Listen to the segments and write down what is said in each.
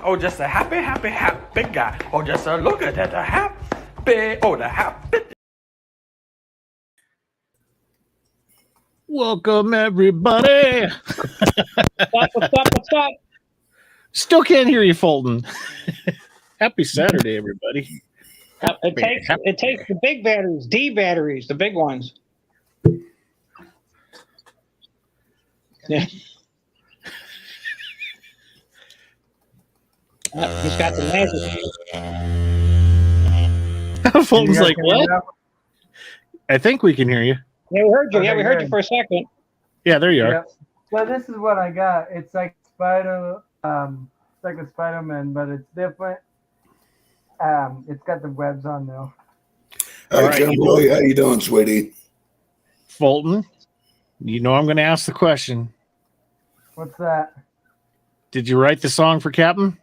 Oh, just a happy, happy, happy guy. Oh, just a look at that, the happy. Welcome, everybody. What's up? Still can't hear you, Fulton. Happy Saturday, everybody. It takes the big batteries, D batteries, the big ones. Yeah. He's got the magic. Fulton's like, what? I think we can hear you. Yeah, we heard you. Okay, Yeah, we heard you good. for a second. Yeah, there you are. Yep. So this is what I got. It's like Spider, it's like a Spider-Man, but it's different. It's got the webs on though. All Hey, right, Kimberly, how you doing, sweetie? Fulton, you know I'm going to ask the question. What's that? Did you write the song for Captain?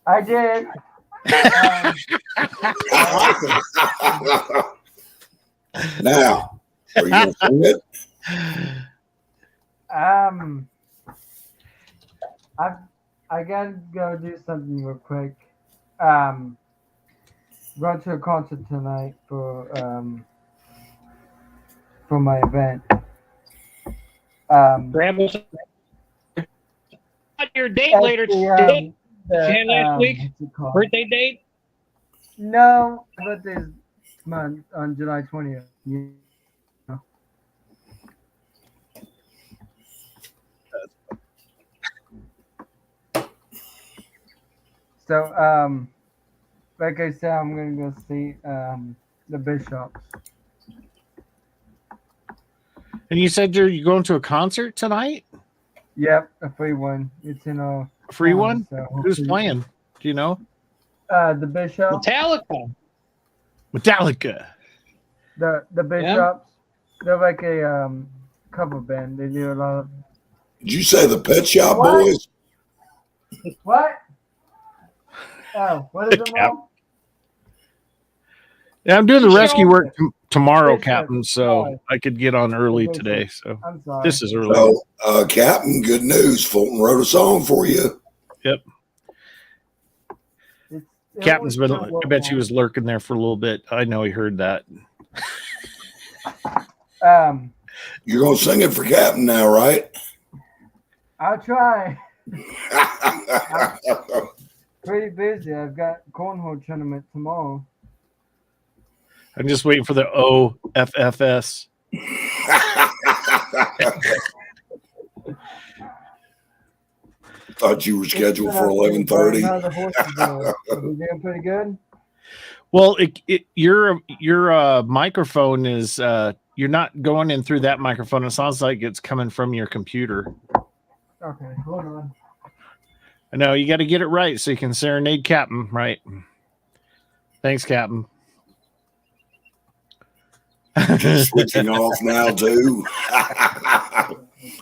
I did. Now, are you going to sing it? I gotta go do something real quick. Going to a concert tonight for my event. Grab us. Your date That's later. the, last week? what's it called? Birthday date? No, my birthday's month on July 20th. Yeah. So, like I said, I'm gonna go see the Bishops. And you said you're going to a concert tonight? Yep, a free one. It's in a Free one? So Who's playing? Do you know? The Bishops. Metallica. Metallica. The Bishops. They're like a cover band. They do a lot of. Did you say the Pet Shop What? Boys? What? Oh, what is it, Mom? Yeah, I'm doing the rescue work tomorrow, Yes, sir. Captain, so Sorry. I could get on early Yes, sir. today. So I'm sorry. this is early. So, Captain, good news. Fulton wrote a song for you. Yep. It Captain's was been, not I bet she was lurking there for a little bit. I know he heard that. You're going to sing it for Captain now, right? I'll try. Pretty busy. I've got cornhole tournament tomorrow. I'm just waiting for the OFFS. Thought you were scheduled for 11:30. How the horses doing? Are they doing pretty good? Well, your microphone is you're not going in through that microphone. It sounds like it's coming from your computer. Okay, hold on. I know you got to get it right so you can serenade Captain, right? Thanks, Captain. Switching off now, too.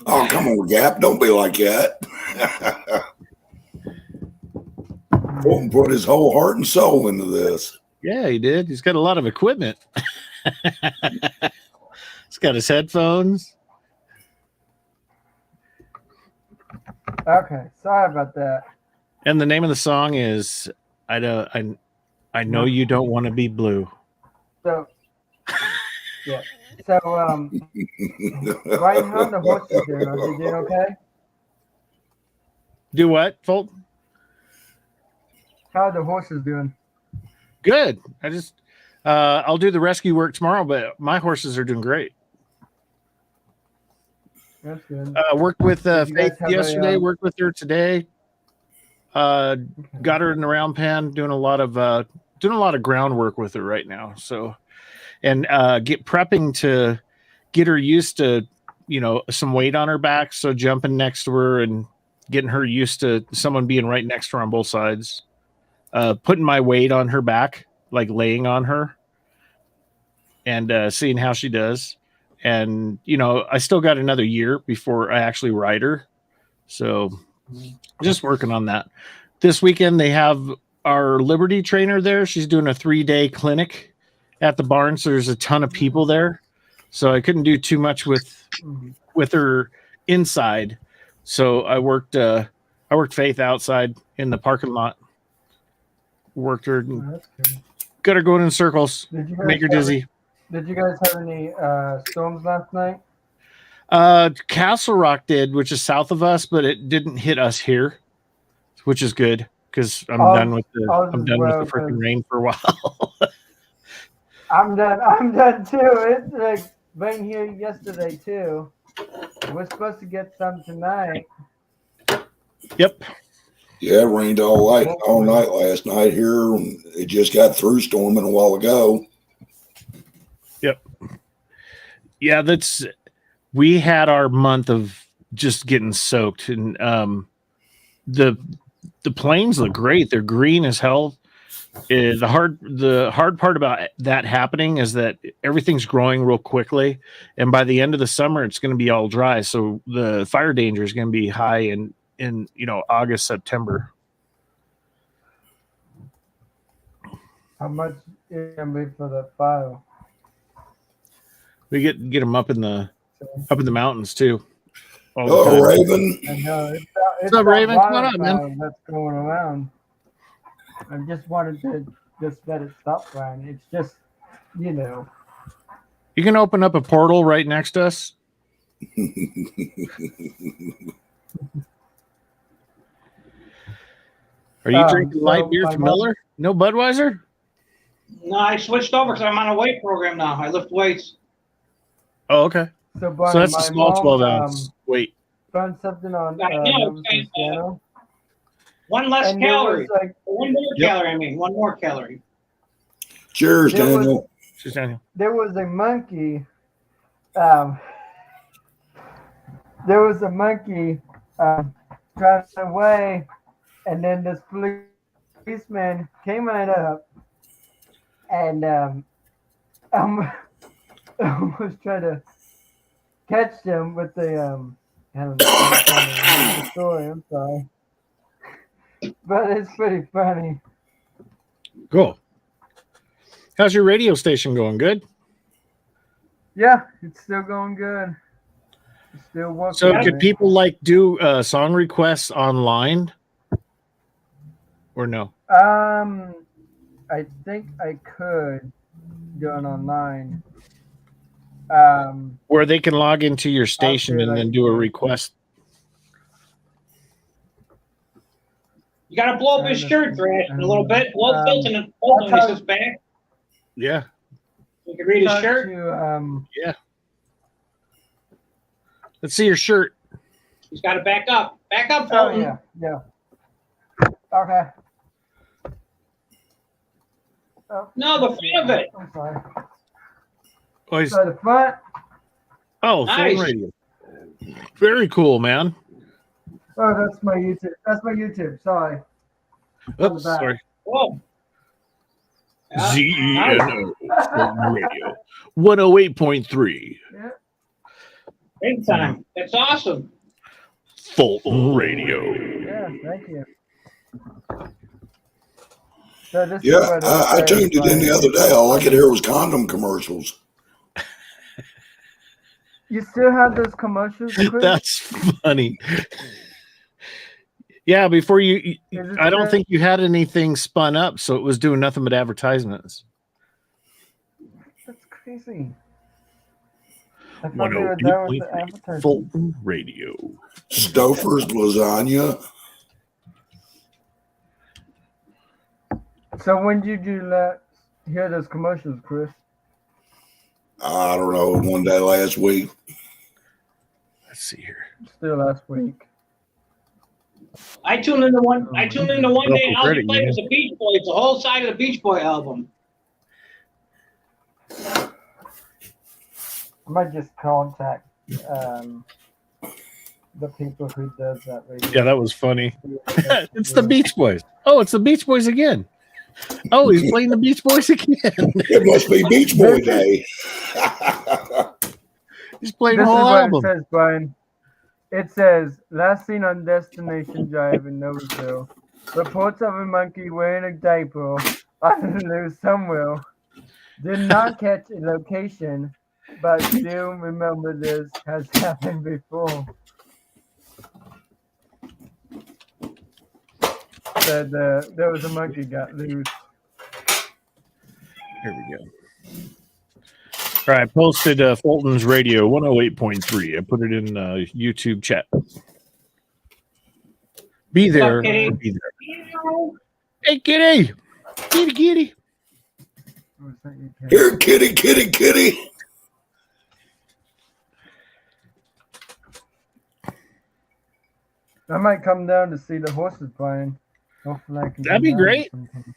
Oh, come on, Gap. Don't be like that. Fulton put his whole heart and soul into this. Yeah, he did. He's got a lot of equipment. He's got his headphones. Okay, sorry about that. And the name of the song is I know you don't want to be blue. So, yeah. So, right now the horses doing? Are they doing okay? Do what, Fulton? How are the horses doing? Good. I just I'll do the rescue work tomorrow, but my horses are doing great. That's good. Worked with Did you guys Faith have yesterday. a, Worked with her today. Got her in the round pen, doing a lot of groundwork with her right now. So, and prepping to get her used to, some weight on her back. So jumping next to her and getting her used to someone being right next to her on both sides. Putting my weight on her back, like laying on her, and seeing how she does. And, I still got another year before I actually ride her. So just working on that. This weekend, they have our Liberty trainer there. She's doing a 3-day clinic at the barn. So there's a ton of people there. So I couldn't do too much with her inside. So I worked I worked Faith outside in the parking lot. Worked her, Oh, that's good. got her going in circles, Did you make her guys dizzy. Did you guys have any storms last night? Castle Rock did, which is south of us, but it didn't hit us here, which is good because I'm done with the freaking rain for a while. I'm done. I'm done too. It's like rain here yesterday too. We're supposed to get some tonight. Yep. Yeah, it rained all night last night here. And it just got through storming a while ago. Yep. Yeah, we had our month of just getting soaked, and the plains look great. They're green as hell. The hard part about that happening is that everything's growing real quickly, and by the end of the summer, it's going to be all dry. So the fire danger is going to be high in August, September. How much is it gonna be for the fire? We get them up in the mountains too. Oh, Raven! I know it's What's up, Raven? Come on up, man. That's going around. I just wanted to just let it stop, Brian. It's just, You can open up a portal right next to us. Are you drinking light beer from Miller? No Budweiser? No, I switched over because I'm on a weight program now. I lift weights. Oh, okay. So, Brian, So that's a small 12 ounce. Wait. Found something on channel. One less And calorie. there was, One more calorie, I mean. One more calorie. Cheers, Daniel. Cheers, Daniel. There was a monkey. Driving away, and then this policeman came right up and almost tried to catch them with the I don't know, I'm trying to read the story. I'm sorry, but it's pretty funny. Cool. How's your radio station going? Good? Yeah, it's still going good. It's still working. So could people do song requests online or no? I think I could do it online. Where they can log into your station and then do a request. You got to blow up his shirt, Thrash, a little bit. Blow Filton and his back. Yeah. You can read his shirt. Yeah. Let's see your shirt. He's got to back up. Back up, Oh, Filton. yeah. Okay. Oh, No, the front of it. I'm sorry. Oh, So the front. oh, Nice. phone radio. Very cool, man. Oh, that's my YouTube. That's my YouTube. Sorry. Oops, sorry. Whoa. Yeah. ZENO Phone Radio 108.3. Yeah. Big time. That's awesome. Fulton Radio. Yeah. Thank you. So this is Yeah, what I tuned it in the other day. All I could hear was condom commercials. You still have those commercials, Chris? That's funny. Yeah, before I don't think you had anything spun up, so it was doing nothing but advertisements. That's crazy. I thought they were done with the 108.3 advertising. Fulton Radio. Stouffer's lasagna. So when did you hear those commercials, Chris? I don't know, one day last week. Let's see here. Still last week. I tuned into one day. All credit, he played was the Beach Boys, the whole side of the Beach Boy album. I might just contact the people who does that radio. Yeah, that was funny. It's the Beach Boys. Oh, it's the Beach Boys again. Oh, he's playing the Beach Boys again. It must be Beach Boy Day. He's playing This the is whole what album. it says, Brian. It says, last seen on Destination Drive in Noblesville. Reports of a monkey wearing a diaper on the loose somewhere. Did not catch a location, but still remember this has happened before. said there was a monkey got loose. Here we go. All right, I posted Fulton's Radio 108.3. I put it in YouTube chat. Be there. What's up, kitty? Be there. Hey, kitty. Kitty, kitty. Oh, it's not you, Ken. Here, kitty, kitty, kitty. I might come down to see the horses playing. Hopefully I can That'd come be down great. sometime.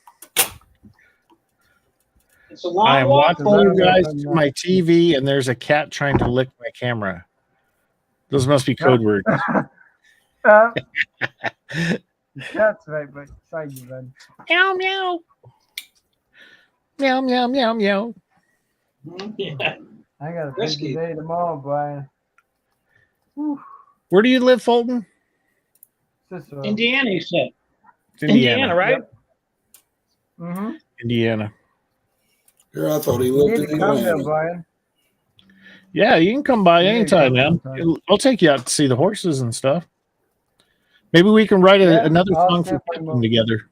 It's a long I am walk watching for you you. guys through my TV, and there's a cat trying to lick my camera. Those must be code words. The cat's right beside you, then. Meow, meow. Meow, meow, meow, meow. Yeah. I got a Risky. busy day tomorrow, Brian. Whew. Where do you live, Fulton? Cicero. Indiana, you said. It's Indiana. Indiana, right? Mm-hmm. Indiana. Here, I thought he You lived need in to come there, Atlanta. Brian. Yeah, you can come by Yeah, anytime, come man. sometime. I'll take you out to see the horses and stuff. Maybe we can write Yeah, another I'll song for definitely Captain will. together.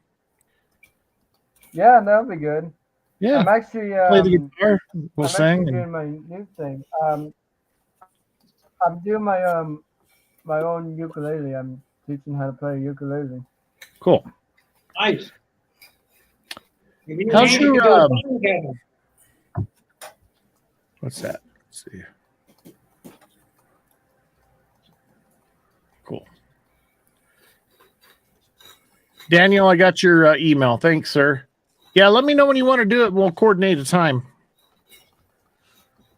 Yeah, that'll be good. Yeah, I'm actually play the guitar, we'll I'm sing. actually And, doing my new thing. I'm doing my my own ukulele. I'm teaching how to play ukulele. cool. Nice. Maybe you How's and your, you can do a song together. What's that? Let's see. Cool. Daniel, I got your email. Thanks, sir. Yeah, let me know when you want to do it. We'll coordinate a time.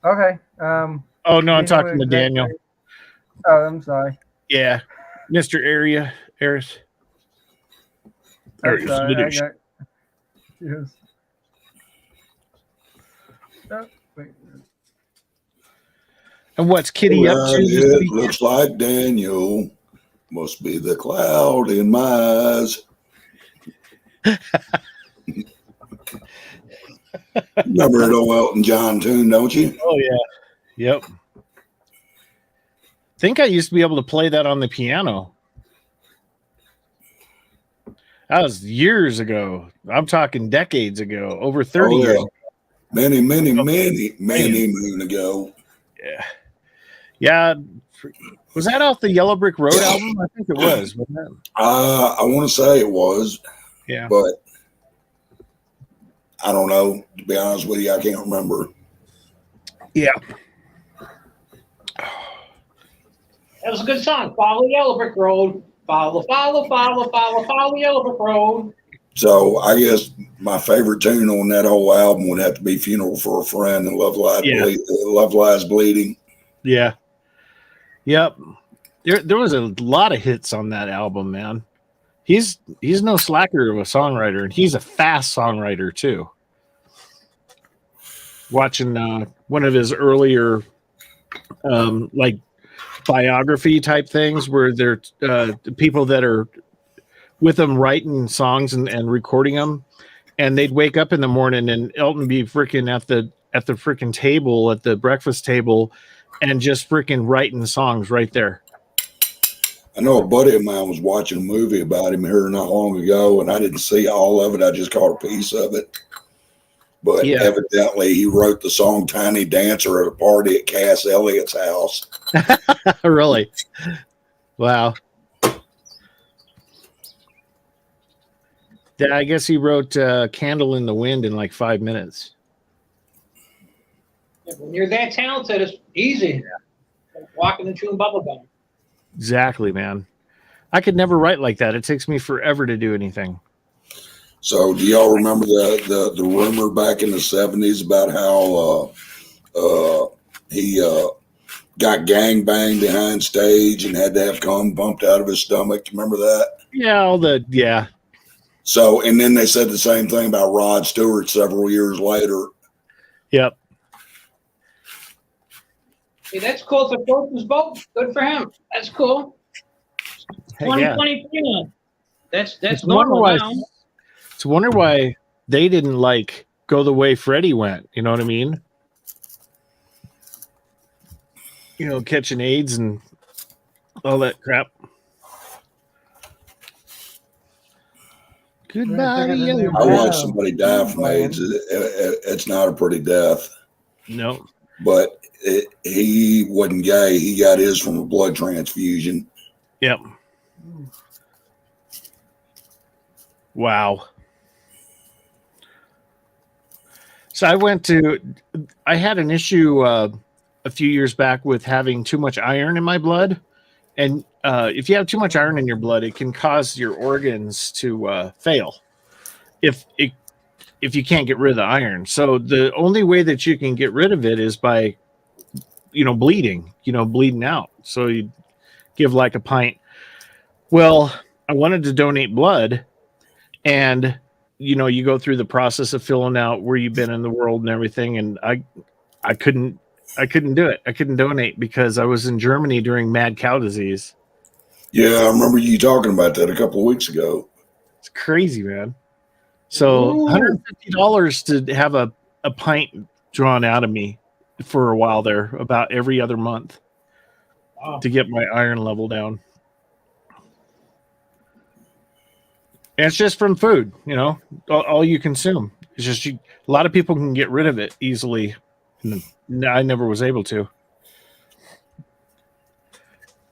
Okay. Oh, no, I'm you know talking to exactly- Daniel. Oh, I'm sorry. Yeah. Mr. Harris. I'm sorry. I Swedish. got confused. Oh, wait. And what's Kitty up Right, to? this it weekend? looks like Daniel. Must be the cloud in my eyes. Remember that old Elton John tune, don't you? Oh, yeah. Yep. I think I used to be able to play that on the piano. That was years ago. I'm talking decades ago, over 30 Oh, yeah. years. Many moon ago. Yeah. Yeah. Was that off the Yellow Brick Road album? I think it was. Wasn't it? I want to say it was, Yeah. but I don't know. To be honest with you, I can't remember. Yeah. That was a good song. Follow Yellow Brick Road. Follow Yellow Brick Road. So I guess my favorite tune on that whole album would have to be "Funeral for a Friend" and "Love Lies Bleeding." Yeah. Yep. There was a lot of hits on that album, man. He's no slacker of a songwriter, and he's a fast songwriter too. Watching one of his earlier like biography type things where they're people that are with him writing songs and recording them, and they'd wake up in the morning and Elton be freaking at the freaking table at the breakfast table and just freaking writing songs right there. I know a buddy of mine was watching a movie about him here not long ago, and I didn't see all of it. I just caught a piece of it. But Yeah. evidently, he wrote the song "Tiny Dancer" at a party at Cass Elliott's house. Really? Wow. Yeah, I guess he wrote "Candle in the Wind" in like 5 minutes. When you're that talented, it's easy. Like walking and chewing bubble gum. Exactly, man. I could never write like that. It takes me forever to do anything. So, do y'all remember the rumor back in the 70s about how he got gangbanged behind stage and had to have cum pumped out of his stomach? Remember that? Yeah. So, and then they said the same thing about Rod Stewart several years later. Yep. Hey, that's cool. If it floats his boat, good for him. That's cool. Hey, yeah. 2020. That's It's a wonder normal why- now. It's a wonder why they didn't like go the way Freddie went. You know what I mean? You know, catching AIDS and all that crap. Goodbye, Really took it to yellow new I brick. watched Venom. somebody die from AIDS. It's not a pretty death, No. but he wasn't gay. He got his from a blood transfusion. Yep. Wow. So I had an issue a few years back with having too much iron in my blood. And if you have too much iron in your blood, it can cause your organs to fail if you can't get rid of the iron. So the only way that you can get rid of it is by, bleeding out. So you give like a pint. Well, I wanted to donate blood, and you go through the process of filling out where you've been in the world and everything, and I couldn't do it. I couldn't donate because I was in Germany during mad cow disease. Yeah, I remember you talking about that a couple of weeks ago. It's crazy, man. So $150 to have a pint drawn out of me for a while there, about every other month, to get my iron level down. And it's just from food, all you consume. It's just a lot of people can get rid of it easily. I never was able to.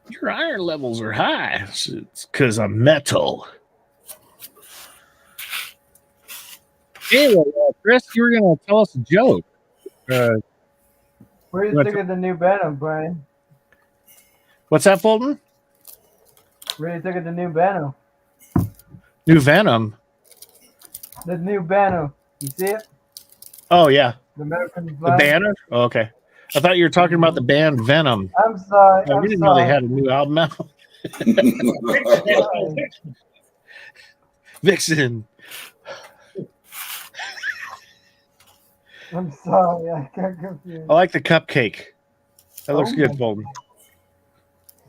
Your iron levels are high. It's because I'm metal. Anyway, Chris, you were going to tell us a joke. Where do you think of the new Venom, Brian? What's that, Fulton? Where do you think of the new Venom? New Venom? The new Venom. You see it? Oh, yeah. The American The flag? banner? Oh, okay. I thought you were talking about the band Venom. I'm sorry. I didn't know they had a new album out. Vixen. I'm sorry. I got confused. I like the cupcake. That looks Oh good, my- Fulton.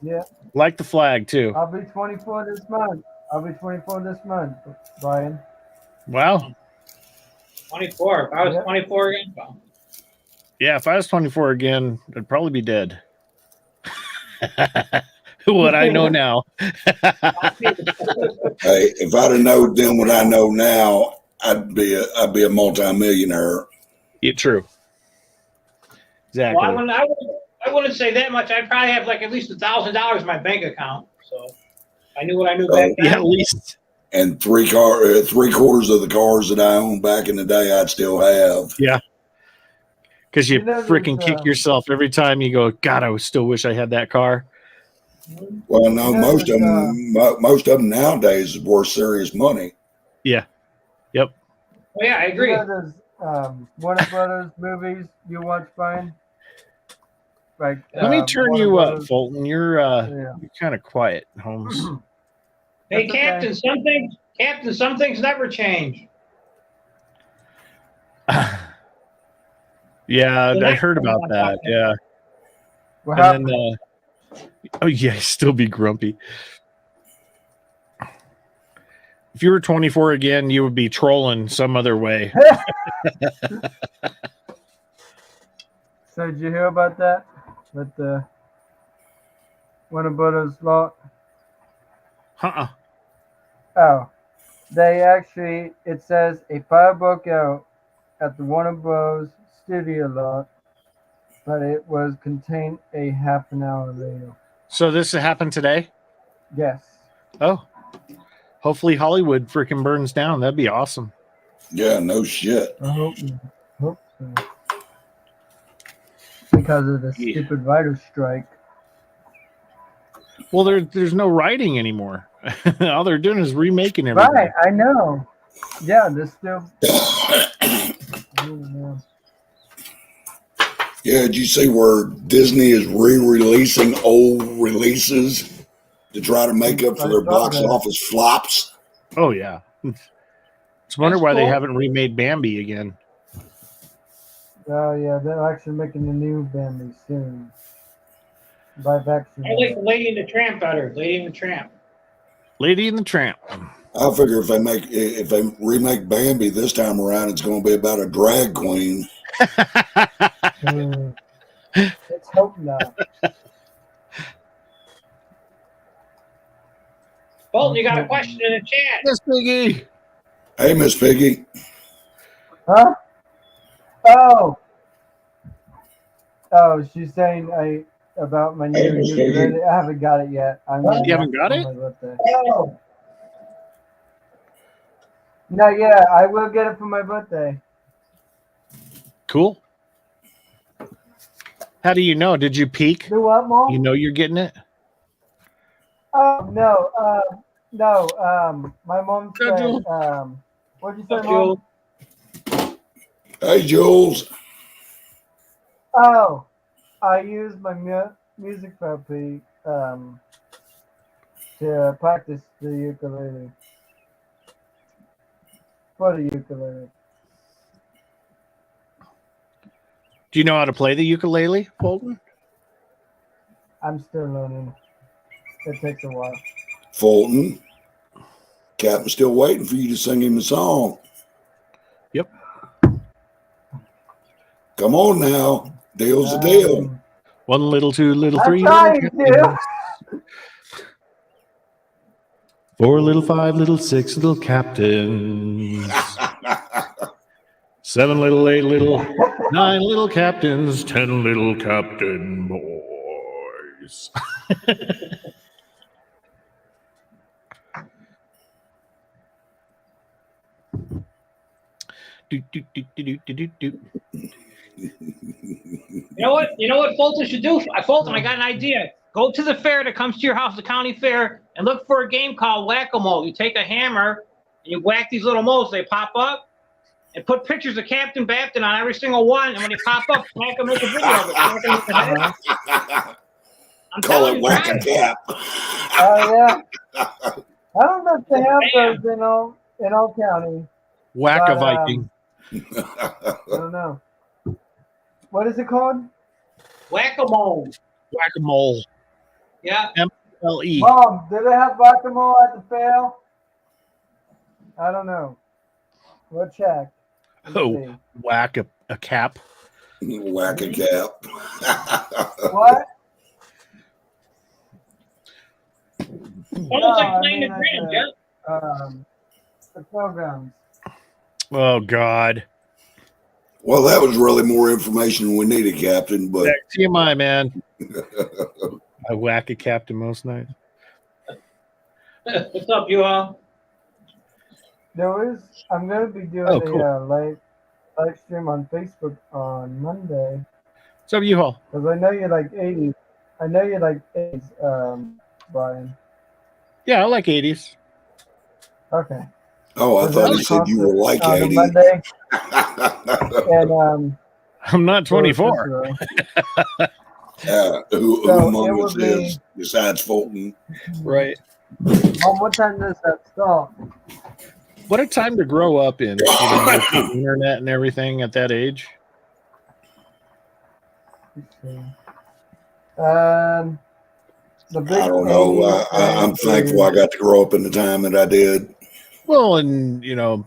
Yeah. Like the flag, too. I'll be 24 this month. Brian. Wow. 24. If I was Yeah. 24 again, well, Yeah, if I was 24 again, I'd probably be dead. What I know now. Hey, if I'd have known then what I know now, I'd be a multimillionaire. Yeah, true. Exactly. well, I wouldn't say that much. I'd probably have like at least $1,000 in my bank account. So I knew what I knew back then. Yeah, at least. And three quarters of the cars that I owned back in the day, I'd still have. Yeah. Because you You know, freaking there's, kick yourself every time you go, God, I still wish I had that car. Well, no, Yeah, most of there's, most of them nowadays is worth serious money. Yeah. Yep. Oh, yeah, I agree. You know those Warner Brothers movies you watch, Brian? Like, Let me turn Warner you up, Brothers- Fulton. You're Yeah. kind of quiet, Holmes. Hey, That's okay. Captain, some things never change. Yeah, I heard about that. Yeah. What And then, happened? oh yeah, still be grumpy. If you were 24 again, you would be trolling some other way. So did you hear about that? With the Warner Brothers law? Uh-uh. Oh, they actually, it says a fire broke out at the Warner Bros. Studio lot, but it was contained a half an hour later. So this happened today? Yes. Oh. Hopefully Hollywood freaking burns down. That'd be awesome. Yeah, no shit. I hope so. Because of the stupid writer's strike. Well, there's no writing anymore. All they're doing is remaking everything. Right, I know. Yeah, there's still. Yeah, did you see where Disney is re-releasing old releases to try to make up for their box office flops? Oh, yeah. It's wonder That's why they cool. haven't remade Bambi again. Oh yeah, they're actually making a new Bambi soon. Live action. I like Lady and the Tramp better. Lady and the Tramp. Lady and the Tramp. I figure if they remake Bambi this time around, it's going to be about a drag queen. Let's hope not. Bolton, you got a question in the chat. Yes, Biggie. Hey, Miss Piggy. Huh? Oh, she's saying about my new ukulele. I haven't got it yet. I'm gonna You haven't got for it? my birthday. No, yeah, I will get it for my birthday. Cool. How do you know? Did you peek? Do what, Mom? You know you're getting it? Oh no, no. My mom said, what'd you say, Mom? Hey, Jules. Oh, I use my music therapy to practice the ukulele. For the ukulele. Do you know how to play the ukulele, Fulton? I'm still learning. It takes a while. Fulton. Captain's still waiting for you to sing him a song. Yep. Come on now. Deal's a deal. One little, two little, I'm three trying little. to. 4 little, 5 little, 6 little captains. 7 little, 8 little, 9 little captains, 10 little captain boys. do, do, do, do, do, do, do. You know what Fulton should do? Fulton, I got an idea. Go to the fair that comes to your house, the county fair, and look for a game called Whack-A-Mole. You take a hammer and you whack these little moles. They pop up, and put pictures of Captain Bapton on every single one. And when they pop up, smack them, make a video of it. Smack them with the head. I'm Call telling it you, whack try a it. cap. Oh yeah. I don't know if they have those in all county. Whack a But, Viking. I don't know. What is it called? Whack-A-Mole. Whack-a-mole. Yeah. MLE. Mom, do they have whack-a-mole at the fair? I don't know. We'll check. Oh, whack a cap. Whack a cap. What? Almost like playing the grand, yeah. The programs. Oh, God. Well, that was really more information than we needed, Captain. But TMI, man. I whack a captain most nights. What's up, you all? I'm going to be doing a live stream on Facebook on Monday. What's up, U-Haul? Because I know you like 80s. I know you like 80s, Brian. Yeah, I like 80s. Okay. oh, I thought you said you were like on 80. Monday. And I'm not 24. Who among us is besides Fulton? Right. Mom, what time does that start? What a time to grow up in. You know, with the internet and everything at that age. The big I don't know. I'm thankful I got to grow up in the time that I did. Well, and, you know,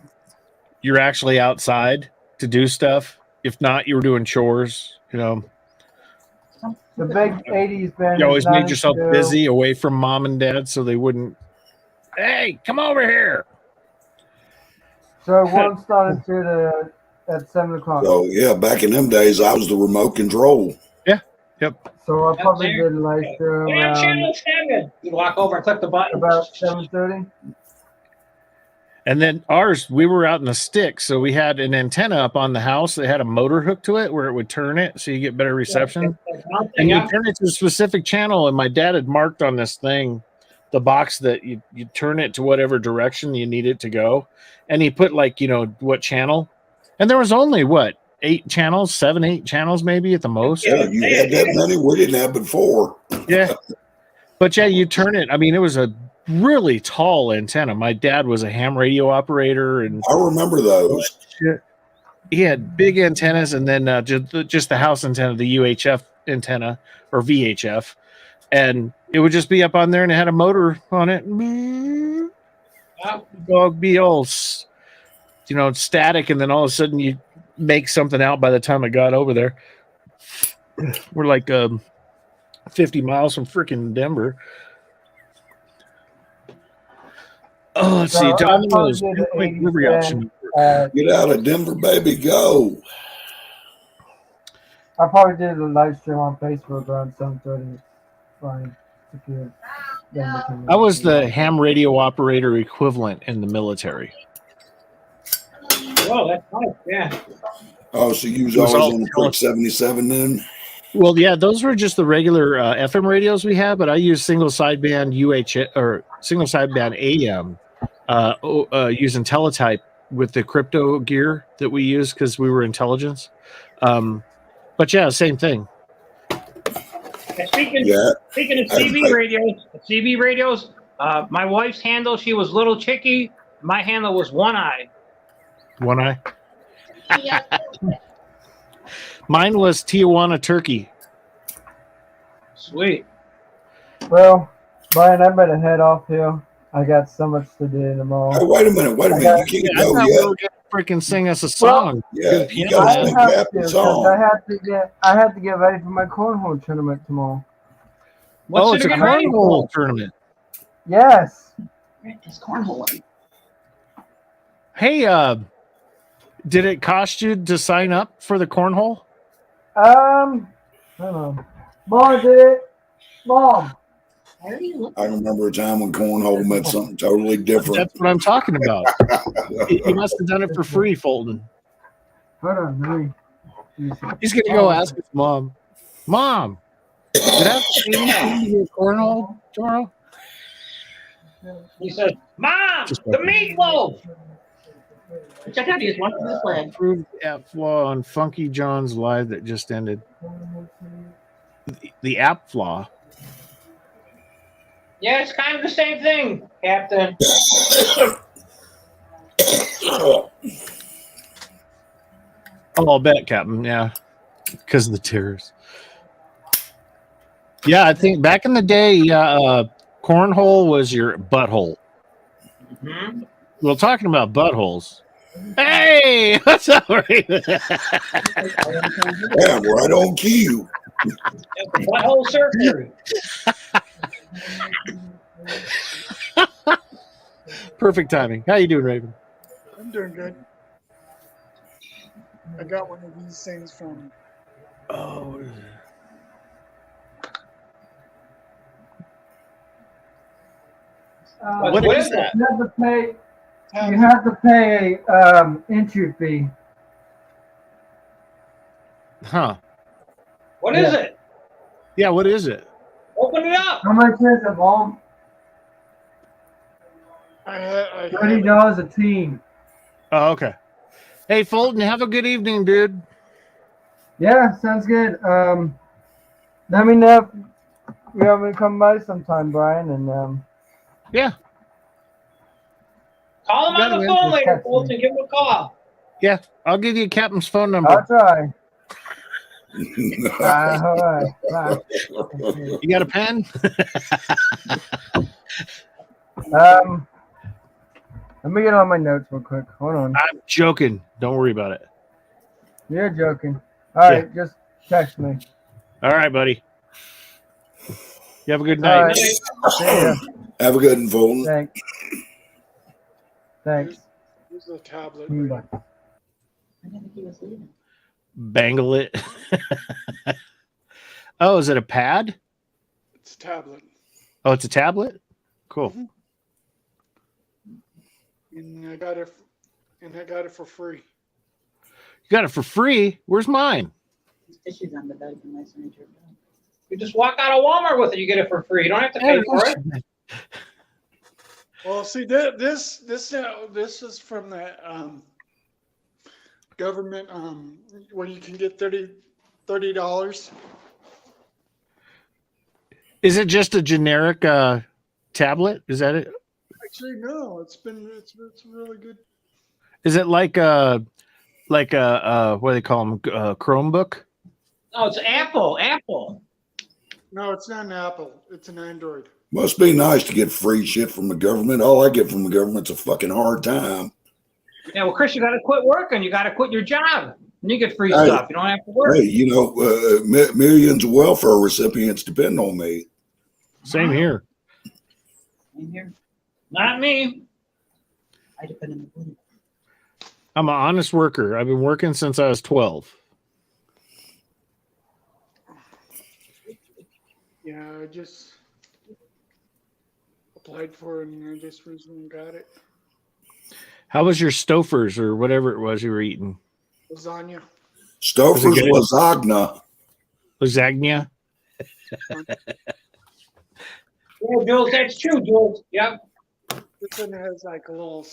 you're actually outside to do stuff. If not, you were doing chores, you know. The big 80s band. You always made yourself busy away from mom and dad so they wouldn't, hey, come over here. So it won't start until at 7 o'clock. So, yeah, back in them days, I was the remote control. Yeah, yep. So I'll probably do the live stream Channel 7. You walk over and click the button. about 7:30. And then ours, we were out in the sticks, so we had an antenna up on the house that had a motor hook to it where it would turn it so you get better reception. And you turn it to a specific channel, and my dad had marked on this thing, the box that you turn it to whatever direction you need it to go. And he put like, you know, what channel. And there was only, 8 channels, 7, 8 channels maybe at the most. Yeah, you had that many. We didn't have it before. Yeah. But yeah, you turn it. I mean, it was a really tall antenna. My dad was a ham radio operator, and I remember those. he had big antennas, and then just the house antenna, the UHF antenna or VHF, and it would just be up on there, and it had a motor on it. Go be all, you know, static, and then all of a sudden you make something out by the time it got over there. We're like 50 miles from freaking Denver. Oh, let's So see. I probably Domino's. did the Quick 80 delivery cent. option. Get out of Denver, baby, go. I probably did a live stream on Facebook around 7:30. Fine. To give them the I was the ham radio operator equivalent in the military. Whoa, that's nice. Yeah. Oh, so you was It was always all on the Quick 77 then? Well, yeah, those were just the regular FM radios we had, but I used single sideband or single sideband AM using teletype with the crypto gear that we used because we were intelligence. But yeah, same thing. And speaking Yeah. of CB radios, my wife's handle, she was Little Chicky. My handle was One Eye. One eye. Mine was Tijuana Turkey. Sweet. Well, Brian, I better head off here. I got so much to do tomorrow. Hey, wait a minute. You I can't thought go we yet. were gonna freaking sing us a song. Yeah, you I got to I sing have to, Captain's 'cause song. I have to get ready for my cornhole tournament tomorrow. What's It's it a get ready cornhole for? tournament. Yes. It's cornhole. Hey, did it cost you to sign up for the cornhole? I don't know. Mom did it. Mom. I remember a time when cornhole meant something totally different. That's what I'm talking about. You must have done it for free, Fulton. Hold on, He's gonna go ask his mom. Mom, did I have to pay anything to do cornhole tomorrow? He says, Mom, Just the meatloaf. Check out these ones from this land. Approved app flaw on Funky John's live that just ended. The app flaw. Yeah, it's kind of the same thing, Captain. Oh, I'll bet, Captain. Yeah, because of the tears. Yeah, I think back in the day, cornhole was your butthole. Mm-hmm. Well, talking about buttholes. Hey, what's up, Raven? Yeah, right on cue. Butthole surgery. Perfect timing. How you doing, Raven? I'm doing good. I got one of these things from. Oh, what is that? You have to pay. You have to pay a entry fee. Huh? What is it? Yeah, what is it? Open it up. How much is it, Mom? $30 a team. Oh, okay. Hey, Fulton, have a good evening, dude. Yeah, sounds good. Let me know if you want me to come by sometime, Brian, and Yeah, Call him on the phone later, Text me. Fulton. Give him a call. yeah. I'll give you Captain's phone I'll number. try. All right. Bye. You got a pen? Let me get on my notes real quick. Hold on. I'm joking. Don't worry about it. You're joking. All right, just text me. All right, buddy. You have a good All night. right. See ya. Have a good one, Fulton. Thanks. Thanks. Here's a tablet. Bye. I didn't think he was leaving. Bangle it. Oh, is it a pad? It's a tablet. Oh, it's a tablet? Cool. And I got it for free. You got it for free? Where's mine? There's tissues on the bed. It's a nice miniature bed. You just walk out of Walmart with it. You get it for free. You don't have to pay for it. Well, see, this is from the government where you can get $30. Is it just a generic tablet? Is that it? Actually, no. It's really good. Is it like a what do they call them? Chromebook? No, it's Apple. Apple. No, it's not an Apple. It's an Android. Must be nice to get free shit from the government. All I get from the government's a fucking hard time. Yeah, well, Chris, you got to quit working. You got to quit your job. And you get free Hey. stuff. You don't have to work. Hey, millions of welfare recipients depend on me. Same here. In here. Not me. I depend on the blue. I'm an honest worker. I've been working since I was 12. Yeah, I just applied for it and I just recently got it. How was your Stofers or whatever it was you were eating? Lasagna. Stouffer's good? lasagna. Lasagna? Yeah, Jules, that's true, Jules. Yep. This one has like a little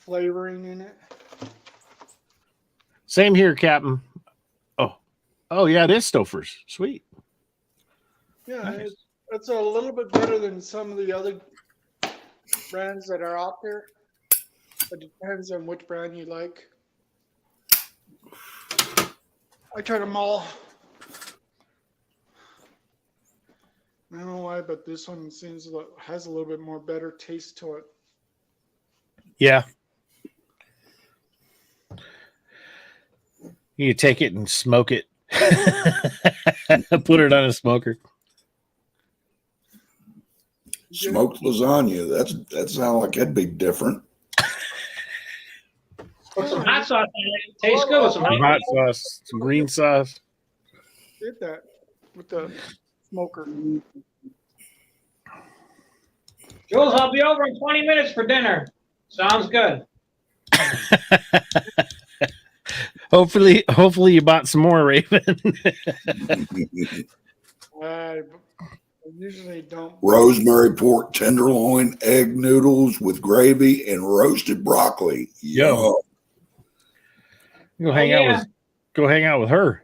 flavoring in it. Same here, Captain. Oh yeah, it is Stouffer's. Sweet. Yeah, Nice. it's a little bit better than some of the other brands that are out there. It depends on which brand you like. I tried them all. I don't know why, but this one has a little bit more better taste to it. Yeah. You take it and smoke it. Put it on a smoker. Smoked lasagna. That sounds like that'd be different. Put some hot sauce in it. Tastes good with some Some hot sauce, some green sauce. Did that with the smoker. Jules, I'll be over in 20 minutes for dinner. Sounds good. Hopefully you bought some more, Raven. I usually don't. Rosemary pork tenderloin, egg noodles with gravy, and roasted broccoli. Yo. Go hang out with her.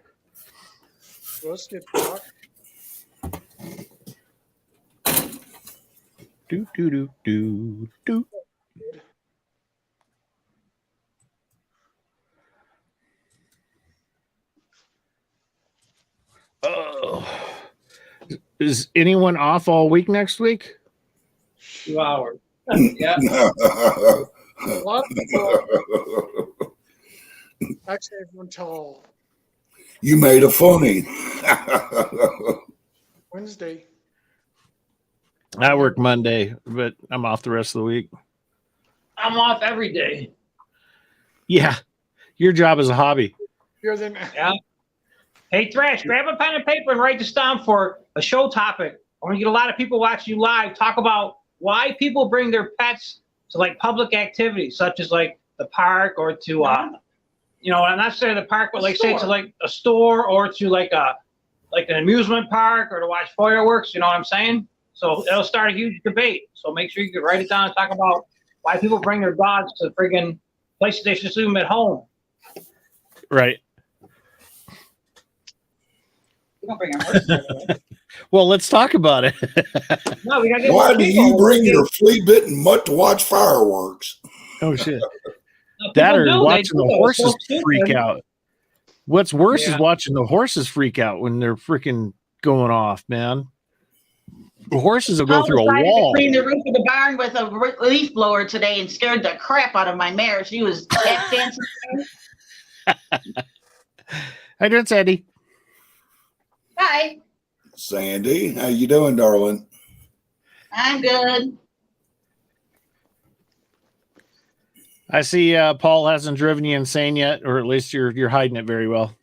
Roasted pork. Do. Oh. Is anyone off all week next week? 2 hours. Yeah. A lot of people actually until You made a funny. Wednesday. I work Monday, but I'm off the rest of the week. I'm off every day. Yeah. Your job is a hobby. Here then. Yeah. Hey, Thrash, grab a pen and paper and write this down for a show topic. I want to get a lot of people watching you live. Talk about why people bring their pets to like public activities, such as like the park or to, you know, I'm not saying the park, but like say to like a store or to like an amusement park or to watch fireworks. You know what I'm saying? So it'll start a huge debate. So make sure you can write it down and talk about why people bring their dogs to friggin' places they should see them at home. Right. We don't bring our horses everywhere. Well, let's talk about it. No, we gotta get Why more do people. you bring your flea-bitten mutt to watch fireworks? Oh, shit. No, That people or do. They watching do. the It's horses so stupid. freak out. What's worse Yeah. is watching the horses freak out when they're freaking going off, man. The horses will go Paul through a decided to wall. clean the roof of the barn with a leaf blower today and scared the crap out of my mare. She was tap dancing. Hi, Dritz Eddie. Hi, Sandy, how you doing, darling? I'm good. I see Paul hasn't driven you insane yet, or at least you're hiding it very well.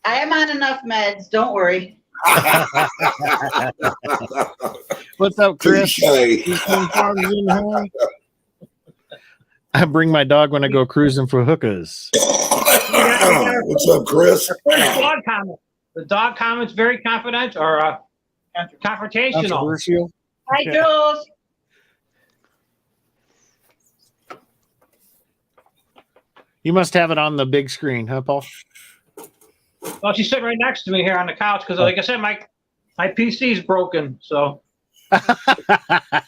I am on enough meds. Don't worry. What's up, Chris? Touche. I bring my dog when I go cruising for hookahs. What's up, Chris? Dog comment. The dog comment's very confidential or confrontational. Controversial. Hi, Yeah. Jules. You must have it on the big screen, huh, Paul? Well, she's sitting right next to me here on the couch because, like I said, my PC's broken. So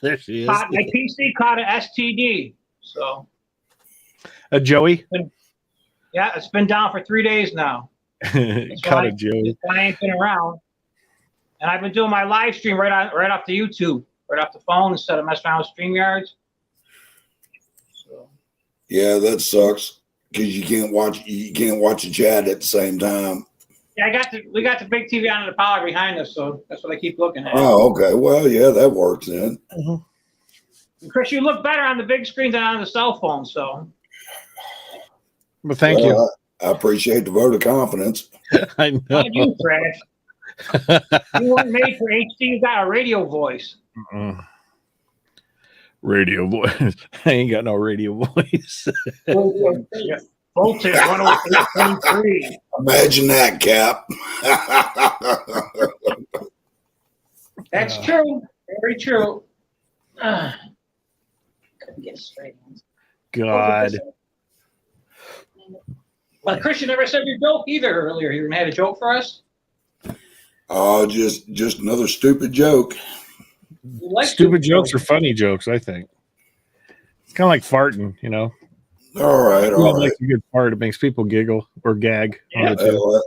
There she is. my PC caught an STD. So Joey. yeah, it's been down for 3 days now. Caught a Joey. I ain't been around, and I've been doing my live stream right off the YouTube, right off the phone instead of messing around with StreamYards. So Yeah, that sucks because you can't watch the chat at the same time. yeah, we got the big TV on in the parlor behind us, so that's what I keep looking at. Oh, okay. Well, yeah, that works then. Chris, you look better on the big screen than on the cell phone. So. Well, thank you. I appreciate the vote of confidence. I know. Not you, Trash. You weren't made for HD. You got a radio voice. Radio voice. I ain't got no radio voice. Voltage 108.3. Imagine that, Cap. That's true. Very true. Couldn't get a straight answer. God. Well, Christian never said your joke either earlier. You had a joke for us? Oh, just another stupid joke. Like Stupid jokes are funny jokes, I think. It's kind of like farting, you know. All right. Like a good fart. It makes people giggle or gag. Yeah.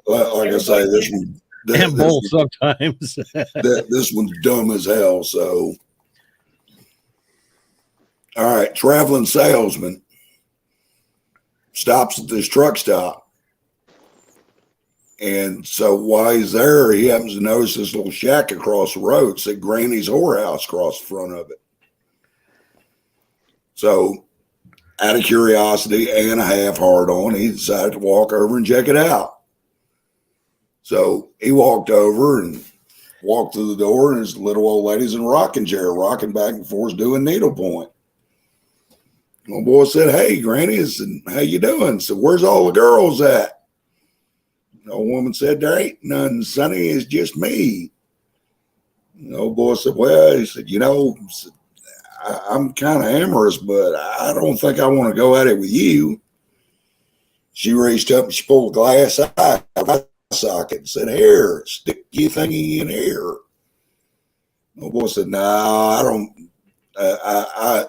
Like I say, this one. And both sometimes. This one's dumb as hell. So, all right, traveling salesman stops at this truck stop, and so while he's there, he happens to notice this little shack across the road. Said Granny's whorehouse across the front of it. So, out of curiosity and a half hard on, he decided to walk over and check it out. So he walked over and walked through the door, and this little old lady's in a rocking chair, rocking back and forth, doing needlepoint. Old boy said, "Hey, Granny," I said, "How you doing?" So, "Where's all the girls at?" The old woman said, "There ain't none, Sonny. It's just me." The old boy said, "Well," he said, "I'm kind of amorous, but I don't think I want to go at it with you." She reached up and she pulled a glass eye out of my socket and said, "Here, stick your thingy in here." The boy said, "No, I don't.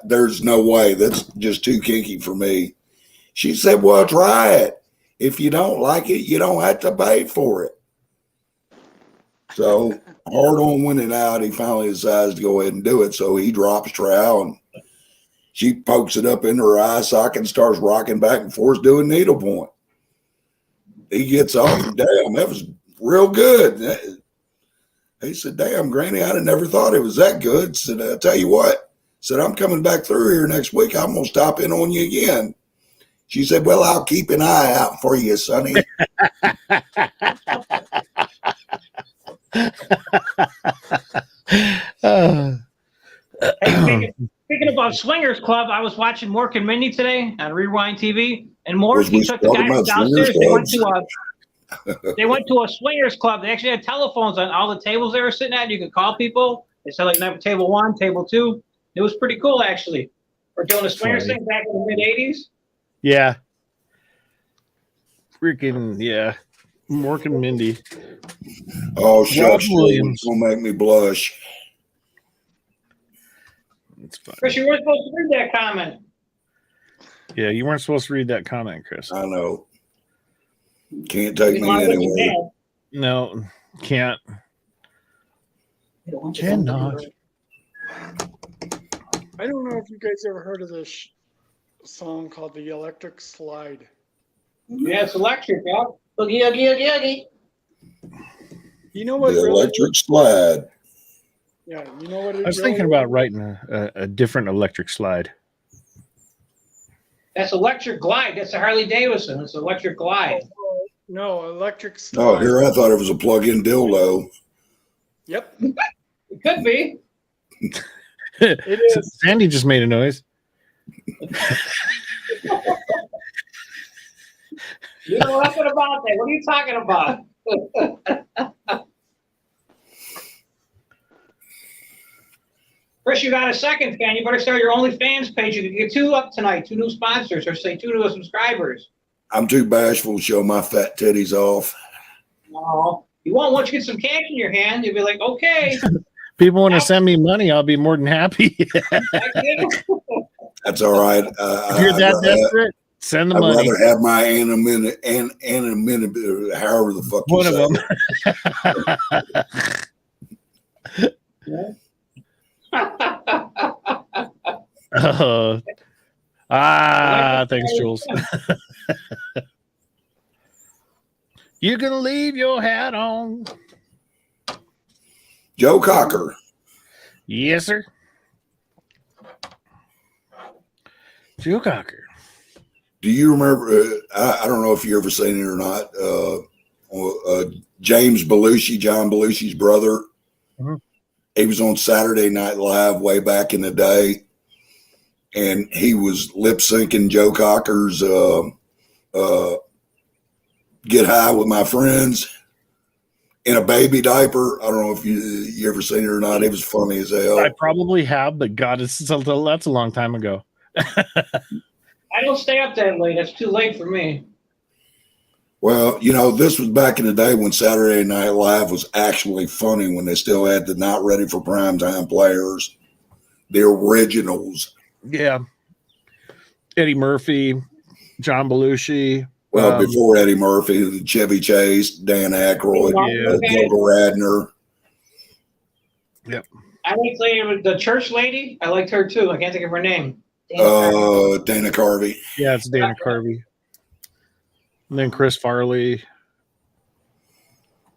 There's no way. That's just too kinky for me." She said, "Well, try it. If you don't like it, you don't have to pay for it." So hard on winning out, he finally decides to go ahead and do it. So he drops trowel and she pokes it up into her eye socket and starts rocking back and forth doing needlepoint. He gets off and, "Damn, that was real good." He said, "Damn, Granny, I'd have never thought it was that good." Said, "I'll tell you what," said, "I'm coming back through here next week. I'm going to stop in on you again." She said, "Well, I'll keep an eye out for you, Sonny." Hey, speaking about Swingers Club, I was watching Mork and Mindy today on Rewind TV, and Mork, he took the guy from downstairs. They went to a Swingers Club. They actually had telephones on all the tables they were sitting at. You could call people. They said like table 1, table 2. It was pretty cool, actually. We're doing a Swingers thing back in the mid-'80s. Yeah. Freaking, yeah. Mork and Mindy. Oh, shucks, Williams gonna make me blush. It's fine. Chris, you weren't supposed to read that comment. Yeah, you weren't supposed to read that comment, Chris. I know. Can't take me anywhere. No, can't. Cannot. I don't know if you guys ever heard of this song called The Electric Slide. Yeah, it's electric, yeah. Oogie, oogie, oogie, oogie. You know what? The electric slide. Yeah, you know what? I was thinking about writing a different electric slide. That's electric glide. That's a Harley Davidson. It's electric glide. No, electric slide. Oh, here I thought it was a plug-in dildo. Yep. It could be. It is. Sandy just made a noise. You know nothing about that. What are you talking about? Chris, you got a second fan. You better start your OnlyFans page. You can get 2 up tonight, 2 new sponsors, or say 2 new subscribers. I'm too bashful to show my fat titties off. No. You won't. Once you get some cash in your hand, you'll be like, okay. People want to send me money, I'll be more than happy. That's all right. If you're that desperate, send the money. I'd rather have my anonymity, however the fuck One you of them. Thanks, Jules. You can leave your hat on. Joe Cocker. Yes, sir. Joe Cocker. Do you remember? I don't know if you ever seen it or not. James Belushi, John Belushi's brother. Mhm. He was on Saturday Night Live way back in the day, and he was lip syncing Joe Cocker's "Get High with My Friends" in a baby diaper. I don't know if you ever seen it or not. It was funny as hell. I probably have, but God, that's a long time ago. I don't stay up that late. That's too late for me. Well, this was back in the day when Saturday Night Live was actually funny, when they still had the not ready for primetime players, the originals. Yeah. Eddie Murphy, John Belushi. Well, before Eddie Murphy, Chevy Chase, Dan Aykroyd, Gilda Radner. Yep. I like the church lady. I liked her too. I can't think of her name. Dana Carvey. Yeah, it's Dana Carvey. And then Chris Farley.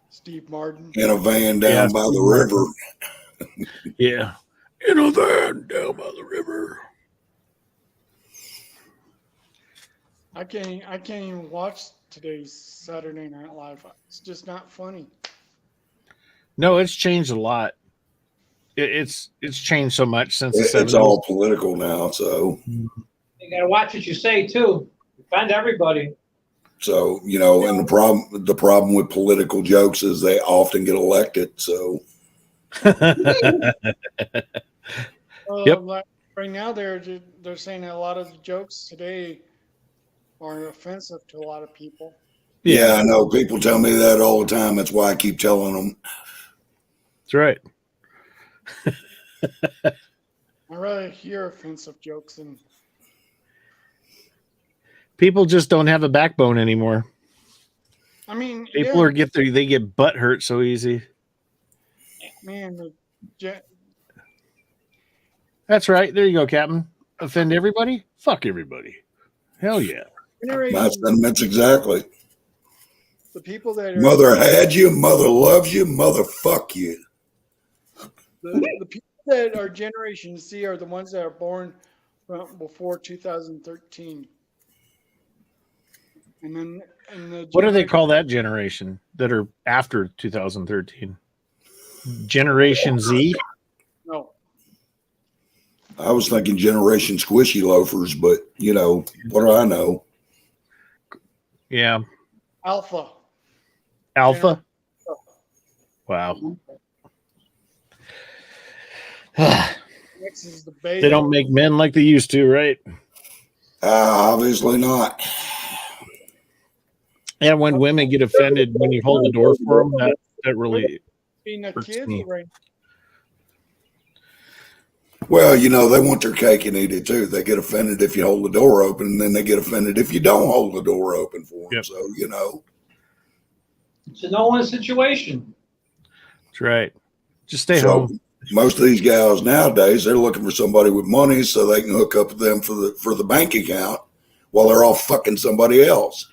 Steve Martin. In a van down by the river. Yeah. In a van down by the river. I can't even watch today's Saturday Night Live. It's just not funny. No, it's changed a lot. It's changed so much since the 70s. It's all political now, so You gotta watch what you say too. Find everybody. So, and the problem with political jokes is they often get elected. So, Yep. Like right now, they're saying that a lot of the jokes today are offensive to a lot of people. yeah, I know people tell me that all the time. That's why I keep telling them. That's right. I rather hear offensive jokes than People just don't have a backbone anymore. I mean, People they get butt hurt so easy. Man, That's right. There you go, Captain. Offend everybody? Fuck everybody. Hell yeah. That's exactly. The people that are Mother had you, mother loves you, mother fuck you. the people that are Generation Z are the ones that are born before 2013. And then What do they call that generation that are after 2013? Generation Z? No. I was thinking Generation Squishy Loafers, but what do I know? Yeah. Alpha. Wow. Next is the beta. They don't make men like they used to, right? Obviously not. And when women get offended when you hold the door for them, that really being a hurts kid me. right. Well, they want their cake and eat it too. They get offended if you hold the door open, and then they get offended if you don't hold the door open for them. Yep. So, It's a no-win situation. That's right. Just stay home. Most of these gals nowadays, they're looking for somebody with money so they can hook up with them for the bank account while they're all fucking somebody else.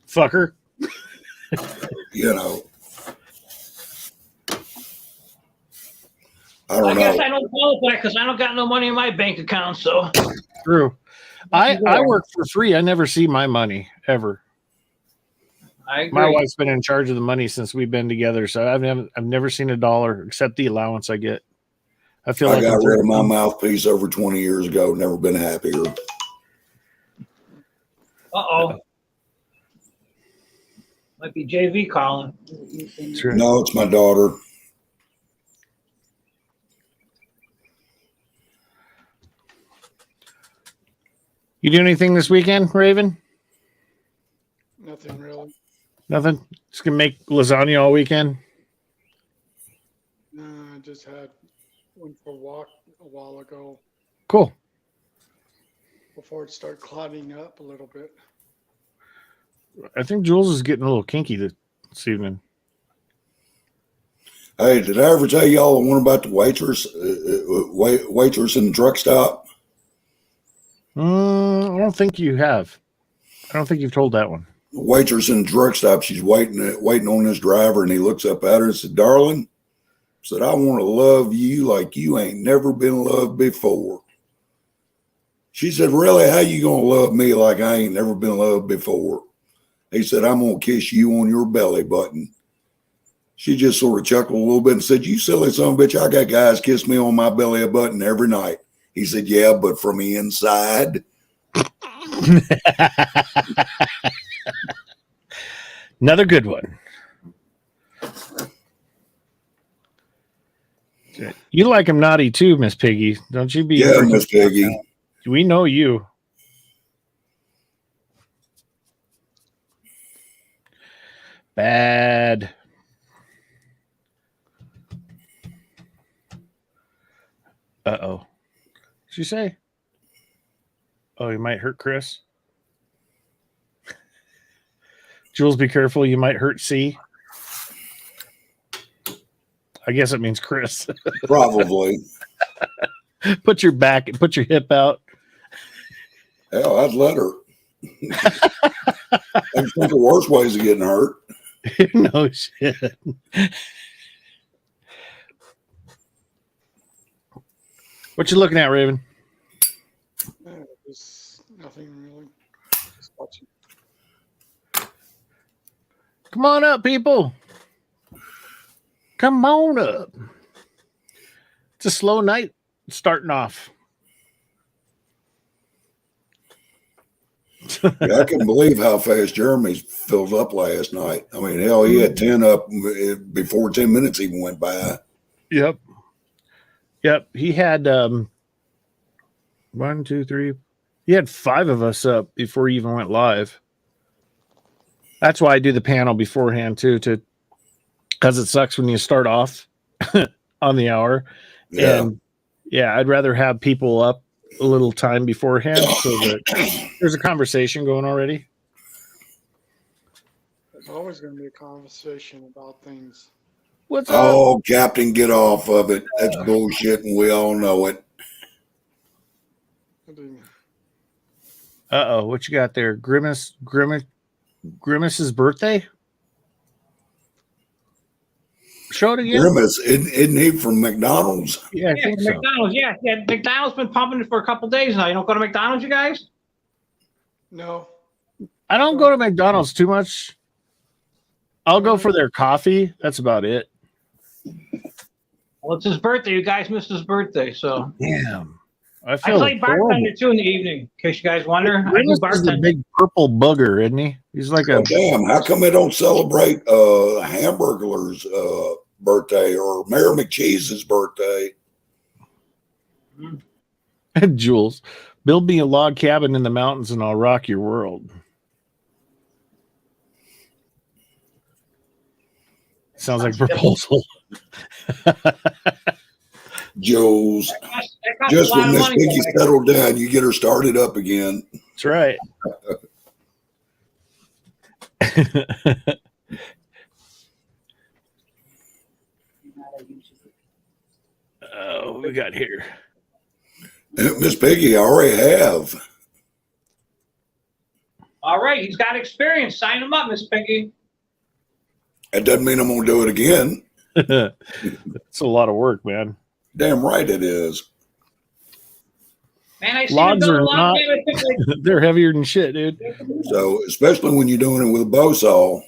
Fucker. I don't know. guess I don't qualify because I don't got no money in my bank account. So True. I work for free. I never see my money ever. I agree. My wife's been in charge of the money since we've been together, so I've never seen $1 except the allowance I get. I feel like I got rid of my mouthpiece over 20 years ago. Never been happier. Uh-oh. Might be JV calling. Right. No, it's my daughter. You do anything this weekend, Raven? Nothing really. Nothing? Just gonna make lasagna all weekend? I just went for a walk a while ago Cool. before it started clouding up a little bit. I think Jules is getting a little kinky this evening. Hey, did I ever tell y'all the one about the waitress in the truck stop? I don't think you have. I don't think you've told that one. The waitress in the truck stop, she's waiting on this driver, and he looks up at her and said, "Darling," said, "I want to love you like you ain't never been loved before." She said, really, how you going to love me like I ain't never been loved before? He said, I'm going to kiss you on your belly button. She just sort of chuckled a little bit and said, you silly son of a bitch, I got guys kiss me on my belly button every night. He said, yeah, but from the inside. Another good one. You like him naughty too, Miss Piggy. Don't you be? Yeah, Miss Piggy. We know you. Bad. Uh-oh. What'd she say? Oh, you might hurt Chris. Jules, be careful. You might hurt C. I guess it means Chris. Probably. Put your hip out. Hell, I'd let her. I think the worst ways of getting hurt. No shit. What you looking at, Raven? There's nothing really. Just watching. Come on up, people. Come on up. It's a slow night starting off. Yeah, I couldn't believe how fast Jeremy filled up last night. I mean, hell, he had 10 up before 10 minutes even went by. Yep. He had 1, 2, 3. He had 5 of us up before he even went live. That's why I do the panel beforehand too, because it sucks when you start off on the hour. Yeah. And yeah, I'd rather have people up a little time beforehand so that there's a conversation going already. There's always going to be a conversation about things. What's up? Oh, Captain, get off of it. That's bullshit, and we all know it. Uh-oh, what you got there? Grimace's birthday? Show it again. Grimace, isn't he from McDonald's? Yeah, I think so. McDonald's, yeah. McDonald's been pumping it for a couple days now. You don't go to McDonald's, you guys? No. I don't go to McDonald's too much. I'll go for their coffee. That's about it. Well, it's his birthday. You guys missed his birthday, so. Damn. I I feel play bartender too in the evening, in case you guys wonder. I do Grimace is the bartender. big purple booger, isn't he? He's like a Oh, damn, how come they don't celebrate Hamburglar's birthday or Mayor McCheese's birthday? Jules. Build me a log cabin in the mountains and I'll rock your world. Sounds like a proposal. Jules, That costs just a lot when of Miss money. Piggy settled down, you get her started up again. That's right. Oh, what we got here? Miss Piggy, I already have. All right, he's got experience. Sign him up, Miss Piggy. That doesn't mean I'm going to do it again. It's a lot of work, man. Damn right it is. Man, I see Logs him build are a log not- cabin. It took like- They're heavier than shit, dude. So, especially when you're doing it with a bow saw.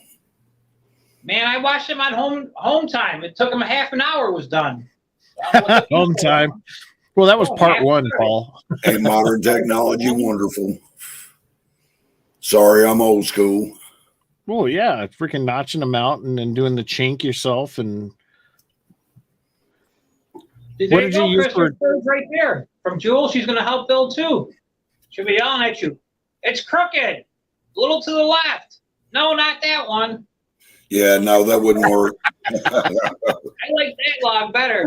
Man, I watched him on home time. It took him a half an hour. It was done. Home time. Well, that was Oh, part man. 1, Paul. Ain't modern technology wonderful? Sorry, I'm old school. Oh yeah, freaking notching them out and then doing the chink yourself. And What did you use Chris? for- Your bird's right there from Jules. She's going to help build too. She'll be yelling at you. It's crooked. A little to the left. No, not that one. Yeah, no, that wouldn't work. I like that log better.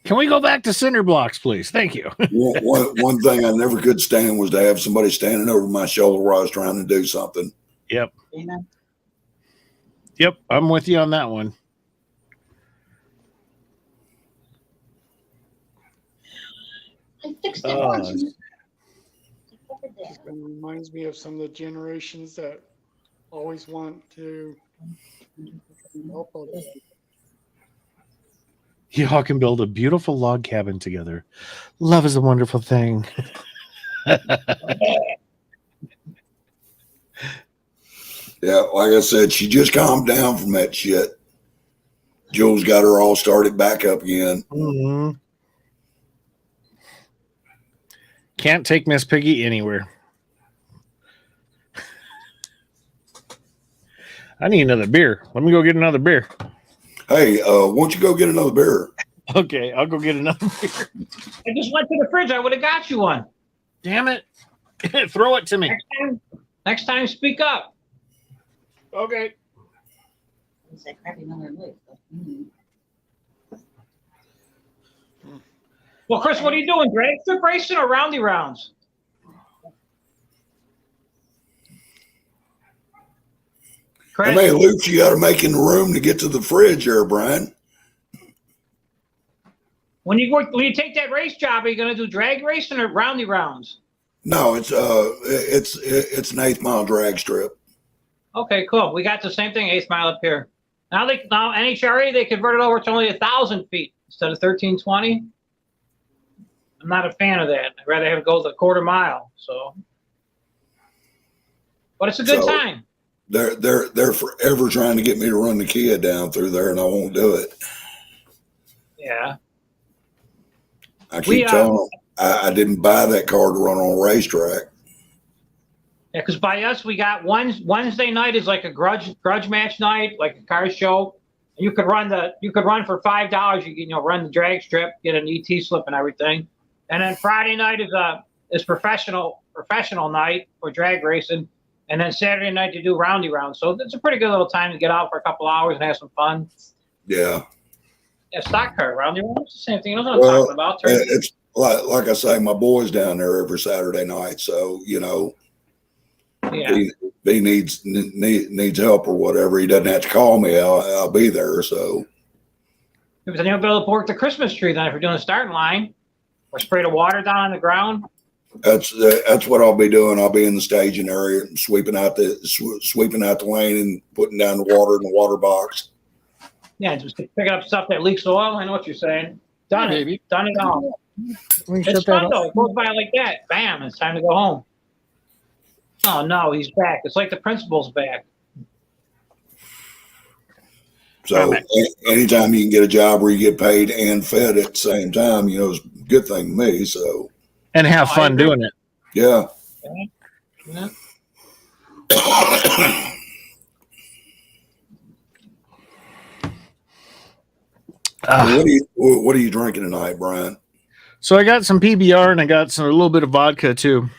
can we go back to cinder blocks, please? Thank you. One thing I never could stand was to have somebody standing over my shoulder while I was trying to do something. Yep. Yep. I'm with you on that one. I fixed it once. It reminds me of some of the generations that always want to help others. Y'all can build a beautiful log cabin together. Love is a wonderful thing. Yeah, like I said, she just calmed down from that shit. Jules got her all started back up again. Mm-hmm. Can't take Miss Piggy anywhere. I need another beer. Let me go get another beer. Hey, why don't you go get another beer? Okay, I'll go get another beer. I just went to the fridge. I would have got you one. Damn it. Throw it to me. Next time, speak up. Okay. It's that crappy Miller Lite. Well, Chris, what are you doing? Drag strip racing or roundy rounds? How Chris, many loops you got to make in the room to get to the fridge there, Brian? when you take that race job, are you going to do drag racing or roundy rounds? No, it's an 8th mile drag strip. Okay, cool. We got the same thing, 8th mile up here. Now NHRA, they converted over to only 1,000 feet instead of 1,320. I'm not a fan of that. I'd rather have it go the quarter mile. So, but it's a good time. They're forever trying to get me to run the Kia down through there, and I won't do it. Yeah. I keep telling them I didn't buy that car to run on a racetrack. Yeah, because by us, we got Wednesday night is like a grudge match night, like a car show. You could run for $5. You can run the drag strip, get an ET slip and everything. And then Friday night is professional night for drag racing. And then Saturday night to do roundy rounds. So it's a pretty good little time to get out for a couple hours and have some fun. Yeah. Yeah, stock car roundy rounds, the same thing. You know what I'm talking about? It's like I say, my boy's down there every Saturday night, so Yeah. he needs help or whatever. He doesn't have to call me. I'll be there. So If there's any able to work the Christmas tree, then if you're doing a starting line, or spray the water down on the ground. that's what I'll be doing. I'll be in the staging area, sweeping out the lane and putting down the water in the water box. Yeah, just picking up stuff that leaks oil. I know what you're saying. Done it all. It's fun though. It goes by like that. Bam! It's time to go home. Oh no, he's back. It's like the principal's back. So anytime you can get a job where you get paid and fed at the same time, it's a good thing to me. So and have fun doing it. Yeah. Yeah. What are you drinking tonight, Brian? So I got some PBR and I got a little bit of vodka too.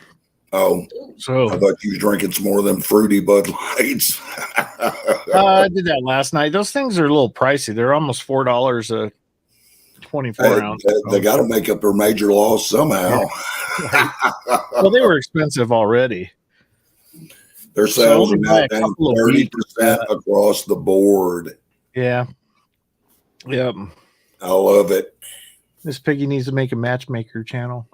Oh, so I thought you was drinking some more of them fruity Bud Lights. I did that last night. Those things are a little pricey. They're almost $4 a 24 ounce. They got to make up their major loss somehow. Right. Well, they were expensive already. Their sales are now down 30% across the board. Yeah. Yep. I love it. Miss Piggy needs to make a matchmaker channel.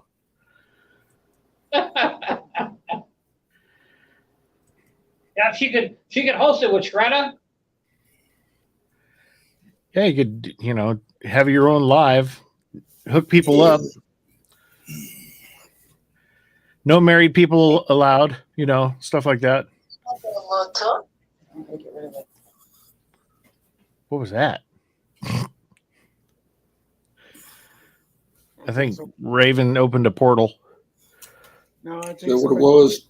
Yeah, she could host it with Shredda. Yeah, you could, have your own live, hook people up. No married people allowed, stuff like that. What was that? I think Raven opened a portal. No, I think Is that what it was?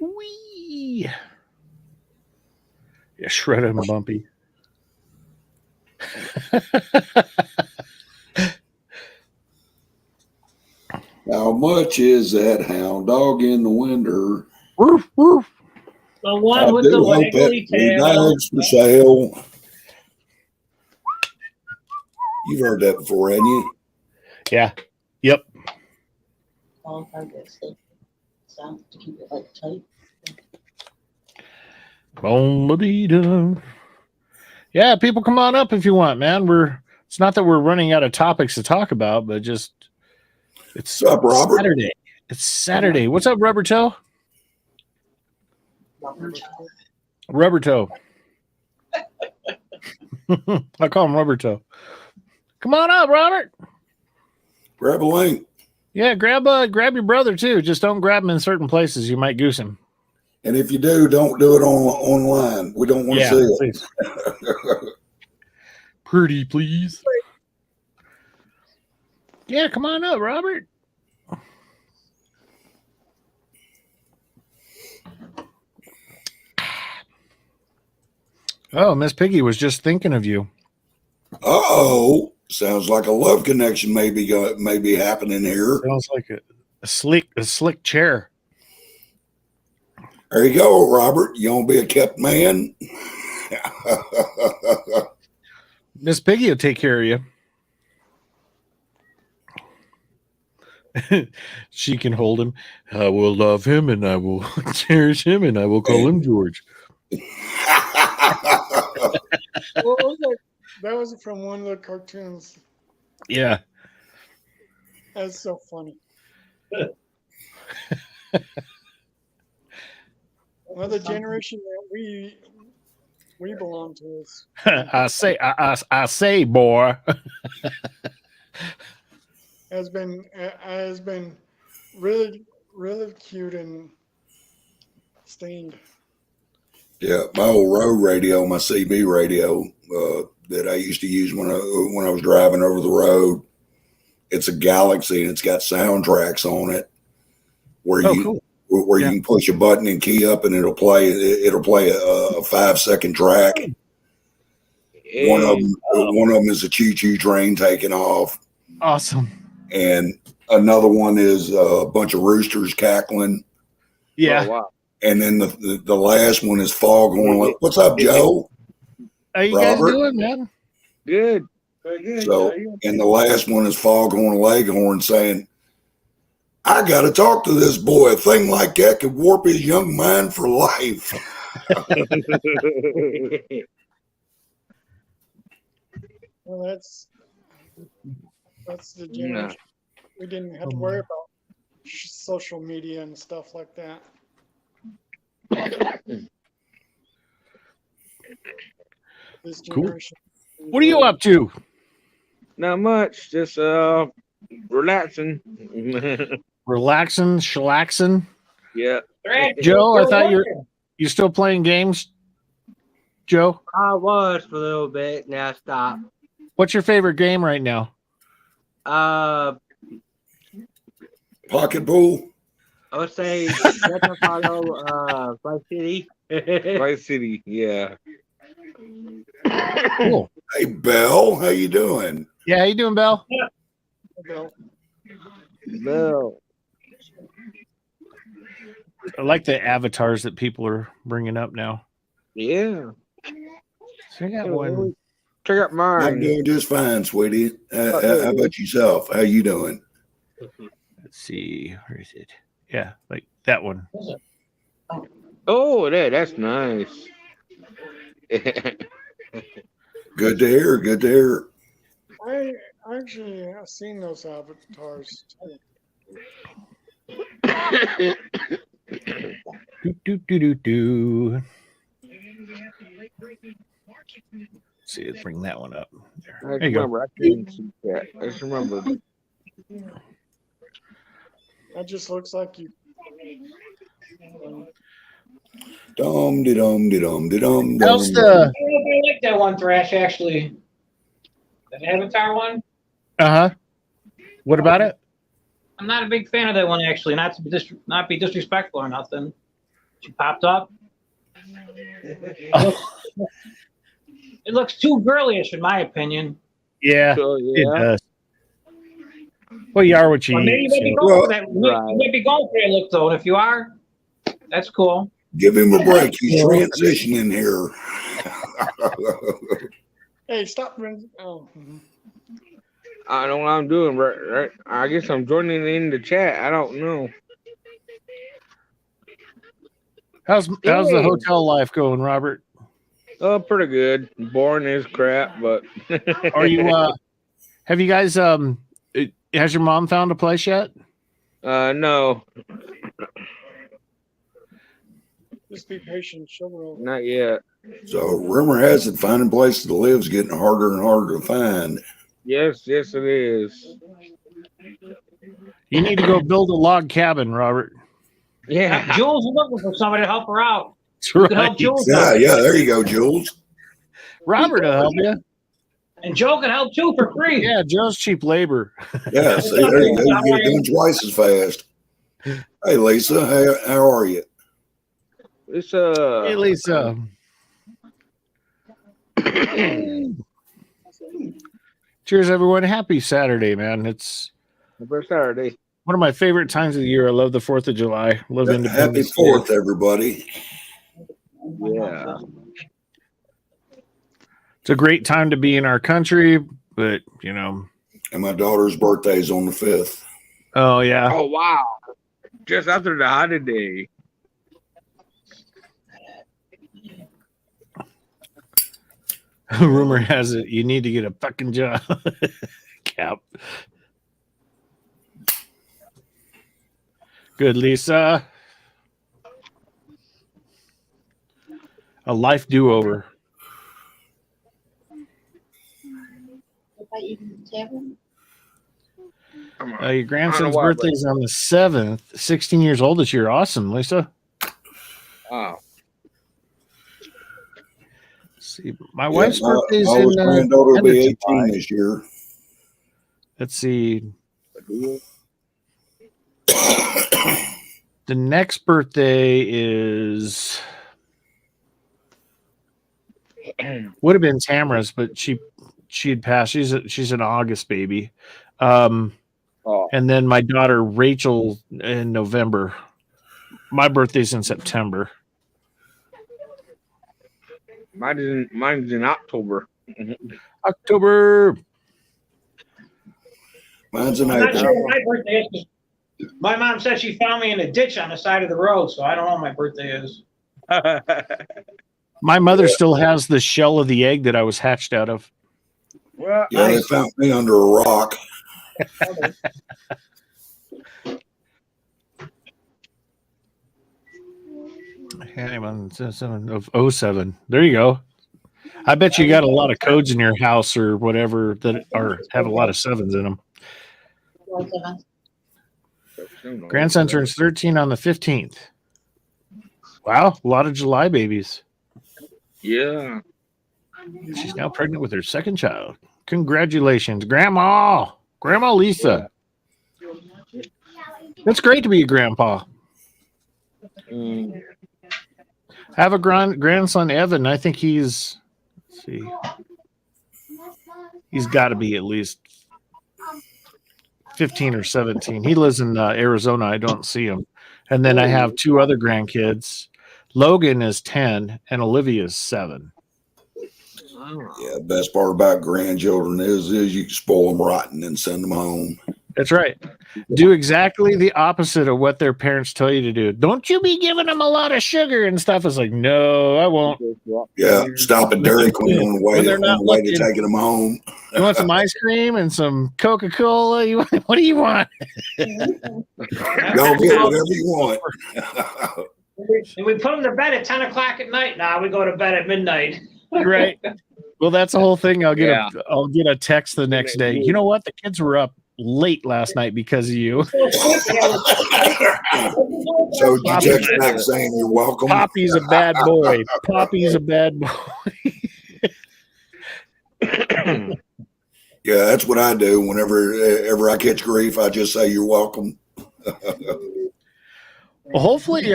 Wee. Yeah, Shredda and Bumpy. How much is that hound dog in the winter? Woof, woof. The one with the waggly tail. For sale. You've heard that before, haven't you? Yeah. Yep. Sound to keep it like tight. Yeah, people come on up if you want, man. It's not that we're running out of topics to talk about, but just it's What's up, Robert? Saturday. It's Saturday. What's up, Rubber Toe? Rubber Toe. I call him Rubber Toe. Come on up, Robert. Grab a link. Yeah, grab your brother too. Just don't grab him in certain places. You might goose him. And if you do, don't do it online. We don't want to see it. Please. Pretty, please. Yeah, come on up, Robert. Oh, Miss Piggy was just thinking of you. Uh-oh. Sounds like a love connection may be happening here. Sounds like a slick chair. There you go, Robert. You want to be a kept man? Miss Piggy will take care of you. She can hold him. I will love him, and I will cherish him, and I will call him George. That was from one of the cartoons. Yeah. That's so funny. Another generation that we belong to is I say, boy. has been really cute and stained. Yeah, my old road radio, my CB radio that I used to use when I was driving over the road. It's a Galaxy and it's got soundtracks on it where cool. You can push a button and key up and it'll play a 5-second track. Hey. One of them is a choo-choo train taking off. Awesome. And another one is a bunch of roosters cackling. Yeah. Oh, wow. And then the last one is foghorn. What's up, Joe? How you guys doing, man? Good. So, and the last one is Foghorn Leghorn saying, I got to talk to this boy. A thing like that could warp his young mind for life. Well, that's the generation. We didn't have to worry about social media and stuff like that. This generation. Cool. What are you up to? Not much. Just relaxing. Relaxing, chillaxing. Yeah. Joe, I thought you still playing games. Joe, I was for a little bit. Now I stopped. what's your favorite game right now? Pocket pool. I would say Grand Theft Auto, Vice City. Vice City. Yeah. Cool. Hey, Belle, how you doing? Yeah, how you doing, Belle? No. I like the avatars that people are bringing up now. Yeah. So I got one. Check out I'm mine. doing just fine, sweetie. How about yourself? How you doing? Let's see. Where is it? Yeah, like that one. Oh, that's nice. Good to hear. Good to hear. I actually have seen those avatars Do. See, let's bring that one up. There you go. I couldn't see that. I just remember. That just looks like you. Dum de dum de dum de dum. How's I the? like that one, Thrash, actually. That Avatar one. What about it? I'm not a big fan of that one, actually. Not to not be disrespectful or nothing. She popped up. It looks too girlyish, in my opinion. Yeah, So, it yeah. does. Well, you are what you But maybe eat. you might be So. going for that. You might be going for that look, though. And if you are, that's cool. Give him a break. He's transitioning here. Hey, stop. Oh. I don't know what I'm doing. Right. I guess I'm joining in the chat. I don't know. How's the hotel life going, Robert? Oh, pretty good. Boring as crap, but. Are you? Have you guys? Has your mom found a place yet? No, Just be patient. She'll roll. not yet. So rumor has it finding places to live is getting harder and harder to find. Yes, it is. You need to go build a log cabin, Robert. Yeah. Jules is looking for somebody to help her out. That's You right. can help Jules Yeah, out. yeah, there you go, Jules. Robert will help you. And Joe can help too for free. Yeah, Joe's cheap labor. Yeah, see, there you go. You get it done twice as fast. Hey, Lisa, how are you? It's Hey, Lisa. Cheers, everyone. Happy Saturday, man. It's Happy Saturday. one of my favorite times of the year. I love the 4th of July. Love Happy Independence 4th, Day. everybody. Yeah. It's a great time to be in our country, but, you know. And my daughter's birthday is on the 5th. Oh, yeah. Oh, wow. Just after the holiday. Rumor has it you need to get a fucking job. Cap. Good, Lisa. A life do-over. Your grandson's birthday is on the 7th. 16 years old this year. Awesome, Lisa. Wow. See, my wife's birthday is my in granddaughter will be 18 July. this year. Let's see. The next birthday is would have been Tamara's, but she'd passed. She's an August baby. And then my daughter Rachel in November. My birthday's in September. Mine's in October. October. Mine's in I'm not April. sure what my birthday is. My mom said she found me in a ditch on the side of the road, so I don't know what my birthday is. My mother still has the shell of the egg that I was hatched out of. Well, Yeah, they found me under a rock. Anyone 7 of 07. There you go. I bet you got a lot of codes in your house or whatever that are have a lot of 7s in them. Grandson turns 13 on the 15th. Wow, a lot of July babies. Yeah. She's now pregnant with her second child. Congratulations, Grandma. Grandma Lisa. It's great to be a grandpa. Mm. I have a grandson, Evan. I think he's, let's see, he's got to be at least 15 or 17. He lives in Arizona. I don't see him. And then I have 2 other grandkids. Logan is 10 and Olivia is 7. Yeah, best part about grandchildren is you can spoil them rotten and send them home. That's right. Do exactly the opposite of what their parents tell you to do. Don't you be giving them a lot of sugar and stuff. It's like, no, I won't. Yeah, stop at Dairy Queen on the way, When they're not to looking. taking them home. You want some ice cream and some Coca-Cola? What do you want? Go get whatever you want. And we put them to bed at 10 o'clock at night. Now we go to bed at midnight. Right. Well, that's the whole thing. I'll get a text the next day. You know what? The kids were up late last night because of you. So you text back saying you're welcome. Poppy's a bad boy. Poppy's a bad boy. Yeah, that's what I do. Whenever I catch grief, I just say you're welcome. Well, hopefully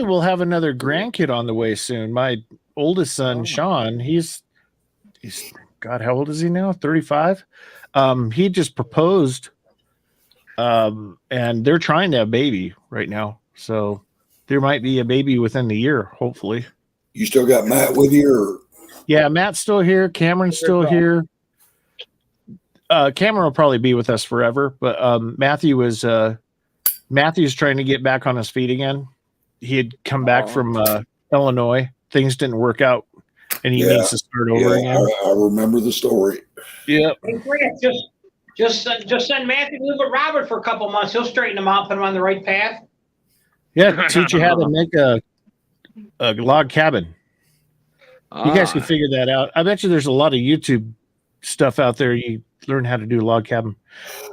we'll have another grandkid on the way soon. My oldest son, Sean, he's God, how old is he now? 35. He just proposed, and they're trying to have a baby right now. So there might be a baby within the year, hopefully. You still got Matt with you? Or? Yeah, Matt's still here. Cameron's still here. Cameron will probably be with us forever, but Matthew's trying to get back on his feet again. He had come back from Illinois. Things didn't work out, and he needs to start over again. I remember the story. Yep. Hey, Grant, just send Matthew to live with Robert for a couple months. He'll straighten him out, put him on the right path. Yeah, teach you how to make a a log cabin. You guys can figure that out. I bet you there's a lot of YouTube stuff out there. You learn how to do a log cabin.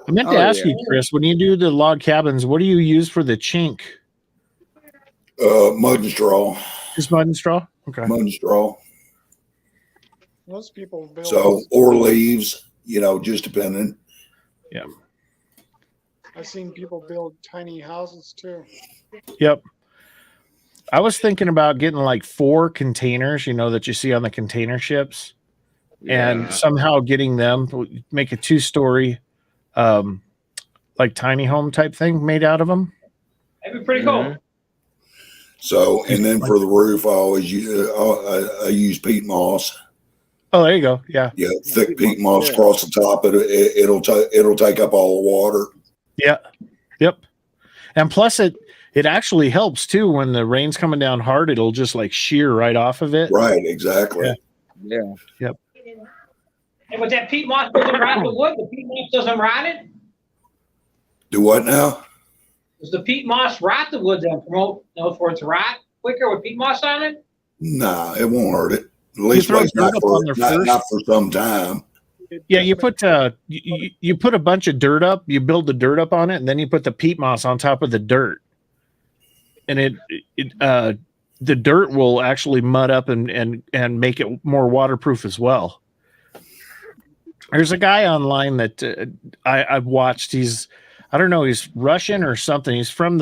I meant to ask you, Chris, when you do the log cabins, what do you use for the chink? Mud and straw. Just mud and straw? Okay. Mud and straw. Most people build. So, or leaves, just depending. Yeah. I've seen people build tiny houses too. Yep. I was thinking about getting like 4 containers, that you see on the container ships, and somehow getting them, make a 2-story, like tiny home type thing made out of them. That'd be pretty cool. So, and then for the roof, I always use peat moss. Oh, there you go. Yeah. Yeah, thick peat moss across the top. It'll take up all the water. Yeah. Yep. And plus it actually helps too when the rain's coming down hard. It'll just like shear right off of it. Right. Exactly. Yeah. Yep. And with that peat moss doesn't rot the wood, the peat moss doesn't rot it. Do what now? Does the peat moss rot the wood then promote for it to rot quicker with peat moss on it? Nah, it won't hurt it. At least not for some time. Yeah, you put you put a bunch of dirt up, you build the dirt up on it, and then you put the peat moss on top of the dirt. And the dirt will actually mud up and make it more waterproof as well. There's a guy online that I've watched. I don't know, he's Russian or something. He's from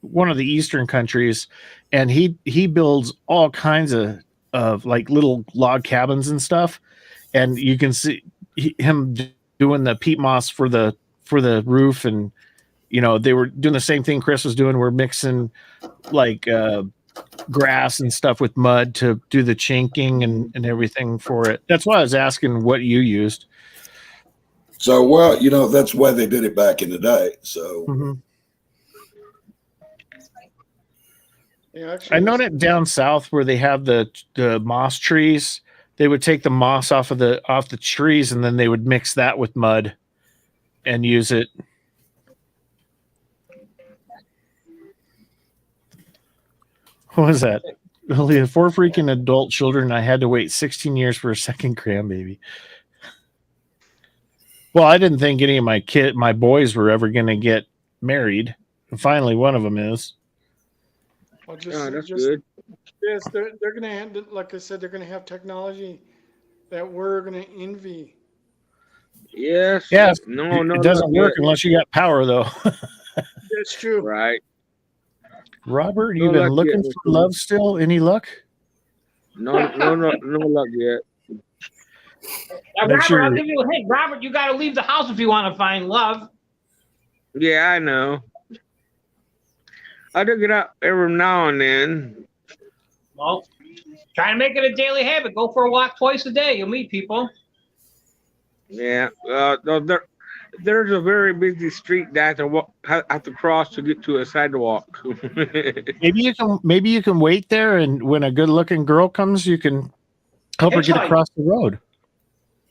one of the eastern countries, and he builds all kinds of like little log cabins and stuff. And you can see him doing the peat moss for the roof, and they were doing the same thing Chris was doing. We're mixing like grass and stuff with mud to do the chinking and everything for it. That's why I was asking what you used. So, well, that's the way they did it back in the day. So, Yeah, actually, I know that down south where they have the moss trees, they would take the moss off the trees, and then they would mix that with mud and use it. What was that? Only 4 freaking adult children. I had to wait 16 years for a second grandbaby. Well, I didn't think any of my boys were ever going to get married. And finally, one of them is. Well, that's good. Yes, they're going to have, like I said, they're going to have technology that we're going to envy. Yes. Yes. No, it doesn't work unless you got power, though. That's true. Right. Robert, you've been looking for love still? Any luck? No luck yet. Now, Robert, I'll give you a hint. Robert, you got to leave the house if you want to find love. Yeah, I know. I do get up every now and then. Well, try to make it a daily habit. Go for a walk twice a day. You'll meet people. Yeah. There's a very busy street that I have to cross to get to a sidewalk. Maybe you can wait there, and when a good-looking girl comes, you can help her get across the road.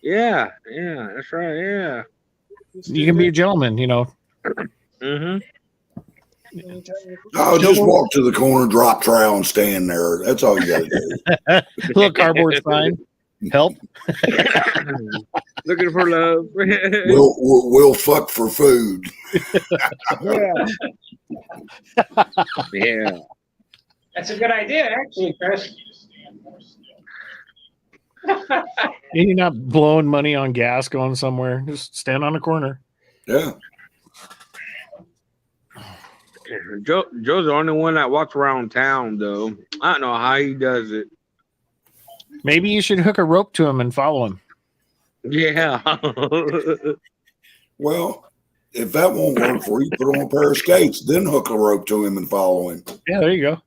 Yeah, that's right. Yeah. You can be a gentleman, Mm-hmm. I'll just walk to the corner, drop trowel, and stand there. That's all you got to do. Little cardboard sign. Help. Looking for love. We'll fuck for food. Yeah. That's a good idea, actually, Chris. You're not blowing money on gas going somewhere. Just stand on a corner. Yeah. Joe's the only one that walks around town, though. I don't know how he does it. Maybe you should hook a rope to him and follow him. Yeah. Well, if that won't work for you, put on a pair of skates, then hook a rope to him and follow him. Yeah, there you go.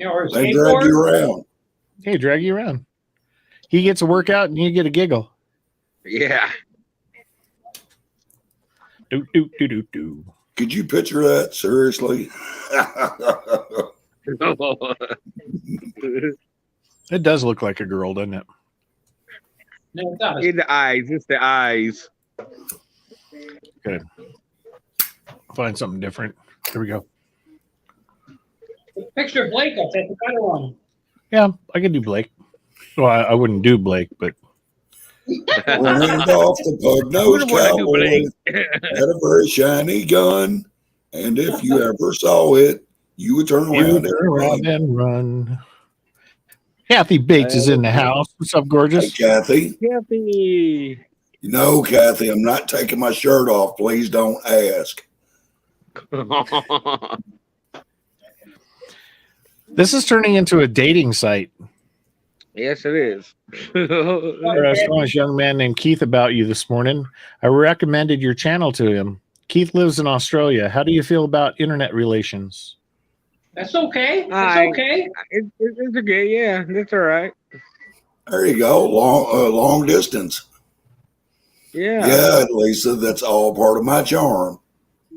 Or they drag you around. Hey, drag you around. He gets a workout and you get a giggle. Yeah. Do, do, do, do, do. Could you picture that? Seriously? It does look like a girl, doesn't it? No, it does. In the eyes. It's the eyes. Good. Find something different. Here we go. Picture of Blake up. That's a better one. Yeah, I could do Blake. Well, I wouldn't do Blake, but Randolph the pug-nosed cowboy had a very shiny gun, and if you ever saw it, you would turn you around turn around and run. Kathy Bates is in the house. What's up, Hey, gorgeous? Kathy. Kathy. No, Kathy, I'm not taking my shirt off. Please don't ask. This is turning into a dating site. Yes, it is. I was telling this young man named Keith about you this morning. I recommended your channel to him. Keith lives in Australia. How do you feel about internet relations? That's okay. That's okay. It's okay. Yeah, that's all right. There you go. Long distance. Yeah. Yeah, Lisa, that's all part of my charm.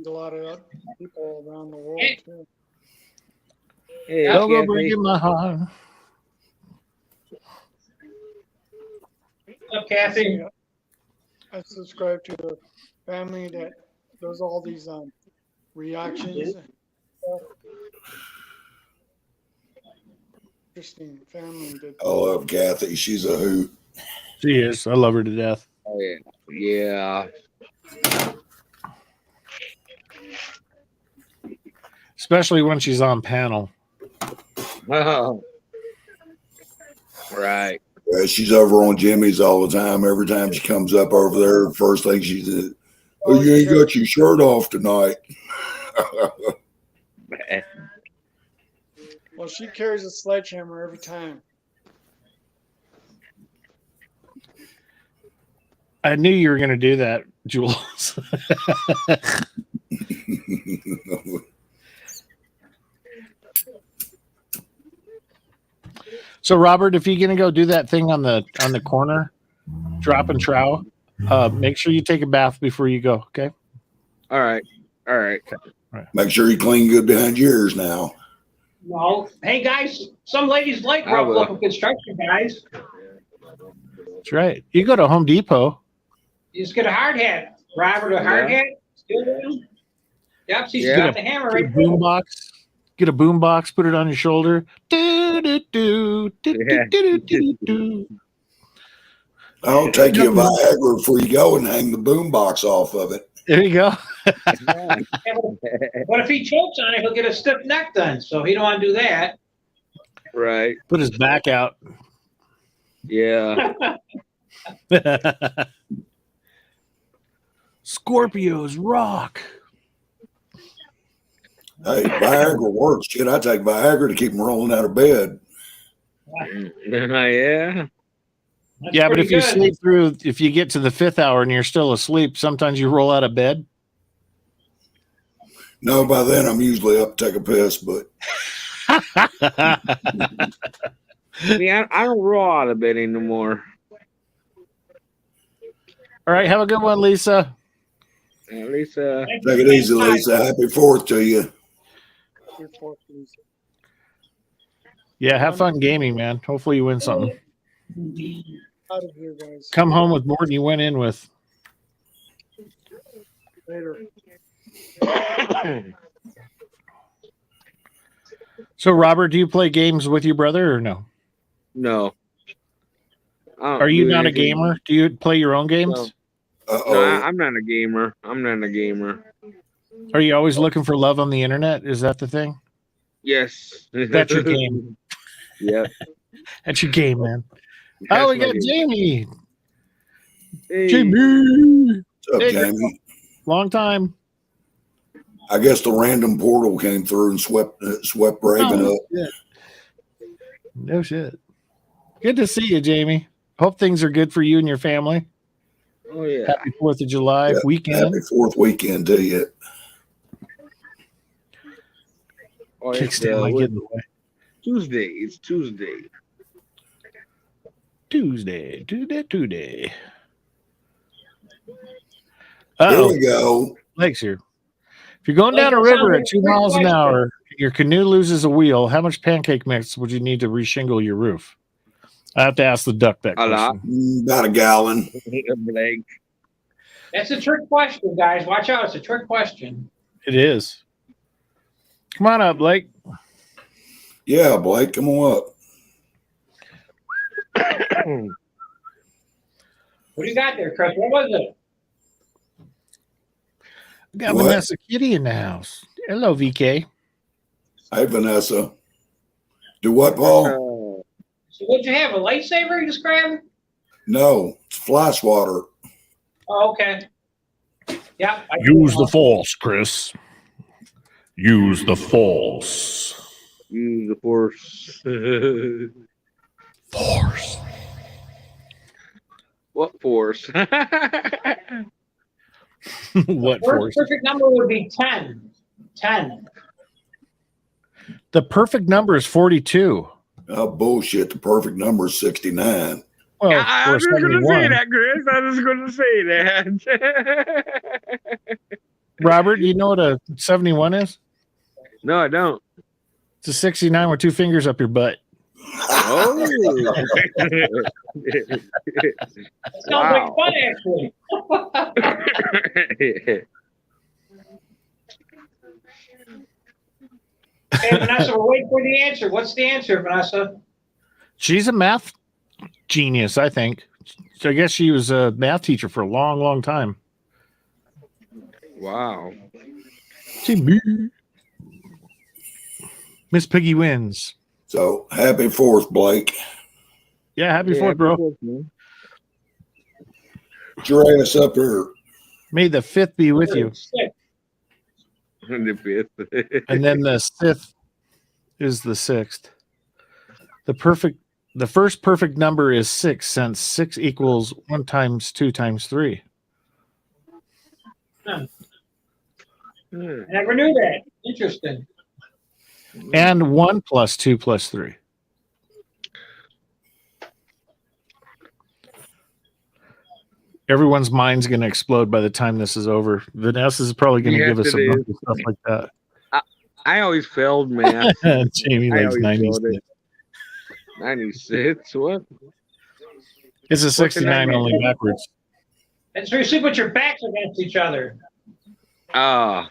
A lot of people around the world too. Hey, Don't go Kathy. breaking my heart. What's up, Kathy? I subscribe to a family that does all these reactions. Interesting family. I love Kathy. She's a hoot. She is. I love her to death. Oh, yeah. Especially when she's on panel. Oh. Right. She's over on Jimmy's all the time. Every time she comes up over there, the first thing she says, "Oh, you ain't got your shirt off tonight." Well, she carries a sledgehammer every time. I knew you were going to do that, Jules. So, Robert, if you're going to go do that thing on the corner, drop and trow, make sure you take a bath before you go. Okay. All right. Make sure you clean good behind your ears now. No. Hey, guys, some ladies like I rough will. looking construction guys. That's right. You go to Home Depot. You just get a hard hat. Robert, a hard hat. Still one. Yep, she's Yeah. got the hammer Get a right boom box. Get a boom box. Put it on your shoulder. Do, do, do, do, Yeah. do, do, do. I'll take you a Viagra before you go and hang the boombox off of it. There you go. there. But if he chokes on it, he'll get a stiff neck done. So he don't want to do that. Right. Put his back out. Yeah. Scorpios rock. Hey, Viagra works. Shit, I take Viagra to keep them rolling out of bed. Yeah. That's Yeah, but pretty if you good. sleep through, if you get to the 5th hour and you're still asleep, sometimes you roll out of bed. No, by then I'm usually up to take a piss, but Yeah, I don't roll out of bed anymore. All right, have a good one, Lisa. At least, uh, take it easy, Lisa. Happy 4th to you. Yeah, have fun gaming, man. Hopefully you win something. Out of here, guys. Come home with more than you went in with. Later. So, Robert, do you play games with your brother or no? no. I don't Are you do not a anything. gamer? Do you play your own games? No. Uh-oh. No, I'm not a gamer. I'm not a gamer. Are you always looking for love on the internet? Is that the thing? Yes. That's your game. Yep. That's your game, man. That's Oh, we my got game. Jamie. Hey. Jamie. What's up, Hey, Jamie? Long time. I guess the random portal came through and swept Raven Oh, up. shit. No shit. Good to see you, Jamie. Hope things are good for you and your family. Oh yeah. Happy 4th of July Yeah, weekend. Happy 4th weekend to you. Oh, Kick it's, stand like what- getting away. Tuesday. It's Tuesday. Tuesday. Here Uh-oh. we go. Legs here. If you're going down a river at 2 miles an hour, your canoe loses a wheel, how much pancake mix would you need to reshingle your roof? I have to ask the duck that A lot. question. About a gallon. Blake. That's a trick question, guys. Watch out. It's a trick question. It is. Come on up, Blake. Yeah, Blake, come on up. What do you got there, Chris? What was it? We got What? Vanessa Kitty in the house. Hello, VK. Hey, Vanessa. Do what, Paul? So what'd you have? A lightsaber you just grabbed? No, it's fly swatter. Oh, okay. Yeah. Use the force, Chris. Use the force. Use the force. Force. What force? What First force? perfect number would be 10. 10. The perfect number is 42. Oh, bullshit. The perfect number is 69. Well, I was or just going to say 71. that, Chris. I was going to say that. Robert, do you know what a 71 is? No, I don't. It's a 69 with 2 fingers up your butt. Oh. That sounds like fun, actually. Hey, Vanessa, we're waiting for the answer. What's the answer, Vanessa? She's a math genius, I think. So I guess she was a math teacher for a long, long time. Wow. Miss Piggy wins. So happy 4th, Blake. Yeah, happy 4th, bro. Get your ass up here. May the 5th be with you. The 5th. And then the 6th is the 6th. The first perfect number is 6, since 6 equals 1 times 2 times 3. I never knew that. Interesting. And 1 plus 2 plus 3. Everyone's mind's going to explode by the time this is over. Vanessa is probably going to give us a bunch of stuff like that. I always failed math. Jamie likes 96. 96? What? It's a 69 only backwards. And so you sleep with your backs against each other. Ah.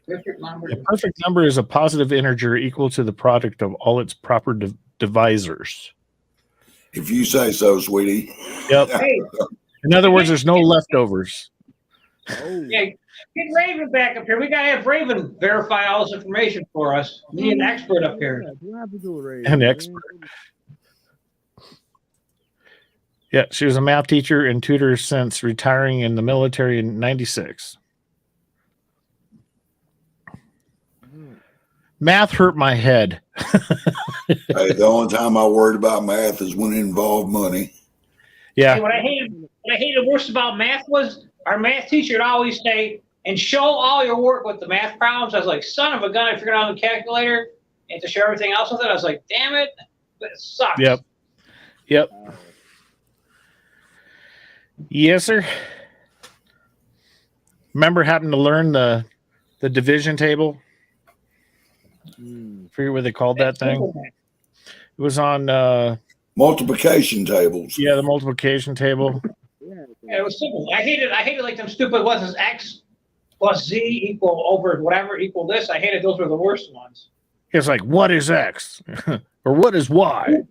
The perfect number is a positive integer equal to the product of all its proper divisors. If you say so, sweetie. Yep. Hey, In other words, there's no leftovers. yeah, get Raven back up here. We got to have Raven verify all this information for us. We need an expert up here. An expert. Yeah, she was a math teacher and tutor since retiring in the military in 96. Math hurt my head. Hey, the only time I worried about math is when it involved money. Yeah. Hey, what I hated worst about math was our math teacher would always say, and show all your work with the math problems. I was like, son of a gun, I figured out on the calculator, and to show everything else with it, I was like, damn it, it sucks. Yep. Yes, sir. Remember having to learn the division table? Forget what they called that thing. It was on Multiplication tables. Yeah, the multiplication table. Yeah, it was simple. I hated like them stupid what is X plus Z equal over whatever equal this. I hated those were the worst ones. It's like, what is X? Or what is Y?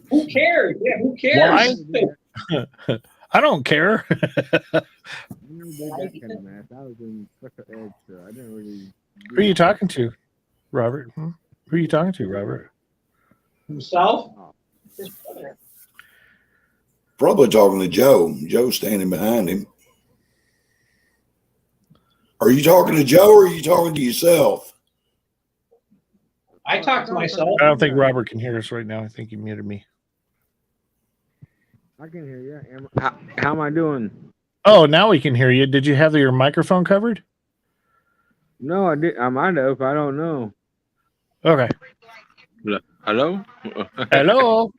Who cares? Yeah, who cares? Why? I don't care. Who Who are you talking to, Robert? Who are you talking to, Robert? Himself? Probably talking to Joe. Joe's standing behind him. Are you talking to Joe or are you talking to yourself? I talk to myself. I don't think Robert can hear us right now. I think he muted me. I can hear you. How am I doing? Oh, now we can hear you. Did you have your microphone covered? No, I did. I might have. I don't know. Okay. Hello? Hello.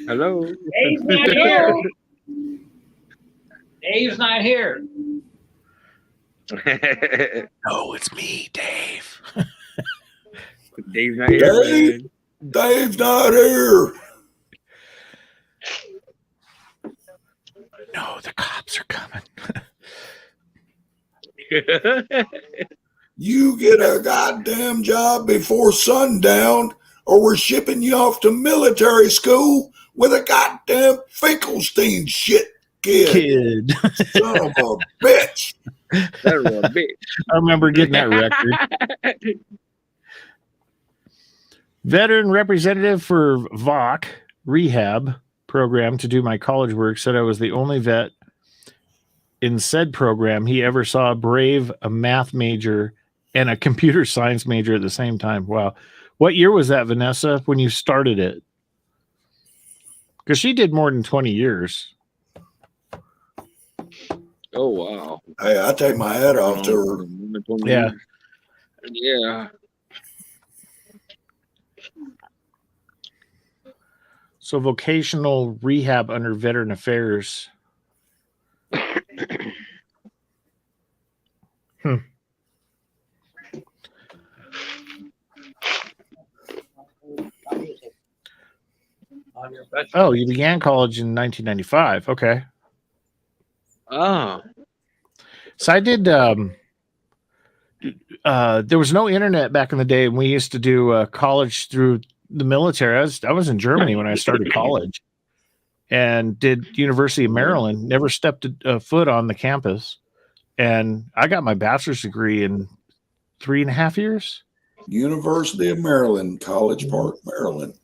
Hello? Dave's not here. Dave's not here. No, it's me, Dave. Dave's not here. Dave? Dave's not here. No, the cops are coming. You get a goddamn job before sundown, or we're shipping you off to military school with a goddamn Finkelstein shit kid. Son of a bitch. Son of a bitch. I remember getting that record. Veteran representative for VOC rehab program to do my college work said I was the only vet in said program he ever saw brave a math major and a computer science major at the same time. Wow. What year was that, Vanessa, when you started it? Because she did more than 20 years. Oh, wow. Hey, I take my hat off to her. Yeah. Yeah. So vocational rehab under Veteran Affairs. Oh, you began college in 1995. Okay. Oh. So I did. There was no internet back in the day, and we used to do college through the military. I was in Germany when I started college, and did University of Maryland. Never stepped a foot on the campus, and I got my bachelor's degree in 3.5 years. University of Maryland, College Park, Maryland.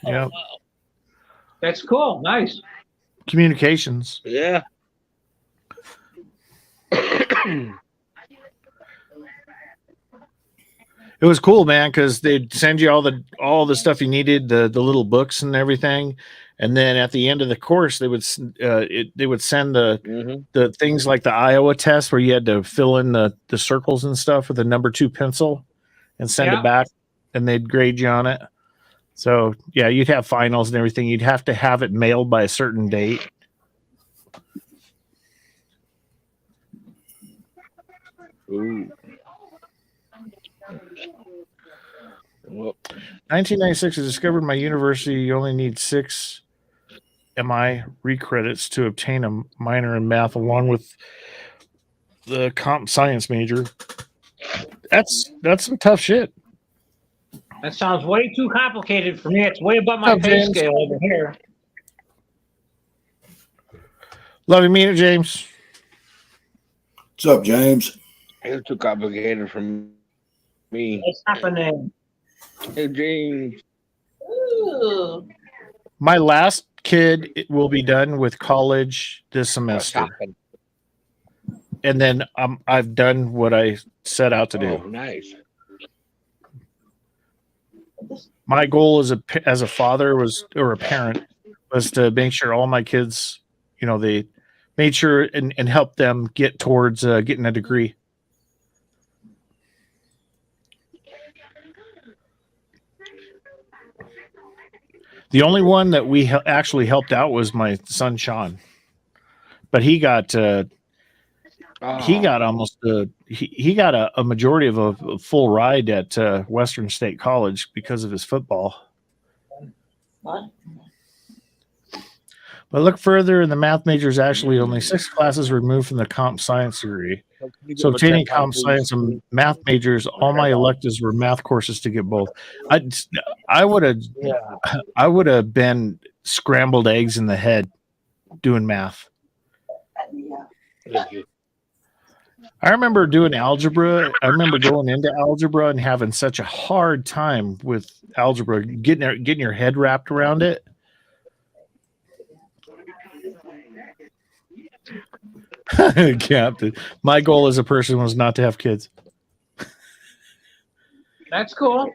Yeah. That's cool. Nice. Communications. Yeah. It was cool, man, because they'd send you all the stuff you needed, the little books and everything, and then at the end of the course, they would send the things like the Iowa test where you had to fill in the circles and stuff with a number 2 pencil and send it back, and they'd grade you on it. So yeah, you'd have finals and everything. You'd have to have it mailed by a certain date. Ooh. Well, 1996, I discovered my university you only need 6 MI recredits to obtain a minor in math along with the comp science major. That's some tough shit. That sounds way too complicated for me. It's way above my pay scale over here. Love you, mean it, James. What's up, James? It's too complicated for me. What's happening? Hey, James. Ooh. My last kid will be done with college this semester. And then I've done what I set out to do. Oh, nice. My goal as a father or a parent was to make sure all my kids, they made sure and help them get towards getting a degree. The only one that we actually helped out was my son Sean, but he got almost he got a majority of a full ride at Western State College because of his football. What? But look further, and the math major is actually only 6 classes removed from the comp science degree. So obtaining comp science and math majors, all my electives were math courses to get both. I would have been scrambled eggs in the head doing math. I remember doing algebra. I remember going into algebra and having such a hard time with algebra, getting your head wrapped around it. Captain, my goal as a person was not to have kids. That's cool.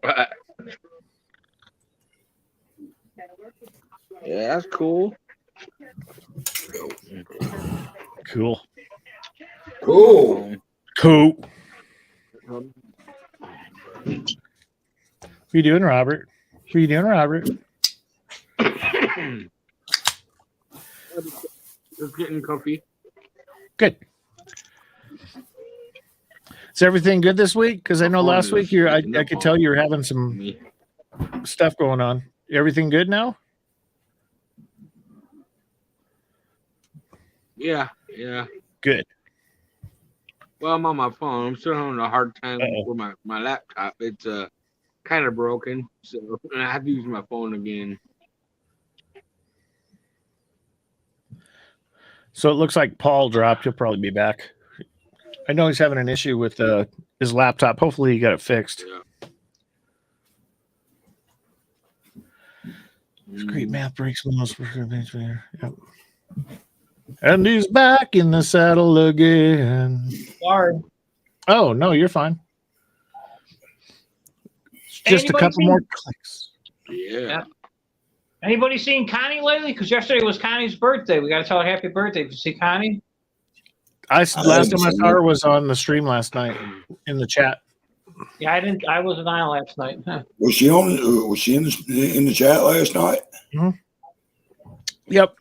Yeah, that's cool. Cool. Cool. Cool. What are you doing, Robert? What are you doing, Robert? Just getting comfy. Good. Is everything good this week? Because I know last week I could tell you were having some stuff going on. Everything good now? Yeah. Good. Well, I'm on my phone. I'm still having a hard time Uh-oh. with my laptop. It's kind of broken, so I have to use my phone again. So it looks like Paul dropped. He'll probably be back. I know he's having an issue with his laptop. Hopefully he got it fixed. Yeah. It's great math breaks most. Yep. And he's back in the saddle again. Sorry. Oh, no, you're fine. Just Anybody a couple seen- more clicks. Yeah. Anybody seen Connie lately? Because yesterday was Connie's birthday. We got to tell her happy birthday. Did you see Connie? Last time I saw her was on the stream last night in the chat. Yeah, I didn't. I wasn't on last night. Was she on? Was she in the chat last night? Mm-hmm. Yep.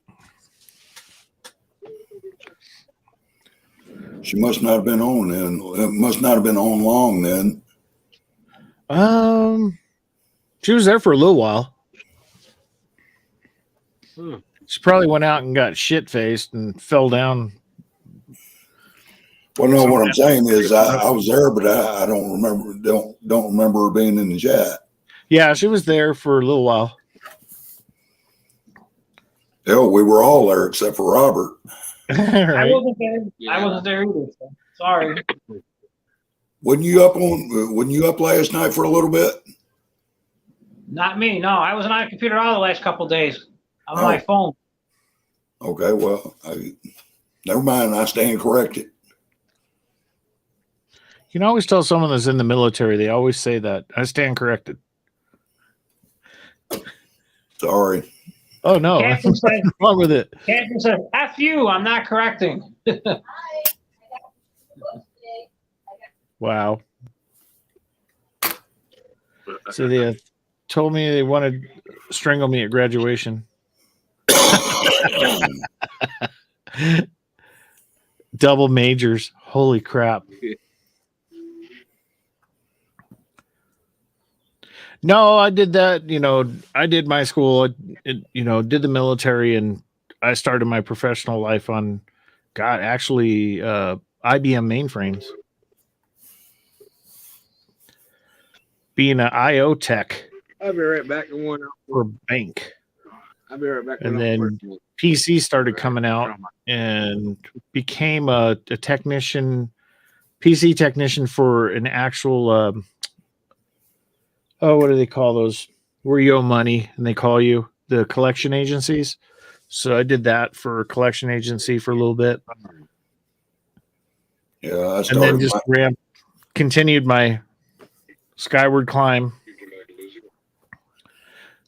She must not have been on then. It must not have been on long then. She was there for a little while. Hmm. She probably went out and got shit faced and fell down. Well, no, what I'm saying is I was there, but I don't remember her being in the chat. Yeah, she was there for a little while. Hell, we were all there except for Robert. I Right. wasn't there. Yeah. I wasn't there either. So sorry. Wasn't you up last night for a little bit? Not me. No, I wasn't on a computer all the last couple of days. I'm on my phone. Okay, well, never mind. I stand corrected. You can always tell someone that's in the military. They always say that. I stand corrected. Sorry. Oh, no. Captain What's said, wrong with it? Captain said, F you, I'm not correcting. Wow. So they told me they wanted to strangle me at graduation. Double majors. Holy crap. No, I did that. I did my school, did the military, and I started my professional life on, IBM mainframes. Being an IO tech I'll be right back. for bank. I'll be right back. And then PC started coming out and became a technician, PC technician for an actual, what do they call those? Where you owe money and they call you the collection agencies. So I did that for a collection agency for a little bit. Yeah, I And started. then just continued my skyward climb.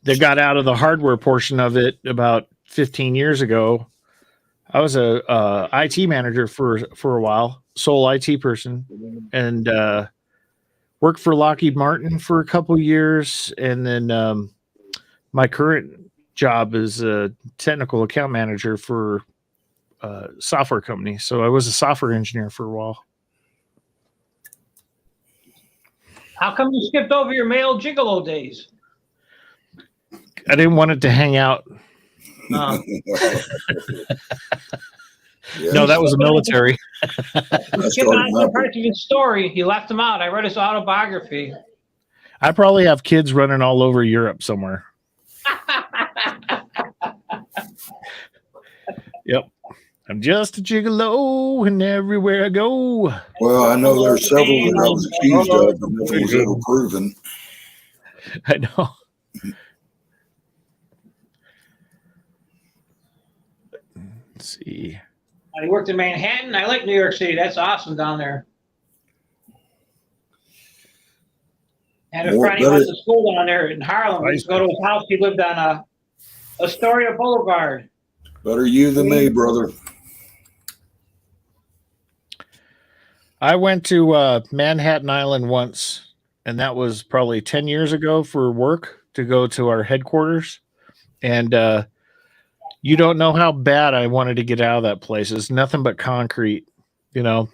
They got out of the hardware portion of it about 15 years ago. I was a IT manager for a while, sole IT person, and worked for Lockheed Martin for a couple years. And then my current job is a technical account manager for a software company. So I was a software engineer for a while. How come you skipped over your male gigolo days? I didn't want it to hang out. Uh, Yeah, No, that was the military. I Skip started on my, some parts of his story. He left him out. I read his autobiography. I probably have kids running all over Europe somewhere. Yep. I'm just a gigolo, and everywhere I go. well, I know there's several that I was accused of, but nothing was ever proven. I know. Let's see. He worked in Manhattan. I like New York City. That's awesome down there. Had a More friend he better- went to school down there in Harlem. We used to go to his house. He lived on Astoria Boulevard. Better you than me, brother. I went to Manhattan Island once, and that was probably 10 years ago for work to go to our headquarters. And you don't know how bad I wanted to get out of that place. It's nothing but concrete, Yeah,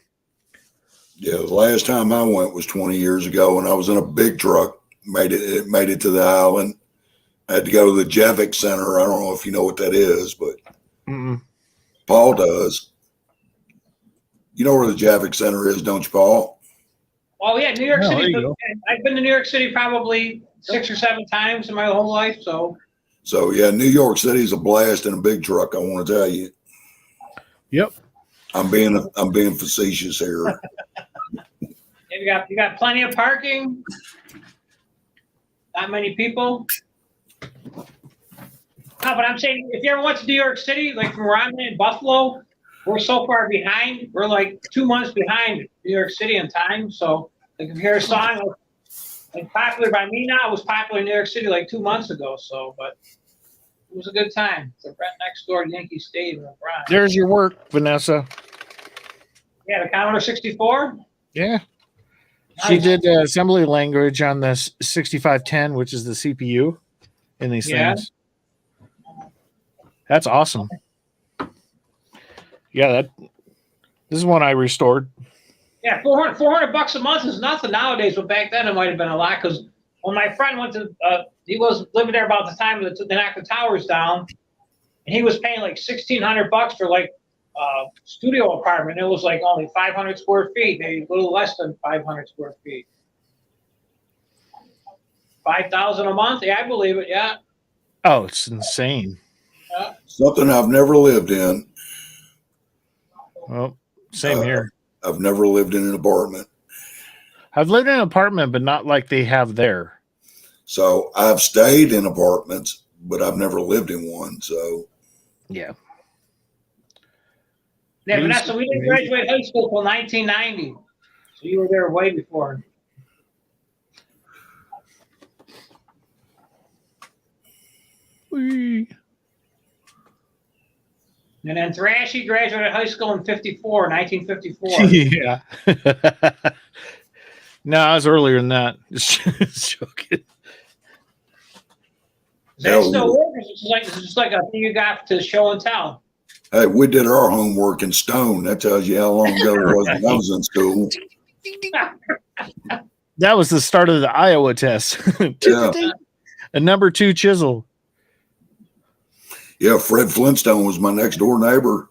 the last time I went was 20 years ago, and I was in a big truck. Made it to the island. I had to go to the Javik Center. I don't know if you know what that is, but Mm-mm. Paul does. You know where the Javits Center is, don't you, Paul? Oh yeah, New York Oh, there City. you go. I've been to New York City probably 6 or 7 times in my whole life. So So yeah, New York City's a blast in a big truck. I want to tell you. Yep. I'm being facetious here. you got plenty of parking. Not many people. No, but I'm saying if you ever went to New York City, like from where I'm in Buffalo, we're so far behind. We're like 2 months behind New York City in time. So like if you hear a song like popular by me now, it was popular in New York City like 2 months ago. So, but it was a good time. It's right next door to Yankee Stadium. There's your work, Vanessa. Yeah, the Commodore 64. Yeah. Nice. She did assembly language on the 6510, which is the CPU in these things. That's awesome. Yeah, this is one I restored. Yeah, $400 a month is nothing nowadays, but back then it might have been a lot because when my friend went to, he was living there about the time they knocked the towers down, and he was paying like $1,600 for like studio apartment. It was like only 500 square feet, maybe a little less than 500 square feet. 5,000 a month? Yeah, I believe it. Yeah. Oh, it's insane. Yeah. Something I've never lived in. Well, same here. I've never lived in an apartment. I've lived in an apartment, but not like they have there. So I've stayed in apartments, but I've never lived in one. So yeah. Yeah, Vanessa, we didn't graduate high school until 1990. So you were there way before. Whee. And then Thrashy graduated high school in 1954. Yeah. No, I was earlier than that. Just joking. Is that still work? It's just like a thing you got to show and tell. Hey, we did our homework in stone. That tells you how long ago it was when I was in school. That was the start of the Iowa test. Yeah. A number 2 chisel. Yeah, Fred Flintstone was my next door neighbor.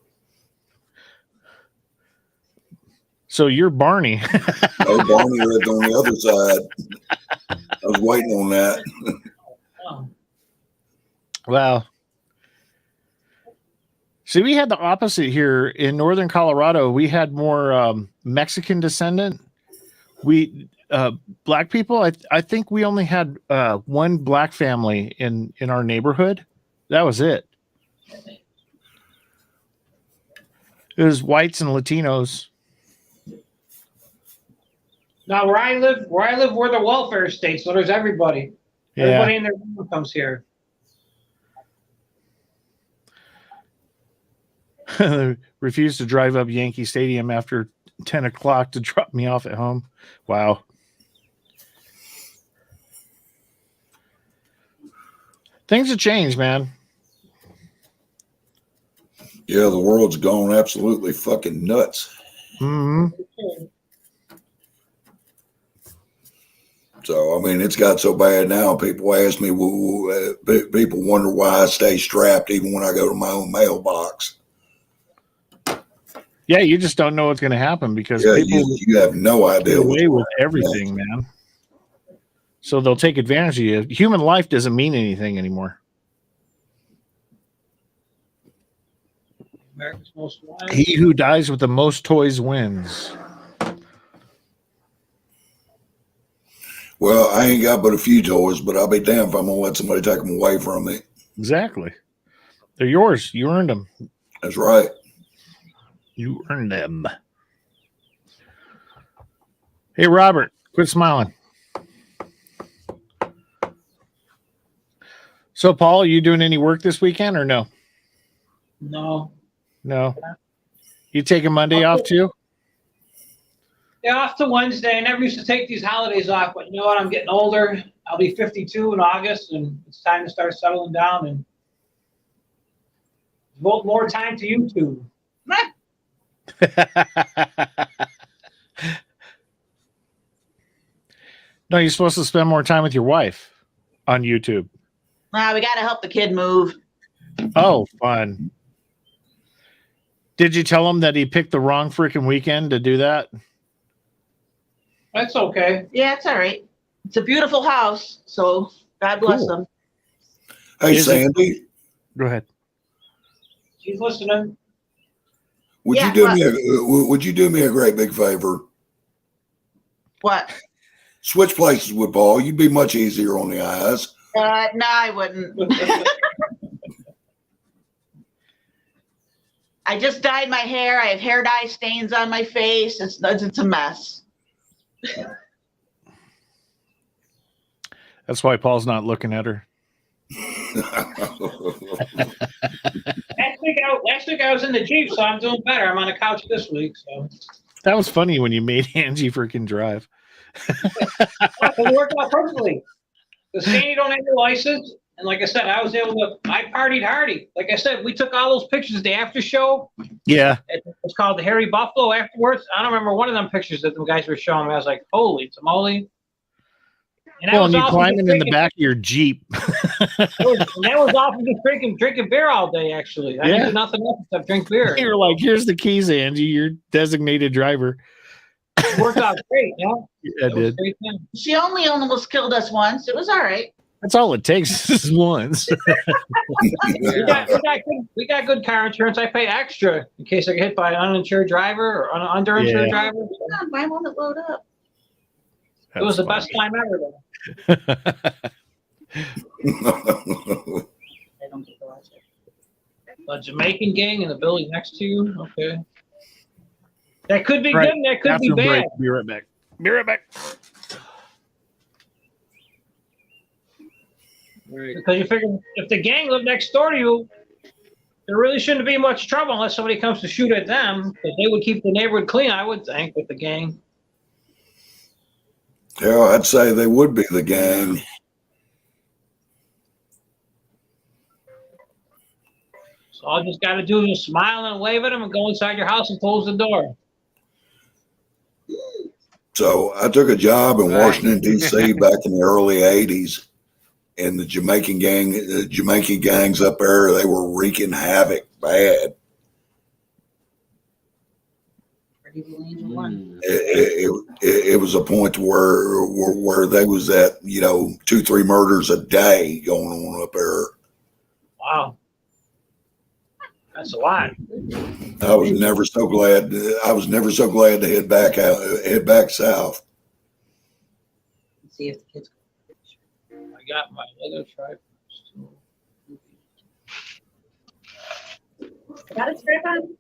So you're Barney. No, Barney lived on the other side. I was waiting on that. Wow. See, we had the opposite here in northern Colorado. We had more Mexican descendant. We black people. I think we only had one black family in our neighborhood. That was it. It was whites and Latinos. Now, where I live, we're the welfare state, so there's everybody. Yeah. Everybody in their room comes here. Refused to drive up Yankee Stadium after 10 o'clock to drop me off at home. Wow. Things have changed, man. Yeah, the world's gone absolutely fucking nuts. Mm-hmm. So, I mean, it's got so bad now. People ask me, people wonder why I stay strapped even when I go to my own mailbox. Yeah, you just don't know what's going to happen because Yeah, people you have no idea. get away with everything, man. So they'll take advantage of you. Human life doesn't mean anything anymore. America's Most Wanted. He who dies with the most toys wins. Well, I ain't got but a few toys, but I'll be damned if I'm going to let somebody take them away from me. Exactly. They're yours. You earned them. That's right. You earned them. Hey, Robert, quit smiling. So, Paul, are you doing any work this weekend or no? No. No. You taking Monday off too? Yeah, off to Wednesday. I never used to take these holidays off, but you know what? I'm getting older. I'll be 52 in August, and it's time to start settling down and devote more time to YouTube. No, you're supposed to spend more time with your wife on YouTube. We got to help the kid move. Oh, fun. Did you tell him that he picked the wrong freaking weekend to do that? That's okay. Yeah, it's all right. It's a beautiful house, so God bless Cool. them. Hey, Is it- Sandy, Go ahead. She's listening. would Yeah, you do what? me would you do me a great big favor? What? Switch places with Paul. You'd be much easier on the eyes. No, I wouldn't. I just dyed my hair. I have hair dye stains on my face. It's a mess. That's why Paul's not looking at her. Last week I was in the Jeep, so I'm doing better. I'm on the couch this week, so That was funny when you made Angie freaking drive. it worked out perfectly. The Sandy don't have a license, and like I said, I was able to. I partied hardy. Like I said, we took all those pictures at the after show. Yeah. It's called the Hairy Buffalo. Afterwards, I don't remember one of them pictures that the guys were showing me. I was like, holy tamale! And Well, and you all from climbing just in the drinking- back of your Jeep. and that was all from just drinking beer all day. Actually, I didn't Yeah. do nothing else except drink beer. You're like, here's the keys, Angie. You're designated driver. It worked out great. Yeah, Yeah, it was did. great time. She only almost killed us once. It was all right. That's all it takes is once. We got good car insurance. I pay extra in case I get hit by an uninsured driver or an underinsured Yeah. driver. Come on, buy one that load up. It was the best time ever, though. I don't get to watch it. A Jamaican gang in the building next to you. Okay, that could be Right. good. And that could be Bathroom bad. break. Be right back. Be right back. Right. Because you figure if the gang lived next door to you, there really shouldn't be much trouble unless somebody comes to shoot at them. But they would keep the neighborhood clean, I would think, with the gang. Yeah, I'd say they would be the gang. So all you just got to do is just smile and wave at them and go inside your house and close the door. So I took a job in Washington D.C. back in the early '80s, and the Jamaican gangs up there, they were wreaking havoc bad. Pretty Blue Angel one. It was a point where they was at 2-3 murders a day going on up there. Wow. That's a lot. I was never so glad to head back south. Let's see if the kids. I got my other tripod. Got it straight on.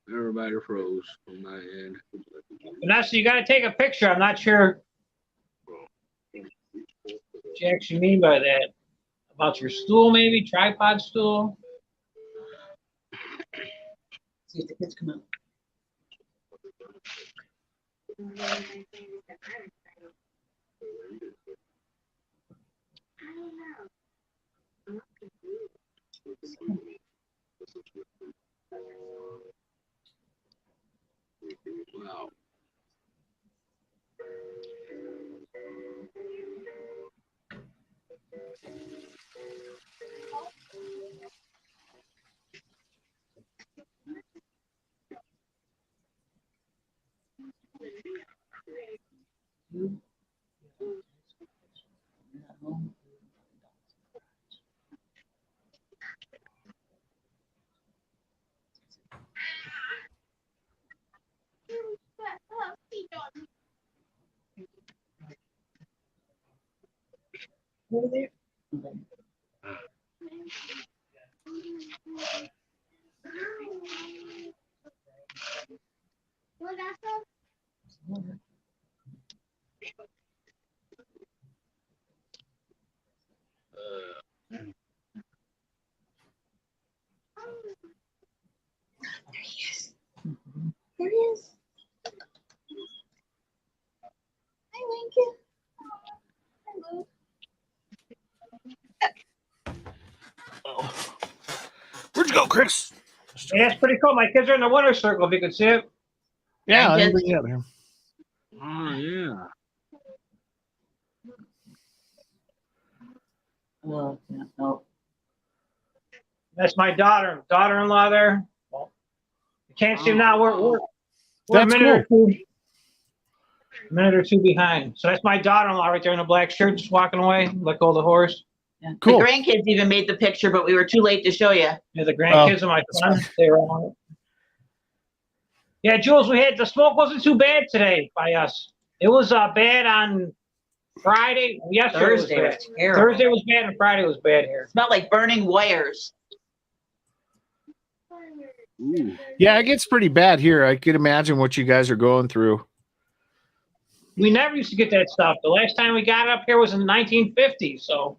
Everybody froze on my end. Vanessa, you got to take a picture. I'm not sure what you actually mean by that. About your stool, maybe? Tripod stool? See if the kids come out. Wow. There he is. Hi, Lincoln. Hello. Where'd you go, Chris? Yeah, it's pretty cool. My kids are in the winner's circle, if you can see it. Yeah, Thank I you. bring you out here. Oh, yeah. Yeah, no. That's my daughter-in-law there. Well, you can't see them now. We're a That's minute or two behind. So that's my daughter-in-law right there in the black shirt, just walking away. Let go of the horse. Yeah. Cool. The grandkids even made the picture, but we were too late to show you. Yeah, the grandkids of my son, they were on it. Yeah, Jules, the smoke wasn't too bad today by us. It was bad on Friday. Yesterday Thursday was was bad. terrible. Thursday was bad and Friday was bad here. Smelled like burning wires. Ooh. Yeah, it gets pretty bad here. I could imagine what you guys are going through. We never used to get that stuff. The last time we got it up here was in the 1950s. So.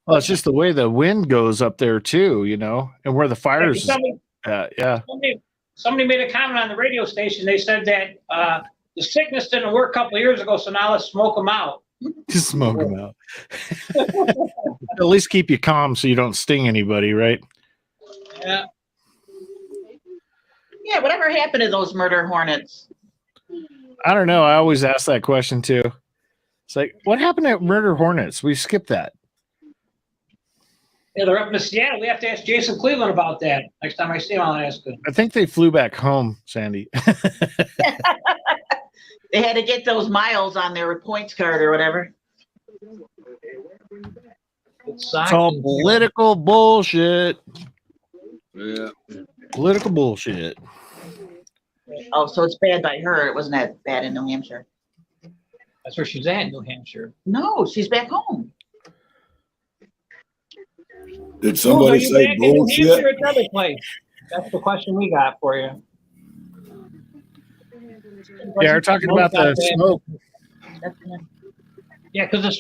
Well, it's just the way the wind goes up there too, you know, and where the fires. Yeah. Somebody made a comment on the radio station. They said that the sickness didn't work a couple of years ago, so now let's smoke them out. Just smoke them out. At least keep you calm so you don't sting anybody, right? Yeah. Yeah, whatever happened to those murder hornets? I don't know. I always ask that question too. It's like, what happened to murder hornets? We skipped that. Yeah, they're up in Seattle. We have to ask Jason Cleveland about that. Next time I see him, I'll ask him. I think they flew back home, Sandy. They had to get those miles on their points card or whatever. It's all political bullshit. Yeah. Political bullshit. Oh, so it's bad by her. It wasn't that bad in New Hampshire. That's where she's at, New Hampshire. No, she's back home. Did somebody say bullshit? Another place? That's the question we got for you. Yeah, we're talking about the smoke. Yeah, because the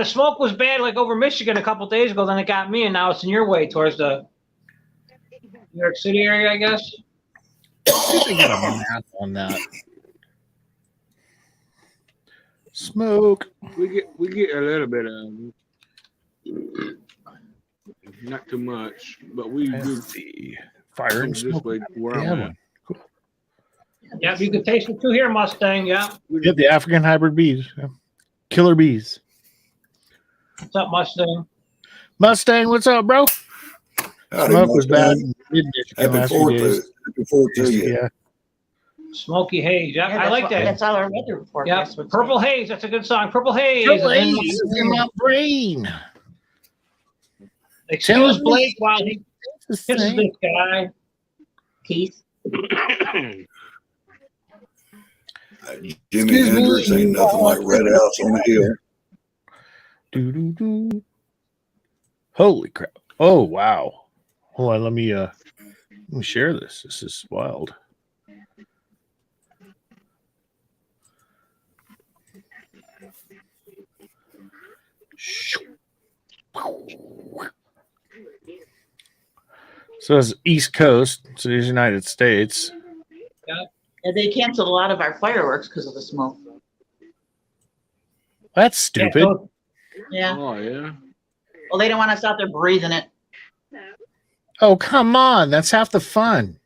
smoke was bad like over Michigan a couple days ago. Then it got me, and now it's in your way towards the New York City area, I guess. I got a map on that. Smoke. We get a little bit of not too much, but we do see fire and this smoke. way where Yeah, I'm at. cool. Yeah, you can taste it too here, Mustang. Yeah. Get the African hybrid bees. Yeah. Killer bees. What's up, Mustang? Mustang, what's up, bro? Howdy, Smoke was bad. Mustang. in Michigan Happy last few 4th days. to you. Yeah. Smoky Haze. Yeah, I like that. That's all our weather forecast. Yeah, Purple Haze. That's a good song. Purple Haze. Purple Haze is in my brain. Excuse Blake while he kisses this guy. Keith. Jimi Hendrix ain't nothing like Red House on the Hill. Doo-doo-doo. Holy crap. Oh, wow. Hold on. Let me share this. This is wild. So it's East Coast, so it's United States. Yeah, they canceled a lot of our fireworks because of the smoke. That's stupid. Yeah. Oh yeah. Well, they don't want us out there breathing it. Oh, come on. That's half the fun.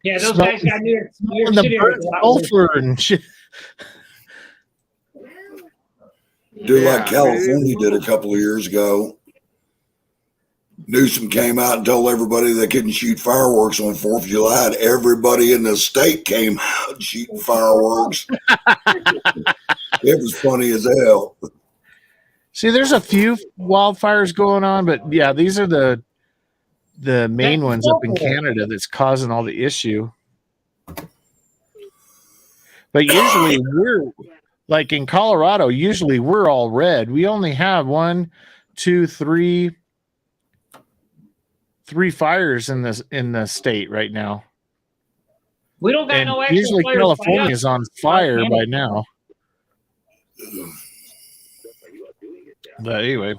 Yeah, those guys got New York the City. bird sulfur and shit. Do like California did a couple of years ago. Newsom came out and told everybody they couldn't shoot fireworks on 4th of July, and everybody in the state came out shooting fireworks. It was funny as hell. See, there's a few wildfires going on, but yeah, these are the main ones up in Canada that's causing all the issue. But usually we're like in Colorado, usually we're all red. We only have 1, 2, 3 fires in the state right now. We don't got And no actual usually fires California's by us. on fire by now. But anyway.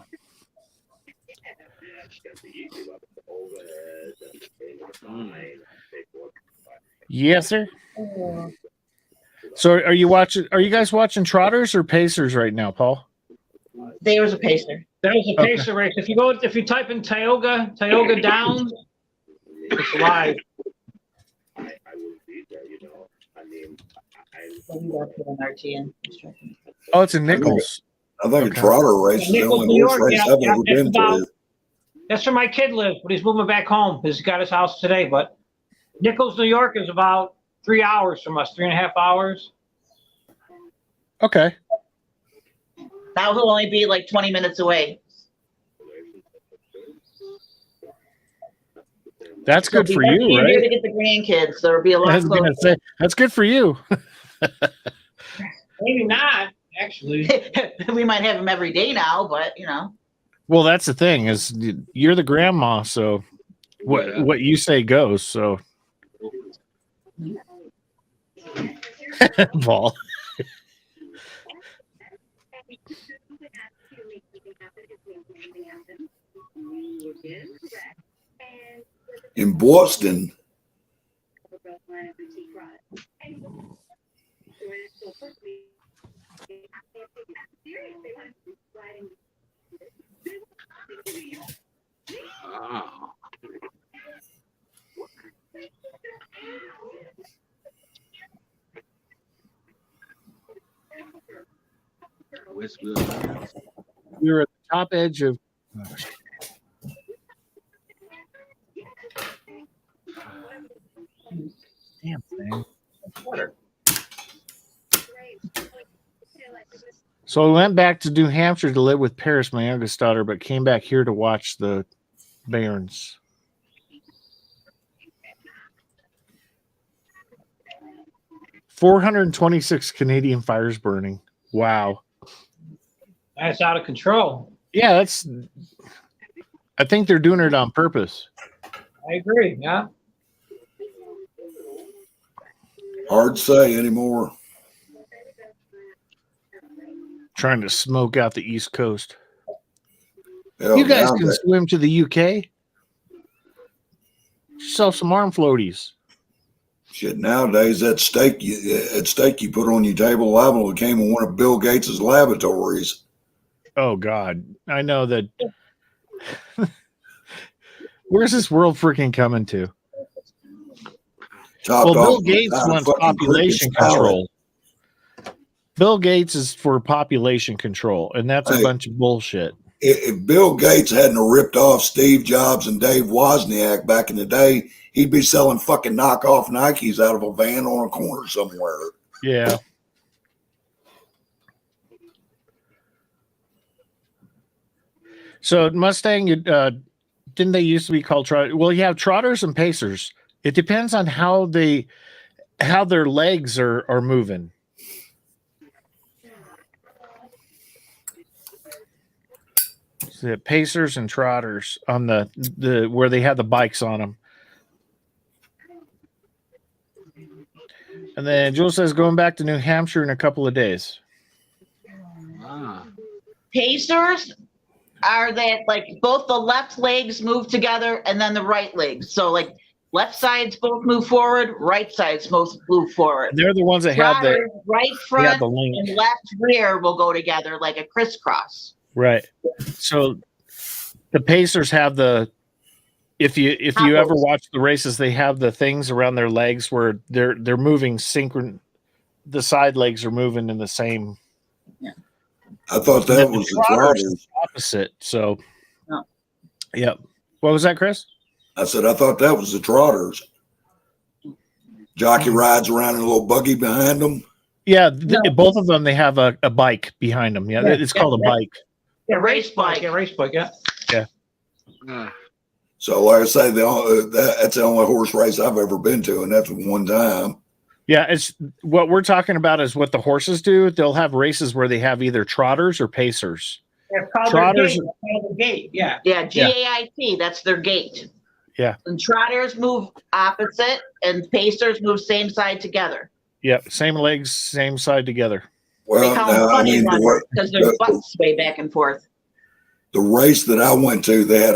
Yes, sir. So are you guys watching Trotters or Pacers right now, Paul? There was a pacer. That was a pacer race. If you type in Tioga Downs, it's live. Oh, it's in Nichols. I think Okay. a trotter race is the Nichols, only New horse York, race yeah, I've yeah, ever that's been about- to. That's where my kid lives, but he's moving back home. He's got his house today. But Nichols, New York is about 3 hours from us, 3.5 hours. Okay. Now he'll only be like 20 minutes away. That's good for you, Easier right? to get the grandkids, so it'll be a I lot was gonna closer. say that's good for you. Maybe not, actually. We might have them every day now, but you know. Well, that's the thing is you're the grandma, so Yeah. what you say goes. So, Paul. In Boston, Ah. Westville. You're at the top edge of. Damn thing. So I went back to New Hampshire to live with Paris, my youngest daughter, but came back here to watch the Barons. $426 Canadian fires burning. Wow. That's out of control. Yeah, that's. I think they're doing it on purpose. I agree. Yeah. hard to say anymore. Trying to smoke out the East Coast. Hell, You guys can nowadays- swim to the UK. Yourself some arm floaties. Shit, nowadays that steak you put on your table liable came in one of Bill Gates's laboratories. Oh God, I know that. Where's this world freaking coming to? Chopped Well, Bill off Gates entire wants fucking population cricket salad. control. Bill Gates is for population control, and that's a Hey. bunch of bullshit. If Bill Gates hadn't ripped off Steve Jobs and Dave Wozniak back in the day, he'd be selling fucking knockoff Nikes out of a van on a corner somewhere. Yeah. So Mustang, didn't they used to be called trotters? Well, you have trotters and pacers. It depends on how their legs are moving. So the pacers and trotters on the where they have the bikes on them. And then Joel says going back to New Hampshire in a couple of days. Ah. Pacers are that like both the left legs move together and then the right legs. So like left sides both move forward, right sides both move forward. They're the ones that have the Trotters, right front the link. and left rear will go together like a crisscross. Right. So the pacers have the if you ever watch the races, they have the things around their legs where they're moving synchron. The side legs are moving in the same. I thought that was the trotters. Opposite. So, No. Yep. What was that, Chris? I said I thought that was the trotters. Jockey rides around in a little buggy behind them. Yeah, both of them. They have a bike behind them. Yeah, it's called a bike. Yeah, race bike. Yeah, race bike. Yeah. Ah. So, like I say, that's the only horse race I've ever been to, and that's one time. Yeah, it's what we're talking about is what the horses do. They'll have races where they have either trotters or pacers. It's called Trotters- their gate. It's called the gate. Yeah. Yeah, GAIT, that's their gate. Yeah. And trotters move opposite and pacers move same side together. Yep, same legs, same side together. Well, They call them now, I funny mean, runners because their butts sway back and forth. the race that I went to, they had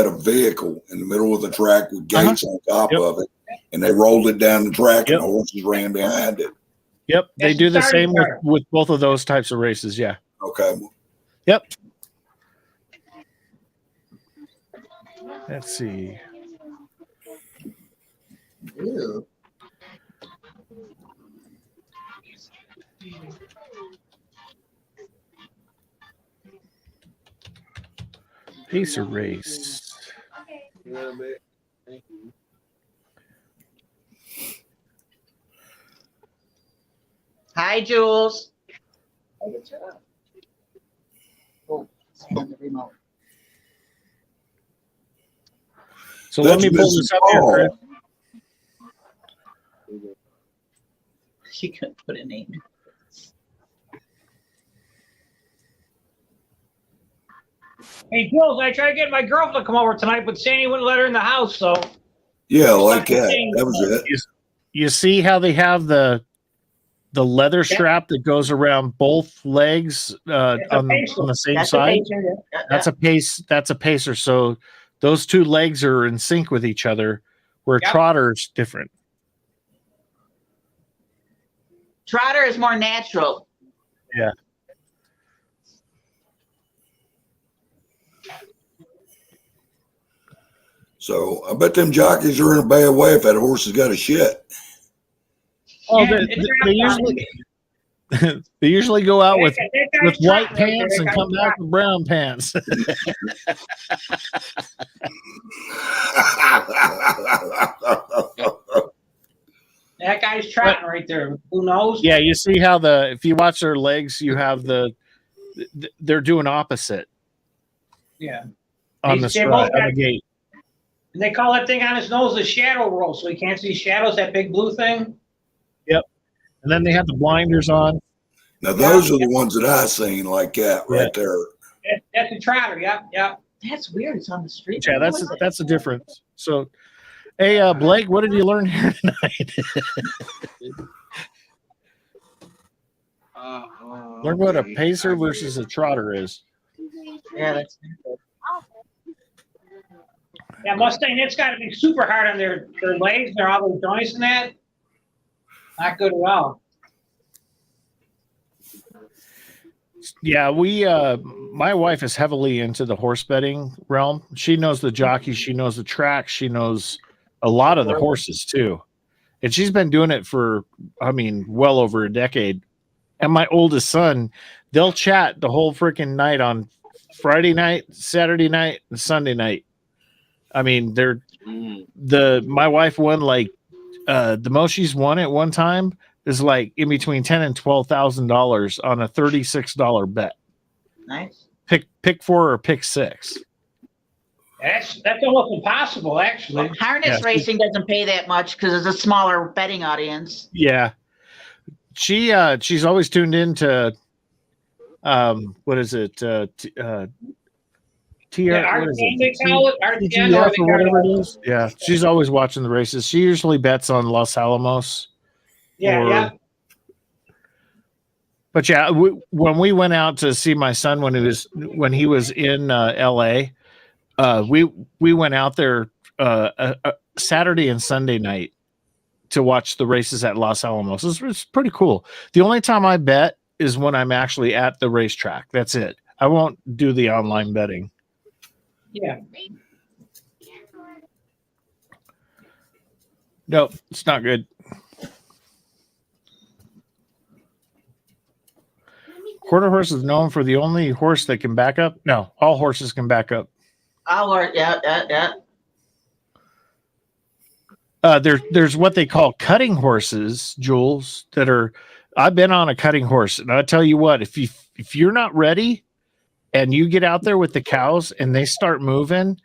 a vehicle in the middle of the track with gates on top of it, and they rolled it down the track, and the horses ran behind it. Yep, they That's do the the same starting with both of those types of races. Yeah. Okay. Yep. Let's see. Ew. Pacer race. Hi, Jules. Oh, it's on the remote. So let me pull That's this Mrs. up here, Chris. She couldn't put a name. Hey, Jules, I tried to get my girlfriend to come over tonight, but Sandy wouldn't let her in the house, so. Yeah, like that. That was it. You see how they have the leather strap that goes around both legs on the same That's side? a pacer. That's a pace. That's a pacer. So those two legs are in sync with each other, where trotter's different. Trotter is more natural. Yeah. So I bet them jockeys are in a bad way if that horse has got a shit. Oh, they usually they usually go out with white pants and come back with brown pants. That guy's trotting right there. Who knows? Yeah, you see how if you watch their legs, you have they're doing opposite. Yeah. On the gate. And they call that thing on his nose the shadow roll, so he can't see shadows, that big blue thing. Yep. And then they have the blinders on. Now those are the ones that I seen like that right there. That's a trotter. Yep. That's weird. It's on the street. Yeah, that's a difference. So, hey, Blake, what did you learn here tonight? Learn what a pacer versus a trotter is. Yeah, that's. Yeah, Mustang, it's got to be super hard on their legs. They're all those joints and that. Not good at all. Yeah, my wife is heavily into the horse betting realm. She knows the jockeys, she knows the track, she knows a lot of the horses too. And she's been doing it for, well over a decade. And my oldest son, they'll chat the whole freaking night on Friday night, Saturday night, and Sunday night. My wife won the most she's won at one time is like in between $10,000 and $12,000 on a $36 bet. Nice. Pick 4 or pick 6. That's almost impossible, actually. Harness racing doesn't pay that much because it's a smaller betting audience. Yeah, she's always tuned into what is it? RTN, they call it RTN or whatever it is. Yeah, she's always watching the races. She usually bets on Los Alamos. Yeah. But yeah, when we went out to see my son when he was in LA, we went out there Saturday and Sunday night to watch the races at Los Alamos. It's pretty cool. The only time I bet is when I'm actually at the racetrack. That's it. I won't do the online betting. Yeah. Nope, it's not good. Quarter horse is known for the only horse that can back up. No, all horses can back up. Yeah. There's what they call cutting horses, Jules, that are. I've been on a cutting horse, and I tell you what, if you're not ready, and you get out there with the cows and they start moving,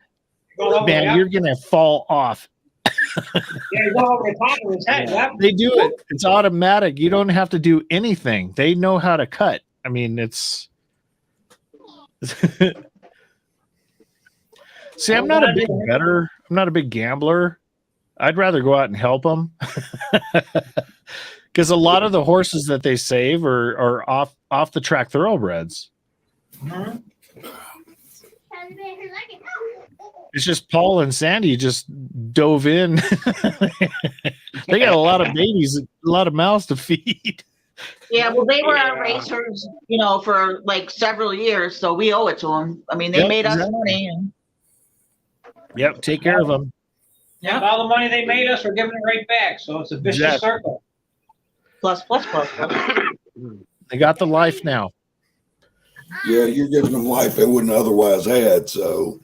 you're gonna fall off. Yeah, you go over the top of his head. Yep. They do it. It's automatic. You don't have to do anything. They know how to cut. It's. See, I'm not a big bettor. I'm not a big gambler. I'd rather go out and help them. Because a lot of the horses that they save are off the track thoroughbreds. Mm-hmm. It's just Paul and Sandy just dove in. They got a lot of babies, a lot of mouths to feed. Yeah, well, they were our racers, for like several years, so we owe it to them. They made us money. Yep, take care of them. Yeah, all the money they made us, we're giving it right back. So it's a vicious circle. Plus. They got the life now. Yeah, you're giving them life they wouldn't otherwise had. So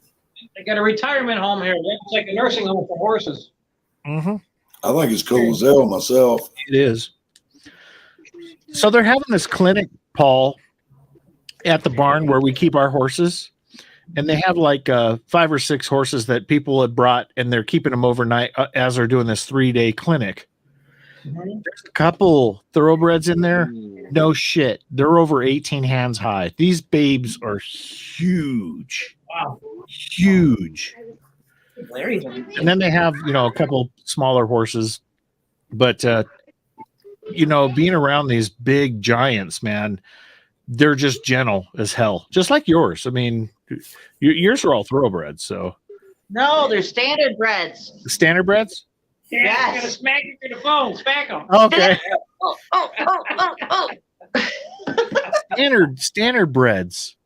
They got a retirement home here. It's like a nursing home for horses. Mm-hmm. I think it's cool as hell myself. It is. So they're having this clinic, Paul, at the barn where we keep our horses. And they have like 5 or 6 horses that people had brought, and they're keeping them overnight as they're doing this 3-day clinic. There's a couple thoroughbreds in there. No shit. They're over 18 hands high. These babes are huge. Wow. Huge. And then they have, a couple smaller horses. But, being around these big giants, man, they're just gentle as hell. Just like yours. I mean, yours are all thoroughbreds, so. No, they're standard breds. Standard breds? Yeah, Yes. you gotta smack you through the phone. Smack them. Okay. Oh. Standard breds.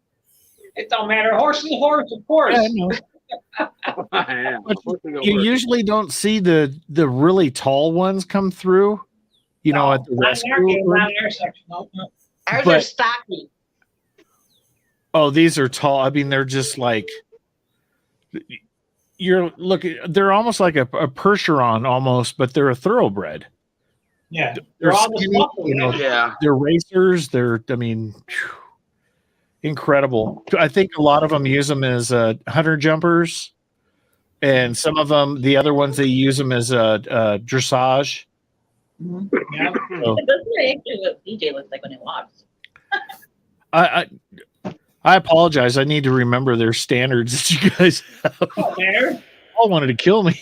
It don't matter. Horse is a horse, of course. Yeah, I know. Yeah, But you usually don't see the really tall ones come through, at the rescue. Not in our section. No. Ours are But- stocky. Oh, these are tall. I mean, they're just like they're almost like a Percheron almost, but they're a thoroughbred. Yeah. They're They're all the skinny, muscle, Yeah. they're racers. Incredible. I think a lot of them use them as hunter jumpers, and some of them, the other ones, they use them as dressage. Yeah. So, That's actually what DJ looks like when he walks. I apologize. I need to remember their standards that you guys have. Don't matter. All wanted to kill me.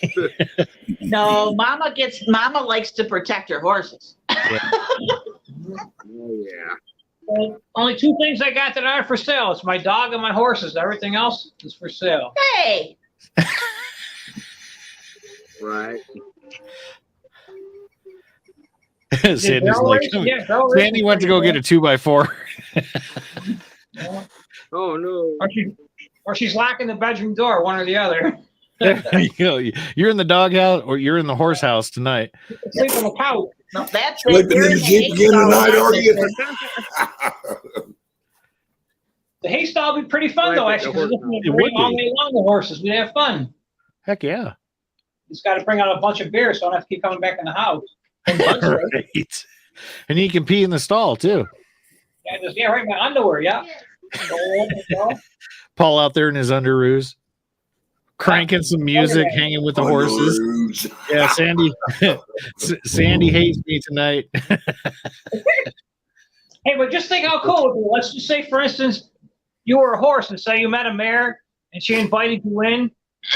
No, Mama likes to protect her horses. Oh, yeah. Well, only 2 things I got that are for sale. It's my dog and my horses. Everything else is for sale. Hey, Right. Sandy's like, Sandy went to go get a 2x4. Oh no. Or she's locking the bedroom door, one or the other. You're in the doghouse or you're in the horse house tonight. Sleep on the couch. no, that's Sleeping in the Jeep again tonight, are you? The hay stall would be pretty fun, though, actually, because It would bring all be. day long the horses. We'd have fun. Heck yeah. Just got to bring out a bunch of beer so I don't have to keep coming back in the house. Right. And you can pee in the stall too. Yeah, right in my underwear, yeah. Paul out there in his underoos, cranking some music, hanging with the horses. Underoos. Yeah, Sandy hates me tonight. Hey, but just think how cool it would be. Let's just say, for instance, you were a horse and say you met a mare and she invited you in.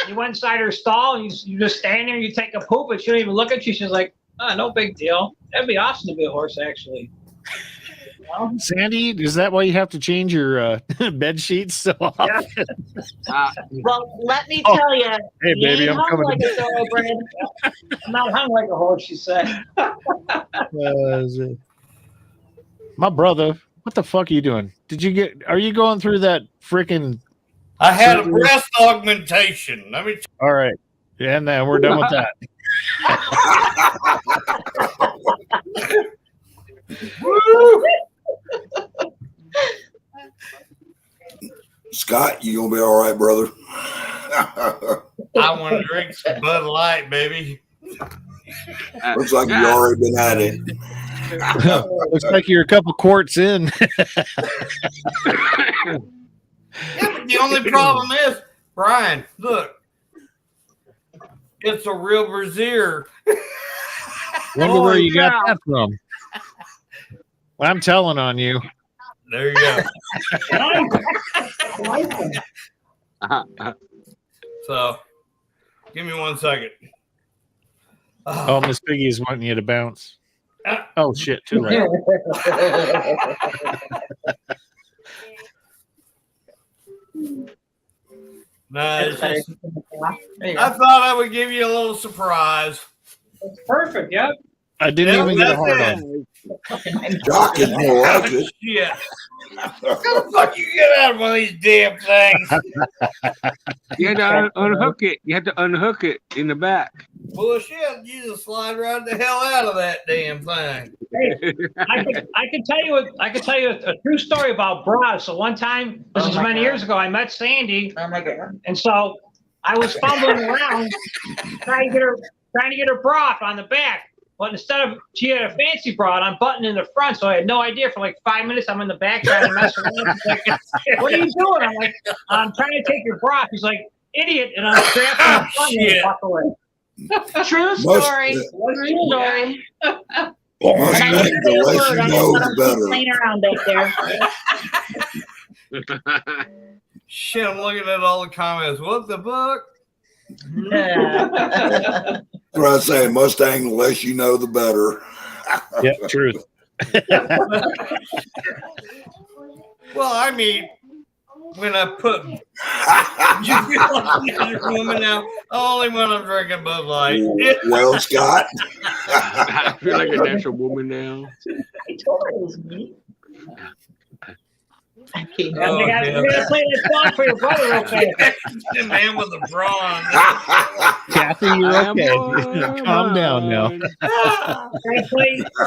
You went inside her stall and you just stand there, you take a poop, and she don't even look at you. She's like, oh, no big deal. That'd be awesome to be a horse, actually. Sandy, is that why you have to change your bed sheets so often? well. Let me tell you, Hey, you baby, ain't I'm hung coming like to a thoroughbred. I'm not hung like a horse, she said. My brother, what the fuck are you doing? Are you going through that freaking? I had a breast augmentation. Let me. All right. Yeah, and then we're done with that. Scott, you gonna be all right, brother? I want to drink some Bud Light, baby. Looks like you already been at it. Looks like you're a couple quarts in. Yeah, but the only problem is, Brian, look, it's a real brazier. Wonder where you got that from. Well, I'm telling on you. There you go. So, give me 1 second. Oh, Miss Piggy's wanting you to bounce. Oh shit, too late. No, it's just, I thought I would give you a little surprise. It's perfect, yeah. I didn't Yeah, even get a that's hard it. on. Jock is more like it. Shit. How the fuck you get out of one of these damn things? You had to unhook it. You had to unhook it in the back. Bullshit. You just slide right the hell out of that damn thing. Hey, I can tell you a true story about bras. So one time, this was many years ago, I met Sandy. Oh my God. And so I was fumbling around trying to get her bra off on the back. But instead of, she had a fancy bra on, button in the front, so I had no idea. For like 5 minutes, I'm in the back trying to mess around. She's like, what are you doing? I'm like, I'm trying to take your bra. She's like, idiot, and I'm strapped in the front and walk away. True story. True story. Mustang, the less you know, the better. Playing around back there. Shit, I'm looking at all the comments. What the fuck? What I say, Mustang, the less you know, the better. Yeah, truth. Well, I mean, when I put you feel like you're a woman now, only when I'm drinking Bud Light. Well, Scott. I feel like a natural woman now. I told her it was me. I can't. We gotta play that song for your brother real quick. The man with the brawn. Kathy, you're okay. Calm down now. You gotta play for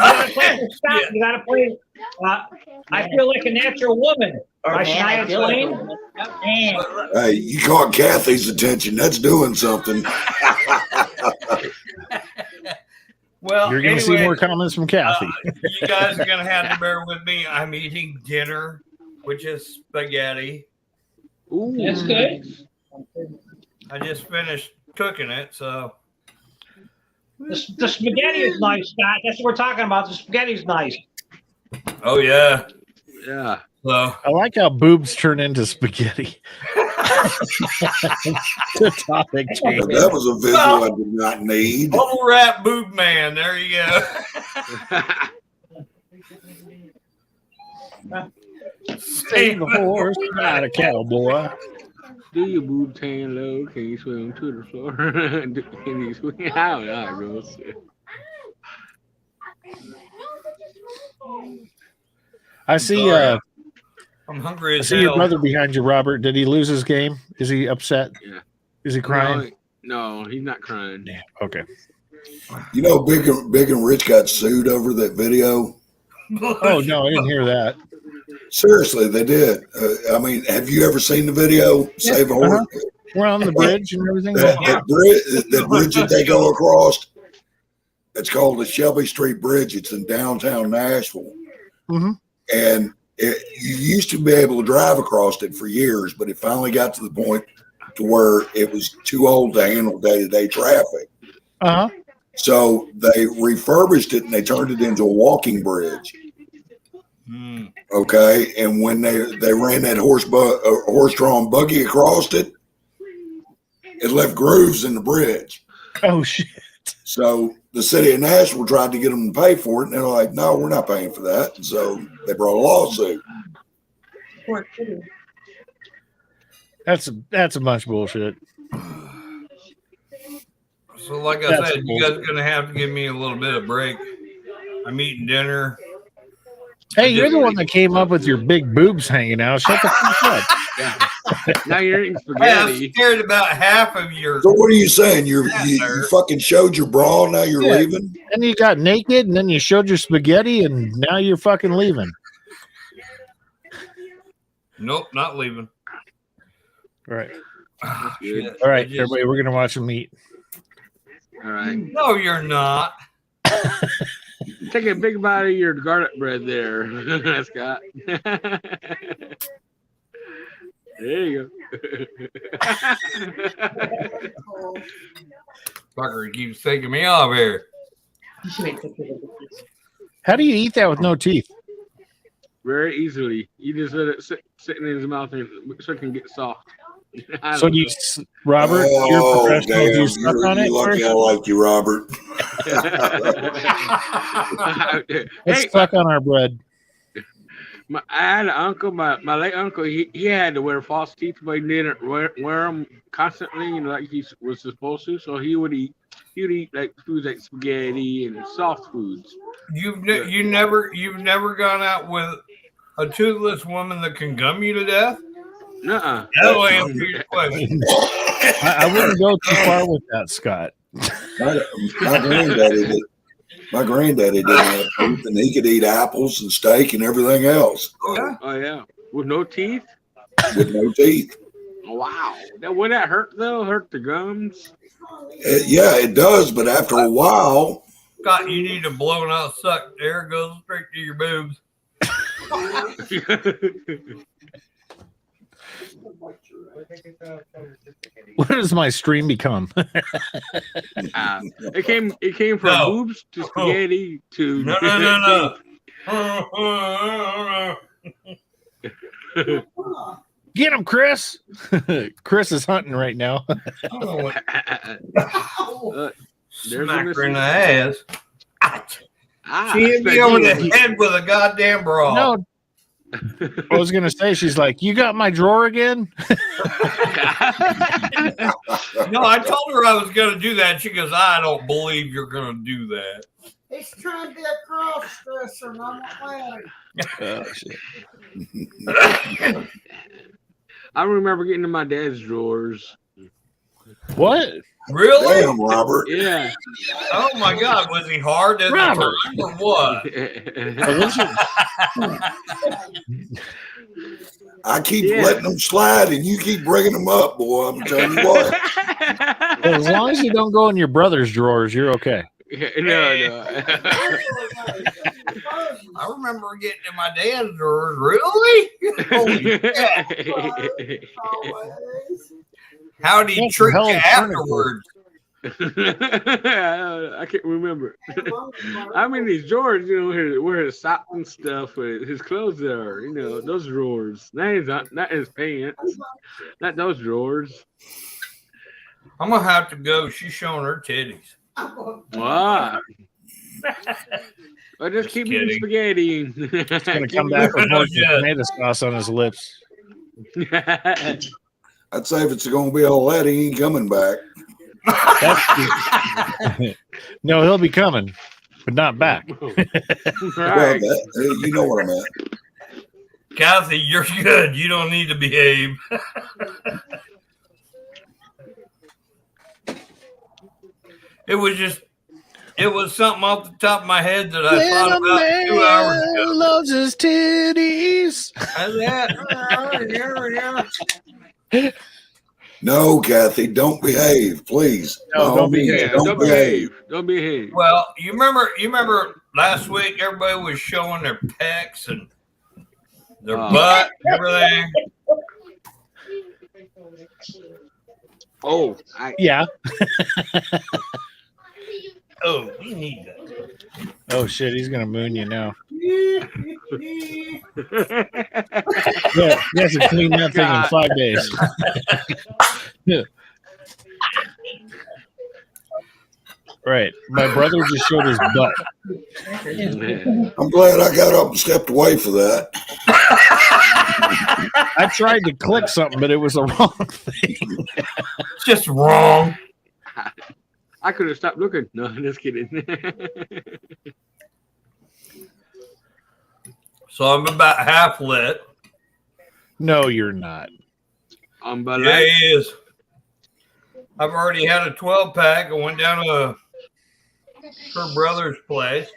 Scott. You gotta play. I feel like a natural woman. Or Should man, I I feel like explain? man. Hey, you caught Kathy's attention. That's doing something. Well, You're going to see more comments from Kathy. You guys are going to have to bear with me. I'm eating dinner, which is spaghetti. Ooh, That's good. I just finished cooking it, so. The spaghetti is nice, Scott. That's what we're talking about. The spaghetti's nice. Oh, yeah. Yeah. So. I like how boobs turn into spaghetti. The topic change. That was a visual I did not need. Bubble wrap boob man. There you go. Save the horse, not a cowboy. Do your boob tan low? Can you swim to the floor? Can you swim out? All right, girls. I see. I'm hungry I as see your hell. brother behind you, Robert. Did he lose his game? Is he upset? Yeah. Is he crying? No, he's not crying. Yeah. Okay. You know, Big and Rich got sued over that video. Oh no, I didn't hear that. Seriously, they did. I mean, have you ever seen the video? Save a horse. We're on the bridge and everything. That bridge that they go across. It's called the Shelby Street Bridge. It's in downtown Nashville, and you used to be able to drive across it for years, but it finally got to the point to where it was too old to handle day-to-day traffic. So they refurbished it and they turned it into a walking bridge. Okay, and when they ran that horse-drawn buggy across it, it left grooves in the bridge. Oh shit! So the city of Nashville tried to get them to pay for it, and they're like, "No, we're not paying for that." And so they brought a lawsuit. That's a bunch of bullshit. So, like I said, you guys are going to have to give me a little bit of break. I'm eating dinner. Hey, you're the one that came up with your big boobs hanging out. Shut the fuck up. Now you're eating Hey, I'm spaghetti. scared about half of your. So what are you saying? You fucking showed your bra, now you're leaving? And you got naked, and then you showed your spaghetti, and now you're fucking leaving. Nope, not leaving. All right. Shit. All right, everybody, we're gonna watch them eat. All right. No, you're not. Take a big bite of your garlic bread there, Scott. There you go. Fucker keeps taking me off here. How do you eat that with no teeth? Very easily. You just let it sit in his mouth and so it can get soft. So do you, Robert, you're professional. Do you suck on it? You're lucky I like you, Robert. Let's suck on our bread. I had an uncle, my late uncle, he had to wear false teeth, but he didn't wear them constantly, like he was supposed to. So he would eat he'd eat like foods like spaghetti and soft foods. You've never gone out with a toothless woman that can gum you to death? Nuh-uh. That'll answer your question. I wouldn't go too far with that, Scott. My granddaddy didn't have teeth, and he could eat apples and steak and everything else Oh yeah, with no teeth. with no teeth. Wow. Now, would that hurt though? Hurt the gums? Yeah, it does, but after a while, Scott, you need a blown out suck. Air goes straight to your boobs. What does my stream become? It came from No. boobs to spaghetti to No. Get him, Chris. Chris is hunting right now. There's Smack a her in the ass. Ah, She hit me over the head with a goddamn bra. No, I was gonna say, she's like, "You got my drawer again?" No, I told her I was going to do that. She goes, I don't believe you're going to do that. He's trying to be a cross dresser, and I'm not letting him. Oh, shit. I remember getting in my dad's drawers. What? Really? damn, Robert. Yeah. Oh my God, was he hard at the Robert. time or what? I keep Yeah. letting them slide, and you keep bringing them up, boy. I'm telling you what. As long as you don't go in your brother's drawers, you're okay. No. I remember getting in my dad's drawers. Really? Holy shit. How'd he That's trick hell you of afterwards? I can't remember. I'm in these drawers, where his socks and stuff, his clothes are, those drawers. Not his pants, not those drawers. I'm going to have to go. She's showing her titties. Wow. I just keep eating kidding. spaghetti. He's gonna come back with more tomato sauce on his lips. I'd say if it's going to be all that, he ain't coming back. No, he'll be coming, but not back. Well, Right. you know what I meant. Kathy, you're good. You don't need to behave. It was something off the top of my head that I thought about 2 hours ago. Loves his titties. How's that? Yeah. No, Kathy, don't behave, please. No, By don't all means, behave. Don't behave. Don't behave. Well, you remember last week everybody was showing their pecs and their butt and everything. Oh, Yeah. Oh, we need that. Oh shit, he's gonna moon you now. Yeah. Yeah, he has to clean that thing in 5 days. Yeah. Right. My brother just showed his butt. I'm glad I got up and stepped away for that. I tried to click something, but it was the wrong thing. Just wrong. I could have stopped looking. No, just kidding. So I'm about half lit. No, you're not. Yeah, he is. I've already had a 12-pack. I went down to her brother's place.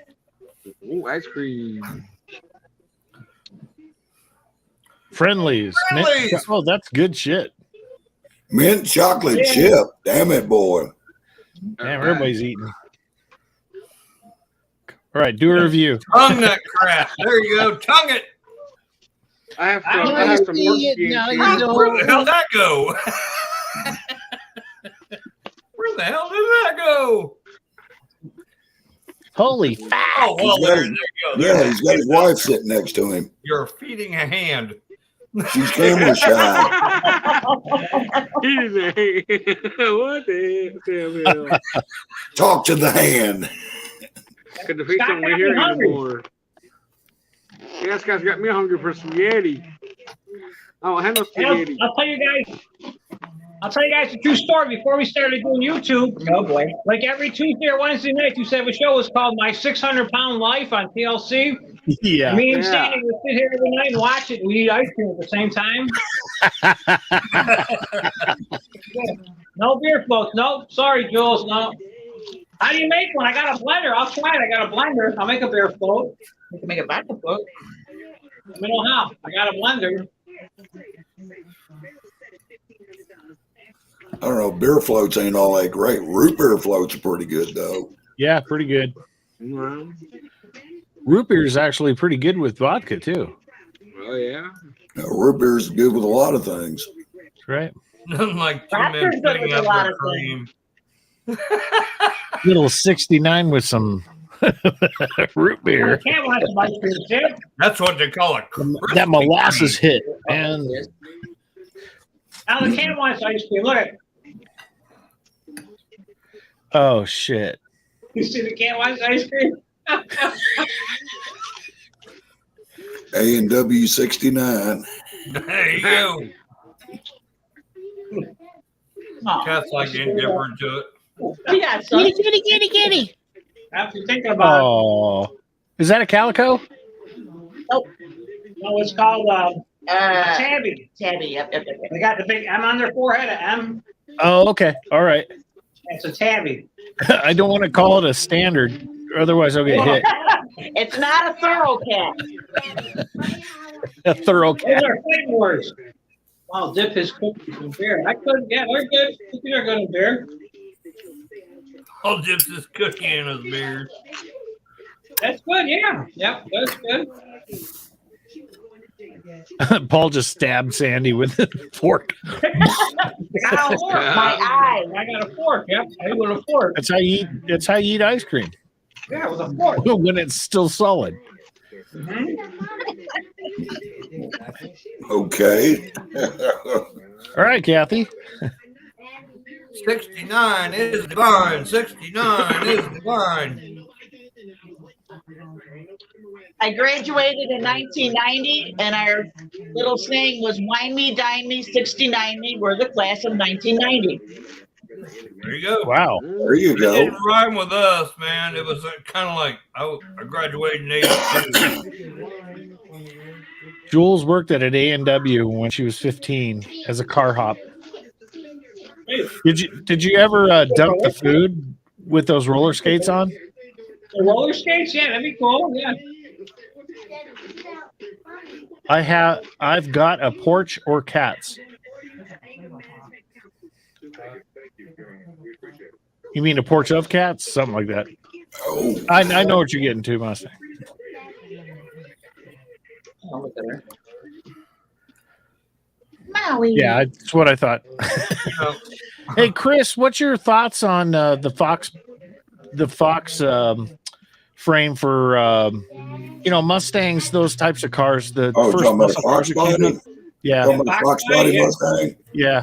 Ooh, ice cream. Friendlies. Friendlies. Oh, that's good shit. Mint chocolate chip. Damn it, boy. Damn, everybody's eating. All right, do a review. Tongue that crap. There you go. Tongue it. I have some work to do. Where the hell did that go? Where the hell did that go? Holy fuck. Oh, well, there you go. Yeah, he's got his wife sitting next to him. You're feeding a hand. She's camera shy. What the hell? Talk to the hand. Because the face don't want to hear anymore. Yeah, this guy's got me hungry for spaghetti. I don't have no spaghetti. I'll tell you guys. I'll tell you guys a true story. Before we started doing YouTube, oh boy, like every Tuesday or Wednesday night, you have a show was called My 600-Pound Life on TLC. Yeah. And me and Yeah. Sandy would sit here every night and watch it. We eat ice cream at the same time. No beer floats. No, sorry, Jules. No. How do you make one? I got a blender. I'll try it. I got a blender. I'll make a beer float. You can make a vodka float. Let me know how. I got a blender. I don't know. Beer floats ain't all that great. Root beer floats are pretty good though. Yeah, pretty good. Well, Root beer is actually pretty good with vodka too. yeah. Root beer is good with a lot of things. Right. Nothing like two Vodka's men good putting with a up lot their of cream. Little 69 with some root beer. I can't watch some ice cream, Jim. That's what they call it. That molasses hit, man. Now the can wants ice cream. Look at Oh shit. you see the can wants ice cream. A&W 69. There you go. Oh, Cat's like indifferent to it. Yeah, son. Kitty. after thinking about it, Oh. Is that a calico? no, it's called tabby. Tabby, yep. They got the big M on their forehead, a M. Oh, okay. All right. It's a tabby. I don't want to call it a standard, otherwise I'll get hit. It's not a thorough cat. A thorough Those cat. are fighting words. I'll dip his cookies in beer. I could, yeah, they're good. Cookies are good in beer. I'll dip this cookie in his beer. That's good, yeah. Yep, that's good. Paul just stabbed Sandy with a fork. I got a fork. My eye. I got a fork. Yep, I ate with a fork. That's how you eat. That's how you eat ice cream Yeah, with a fork. when it's still solid. Mhm. Okay. All right, Kathy. 69 is divine. 69 is divine. I graduated in 1990, and our little saying was "Wine me, dine me, 69 me." We're the class of 1990. There you go. Wow. There you It didn't go. rhyme with us, man. It was kind of like I graduated in 82. Jules worked at an A&W when she was 15 as a car hop. Did you ever dunk the food with those roller skates on? The roller skates, yeah, that'd be cool. Yeah. I've got a porch or cats. You mean a porch of cats? Something like that. Oh, I know what you're getting to, Mustang. Oh, look at her. Maui. Yeah, that's what I thought. Hey, Chris, what's your thoughts on the Fox frame for Mustangs, those types of cars? The talking about a muscle Fox cars that came body? out? Yeah, Talking about a Fox body Mustang? yeah.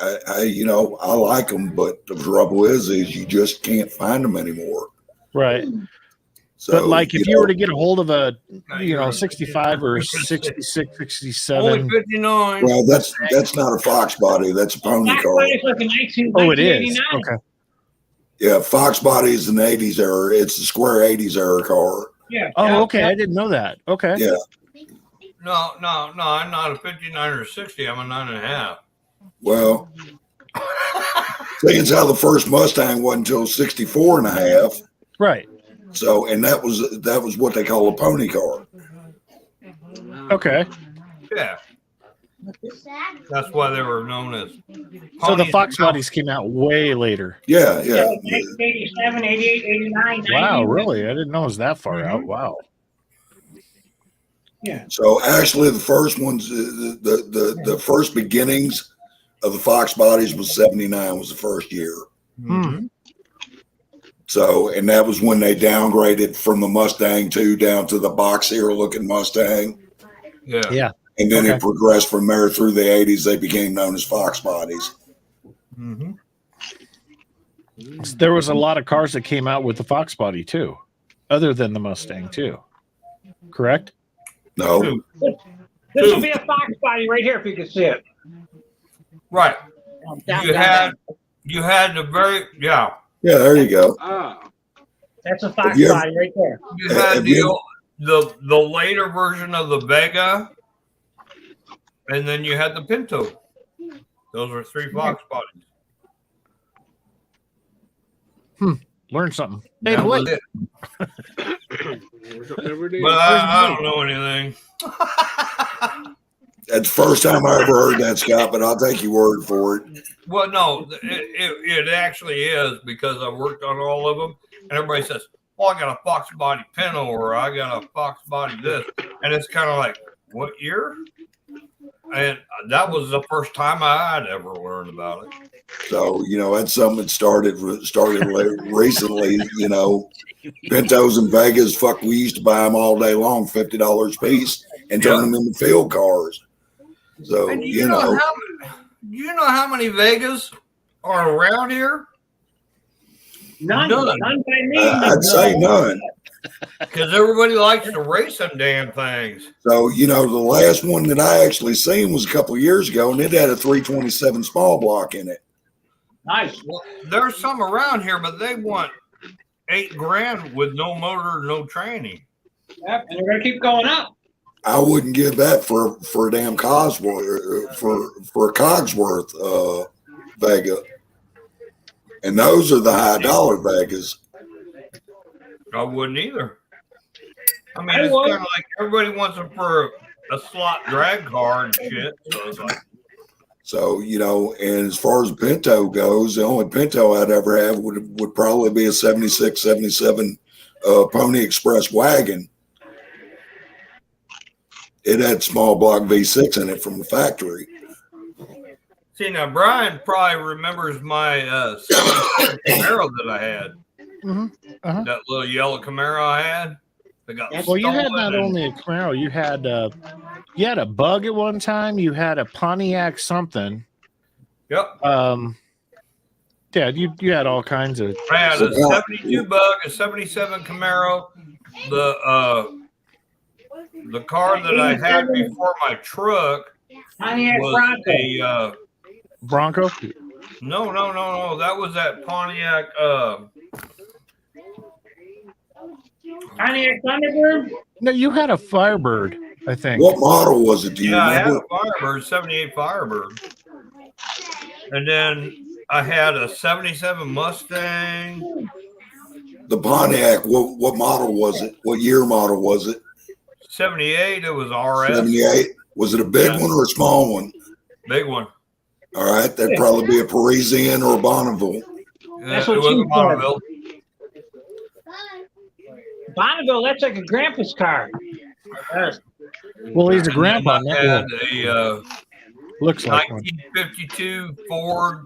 I like them, but the trouble is you just can't find them anymore. Right. So, But like if you know, were to get a hold of a 65 or 66, 67. Only 59. well, that's not a Fox body. That's a pony Black car. body's like a 19, Oh, it is. 1989. Okay. Yeah, Fox body is an 80s era. It's a square 80s era car. Yeah. Oh, yeah, okay. yeah. I didn't know that. Okay. Yeah. No, I'm not a 59 or 60. I'm a 9.5. Well, seeing as how the first Mustang wasn't until 64 and a half. Right. So, and that was what they call a pony car. Okay. Yeah. That's why they were known as. So the ponies. Fox bodies came out way later. Yeah, Yeah, yeah. 87, 88, 89, 90. Wow, really? I didn't know it was that far out. Wow. Yeah. So actually, the first ones, the first beginnings of the Fox bodies was 79 was the first year. Hmm. So, and that was when they downgraded from the Mustang 2 down to the boxier looking Mustang. Yeah. Yeah. And then Okay. it progressed from there through the 80s. They became known as Fox bodies. Mm-hmm. There was a lot of cars that came out with the Fox body too, other than the Mustang too. Correct? No, This will be a Fox body right here if you can see it. Right. You had the very Yeah, there you go. That's a Fox body right there. You had the later version of the Vega, and then you had the Pinto. Those are 3 Fox bodies. Learn something. Hey, Blake. But I don't know anything. That's the first time I ever heard that, Scott, but I'll take your word for it. Well, no, it actually is, because I worked on all of them, and everybody says, well, I got a Fox body Pinto, or I got a Fox body this. And it's kind of like, what year? And that was the first time I'd ever learned about it. So, that's something that started recently, Pintos and Vegas, fuck, we used to buy them all day long, $50 a piece, and turn them into field cars. So, and you know how many Vegas are around here? None by me. I'd say none. Because everybody likes to race them damn things. So, the last one that I actually seen was a couple of years ago, and it had a 327 small block in it. Nice. Well, there's some around here, but they want $8,000 with no motor, no training. Yep, and they're gonna keep going up. I wouldn't give that for a damn Cosworth, for a Cogsworth Vega. And those are the high dollar Vegas. I wouldn't either. I mean, it's kind of like everybody wants them for a slot drag car and shit. So it's like, and as far as Pinto goes, the only Pinto I'd ever have would probably be a 76, 77 Pony Express wagon. It had small block V6 in it from the factory. see, now Brian probably remembers my Camaro that I had. That little yellow Camaro I had. Well, you had not only a Camaro, you had a Bug at one time. You had a Pontiac something. Yep. Yeah, you had all kinds of. I had a 72 Bug, a 77 Camaro. The car that I had before my truck was a Bronco. No. That was that Pontiac. Pontiac Thunderbird? No, you had a Firebird, I think. What model was it? Do you I had remember? a Firebird, 78 Firebird. And then I had a 77 Mustang. The Pontiac, what model was it? What year model was it? 78, it was RS. 78. Was it a big one or a small one? Big one. All right, that'd probably be a Parisian or a Bonneville. That's what it was a Bonneville. Bonneville, that's like a grandpa's car. Well, he's a grandpa. I had a looks like 1952 Ford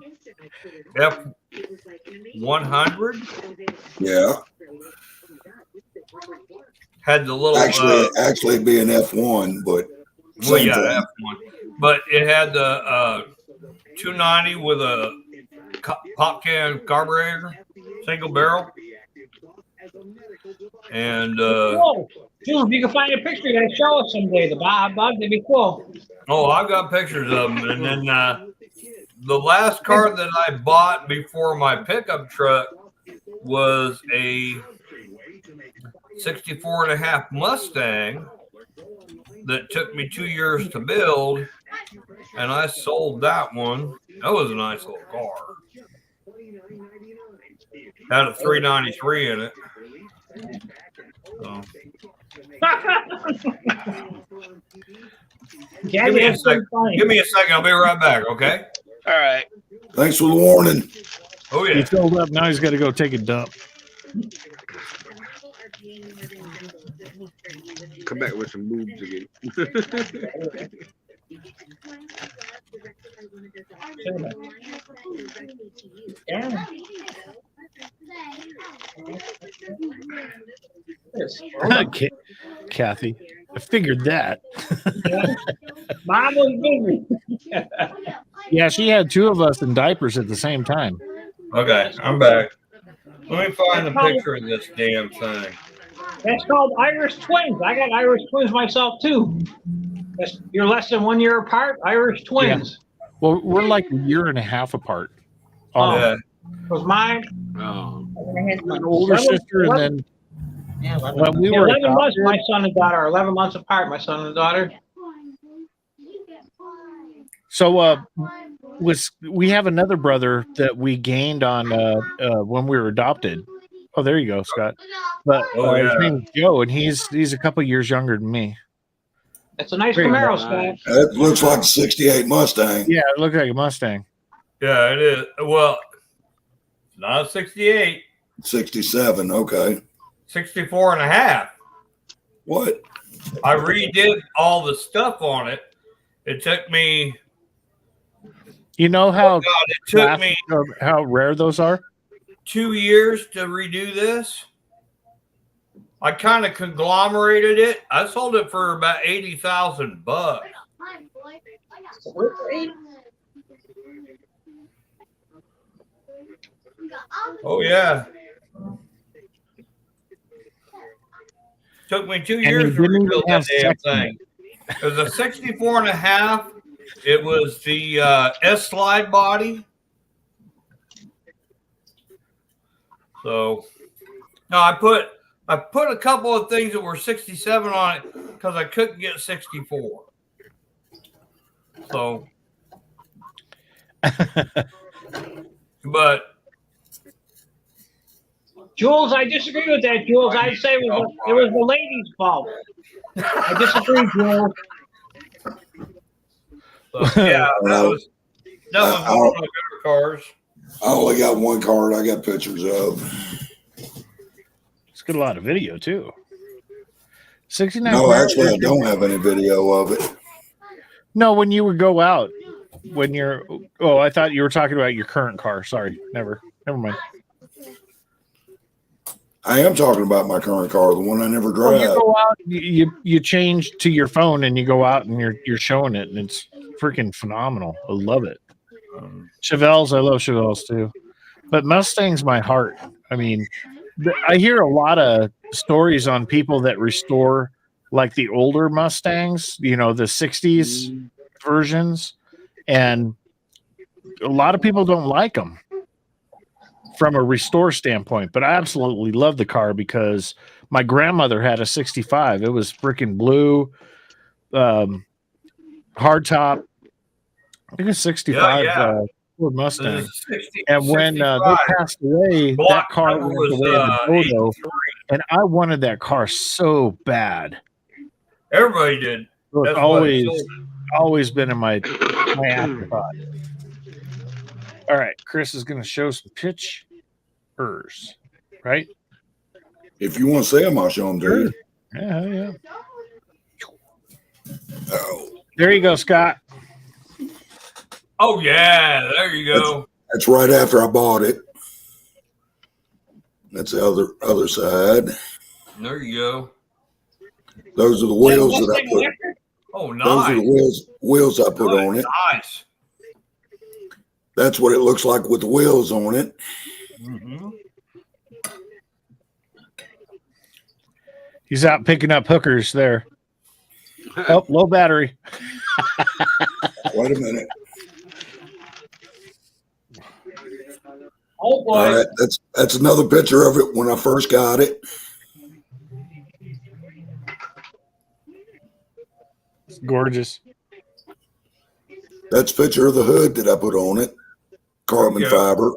F100. Yeah. Had the little actually it'd be an F1, but F1. But it had the 290 with a pop can carburetor, single barrel. And June, if you can find a picture, you gotta show us someday. The Bug, that'd be cool. Oh, I've got pictures of them. And then the last car that I bought before my pickup truck was a 64.5 Mustang that took me 2 years to build, and I sold that one. That was a nice little car. Had a 393 in it. So. Give me a second. I'll be right back, okay? All right. Thanks for the warning. Oh, yeah. He filled up. Now he's got to go take a dump. Come back with some boobs again. Yeah. Kathy, I figured that. Mom was busy. Yeah, she had two of us in diapers at the same time. Okay, I'm back. Let me find the picture of this damn thing. That's called Irish twins. I got Irish twins myself too. You're less than 1 year apart. Irish twins. Yeah. Well, we're like a year and a half apart. Oh. Yeah. Was mine? Oh. An older sister, and then Yeah, when we were 11 months, adopted, my son and daughter are 11 months apart, my son and daughter. so we have another brother that we gained on when we were adopted. Oh, there you go, Scott. But Oh, his yeah. name's Joe, and he's a couple years younger than me. It's a nice Very Camaro, nice. Scott. That looks like a 68 Mustang. Yeah, it looked like a Mustang. Yeah, it is. Well, not a 68, 67. Okay. 64 and a half. What? I redid all the stuff on it. It took me, You know how God, it took me how rare those are? 2 years to redo this. I kind of conglomerated it. I sold it for about $80,000. Oh yeah. Took me 2 And years they to didn't even rebuild that have damn sex in thing. It was a 64 and a half. It was the S slide body. So no, I put a couple of things that were 67 on it because I couldn't get 64. So but Jules, I disagree with that, Jules. I'd say it was the lady's fault. I disagree, Jules. so, yeah, that was one of my better cars. I only got one card I got pictures of. It's got a lot of video too. 69. No, Camaro. actually, I don't have any video of it. No, when you would go out, when you're. Oh, I thought you were talking about your current car. Sorry, never mind. I am talking about my current car, the one I never Well, drive. you go out, you change to your phone, and you go out, and you're showing it, and it's freaking phenomenal. I love it. Chevelles, I love Chevelles too, but Mustang's my heart. I mean, I hear a lot of stories on people that restore like the older Mustangs, the 60s versions, and a lot of people don't like them from a restore standpoint, but I absolutely love the car because my grandmother had a 65. It was freaking blue, hardtop. I think it's 65 Ford Mustang. 60, and when they 65. passed away, Black that car number went was, away in a photo, 83. and I wanted that car so bad. Everybody did. So it's That's why they always sold been in my afterthought. All right, Chris is going to show some pictures, right? If you want to see them, I'll show them to you. Yeah. Oh, There you go, Scott. Oh yeah, there you go. that's right after I bought it. That's the other side. There you go. Those are the wheels that I put. Oh, Those are nice. the wheels I put on it. Nice. That's what it looks like with the wheels on it. Mm-hmm. He's out picking up hookers there. Oh, low battery. Wait a minute. Oh boy. All right, that's another picture of it when I first got it. It's gorgeous. That's a picture of the hood that I put on it, carbon fiber.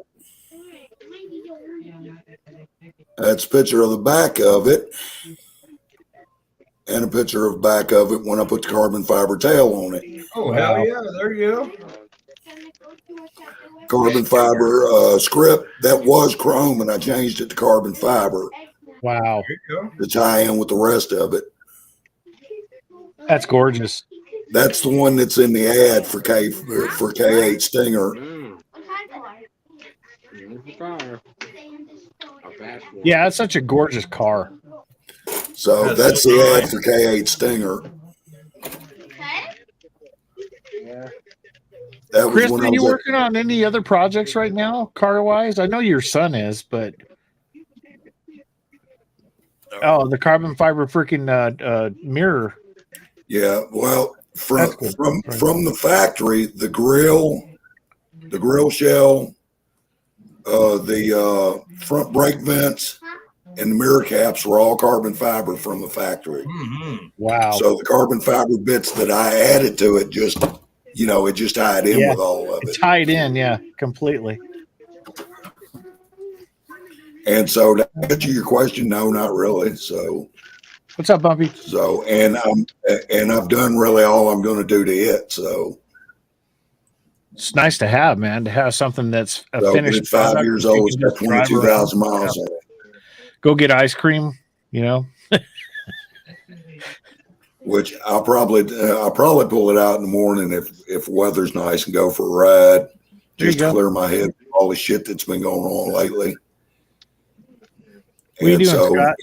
That's a picture of the back of it, and a picture of the back of it when I put the carbon fiber tail on it. Oh, hell yeah. There you go. Carbon fiber script that was chrome, and I changed it to carbon fiber Wow. There you go. to tie in with the rest of it. That's gorgeous. That's the one that's in the ad for K8 Stinger. Yeah, it's such a gorgeous car. So that's the ad for K8 Stinger. That was Chris, when are I you was working on any other projects right now, car-wise? I know your son is, but the carbon fiber freaking mirror. Yeah, well, from the factory, the grill shell, the front brake vents, and the mirror caps were all carbon fiber from the factory. Mm-hmm. Wow. So the carbon fiber bits that I added to it just, it just tied in with all of it. It tied in, yeah, completely. And so to answer your question, no, not really. So what's up, Bumpy? So and I've done really all I'm going to do to it. So it's nice to have, man, to have something that's a finished. It's 5 years old. It's got 22,000 miles on it. Go get ice cream, Which I'll probably pull it out in the morning if weather's nice and go for a ride, just to clear my head from all the shit that's been going on lately. What are you doing, Scott?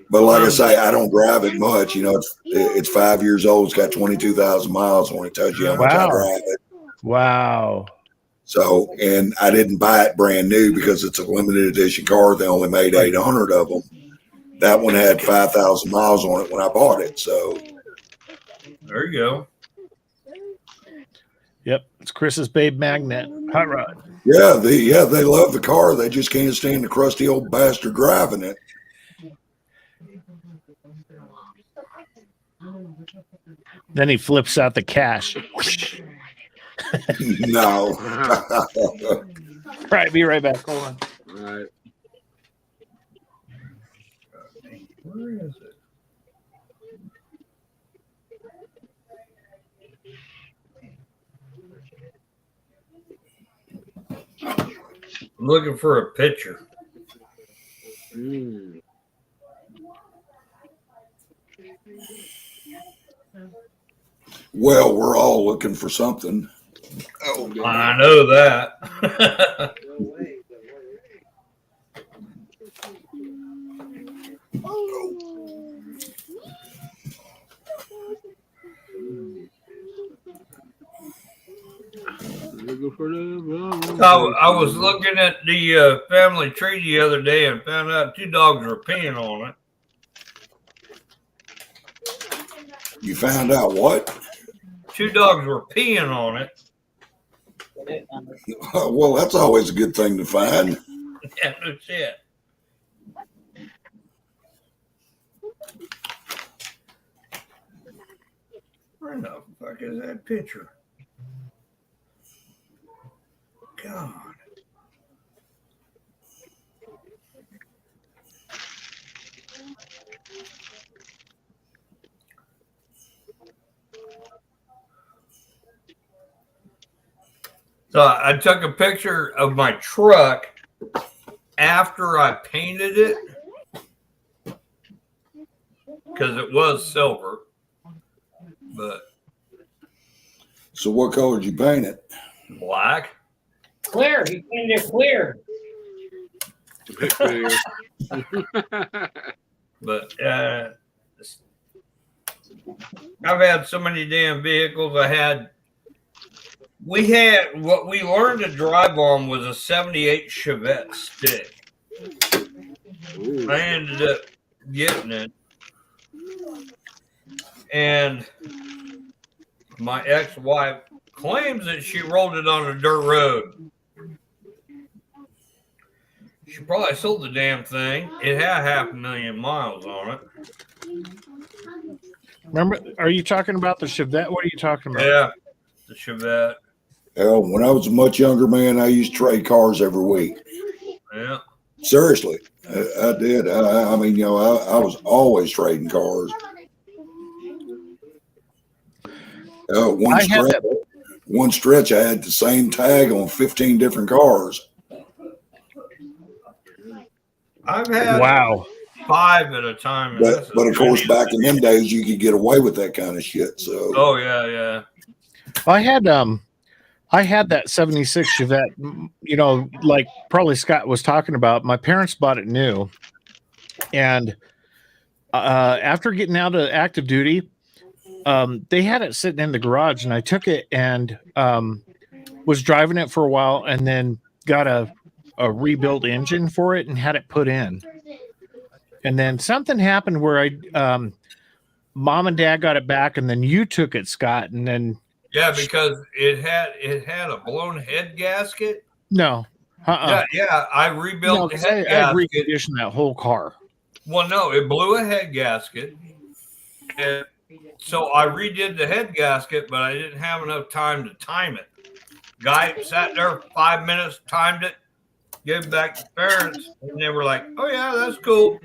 But like I say, I don't drive it much. It's 5 years old. It's got 22,000 miles on it. Tells you how much I drive it. Wow. So, and I didn't buy it brand new because it's a limited edition car. They only made 800 of them. That one had 5,000 miles on it when I bought it. So there you go. Yep, it's Chris's Babe Magnet hot rod. Yeah, they love the car. They just can't stand the crusty old bastard driving it. Then he flips out the cash. No. All right, be right back. Hold on. All right. Where is it? I'm looking for a picture. Well, we're all looking for something. Oh, I know that. I was looking at the family tree the other day and found out 2 dogs were peeing on it. You found out what? 2 dogs were peeing on it. Well, that's always a good thing to find. Yeah, no shit. Where the fuck is that picture? God. So I took a picture of my truck after I painted it because it was silver. But so what color did you paint it? Black. Clear. He painted it clear. But I've had so many damn vehicles. We had what we learned to drive on was a 78 Chevette stick. I ended up getting it. And my ex-wife claims that she rolled it on a dirt road. She probably sold the damn thing. It had 500,000 miles on it. Remember, are you talking about the Chevette? What are you talking about? Yeah, the Chevette. Hell, when I was a much younger man, I used to trade cars every week. Yeah. Seriously, I did. I mean, I was always trading cars. One stretch, I had the same tag on 15 different cars. I've had 5 at a time. But of course, back in them days, you could get away with that kind of shit. So. Oh yeah. I had that 76 Chevette, like probably Scott was talking about. My parents bought it new. And after getting out of active duty, they had it sitting in the garage, and I took it and was driving it for a while and then got a rebuilt engine for it and had it put in. And then something happened where Mom and Dad got it back, and then you took it, Scott, and then Yeah, because it had a blown head gasket. no, Yeah. I no, rebuilt the 'cause head I had gasket. reconditioned that whole car. Well, no, it blew a head gasket, and so I redid the head gasket, but I didn't have enough time to time it. Guy sat there 5 minutes, timed it, gave it back to parents, and they were like, "Oh yeah, that's cool."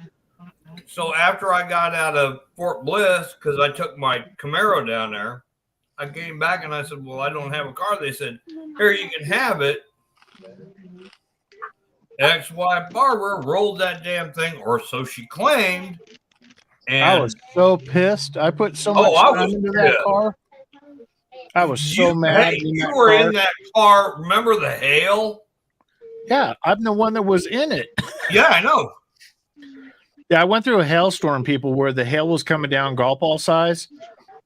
So after I got out of Fort Bliss, because I took my Camaro down there, I came back and I said, "Well, I don't have a car." They said, "Here, you can have it." Ex-wife Barbara rolled that damn thing, or so she claimed. And I was so pissed. I put so much I time was into that pissed. car. I was so mad. Hey, in you that were car. in that car. Remember the hail? Yeah, I'm the one that was in it. Yeah, I know. Yeah, I went through a hailstorm, people, where the hail was coming down golf ball size.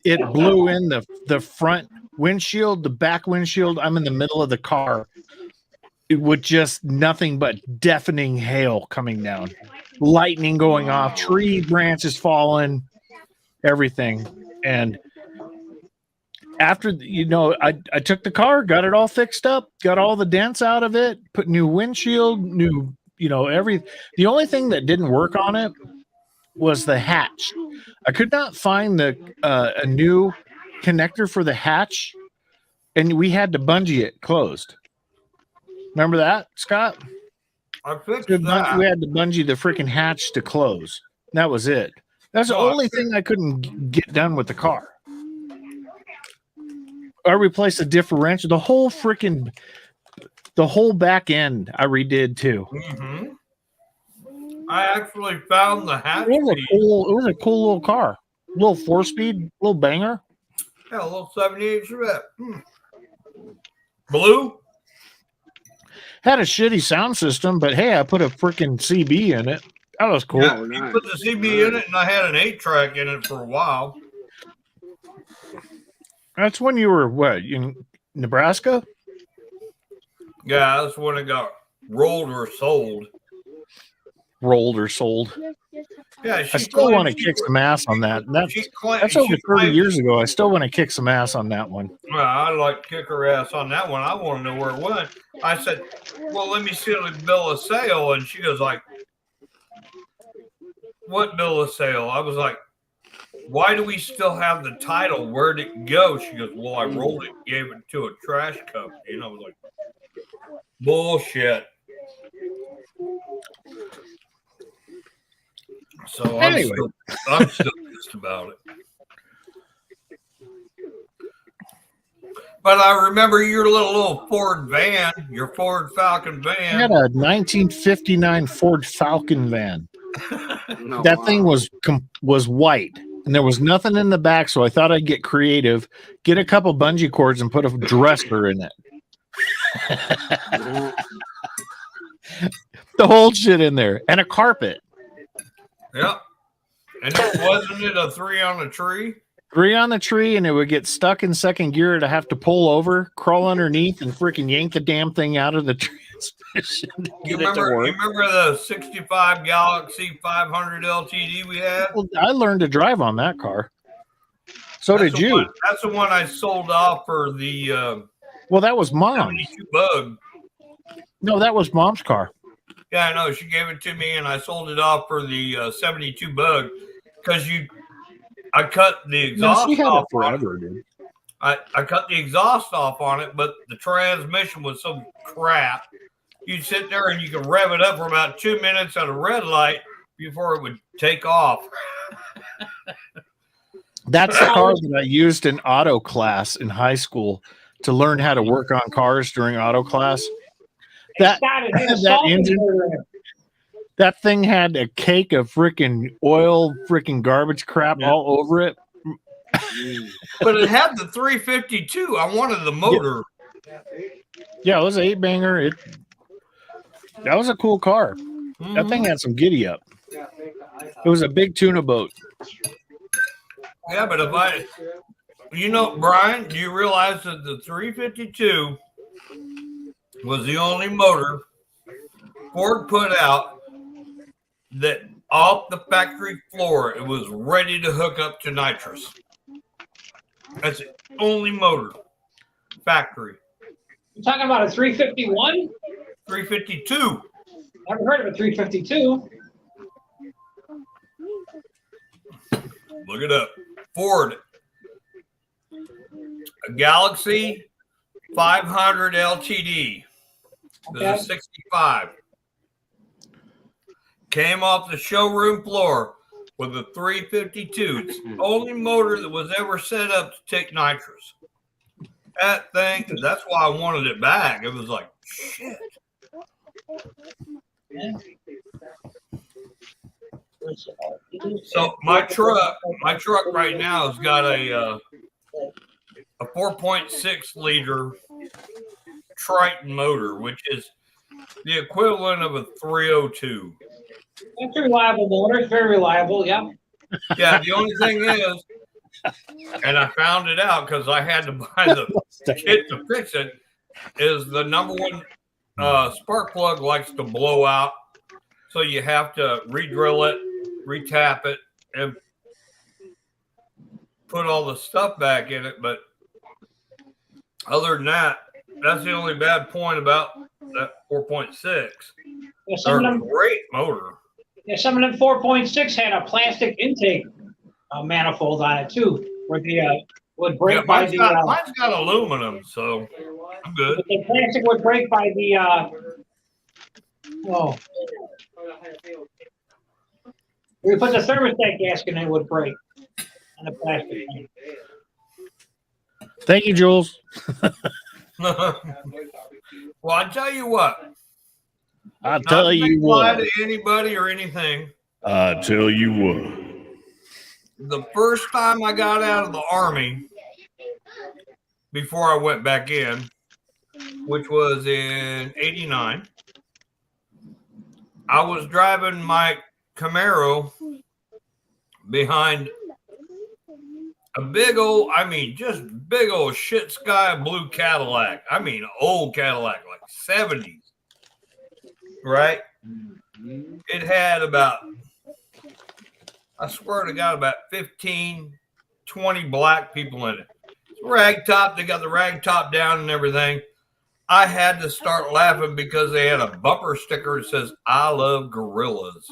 It blew in the front windshield, the back windshield. I'm in the middle of the car. It with just nothing but deafening hail coming down, lightning going off, tree branches falling, everything. And after, I took the car, got it all fixed up, got all the dents out of it, put new windshield, new, the only thing that didn't work on it was the hatch. I could not find a new connector for the hatch, and we had to bungee it closed. Remember that, Scott? I fixed We that. had to bungee the freaking hatch to close. That was it. That's the only thing I couldn't get done with the car. I replaced the differential, the whole back end I redid too. Mm-hmm. I actually found the hatch. It was a cool little car. Little 4-speed, little banger. Yeah, a little 78 Chevette. Blue. Had a shitty sound system, but hey, I put a freaking CB in it. That was cool. Yeah, you put the CB in it, and I had an 8-track in it for a while. That's when you were what, in Nebraska? Yeah, that's when it got rolled or sold. Rolled or sold. Yeah, I still want to kick some ass on that. That's over 30 years ago. I still want to kick some ass on that one. Well, I'd like to kick her ass on that one. I want to know where it went. I said, "Well, let me see the bill of sale," and she goes like, "What bill of sale?" I was like, "Why do we still have the title? Where'd it go?" She goes, "Well, I rolled it, gave it to a trash company," and I was like, "Bullshit." So Anyway. I'm still pissed about it. But I remember your little Ford van, your Ford Falcon I van. had a 1959 Ford Falcon van. That thing was white, and there was nothing in the back, so I thought I'd get creative, get a couple bungee cords, and put a dresser in it. The whole shit in there, and a carpet. Yep. And wasn't it a 3 on the tree? 3 on the tree, and it would get stuck in second gear to have to pull over, crawl underneath, and freaking yank the damn thing out of the transmission. You remember the 65 Galaxy 500 LTD we had? Well, I learned to drive on that car. So did you. That's the one I sold off for the well, that was Mom's. 72 Bug. No, that was Mom's car. Yeah, I know. She gave it to me, and I sold it off for the 72 Bug because I cut the exhaust off forever, dude. I cut the exhaust off on it, but the transmission was some crap. You'd sit there and you could rev it up for about 2 minutes at a red light before it would take off. That's the car that I used in auto class in high school to learn how to work on cars during auto class. That engine, that thing had a cake of freaking oil, freaking garbage crap all over it. But it had the 352. I wanted the motor. Yeah, it was an 8-banger. That was a cool car. That thing had some giddy up. It was a big tuna boat. Yeah, but Brian, do you realize that the 352 was the only motor Ford put out that off the factory floor. It was ready to hook up to nitrous. That's the only motor. Factory. You're talking about a 351? 352. Never heard of a 352. Look it up. Ford. A Galaxy 500 LTD. This is 65. Came off the showroom floor with a 352. It's the only motor that was ever set up to take nitrous. That thing, that's why I wanted it back. It was like, shit. So my truck right now has got a 4.6 liter Triton motor, which is the equivalent of a 302. That's a reliable motor. It's very reliable. Yeah. Yeah. The only thing is, and I found it out because I had to buy the kit to fix it, is the number one spark plug likes to blow out. So you have to re-drill it, re-tap it, and put all the stuff back in it. But other than that, that's the only bad point about that 4.6. Yeah, some of them, great motor. Yeah, some of them 4.6 had a plastic intake manifold on it too, where the would break by the. Mine's got aluminum, so I'm good. The plastic would break by the. We put the thermostat gasket in, it would break on the plastic. Thank you, Jules. Well, I tell you what. I tell you what. To anybody or anything. I tell you what. The first time I got out of the Army, before I went back in, which was in '89, I was driving my Camaro behind a big old, just big old shit sky blue Cadillac. I mean, old Cadillac, like 70s. Right? It had about, I swear to God, about 15, 20 black people in it. Rag top, they got the rag top down and everything. I had to start laughing because they had a bumper sticker that says, "I love gorillas."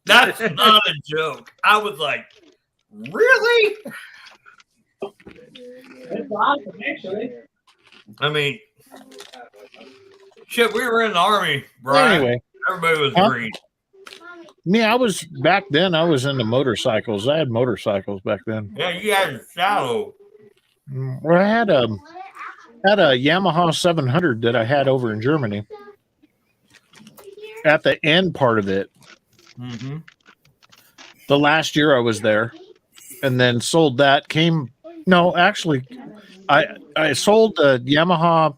That's not a joke. I was like, really? That's awesome, actually. I mean, shit, we were in the Army, Brian. Anyway. Everybody was green. Yeah, I was back then. I was into motorcycles. I had motorcycles back then. Yeah, you had a shadow. Well, I had a Yamaha 700 that I had over in Germany. At the end part of it, the last year I was there, and then sold that. I sold the Yamaha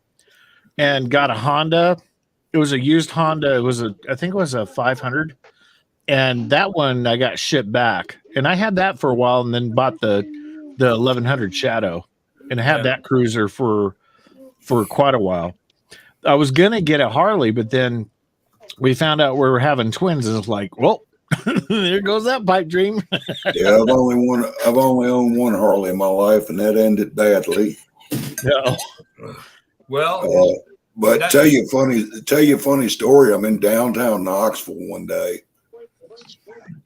and got a Honda. It was a used Honda. I think it was a 500. And that one I got shipped back. And I had that for a while and then bought the 1100 Shadow. And I had that cruiser for quite a while. I was going to get a Harley, but then we found out we were having twins. And it's like, well, there goes that pipe dream. Yeah, I've only owned one Harley in my life, and that ended badly. No. Well, but tell you a funny story. I'm in downtown Knoxville one day,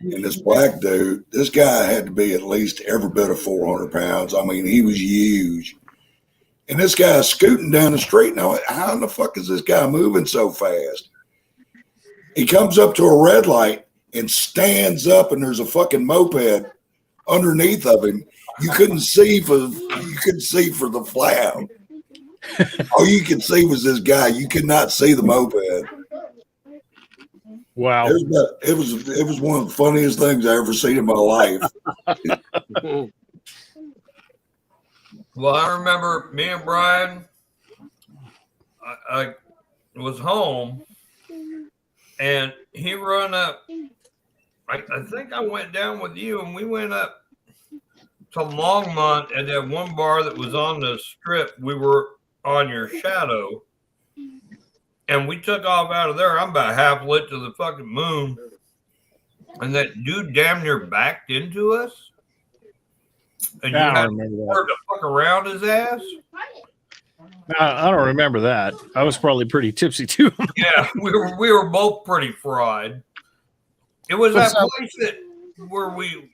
and this black dude, this guy had to be at least every bit of 400 pounds. I mean, he was huge. And this guy's scooting down the street. Now, how in the fuck is this guy moving so fast? He comes up to a red light and stands up, and there's a fucking moped underneath of him. You couldn't see for the flap. All you could see was this guy. You could not see the moped. Wow. It was one of the funniest things I ever seen in my life. Well, I remember me and Brian, I was home, and he run up. I think I went down with you, and we went up to Longmont at that one bar that was on the strip. We were on your Shadow, And we took off out of there. I'm about half lit to the fucking moon. And that dude damn near backed into us. And you I had don't remember that. to fuck around his ass. I don't remember that. I was probably pretty tipsy too. Yeah, we were both pretty fried. It was What's that up? place where we,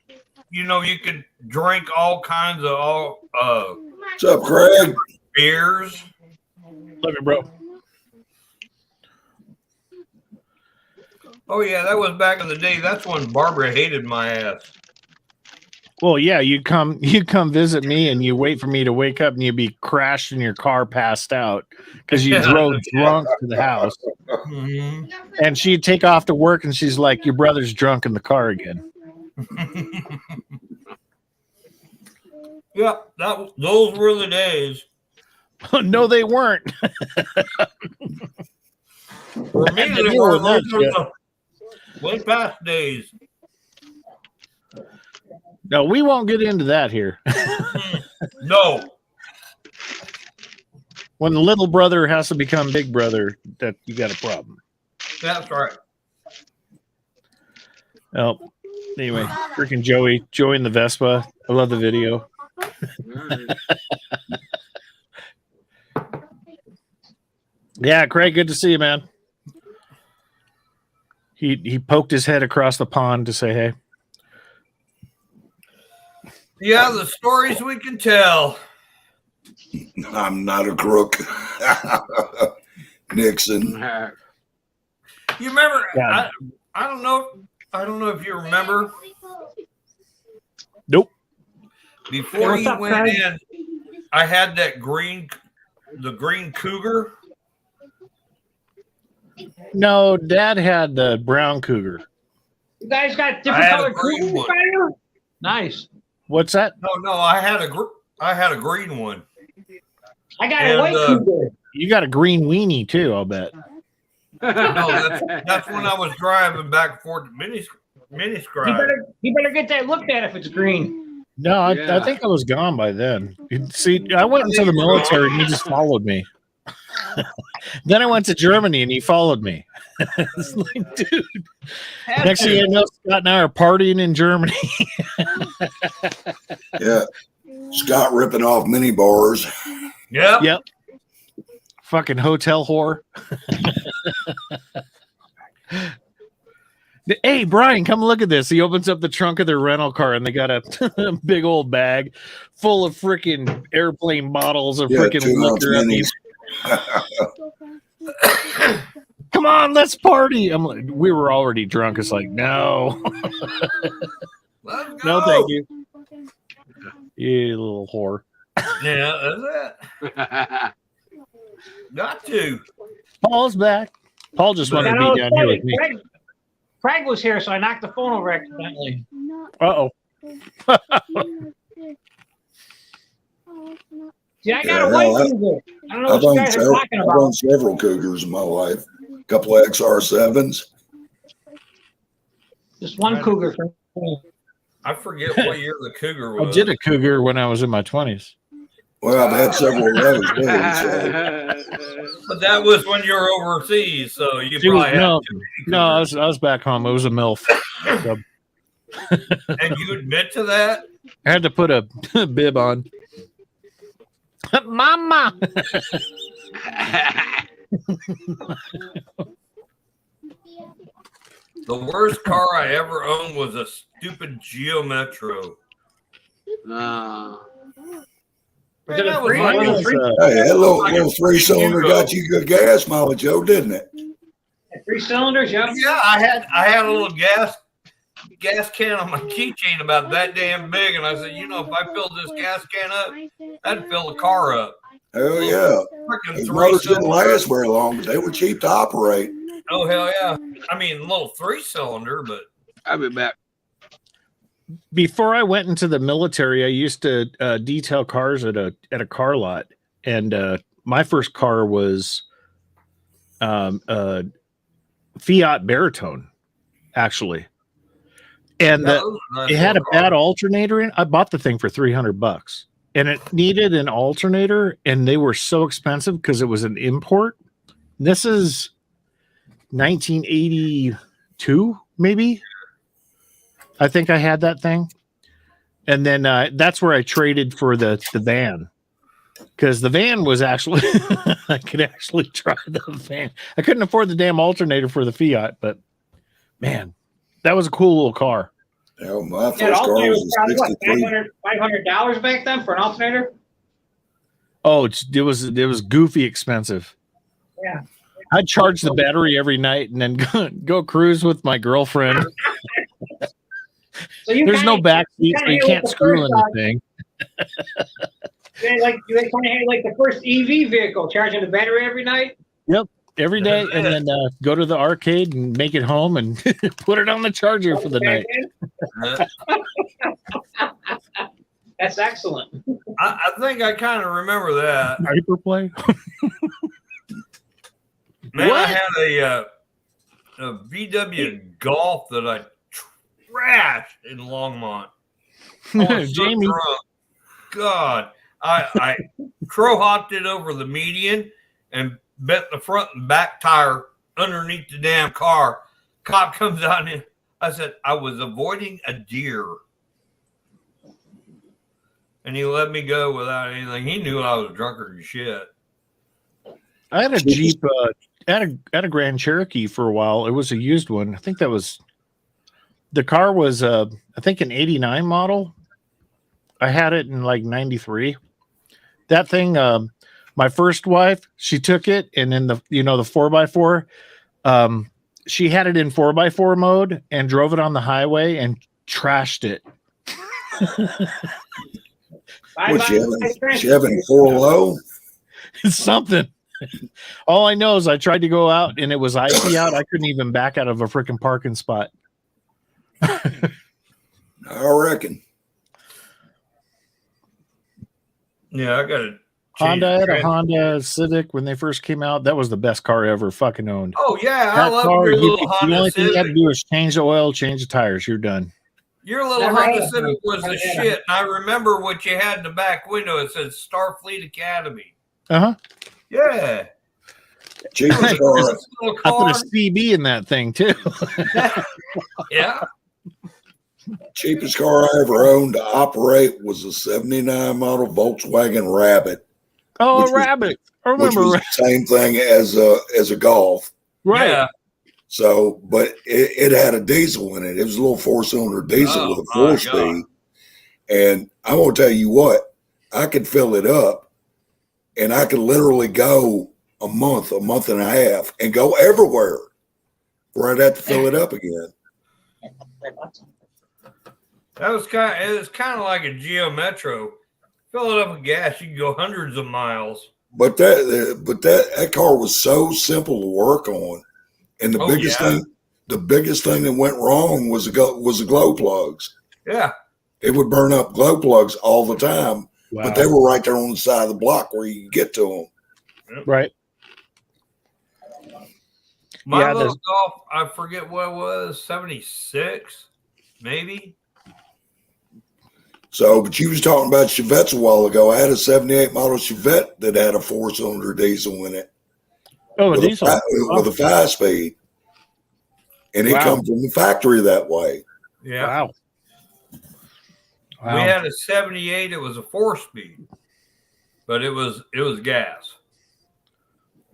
you could drink all kinds of What's up, Craig? beers. Love you, bro. Oh yeah, that was back in the day. That's when Barbara hated my ass. Well, yeah, you come visit me, and you wait for me to wake up, and you'd be crashed in your car, passed out, because you drove drunk to the house. Mhm. And she'd take off to work, and she's like, "Your brother's drunk in the car again." Yeah, those were the days. No, they weren't. For me, Had to they deal were with that shit. the way past days. No, we won't get into that here. No. When the little brother has to become big brother, that you got a problem. That's right. Oh, anyway, freaking Joey in the Vespa. I love the video. Yeah, Craig, good to see you, man. He poked his head across the pond to say hey. Yeah, the stories we can tell. I'm not a crook. Nixon. You remember? Yeah. I don't know. I don't know if you remember. Nope. Before What's you up, went Craig? in, I had the green cougar. No, Dad had the brown cougar. You guys got I different had a colored green cougars one. by you? Nice. What's that? No, I had a green one. I got And, a white cougar. You got a green weenie too, I'll bet. No, that's when I was driving back and forth to You Miniscribe. better get that looked at if it's green. No, I Yeah. think I was gone by then. See, I went into the military and he just followed me. Then I went to Germany and he followed me. It's like, dude. Next thing you know, Scott and I are partying in Germany. Yeah. Scott ripping off mini bars. Yep. Yep. Fucking hotel whore. Hey, Brian, come look at this. He opens up the trunk of their rental car and they got a big old bag full of freaking airplane bottles of Yeah, freaking 2 ounce liquor. minis. Come on, let's party. I'm like, we were already drunk. It's like, no. Let's No, go. thank you. You little whore. Yeah, that's it. Got to. Paul's back. Paul just wanted to be down here with me. Craig was here, so I knocked the phone over accidentally. Uh-oh. See, I got Yeah, a white hell, cougar. I don't know I've what you owned, guys are several, talking I've about. owned several cougars in my life. A couple of XR7s. Just one cougar for me. I forget what year the cougar I was. did a cougar when I was in my 20s. Well, I've had several of those too. So. But that was when you were overseas, so you She was- probably had no, too many no, I cougars. was back home. It was a MILF. So And you admit to that? I had to put a bib on. Mama. The worst car I ever owned was a stupid Geo Metro. No. Was it a that was three? like Was it a a- three? Hey, that little 3-cylinder got you good gas mileage, Joe, didn't it? 3 cylinders, yeah. Yeah, I had a little gas can on my keychain about that damn big, and I said, if I filled this gas can up, that'd fill the car up. Hell yeah. Freaking Those motors didn't 3-cylinder. last very long, but they were cheap to operate. Oh hell yeah! I mean, a little 3-cylinder, but I'll be back. Before I went into the military, I used to detail cars at a car lot, and my first car was Fiat Baritone, actually, and that was a nice it had a little car. bad alternator in. I bought the thing for $300, and it needed an alternator, and they were so expensive because it was an import. This is 1982, maybe. I think I had that thing. And then that's where I traded for the van. Because the van was actually, I could actually try the van. I couldn't afford the damn alternator for the Fiat, but man, that was a cool little car. Yeah, my Yeah, the first car alternator was was a probably what, 63. $500 back then for an alternator? Oh, it was goofy expensive. Yeah. I'd charge the battery every night and then go cruise with my girlfriend. So you There's no back seat, so you can't screw anything. You kind of had like the first EV vehicle, charging the battery every night. Yep, every day, and then go to the arcade and make it home and put it on the charger for the night. That's excellent. I think I kind of remember that. Hyperplay. Man, What? I had a VW Golf that I trashed in Longmont. I was so Jamie. drunk. God, I crow hopped it over the median and bent the front and back tire underneath the damn car. Cop comes out and I said, I was avoiding a deer. And he let me go without anything. He knew I was drunker than shit. I had a Jeep, had a Grand Cherokee for a while. It was a used one. I think the car was, I think an 89 model. I had it in like 93. That thing, my first wife, she took it and in the 4x4, she had it in 4x4 mode and drove it on the highway and trashed it. She having 4 low? It's something. All I know is I tried to go out and it was icy out. I couldn't even back out of a freaking parking spot. I reckon. Yeah, I got it. Honda. I had a Honda Civic when they first came out. That was the best car I ever fucking owned. Oh yeah, I That love car, your little the Honda only thing you had to Civic. do is change the oil, change the tires. You're done. Your little Never had Honda a Civic was the Honda. shit. And I remember what you had in the back window. It said Starfleet Academy. Uh-huh. Yeah. Cheapest I car. This little I put car. a CB in that thing too. Yeah. Cheapest car I ever owned to operate was a 79 model Volkswagen Rabbit. Oh, Which a was- Rabbit. I Which remember. was the same thing as a Golf. Right. Yeah. So, but it had a diesel in it. It was a little 4-cylinder diesel Oh, with a my 4-speed. And I'm going to tell you what, I could fill it up and I could literally go a month and a half and go everywhere where I'd have to fill it up again. It was kind of like a Geo Metro. Fill it up with gas, you can go hundreds of miles. But that car was so simple to work on. And the biggest thing that went wrong was the glow plugs. Yeah. It would burn up glow plugs all the time, Wow. but they were right there on the side of the block where you could get to them. Right. My Yeah, little Golf, I forget what it was, 76, maybe. So, but you was talking about Chevettes a while ago. I had a 78 model Chevette that had a 4-cylinder diesel in it. Oh, a with diesel. with a 5-speed. And it Wow. come from the factory that way. Yeah. Wow. We had a 78, it was a 4-speed. But it was gas.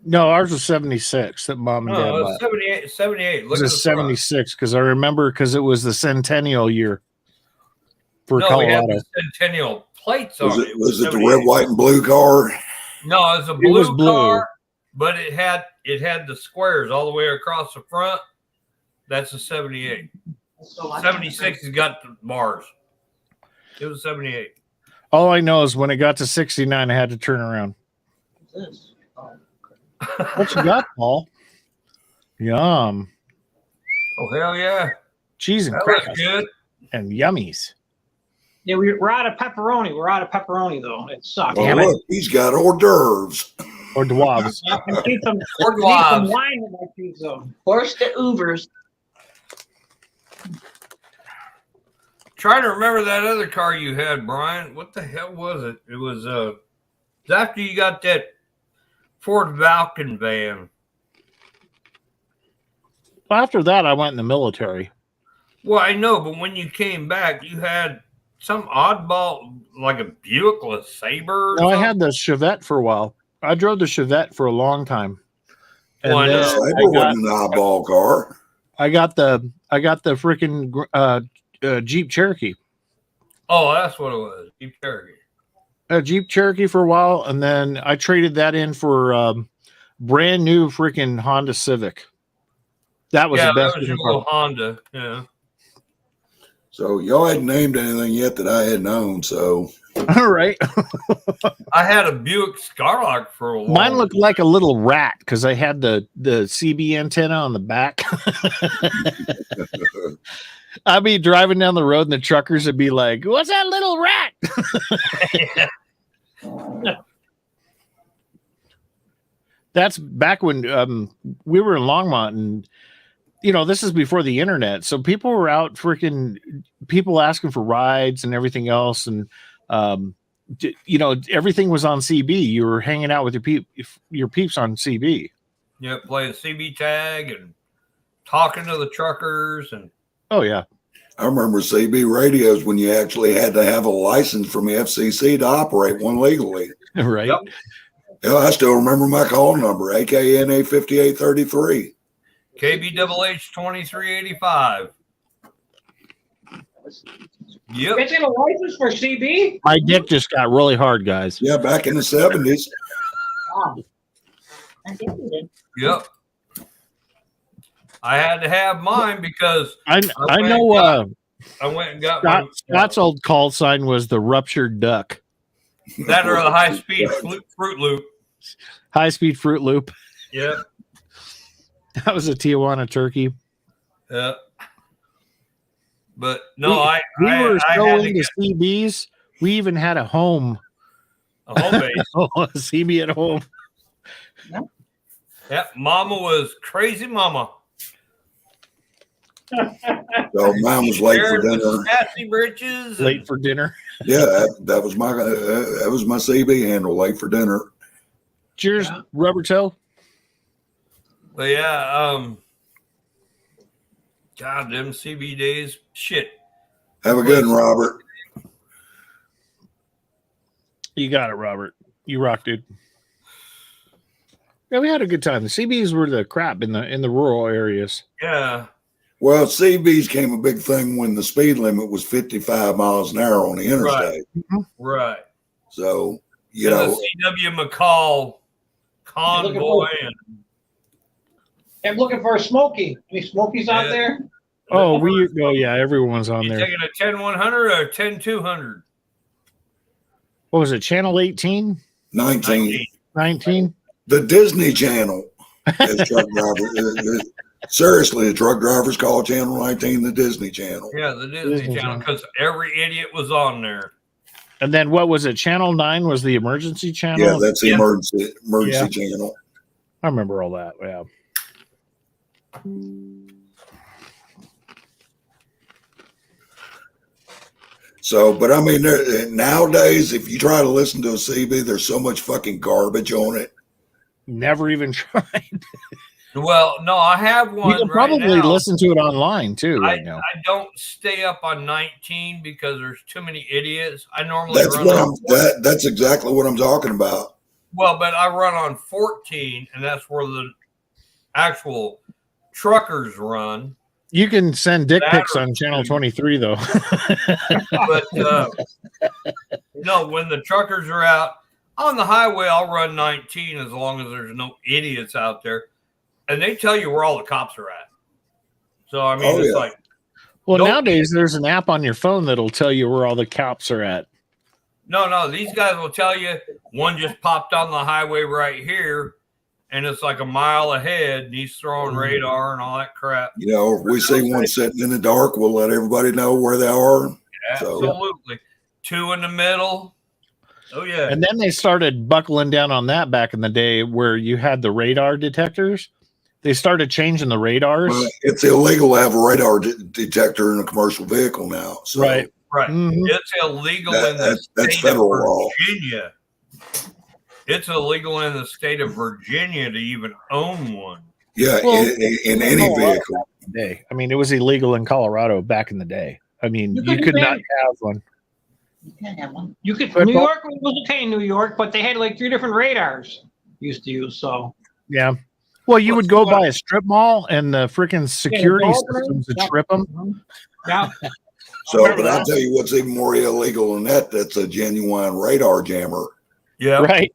No, ours was 76 that mom and dad No, it bought. was 78. It Look was at a the front. 76 because I remember because it was the centennial year for No, we had Colorado. the Centennial plates on Was it. it the 78. red, white, and blue car? No, it was a It was blue blue. car, but it had the squares all the way across the front. That's a 78. 76 has got the bars. It was 78. All I know is when it got to 69, I had to turn around. What you got, Paul? Yum. Oh, hell yeah. Cheese and That looks crackers good. and yummies. Yeah, we're out of pepperoni. We're out of pepperoni though. It sucks. Well, Damn it. look, he's got hors d'oeuvres. Or dwarves. I need some, Or I need some gloves. wine in my pizza. Horse to Ubers. Trying to remember that other car you had, Brian. What the hell was it? It was after you got that Ford Falcon van. After that, I went in the military. Well, I know, but when you came back, you had some oddball, like a Buick LeSabre. No, I had the Chevette for a while. I drove the Chevette for a long time. And Well, I then know. Sabre wasn't an oddball car. I got the freaking Jeep Cherokee. Oh, that's what it was. Jeep Cherokee. A Jeep Cherokee for a while, and then I traded that in for brand new freaking Honda Civic. That was the best. That was your little Honda. Yeah. So y'all hadn't named anything yet that I had known. So All right. I had a Buick Skylark for a while. Mine looked like a little rat because I had the CB antenna on the back. I'd be driving down the road and the truckers would be like, "What's that little rat?" That's back when we were in Longmont, and this is before the internet, so people were out people asking for rides and everything else, and everything was on CB. You were hanging out with your peeps on CB. Yeah, playing CB tag and talking to the truckers and. Oh yeah, I remember CB radios when you actually had to have a license from the FCC to operate one legally. Right. Yep. Yeah, I still remember my call number, AKNA 5833. KBHH 2385. Yep. It's in a license for CB? My dick just got really hard, guys. Yeah, back in the 70s. Wow. Yep. I had to have mine because I know. I went and got Scott's old call sign was the ruptured duck. that or the high speed Fruit Loop. High speed Fruit Loop. Yep. That was a Tijuana turkey. Yep. But no, we were so had to into get CBs. We even had a home. a home base. A CB at home. Yep. Mama was crazy mama. So mine was late for dinner. Sassy britches. Late for dinner. Yeah, that was my CB handle, late for dinner. Cheers, rubber toe. But yeah, God, them CB days, shit. Have a good one, Robert. You got it, Robert. You rock, dude. Yeah, we had a good time. The CBs were the crap in the rural areas. Yeah. Well, CBs came a big thing when the speed limit was 55 miles an hour on the interstate. Right. So, The C.W. McCall convoy. I'm looking for a Smoky. Any Smokies out there? Oh, yeah, everyone's on there. Taking a 10-100 or a 10-200? What was it, Channel 18? 19. 19? The Disney Channel. As truck driver. Seriously, the truck drivers call Channel 19 the Disney Channel. Yeah, the Disney Channel, because every idiot was on there. And then what was it? Channel 9 was the emergency channel? Yeah, that's the emergency channel. I remember all that, yeah. So, but I mean, nowadays, if you try to listen to a CB, there's so much fucking garbage on it. Never even tried. Well, no, I have one. You can probably listen to it online too right now. I don't stay up on 19 because there's too many idiots. I normally That's exactly what I'm talking about. Well, but I run on 14, and that's where the actual truckers run. You can send dick pics on Channel 23, though. But no, when the truckers are out on the highway, I'll run 19 as long as there's no idiots out there. And they tell you where all the cops are at. So, I mean, it's like. Well, nowadays, there's an app on your phone that'll tell you where all the cops are at. No, these guys will tell you one just popped on the highway right here, and it's like a mile ahead, and he's throwing radar and all that crap. If we see one sitting in the dark, we'll let everybody know where they are. Absolutely. Two in the middle. Oh, yeah. And then they started buckling down on that back in the day where you had the radar detectors. They started changing the radars. It's illegal to have a radar detector in a commercial vehicle now. So. Right. Mm-hmm. It's illegal in the state of Virginia. It's illegal in the state of Virginia to even own one. Yeah, Well, in any vehicle. Day. I mean, it was illegal in Colorado back in the day. I mean, you could not have one. You can have one. You could. But New York was okay in New York, but they had like 3 different radars used to use. So Yeah. Well, you would go by a strip mall and the freaking security systems would trip them. Yeah. So, but I'll tell you what's even more illegal than that. That's a genuine radar jammer. Yeah. Right.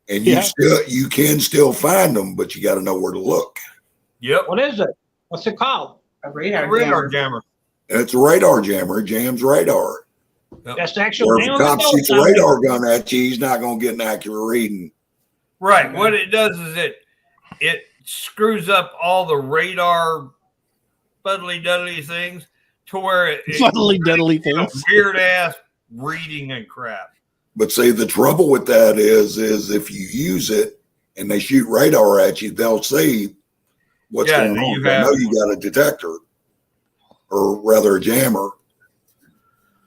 And you can still find them, but you got to know where to look. Yep. What is it? What's it called? A radar, jammer. It's a radar jammer. It jams radar. Yep. That's the actual Where name if of a it, cop though? shoots a radar gun at you, he's not going to get an accurate reading. Right. What it does is it screws up all the radar fuddly duddly things to where it Fuddly duddly things. Weird ass reading and crap. But see, the trouble with that is if you use it and they shoot radar at you, they'll see what's going on. They know you got a detector, or rather a jammer.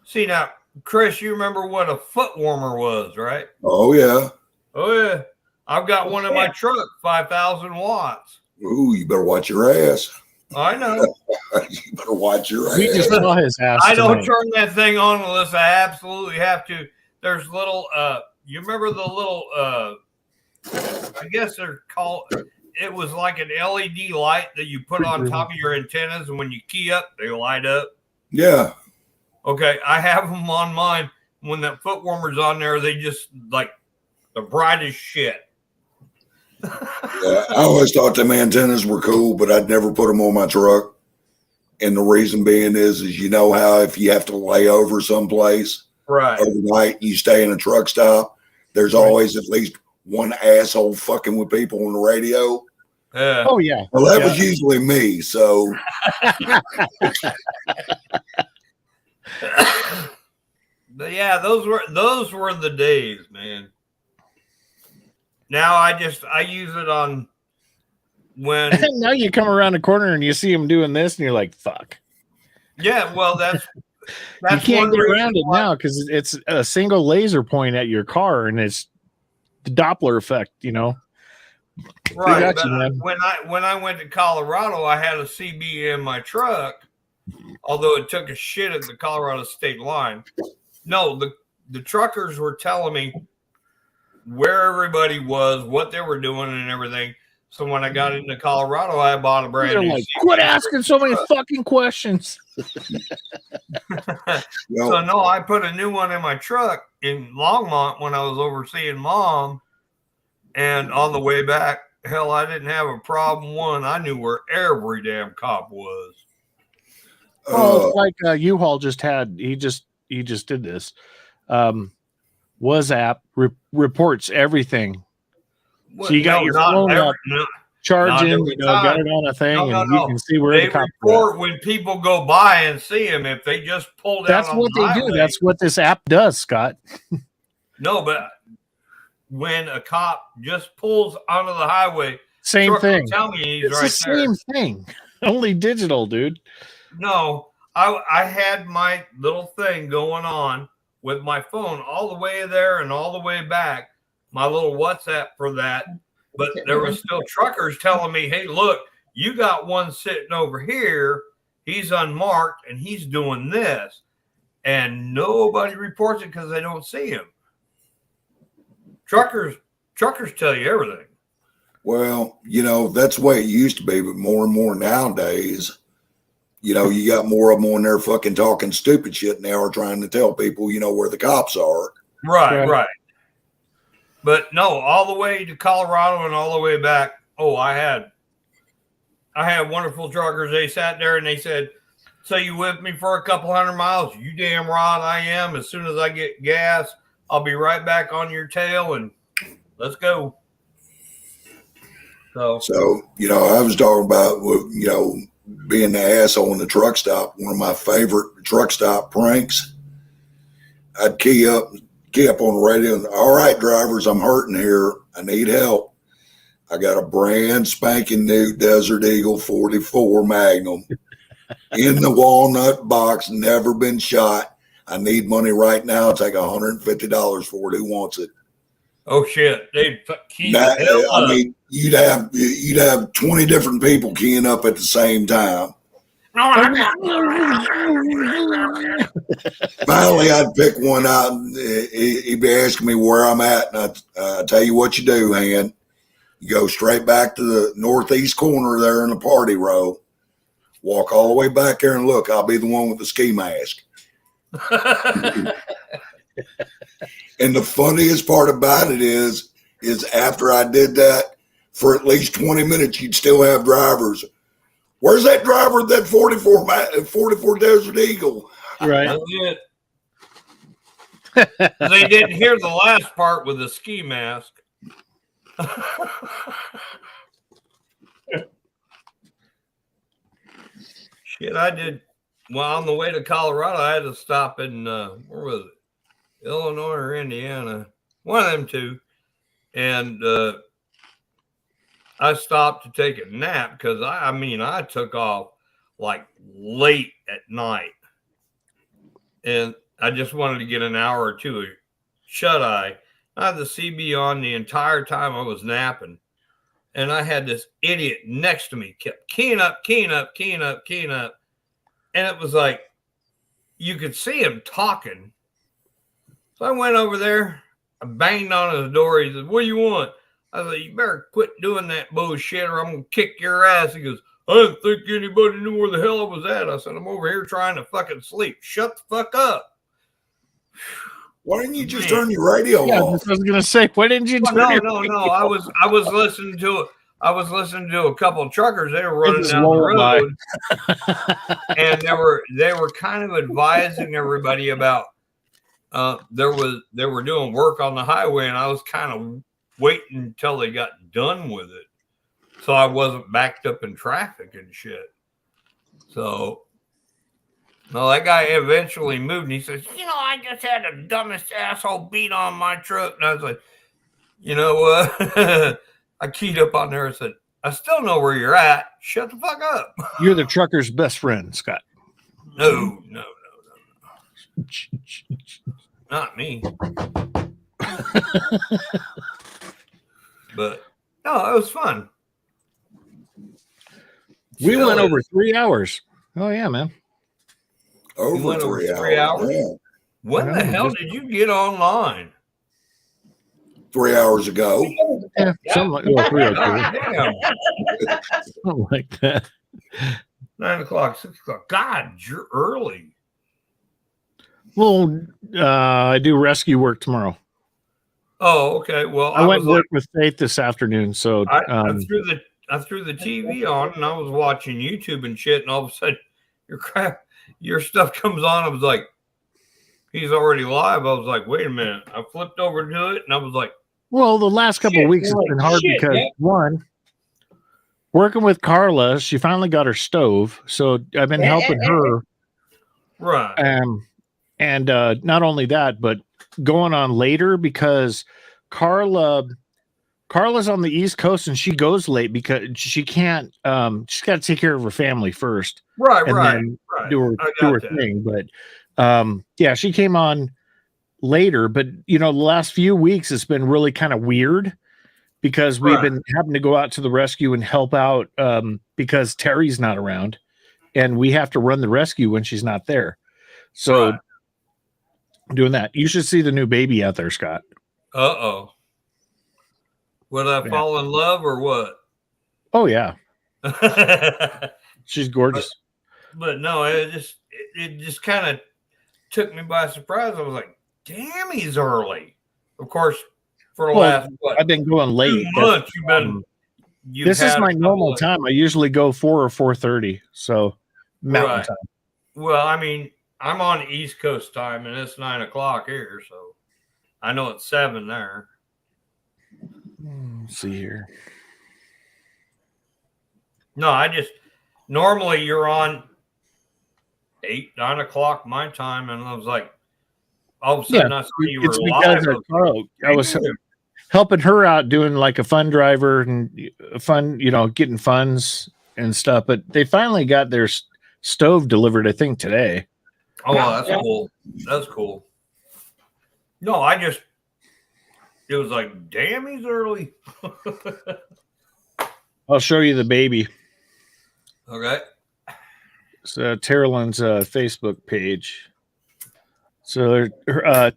See now, Chris, you remember what a foot warmer was, right? Oh yeah. Oh yeah. I've got one in my truck, 5,000 watts. Ooh, you better watch your ass. I know. You better watch your ass. We just saw his ass. I don't turn that thing on unless I absolutely have to. There's little you remember the little I guess they're called, it was like an LED light that you put on top of your antennas, and when you key up, they light up. Yeah. Okay, I have them on mine. When that foot warmer's on there, they just like the brightest shit. Yeah, I always thought them antennas were cool, but I'd never put them on my truck. And the reason being is you know how if you have to lay over someplace overnight, you stay in a truck stop, there's always at least one asshole fucking with people on the radio. Oh yeah. Well, that was usually me. So but yeah, those were the days, man. Now I use it on when now you come around a corner and you see him doing this and you're like, fuck. Yeah, well that's you can't get around it now because it's a single laser point at your car and it's the Doppler effect, you know. Right. But when I went to Colorado, I had a CB in my truck, although it took a shit at the Colorado state line. No, the truckers were telling me where everybody was, what they were doing, and everything. So when I got into Colorado, I bought a brand new. Quit asking so many fucking questions. So no, I put a new one in my truck in Longmont when I was overseeing Mom, and on the way back, hell, I didn't have a problem. I knew where every damn cop was. Well, it's like U-Haul just had. He just did this. WhatsApp reports everything. So you got your phone up, charging, got it on a thing, and you can see where the cops report when people go by and see them. If they just pull down, that's what they do. That's what this app does, Scott. No, but when a cop just pulls onto the highway, same thing. Tell me he's it's the same thing, only digital, dude. No, I had my little thing going on with my phone all the way there and all the way back, my little WhatsApp for that. But there were still truckers telling me, hey, look, you got one sitting over here. He's unmarked and he's doing this. And nobody reports it because they don't see him. Truckers tell you everything. Well, that's the way it used to be, but more and more nowadays, you got more of them on there fucking talking stupid shit now or trying to tell people, where the cops are. Right. But no, all the way to Colorado and all the way back. Oh, I had wonderful truckers. They sat there and they said, so you with me for a couple 100 miles? You damn right I am. As soon as I get gas, I'll be right back on your tail and let's go. So I was talking about, being the asshole in the truck stop. One of my favorite truck stop pranks. I'd key up on the radio. And, all right, drivers, I'm hurting here. I need help. I got a brand spanking new Desert Eagle 44 Magnum in the walnut box, never been shot. I need money right now. I'll take $150 for it. Who wants it? Oh shit, they'd key the That, hell I up. mean, you'd have 20 different people keying up at the same time. Finally, I'd pick one out, and he'd be asking me where I'm at, and I tell you what you do, Han. You go straight back to the northeast corner there in the party row. Walk all the way back there and look. I'll be the one with the ski mask. And the funniest part about it is after I did that, for at least 20 minutes, you'd still have drivers. Where's that driver of that 44 Desert Eagle? Right. That's it. They didn't hear the last part with the ski mask. Shit, I did. Well, on the way to Colorado, I had to stop in, where was it? Illinois or Indiana? One of them two. And I stopped to take a nap because I took off like late at night. And I just wanted to get an hour or two of shut eye. I had the CB on the entire time I was napping. And I had this idiot next to me kept keying up. And it was like, you could see him talking. So I went over there. I banged on his door. He said, what do you want? I said, you better quit doing that bullshit or I'm going to kick your ass. He goes, I didn't think anybody knew where the hell I was at. I said, I'm over here trying to fucking sleep. Shut the fuck up. Why didn't you just turn your radio off? I was gonna say, why didn't you? No. I was listening to it. I was listening to a couple of truckers. They were running down the road, and they were kind of advising everybody about they were doing work on the highway, and I was kind of waiting until they got done with it, so I wasn't backed up in traffic and shit. So. No, that guy eventually moved and he says, I just had the dumbest asshole beat on my truck. And I was like, you know what? I keyed up on there and said, I still know where you're at. Shut the fuck up. You're the trucker's best friend, Scott. No. Not me. But no, it was fun. We went over 3 hours. Oh, yeah, man. Over 3 hours. Yeah. When the hell did you get online? 3 hours ago. Yeah, something like, 3 hours. Something like that. 9 o'clock, 6 o'clock. God, you're early. Well, I do rescue work tomorrow. Oh, okay. Well, I went to work with Faith this afternoon, so I threw the TV on and I was watching YouTube and shit, and all of a sudden your stuff comes on. I was like, he's already live. I was like, wait a minute. I flipped over to it and I was like, well, the last couple of weeks has been hard because one, working with Carla, she finally got her stove, so I've been helping her. Right. And not only that, but going on later because Carla's on the East Coast and she goes late because she can't. She's got to take care of her family first, right? Then do her thing. But yeah, she came on later. But the last few weeks it's been really kind of weird because we've been having to go out to the rescue and help out because Terry's not around, and we have to run the rescue when she's not there. So. Doing that. You should see the new baby out there, Scott. Uh-oh. Would I fall in love or what? Oh, yeah. She's gorgeous. But no, it just kind of took me by surprise. I was like, damn, he's early. Of course, for the last, I've been going late. 2 months, this is my normal time. I usually go 4 or 4:30. So, mountain time. Well, I mean, I'm on East Coast time, and it's 9 o'clock here, so I know it's 7 there. Let's see here. No, normally you're on 8, 9 o'clock my time, and I was like, all of a sudden I saw you were live. I was helping her out doing like a fund driver and fun, getting funds and stuff, but they finally got their stove delivered, I think, today. Oh, that's cool. That's cool. No, It was like, damn, he's early. I'll show you the baby. Okay. So Terrelyn's Facebook page. So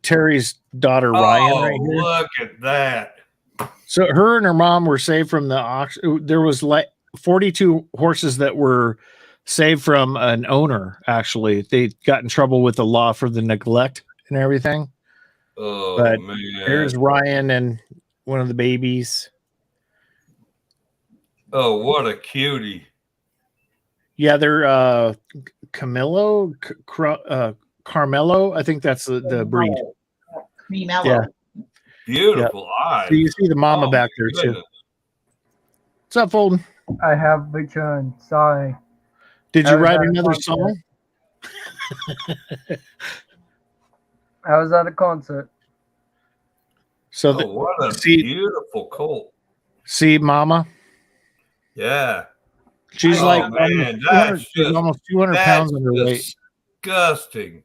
Terry's daughter Ryan, Oh, right here. look at that. So her and her mom were saved from the auction. There was like 42 horses that were saved from an owner. Actually, they got in trouble with the law for the neglect and everything. Oh, But man. there's Ryan and one of the babies. Oh, what a cutie. Yeah, they're Carmelo. I think that's the breed. Mellow. Yeah. Beautiful eyes. So you see the mama Oh, back my there too. goodness. What's up, Fulton? I have returned. Sorry. Did I you was write at a another concert. song? I was at a concert. So Oh, what a see- beautiful colt. see, mama. Yeah. She's Oh, like man, almost 200 that's pounds underweight. disgusting.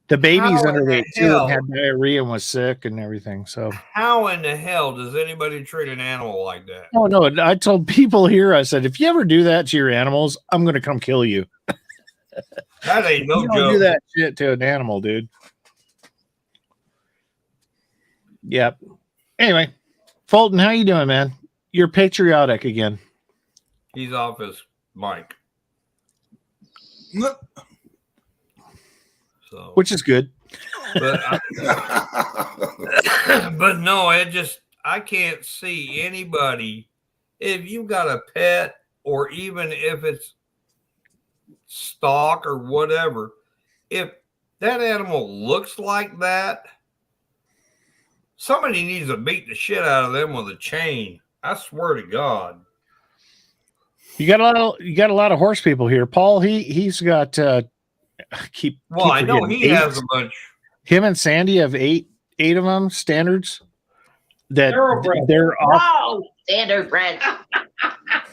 The baby's How in the underweight too hell? and had diarrhea and was sick and everything. So, How in the hell does anybody treat an animal like that? oh no, I told people here, I said, if you ever do that to your animals, I'm going to come kill you. That ain't no You don't joke. do that shit to an animal, dude. Yep. Anyway, Fulton, how you doing, man? You're patriotic again. He's off his mic. So, Which is good. but, but no, I can't see anybody. If you got a pet, or even if it's stock or whatever, if that animal looks like that, somebody needs to beat the shit out of them with a chain. I swear to God. You got a lot of horse people here. Paul, he's got keep I know forgetting, he has a bunch. Him and Sandy have eight of them standards that Thoroughbred. they're off. No, standard bread.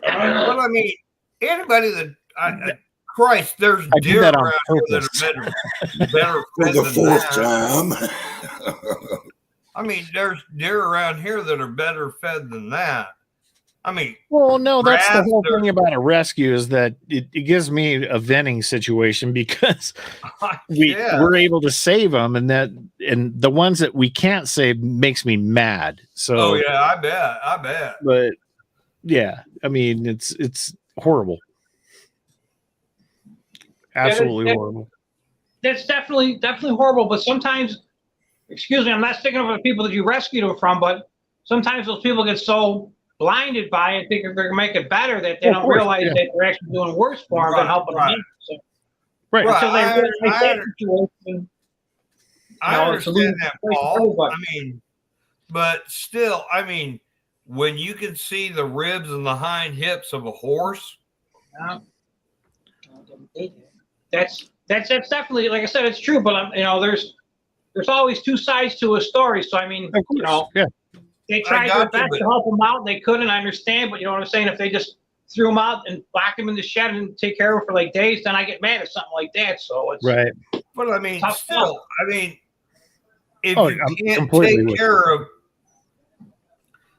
But I mean, anybody that Christ, there's I did deer that on around here that purpose. are better For fed the than fourth that. time. I mean, there's deer around here that are better fed than that. I mean, Well, no, that's the whole grass, thing about a rescue is that it gives me a venting situation because yeah. we're able to save them, and the ones that we can't save makes me mad. So, Oh yeah, I bet. but yeah, I mean, it's horrible, absolutely horrible. That's definitely horrible. But sometimes, excuse me, I'm not sticking up for the people that you rescued them from, but sometimes those people get so blinded by it, think they're going to make it better, that they Of don't course, realize yeah. that they're actually doing worse for them than helping them. So, Right. until they I- realize I- that situation, I No, it's a understand lose that, situation for Paul. everybody. I mean, but still, I mean, when you can see the ribs and the hind hips of a horse, that's definitely, like I said, it's true. But there's always two sides to a story. So I mean, Of course, yeah. they tried got their you, best but- to help them out. They couldn't. I understand, but you know what I'm saying. If they just threw them out and locked them in the shed and take care of them for like days, then I get mad at something like that. So it's Right. but I mean, Tough still, I mean, if Oh, you I'm can't completely take with care of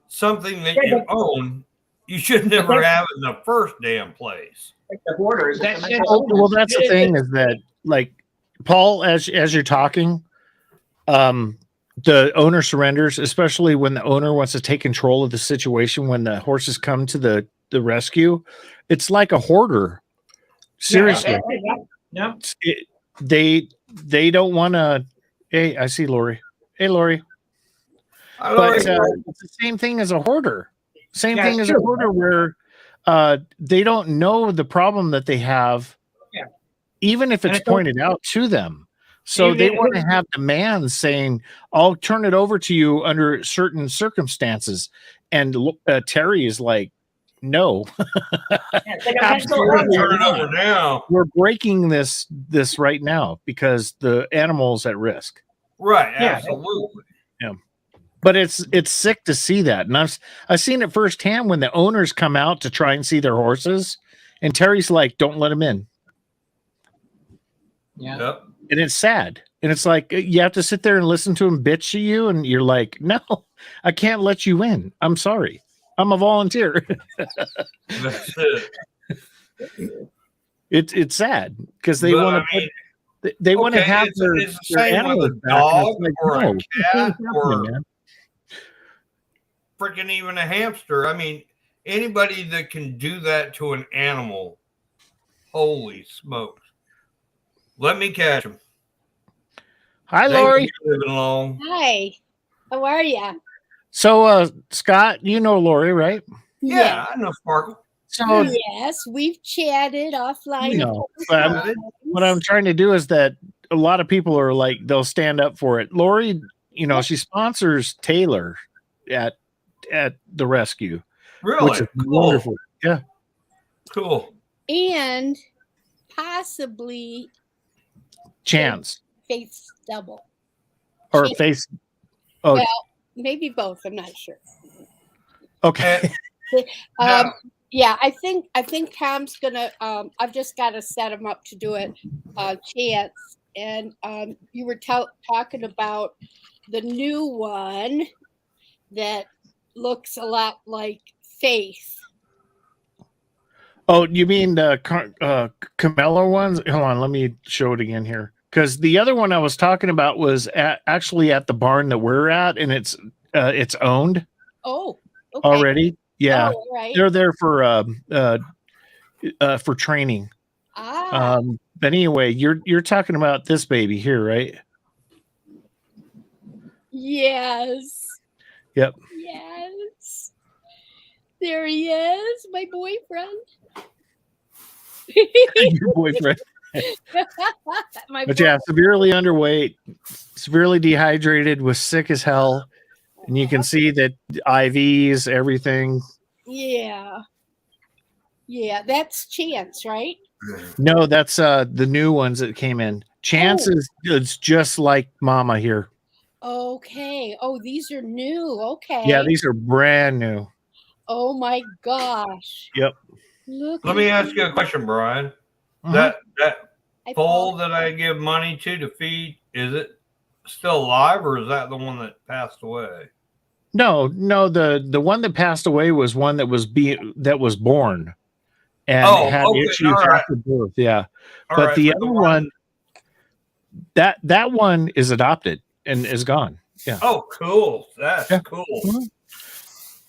something that Yeah, you own, you should never have it in the first damn place. The borders. That's it. Well, that's the thing is that, like, Paul, as you're talking, the owner surrenders, especially when the owner wants to take control of the situation. When the horses come to the rescue, it's like a hoarder. Seriously, Yeah. they don't want to. Hey, I see Lori. Hey, Lori. I But don't it's the same thing as a hoarder. Same Yeah, thing it's as a true. hoarder where they don't know the problem that they have, Yeah. even if And it's it's all- pointed out to them. So Even they if- want to have demands saying, I'll turn it over to you under certain circumstances. And Terry is like, no, It's like a Absolutely. mental turn illness. it over now. we're breaking this right now because the animal's at risk. Right, Yeah. absolutely. But it's sick to see that. And I've seen it firsthand when the owners come out to try and see their horses. And Terry's like, don't let them in. Yeah. Yep. And it's sad. And it's like you have to sit there and listen to him bitch to you, and you're like, no, I can't let you in. I'm sorry. I'm a volunteer. That's it. It's sad because they But, want I mean, to they want to okay, have it's their the same animals with a back. And dog it's like, or a no, this cat ain't happening, or man. freaking even a hamster. I mean, anybody that can do that to an animal, holy smokes. Let me catch them. Hi, They won't Lori. be living long. Hi, how are you? So, Scott, you know Lori, right? Yeah, I know Sparkle. So, Yes, we've chatted offline. you know, but what I'm trying to do is that a lot of people are like, they'll stand up for it. Lori, you know, she sponsors Taylor at the rescue, Really? which is Cool. wonderful. Yeah. Cool. And possibly Chance face double. or Chance- face. Oh, Well, maybe both. I'm not sure. okay. Um, yeah, I think Tom's gonna. I've just got to set him up to do it. Chance, and you were talking about the new one that looks a lot like Faith. Oh, you mean the Camelo ones? Hold on, let me show it again here. Because the other one I was talking about was actually at the barn that we're at, and it's owned Oh, okay. already. Yeah, Oh, right. they're there for training. Ah. But anyway, you're talking about this baby here, right? Yes. Yep. Yes. There he is, my boyfriend. Your boyfriend. My But yeah, severely underweight, severely dehydrated, was sick as hell. And you can see that IVs, everything. Yeah. Yeah, that's Chance, right? No, that's the new ones that came in. Chance is just like Mama here. Okay. Oh, these are new. Okay. Yeah, these are brand new. Oh my gosh. Yep. Look. Let me ask you a question, Brian. That foal that I give money to feed, is it still alive, or is that the one that passed away? No, the one that passed away was one that was born and had issues after birth. Yeah. But the other one that one is adopted and is gone. Yeah. Oh, cool. That's cool. Mm-hmm.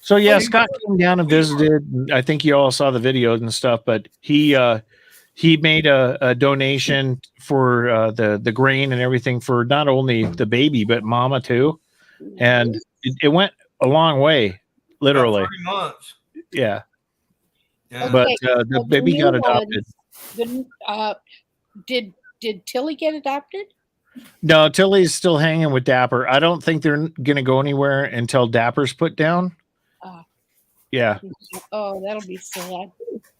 So yeah, Scott came down and visited. I think you all saw the videos and stuff, but he made a donation for the grain and everything for not only the baby but Mama too, and it went a long way, literally. About 3 months. Yeah. Yeah. But the baby got adopted. Did Tilly get adopted? No, Tilly's still hanging with Dapper. I don't think they're gonna go anywhere until Dapper's put down. Yeah. Oh, that'll be sad.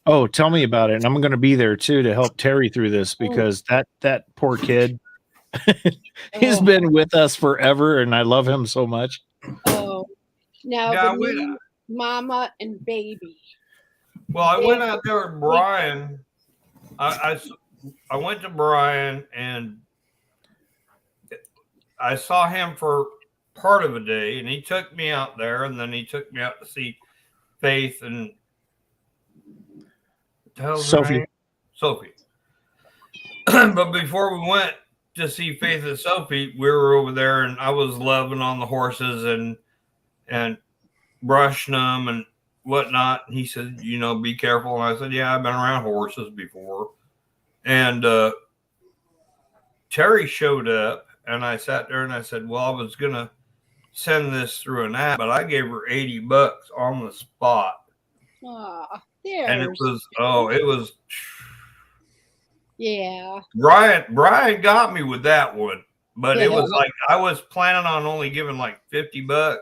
Oh, tell me about it. And I'm going to be there too to help Terry through this because that poor kid, he's been with us forever and I love him so much. Oh, now the new Mama and baby. Well, I went out there with Brian. I went to Brian and I saw him for part of a day, and he took me out there, and then he took me out to see Faith and Sophie. But before we went to see Faith and Sophie, we were over there, and I was loving on the horses and brushing them and whatnot. And he said, be careful. And I said, yeah, I've been around horses before. And Terry showed up, and I sat there and I said, well, I was going to send this through an app, but I gave her $80 on the spot. And it was yeah. Brian got me with that one, but it was like I was planning on only giving like $50.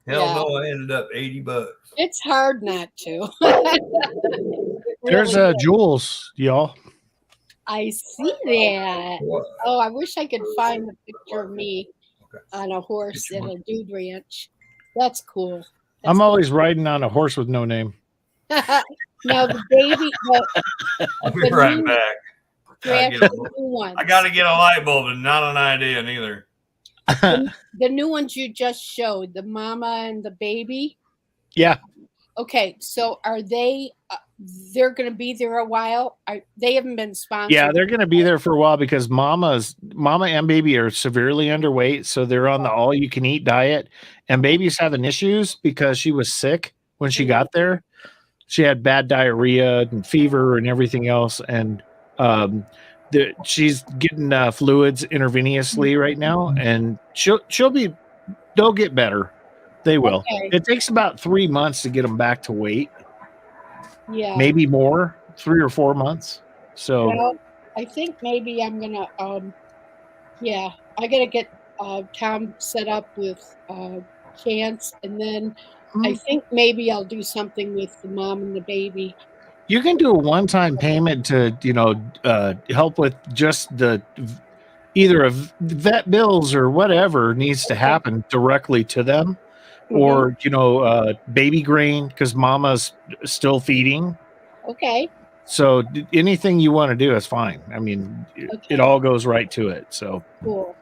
Hell no, I ended up $80. It's hard not to. There's Jules, y'all. I see that. Oh, I wish I could find the picture of me on a horse at a dude ranch. That's cool. I'm always riding on a horse with no name. Now the baby. I'll be right back. Thrash, the new ones. I got to get a light bulb and not an idea neither. The new ones you just showed, the mama and the baby. Yeah. Okay, so are they? They're going to be there a while. They haven't been sponsored? Yeah, they're going to be there for a while because mama and baby are severely underweight, so they're on the all-you-can-eat diet. And baby's having issues because she was sick when she got there. She had bad diarrhea and fever and everything else, and she's getting fluids intravenously right now, and they'll get better. They will. Okay. It takes about 3 months to get them back to weight. Yeah. Maybe more, 3 or 4 months. So well, I think maybe I'm gonna I gotta get Tom set up with Chance, and then I think maybe I'll do something with the mom and the baby. you can do a one-time payment to help with just either of vet bills or whatever needs to happen directly to them, or baby grain because mama's still feeding. Okay. So anything you want to do is fine. I mean, it all goes right to it. So cool.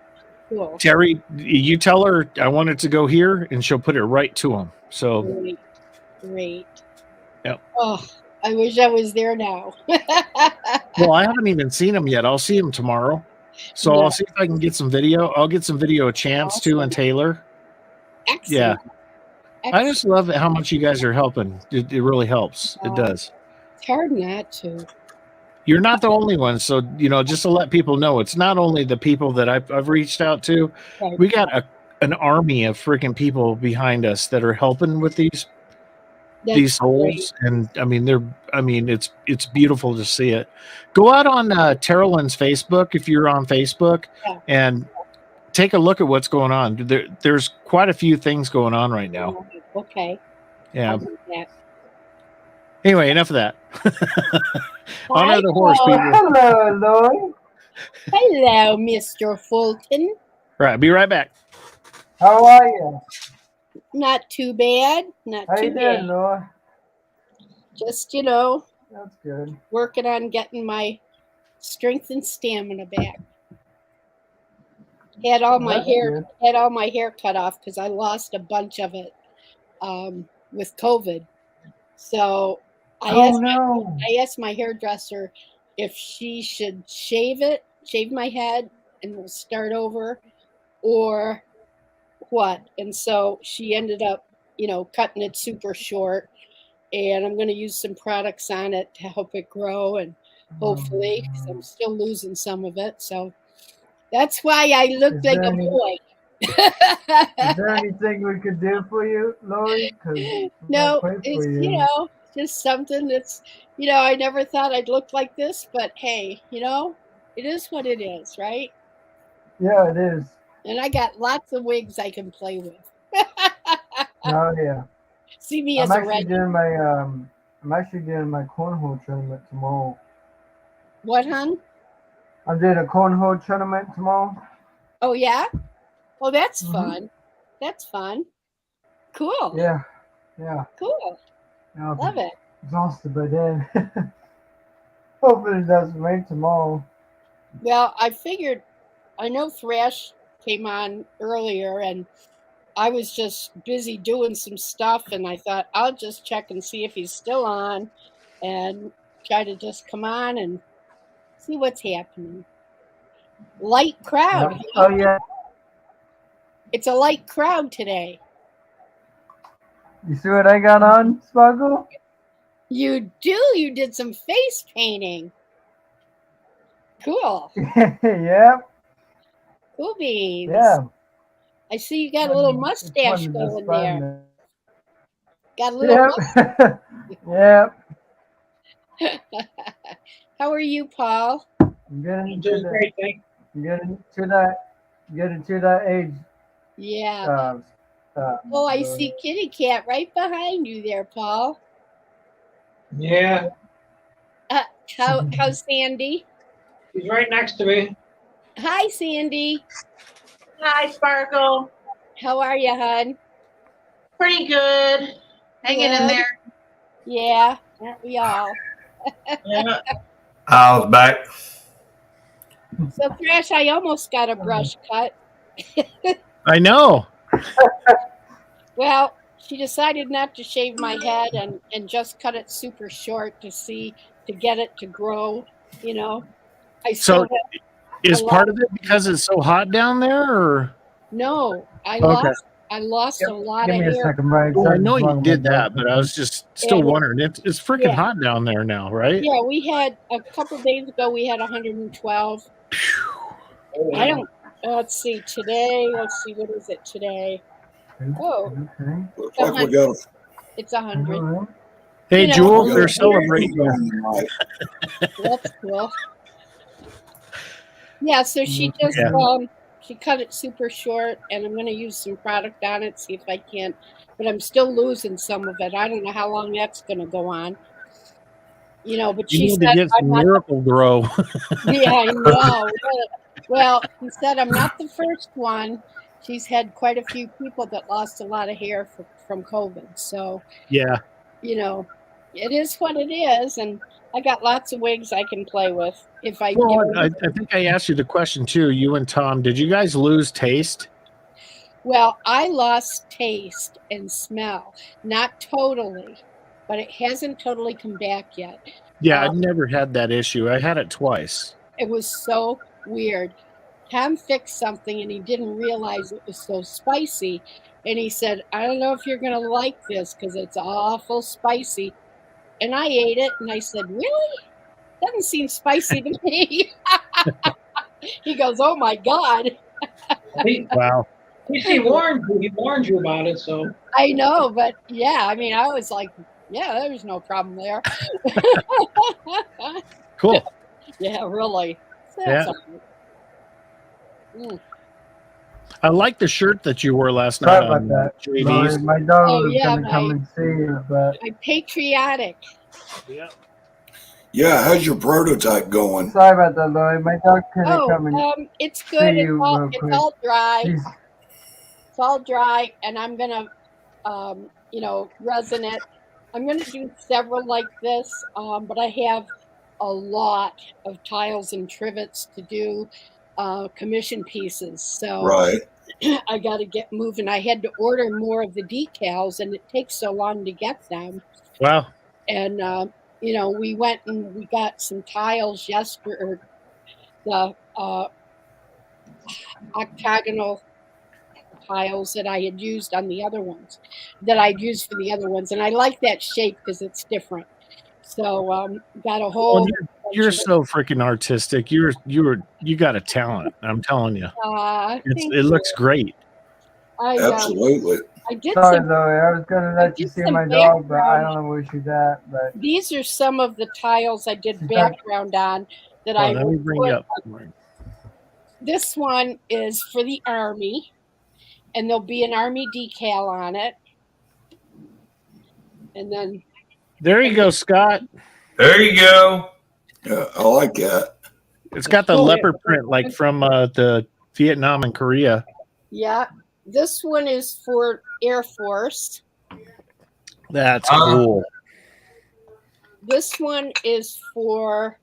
Terry, you tell her I want it to go here, and she'll put it right to him. So great. Yep. Oh, I wish I was there now. Well, I haven't even seen him yet. I'll see him tomorrow. So I'll see if I can get some video. I'll get some video of Chance too and Taylor. Excellent. Yeah. I just love how much you guys are helping. It really helps. It does. It's hard not to. You're not the only one. So, just to let people know, it's not only the people that I've reached out to. Right. We got an army of freaking people behind us that are helping with these souls. And I mean, it's beautiful to see it. Go out on Terrelyn's Facebook if you're on Facebook and take a look at what's going on. There's quite a few things going on right now. Okay. Yeah. Anyway, enough of that. On to the horse, people. Hello, Lloyd. Hello, Mr. Fulton. Right, be right back. How are you? Not too bad. How you doing, Lloyd? Just, That's good. working on getting my strength and stamina back. Had all my hair cut off because I lost a bunch of it with COVID. So I asked my hairdresser if she should shave my head, and we'll start over, or what. And so she ended up, cutting it super short, and I'm going to use some products on it to help it grow, and hopefully, because I'm still losing some of it. So that's why I look like a boy. Is there anything we could do for you, Lori? No, it's, just something that's, I never thought I'd look like this, but hey, it is what it is, right? Yeah, it is. And I got lots of wigs I can play with. Oh, yeah. See me as a red. I'm actually doing my cornhole tournament tomorrow. What, hon? I'm doing a cornhole tournament tomorrow. Oh, yeah? Oh, that's fun. That's fun. Cool. Yeah. Cool. Love it. Exhausted by then. Hopefully it doesn't rain tomorrow. Well, I know Thrash came on earlier, and I was just busy doing some stuff, and I thought I'll just check and see if he's still on and try to just come on and see what's happening. Light crowd. Yep. Oh, yeah. It's a light crowd today. You see what I got on, Sparkle? You do? You did some face painting. Cool. Yep. Cool beans. Yeah. I see you got a little mustache going there. Got a little mustache. Yep. How are you, Paul? I'm getting to that age. Yeah. I see Kitty Cat right behind you there, Paul. Yeah. How's Sandy? She's right next to me. Hi, Sandy. Hi, Sparkle. How are you, hon? Pretty good. Hanging in there. Yeah, aren't we all? Yeah. I was back. So Thrash, I almost got a brush cut. I know. Well, she decided not to shave my head and just cut it super short to get it to grow. You know, I still So have is a lot part of it because it's so hot down there, or no. I okay? lost a lot Give of me a hair. second, Mike. Well, I Sorry, know just you wrong did with that, but I was just still And wondering. It's freaking yeah. hot down there now, right? Yeah, we had a couple days ago. We had 112. I don't. Let's see. Today, let's see. What is it today? Oh, Okay. Looks like we got it's 100. Hey, You know, Jules, they're weird. celebrating you. That's cool. Yeah, so she just Yeah. she cut it super short, and I'm gonna use some product on it, see if I can. But I'm still losing some of it. I don't know how long that's gonna go on. You know, but You she need to said get I'm some not. Miracle Grow. Yeah, I know. Well, she said I'm not the first one. She's had quite a few people that lost a lot of hair from COVID. So, Yeah. you know, it is what it is, and I got lots of wigs I can play with if I. Well, I think I asked you the question too. You and Tom, did you guys lose taste? Well, I lost taste and smell, not totally, but it hasn't totally come back yet. Yeah, I've never had that issue. I had it twice. It was so weird. Tom fixed something and he didn't realize it was so spicy. And he said, I don't know if you're going to like this because it's awful spicy. And I ate it and I said, really? Doesn't seem spicy to me. He goes, oh my God. Wow. He warned you. He warned you about it. So I know, but yeah, I mean, I was like, yeah, there's no problem there. Cool. Yeah, really. So Yeah. that's all right. I like the shirt that you wore last Sorry night about on that. JV's. My dog Oh, was yeah, gonna come and see you, but I'm patriotic. Yeah. Yeah, how's your prototype going? sorry about that, Lloyd. My dog couldn't come and It's see good. you real It's quick. all dry. She's It's all dry, and I'm gonna, resin it. I'm gonna do several like this, but I have a lot of tiles and trivets to do commission pieces. So Right. I got to get moving. I had to order more of the decals, and it takes so long to get them. Wow. And we went and we got some tiles yesterday, or the octagonal tiles that I had used on the other ones, that I'd used for the other ones, and I like that shape because it's different. So got a whole. Well, you're so freaking artistic. You got a talent. I'm telling you. It looks great. Absolutely. I did sorry, some. Lloyd. I was gonna let you did see some my dog, but I background. don't know where she's at. But These are some of the tiles I did She's not- background on that Oh, I let me will bring you put. up. This one is for the Army, and there'll be an Army decal on it. And then There you go, Scott. There you go. Yeah, I like that. It's got the leopard print like from the Vietnam and Korea. yeah, this one is for Air Force. That's cool. This one is for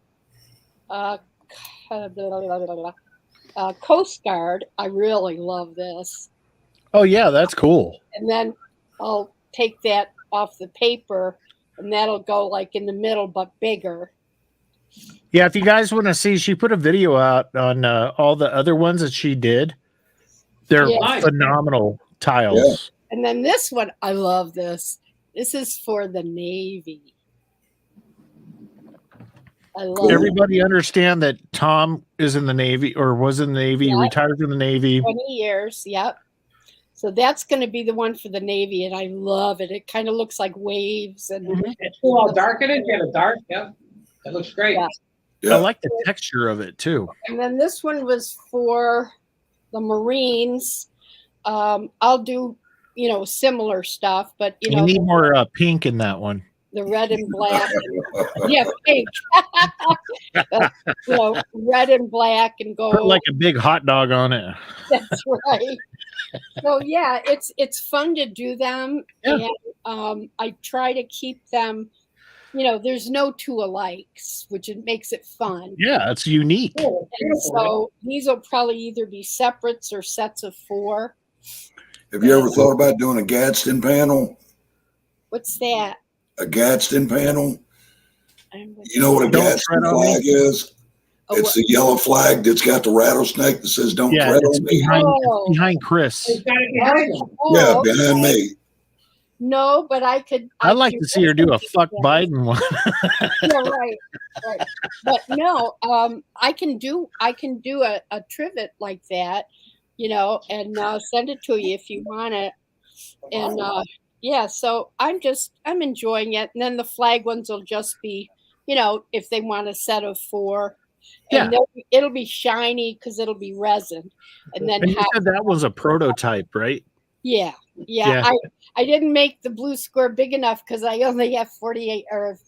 Coast Guard. I really love this. Oh yeah, that's cool. And then I'll take that off the paper, and that'll go like in the middle, but bigger. Yeah, if you guys want to see, she put a video out on all the other ones that she did. They're phenomenal tiles. Yeah. And then this one, I love this. This is for the Navy. I love Everybody understand that Tom is in the Navy or was in the Navy, retired from the Navy. 20 years, yep. So that's going to be the one for the Navy, and I love it. It kind of looks like waves. And it's all dark in it. You have a dark, yeah. That looks great. I like the texture of it too. And then this one was for the Marines. I'll do, similar stuff, but you need more pink in that one. The red and black. Yeah, pink. Red and black and gold. Put like a big hot dog on it. That's right. So yeah, it's fun to do them, and I try to keep them, there's no two alikes, which it makes it fun. Yeah, it's unique. And so these will probably either be separates or sets of 4. Have you ever thought about doing a Gadsden panel? What's that? A Gadsden panel? You know what a Gadsden flag is? It's the yellow flag that's got the rattlesnake that says "Don't tread on me." Behind Chris. Yeah, behind me. No, but I could. I'd like to see her do a fuck Biden one. Yeah, right. But no, I can do a trivet like that, and send it to you if you want it. And yeah, so I'm enjoying it. And then the flag ones will just be, if they want a set of 4. And it'll be shiny because it'll be resin. And then you said that was a prototype, right? Yeah. I didn't make the blue square big enough because I only have 48, or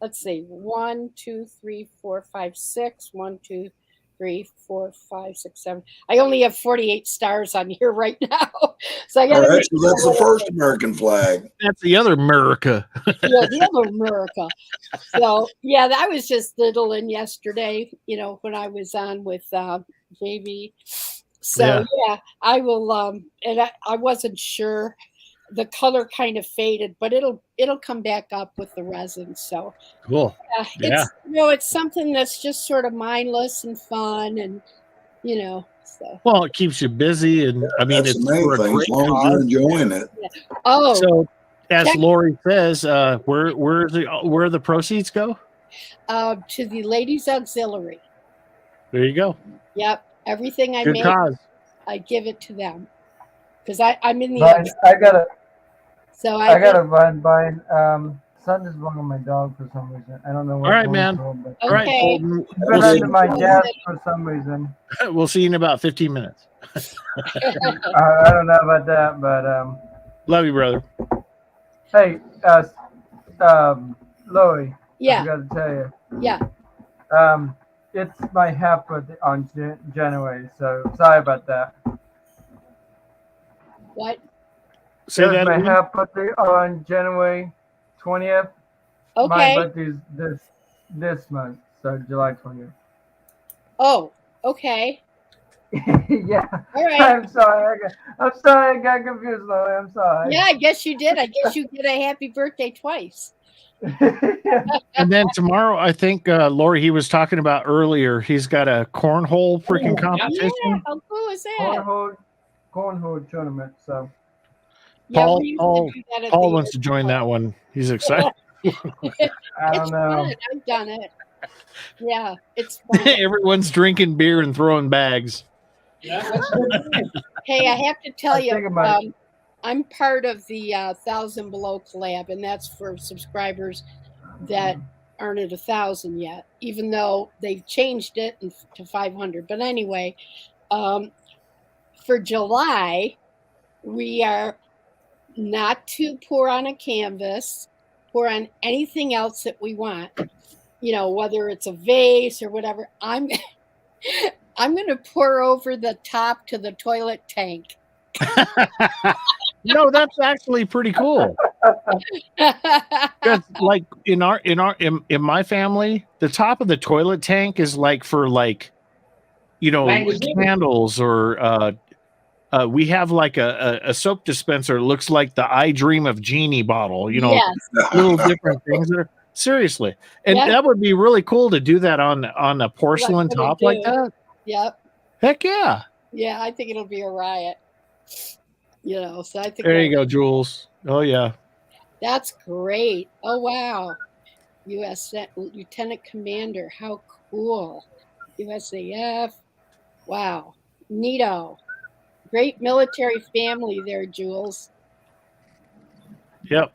let's see, 1, 2, 3, 4, 5, 6. 1, 2, 3, 4, 5, 6, 7. I only have 48 stars on here right now. So I got to that's the first American flag. That's the other America. Yeah, the other America. So yeah, that was just diddling yesterday, when I was on with JV. So yeah, I will and I wasn't sure. The color kind of faded, but it'll come back up with the resin. So cool. It's something that's just sort of mindless and fun, and so. Well, it keeps you busy, and I mean, that's it's the main thing. As long as you're enjoying it. Yeah. Oh, so as Lori says, where the proceeds go? To the Ladies Auxiliary. There you go. Yep, everything I Good make, cause. I give it to them because I'm in the. I gotta run by. Something is wrong with my dog for some reason. I don't know what. All right, man. Okay. All right, Colton. We'll see my desk for some reason. We'll see you in about 15 minutes. I don't know about that, but love you, brother. Hey, Lori. Yeah. I gotta tell you. Yeah. It's my half birthday on January, so sorry about that. What? Say that my again? half birthday on January 20th. Okay. My birthday's this month, so July 20th. Oh, okay. Yeah. All right. I'm sorry. I got confused, Lori. I'm sorry. Yeah, I guess you did. I guess you get a happy birthday twice. And then tomorrow, I think Lori, he was talking about earlier, he's got a cornhole freaking competition. Yeah, how cool is that? Cornhole tournament. So Yeah, Paul wants to join that one. He's excited. I don't know. Fun. I've done it. Yeah, it's fun. Everyone's drinking beer and throwing bags. Hey, I have to tell you, I'm part of the 1,000 Below collab, and that's for subscribers that aren't at 1,000 yet, even though they've changed it to 500. But anyway, for July, we are not to pour on a canvas, pour on anything else that we want, whether it's a vase or whatever. I'm going to pour over the top to the toilet tank. No, that's actually pretty cool. That's like in my family, the top of the toilet tank is like for candles, or we have like a soap dispenser. It looks like the I Dream of Genie bottle, Yes. little different things that are seriously. And that would be really cool to do that on a porcelain top like that. Yep. Heck yeah. Yeah, I think it'll be a riot. So I think there you go, Jules. Oh yeah. That's great. Oh wow. U.S. Lieutenant Commander. How cool. USAF. Wow. Neato. Great military family there, Jules. Yep.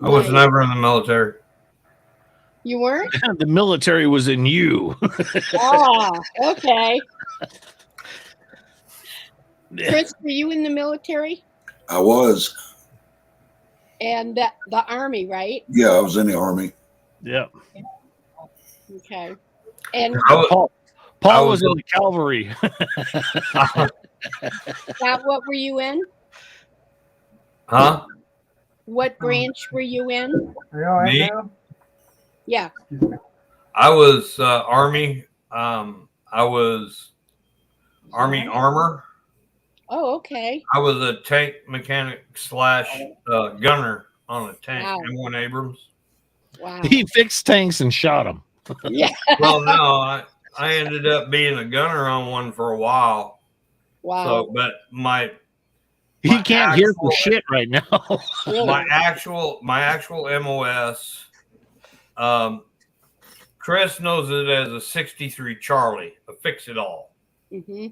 I was never in the military. You weren't? The military was in you. Oh, okay. Chris, were you in the military? I was. And the Army, right? Yeah, I was in the Army. Yep. Okay. And Paul was in the cavalry. What were you in? Huh? What branch were you in? Me? Yeah. I was Army. I was Army armor. Oh, okay. I was a tank mechanic / gunner on a tank. Wow. M1 Abrams. Wow. He fixed tanks and shot them. Yeah. Well, no, I ended up being a gunner on one for a while. Wow. So, but He can't hear for shit right now. my actual MOS. Chris knows it as a 63 Charlie, a fix it all. Mm-hmm.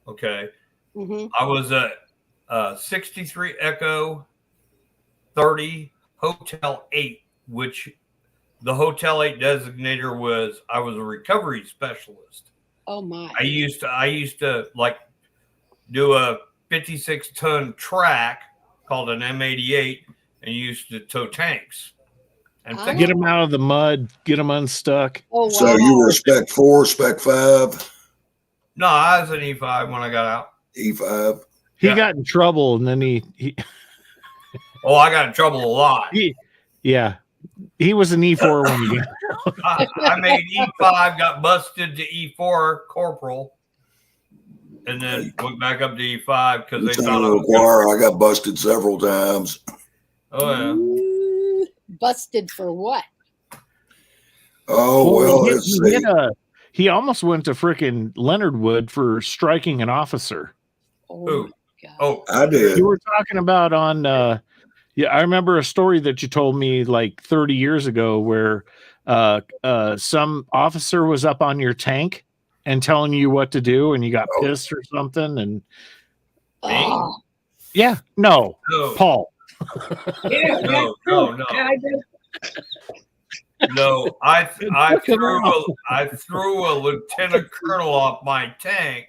Okay. Mm-hmm. I was a 63 Echo 30 Hotel 8, which the Hotel 8 designator was I was a recovery specialist. Oh my. I used to like do a 56-ton track called an M88 and used to tow tanks. And Get them out of the mud, get them unstuck. Oh, wow. So you were Spec 4, Spec 5? No, I was an E5 when I got out. E5. He got in trouble, and then he Oh, I got in trouble a lot. he was an E4 when he got out. I made E5, got busted to E4 corporal, and then went back up to E5 because they thought I was I got busted several times. Oh yeah. Ooh, busted for what? Oh well, let's see. He almost went to frickin' Leonard Wood for striking an officer. Who? Oh, I did. You were talking about on I remember a story that you told me like 30 years ago where some officer was up on your tank and telling you what to do and you got pissed or something and Oh. yeah, no. Paul. Yeah, no. Yeah, I did. No, I threw a lieutenant colonel off my tank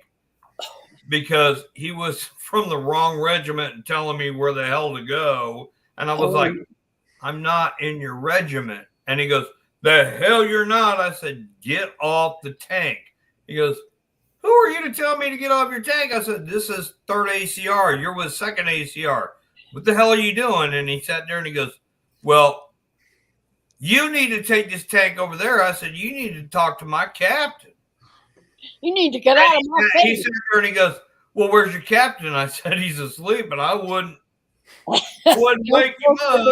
because he was from the wrong regiment and telling me where the hell to go. And I was like, I'm not in your regiment. And he goes, the hell you're not. I said, get off the tank. He goes, who are you to tell me to get off your tank? I said, this is 3rd ACR. You're with 2nd ACR. What the hell are you doing? And he sat there and he goes, well, you need to take this tank over there. I said, you need to talk to my captain. You need to get out of my He face. sat there and he goes, well, where's your captain? I said, he's asleep, and I wouldn't wake him up.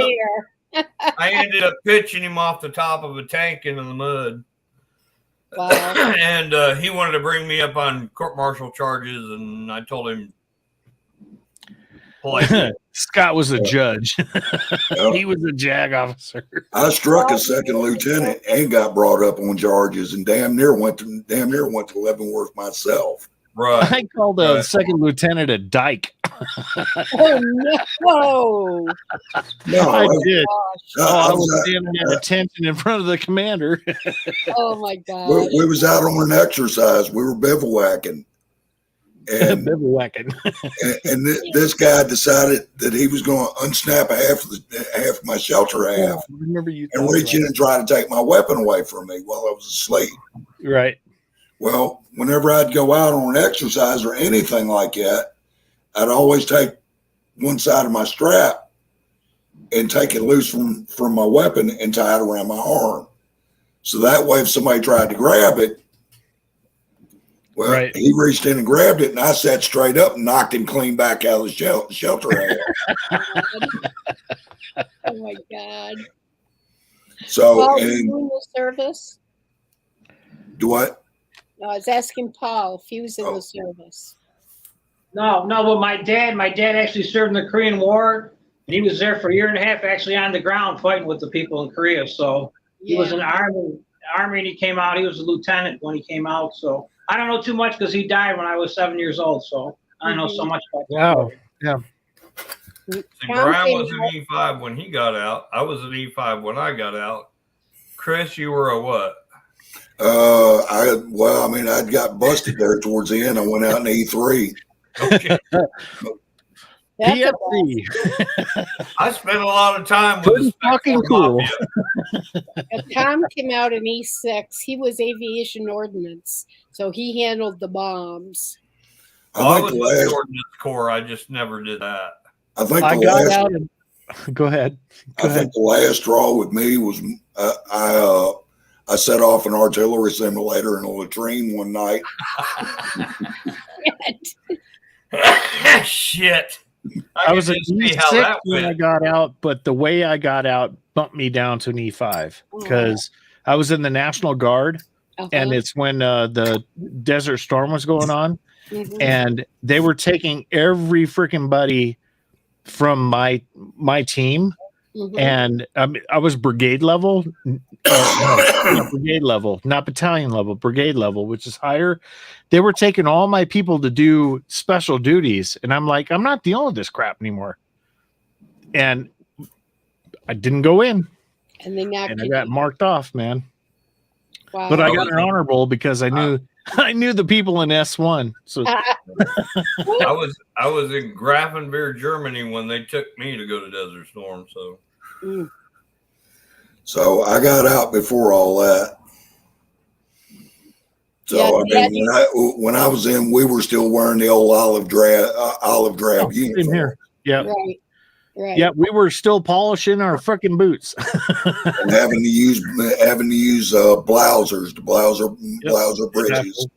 I ended up pitching him off the top of a tank into the mud. Wow. And he wanted to bring me up on court-martial charges, and I told him politely. Scott was a judge. He was a JAG officer. I struck a 2nd lieutenant and got brought up on charges, and damn near went to Leavenworth myself. Right. I called a 2nd lieutenant a dyke. Oh no! No, I did. I I was was standing at attention in front of the commander. Oh my god! We was out on an exercise. We were bivouacking. And, Bivouacking. and this guy decided that he was going to unsnap half my shelter half I remember you and reach in and try to take my weapon away from me while I was asleep. Right. Well, whenever I'd go out on an exercise or anything like that, I'd always take one side of my strap and take it loose from my weapon and tie it around my arm. So that way, if somebody tried to grab it, well, right. He reached in and grabbed it, and I sat straight up and knocked him clean back out of the shelter. Oh my god! So, Paul, and you in the service? do what? No, I was asking Paul if he was in the service. No, but my dad actually served in the Korean War. And he was there for a year and a half, actually on the ground fighting with the people in Korea. So he was in the army, and he came out. He was a lieutenant when he came out. So I don't know too much because he died when I was 7 years old. So I don't know so much about that. Wow. Yeah. See, Brian was an E5 when he got out. I was an E5 when I got out. Chris, you were a what? I'd got busted there towards the end. I went out in E3. Okay. PFC. I spent a lot of time with Pretty the fucking cool. Tom came out in E6. He was aviation ordnance, so he handled the bombs. I was in the Ordnance Corps. I just never did that. I think I got out in Go ahead. I think the last straw with me was I set off an artillery simulator in a latrine one night. Shit. I was an just see how E6 that when I went. got out, but the way I got out bumped me down to an E5 because I was in the National Guard, and it's when the Desert Storm was going on, and they were taking every freaking buddy from my team. And I was brigade level, brigade level, not battalion level, brigade level, which is higher. They were taking all my people to do special duties, and I'm like, I'm not dealing with this crap anymore. And I didn't go in, And they knocked and I you got down. marked off, man. Wow. But I got an honorable because I knew the people in S1. So I was in Grafenbeer, Germany when they took me to go to Desert Storm. So I got out before all that. So Yeah, I mean, when I was in, we were still wearing the old olive drab uniform. same here. Yeah. Right. Yeah, we were still polishing our fucking boots. And having to use blousers, blouser bridges. Exactly.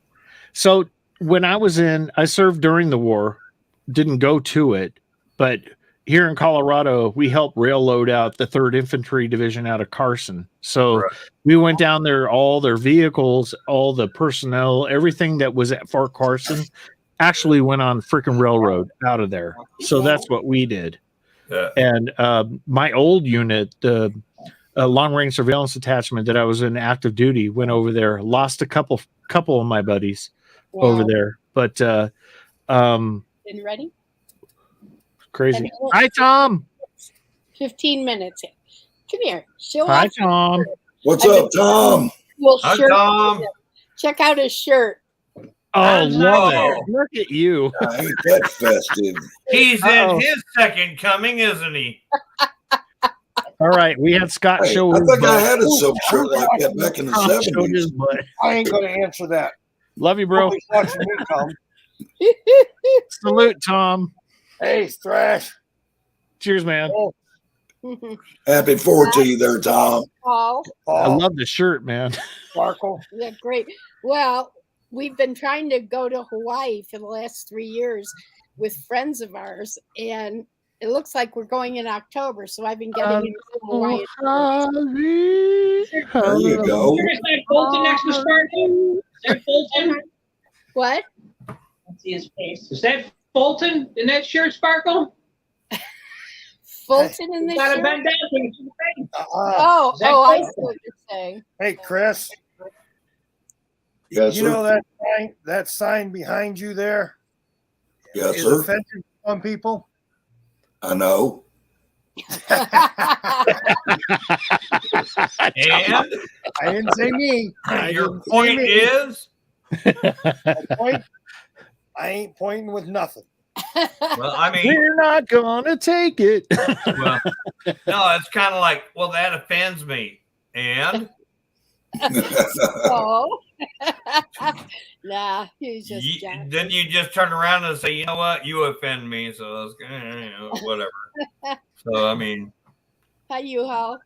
So when I served during the war, didn't go to it, but here in Colorado, we helped railroad out the 3rd Infantry Division out of Carson. So we went down there, all their vehicles, all the personnel, everything that was at Fort Carson actually went on freaking railroad out of there. So that's what we did. Yeah. And my old unit, the long range surveillance detachment that I was in active duty, went over there, lost a couple of my buddies over there. But Been ready? crazy. Hi, Tom. 15 minutes. Come here. Show Hi, off. Tom. What's up, Tom? Cool Hi, shirt. Tom. Check out his shirt. Oh, love it. Look at you. Ain't that festive? He's in his second coming, isn't he? All right, we had Scott Hey, show I his think I butt. had a silk shirt like that back in the Scott showed 70s. his butt. I ain't gonna answer that. Love you, bro. Nobody's watching me come. Salute, Tom. Hey, Thrash. Cheers, man. Happy 4th to you there, Tom. Paul. I love the shirt, man. Sparkle. Yeah, great. Well, we've been trying to go to Hawaii for the last 3 years with friends of ours, and it looks like we're going in October. So I've been getting into Hawaii. There you go. Is that Fulton next to Sparkle? Is that Fulton? What? Let's see his face. Is that Fulton in that shirt, Sparkle? Fulton in this Gotta shirt? bend down to his face. Oh, Is that I see Fulton? what you're saying. Hey, Chris. Yes, You sir. know that sign behind you there Yes, is sir. offensive to some people? I know. And I didn't say me. your point is? I ain't pointing with nothing. Well, I mean, We're not gonna take it. well, no, it's kind of like, well, that offends me. And Oh. Nah, he's just John. then you just turn around and say, you know what, you offend me, so it's, whatever. So I mean, Hi, you Hal.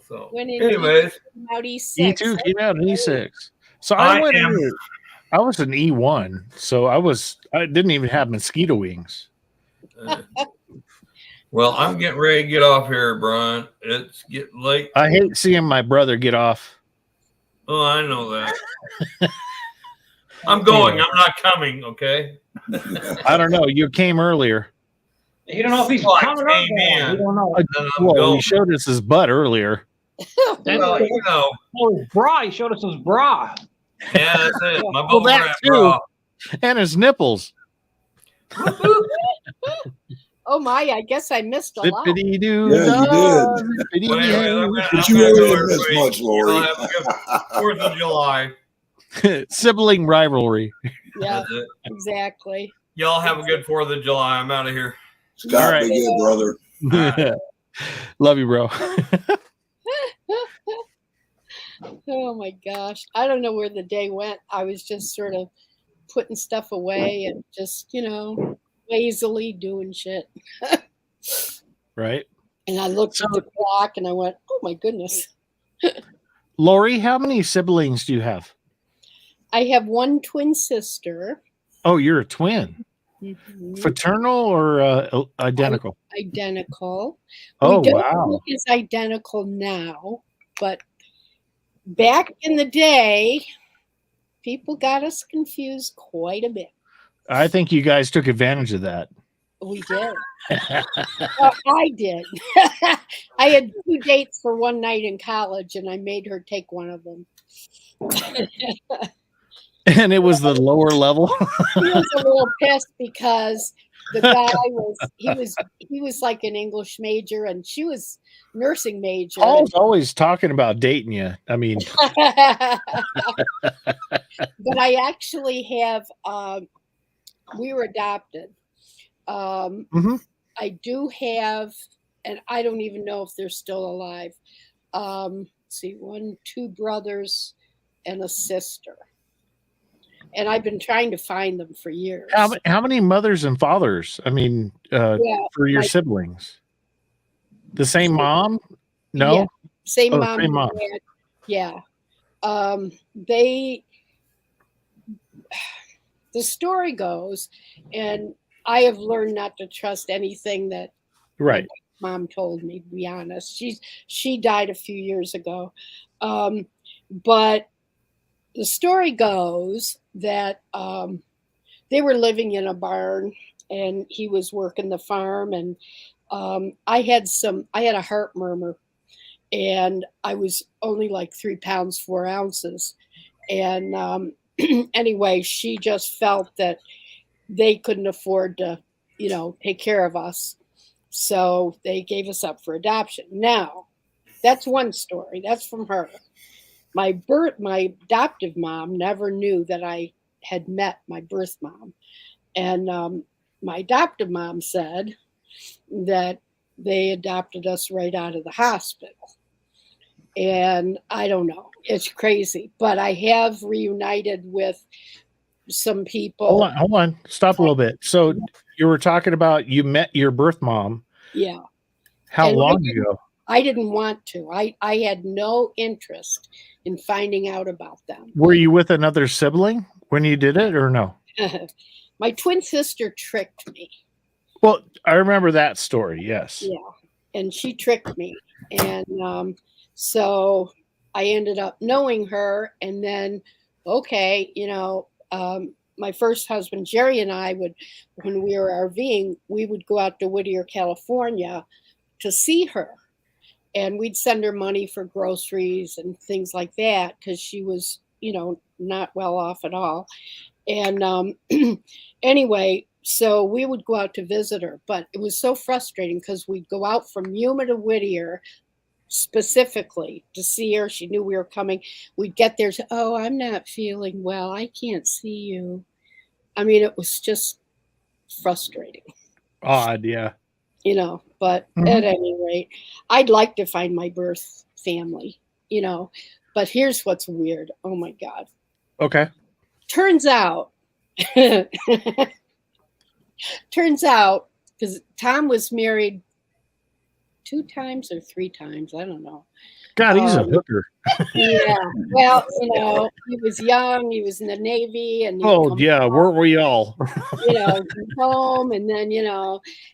so When in anyways, out E6. E2 came out in E6. So I I went am- in. I was an E1, so I didn't even have mosquito wings. well, I'm getting ready to get off here, Brian. It's getting late. I hate seeing my brother get off. Oh, I know that. I'm going. I'm not coming. Okay. I don't know. You came earlier. You don't know if he's Well, I coming or came going. in. You don't know. Then I'm Well, going. he showed us his butt earlier. Well, you know, Oh, his bra. He showed us his bra. yeah, that's it. My Well, bull that crap too. bra. And his nipples. Oh my, I guess I missed a lot. Zippity doo. Yeah, you did. Well, anyways, I'm gonna But you go, really didn't miss everybody. much, Lori. Y'all have a good 4th of July. Sibling rivalry. Yeah, That's it. exactly. Y'all have a good 4th of July. I'm out of here. Scott, All right. be good, brother. Love you, bro. Oh my gosh. I don't know where the day went. I was just sort of putting stuff away and just, lazily doing shit. Right. And I looked at the clock and I went, oh my goodness. Lori, how many siblings do you have? I have one twin sister. Oh, you're a twin. Mhm. Fraternal or identical? Identical. Oh, we don't wow. look as identical now, but back in the day, people got us confused quite a bit. I think you guys took advantage of that. We did. Well, I did. I had 2 dates for one night in college, and I made her take one of them. And it was the lower level. He was a little pissed because the guy he was like an English major, and she was nursing major. Paul's always talking about dating you. I mean, But I actually have. We were adopted. I do have, and I don't even know if they're still alive. Let's see, 2 brothers and a sister. And I've been trying to find them for years. how many mothers and fathers? I mean, for your siblings, the same mom? No, yeah, same Oh, mom. same mom. And dad. Yeah. The story goes, and I have learned not to trust anything that Right. my mom told me, to be honest. She died a few years ago. But the story goes that they were living in a barn and he was working the farm, and I had a heart murmur, and I was only like 3 pounds 4 ounces. And anyway, she just felt that they couldn't afford to, take care of us. So they gave us up for adoption. Now, that's one story. That's from her. My adoptive mom never knew that I had met my birth mom. And my adoptive mom said that they adopted us right out of the hospital. And I don't know. It's crazy. But I have reunited with some people. Hold on. Stop a little bit. So you were talking about you met your birth mom. Yeah. How And long ago? I didn't want to. I had no interest in finding out about them. Were you with another sibling when you did it or no? My twin sister tricked me. Well, I remember that story. Yes. Yeah. And she tricked me. And so I ended up knowing her. And then, okay, my first husband, Jerry, and I when we were RVing, we would go out to Whittier, California to see her. And we'd send her money for groceries and things like that because she was, not well off at all. And anyway, so we would go out to visit her. But it was so frustrating because we'd go out from Yuma to Whittier specifically to see her. She knew we were coming. We'd get there. Oh, I'm not feeling well. I can't see you. I mean, it was just frustrating. Odd, yeah. But at any rate, I'd like to find my birth family, but here's what's weird. Oh my God. Okay. Turns out, because Tom was married 2 times or 3 times, I don't know. God, he's a hooker. Yeah. Well, he was young. He was in the Navy, and weren't we all? Come home, and then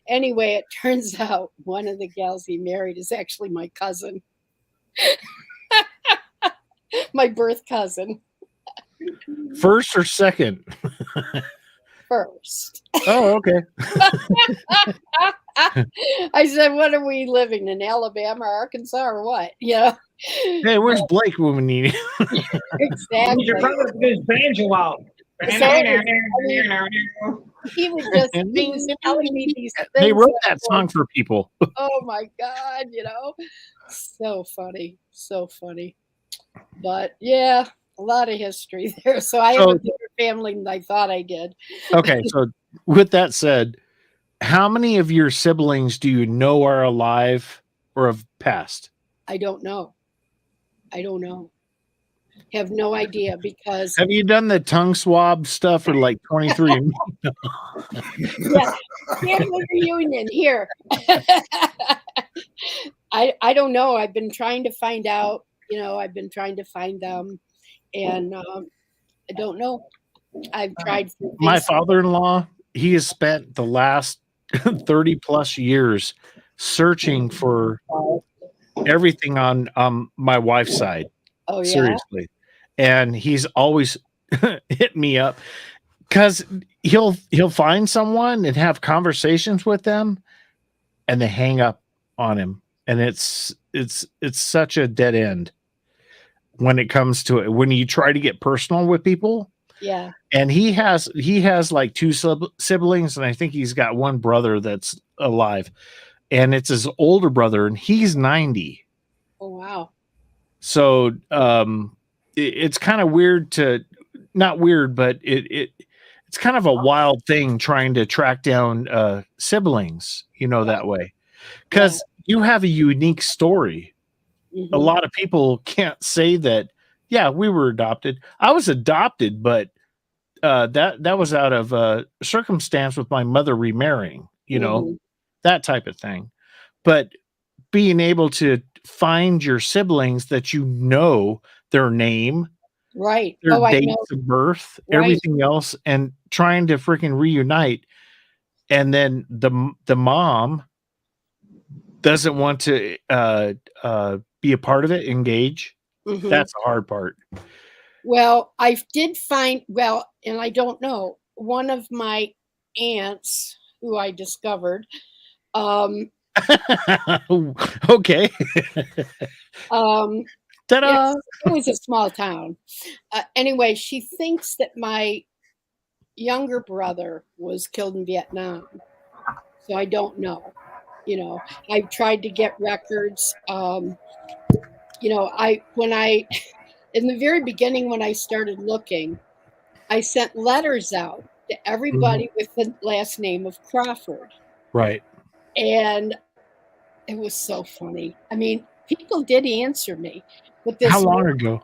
Anyway, it turns out one of the gals he married is actually my cousin, my birth cousin. First or second? First. Oh, okay. I said, "What are we living in, Alabama, or Arkansas, or what?" Hey, where's Blake when we need him? Exactly. Your brother with his banjo out. He was telling me these things. They wrote that song for people. Oh my God, so funny, so funny. But yeah, a lot of history there. So I have a bigger family than I thought I did. Okay, so with that said, how many of your siblings do you know are alive or have passed? I don't know. Have no idea because Have you done the tongue swab stuff for like 23? yeah, family reunion here. I don't know. I've been trying to find out. I've been trying to find them, and I don't know. I've tried. My father-in-law, he has spent the last 30 plus years searching for everything on my wife's side. Oh yeah. Seriously. And he's always hit me up because he'll find someone and have conversations with them and they hang up on him. And it's such a dead end when it comes to it. When you try to get personal with people. Yeah. And he has like two siblings, and I think he's got one brother that's alive. And it's his older brother, and he's 90. Oh wow. So it's kind of weird to not weird, but it's kind of a wild thing trying to track down siblings, that way. Because you have a unique story. Mm-hmm. A lot of people can't say that, yeah, we were adopted. I was adopted, but that was out of circumstance with my mother remarrying, Mm-hmm. that type of thing. But being able to find your siblings that their name, Right, their I dates know. of birth, Right. everything else, and trying to freaking reunite, and then the mom doesn't want to be a part of it, engage. Mhm. That's the hard part. Well, I did find, and I don't know, one of my aunts who I discovered, Okay. Ta-da! it was a small town. Anyway, she thinks that my younger brother was killed in Vietnam. So I don't know. I've tried to get records. In the very beginning when I started looking, I sent letters out to everybody with the last name of Crawford. Right. And it was so funny. I mean, people did answer me. But How long ago?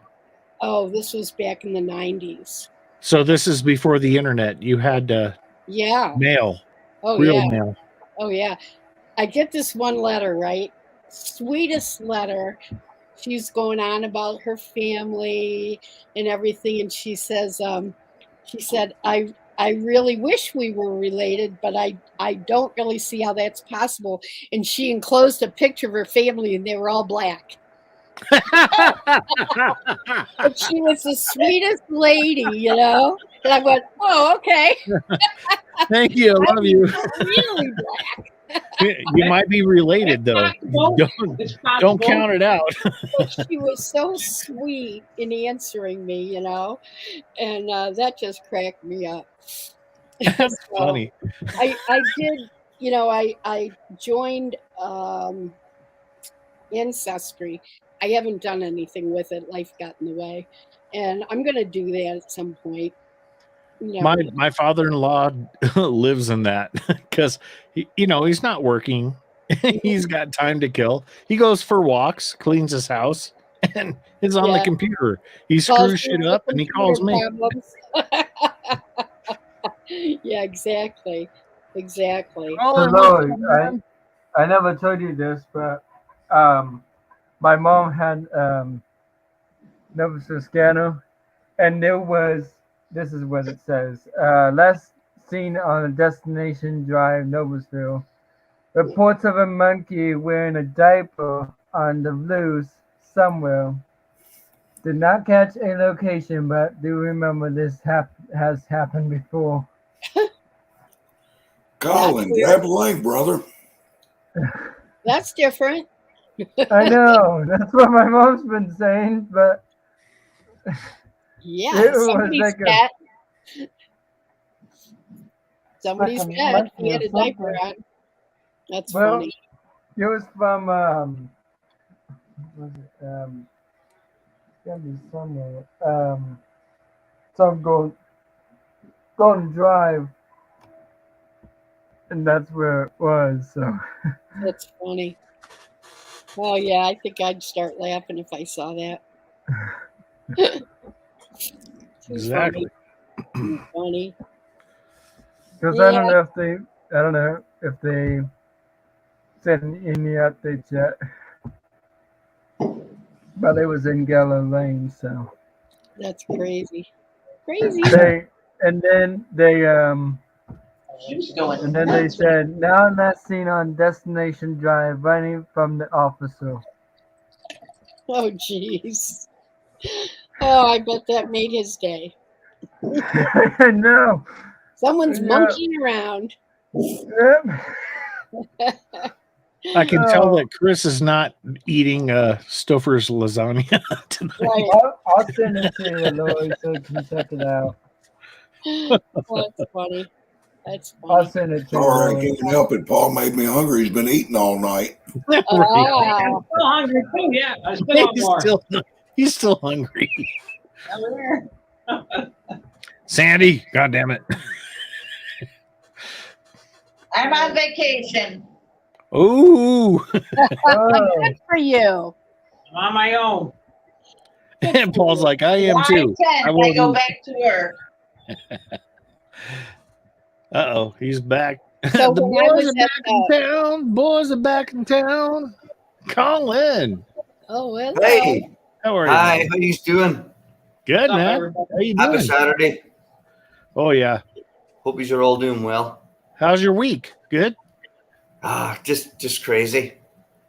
Oh, this was back in the 90s. So this is before the internet. You had mail. Oh, real yeah. mail. Oh, yeah. I get this one letter, right? Sweetest letter. She's going on about her family and everything. And she says, she said, I really wish we were related, but I don't really see how that's possible. And she enclosed a picture of her family, and they were all black. But she was the sweetest lady, And I went, oh, okay. Thank you. I love you. Really black. You might be related, though. Don't count it out. But she was so sweet in answering me, and that just cracked me up. That's funny. I did, I joined Ancestry. I haven't done anything with it. Life got in the way. And I'm going to do that at some point. My father-in-law lives in that because he's not working. He's got time to kill. He goes for walks, cleans his house, and is on the computer. He screws shit up and he calls me. Yeah, exactly. Hello, I never told you this, but my mom had Nova Scanner, and this is what it says. Last seen on a Destination Drive, Noblesville. Reports of a monkey wearing a diaper on the loose somewhere. Did not catch a location, but do remember this has happened before. Colin, grab a link, brother. That's different. I know. That's what my mom's been saying, but yeah, somebody's pet. Somebody's pet. He had a diaper on. That's funny. It was from gotta be somewhere. Some Golden Drive, and that's where it was. So that's funny. Oh yeah, I think I'd start laughing if I saw that. Exactly. Funny. Because I don't know if they sent any updates yet. But it was in Gallow Lane, so That's crazy. Crazy. and then they said now not seen on Destination Drive running from the officer. Oh, jeez. Oh, I bet that made his day. I know. Someone's Yeah. monkeying around. Yep. I can tell that Chris is not eating Stouffer's lasagna tonight. Right. I'll send it to you, Lori, so you can check it out. Oh, that's funny. That's I'll funny. send it to you. Sorry, I Lori. can't help it. Paul made me hungry. He's been eating all night. Right. I'm still hungry too. Yeah, I still want more. He's still hungry. Over there. Sandy, God damn it. I'm on vacation. Ooh. Oh, Good for you. I'm on my own. And Paul's like, I am July too. 10th, I go back to work. Uh-oh, he's back. So The when I boys was are back at in town. Boys are back in town. Colin. Oh, well. Hey, How are you? hi, man? how you doing? Good, What's up, man. everybody? How you Happy doing? Saturday. Oh, yeah. Hope you're all doing well. How's your week? Good? Just crazy.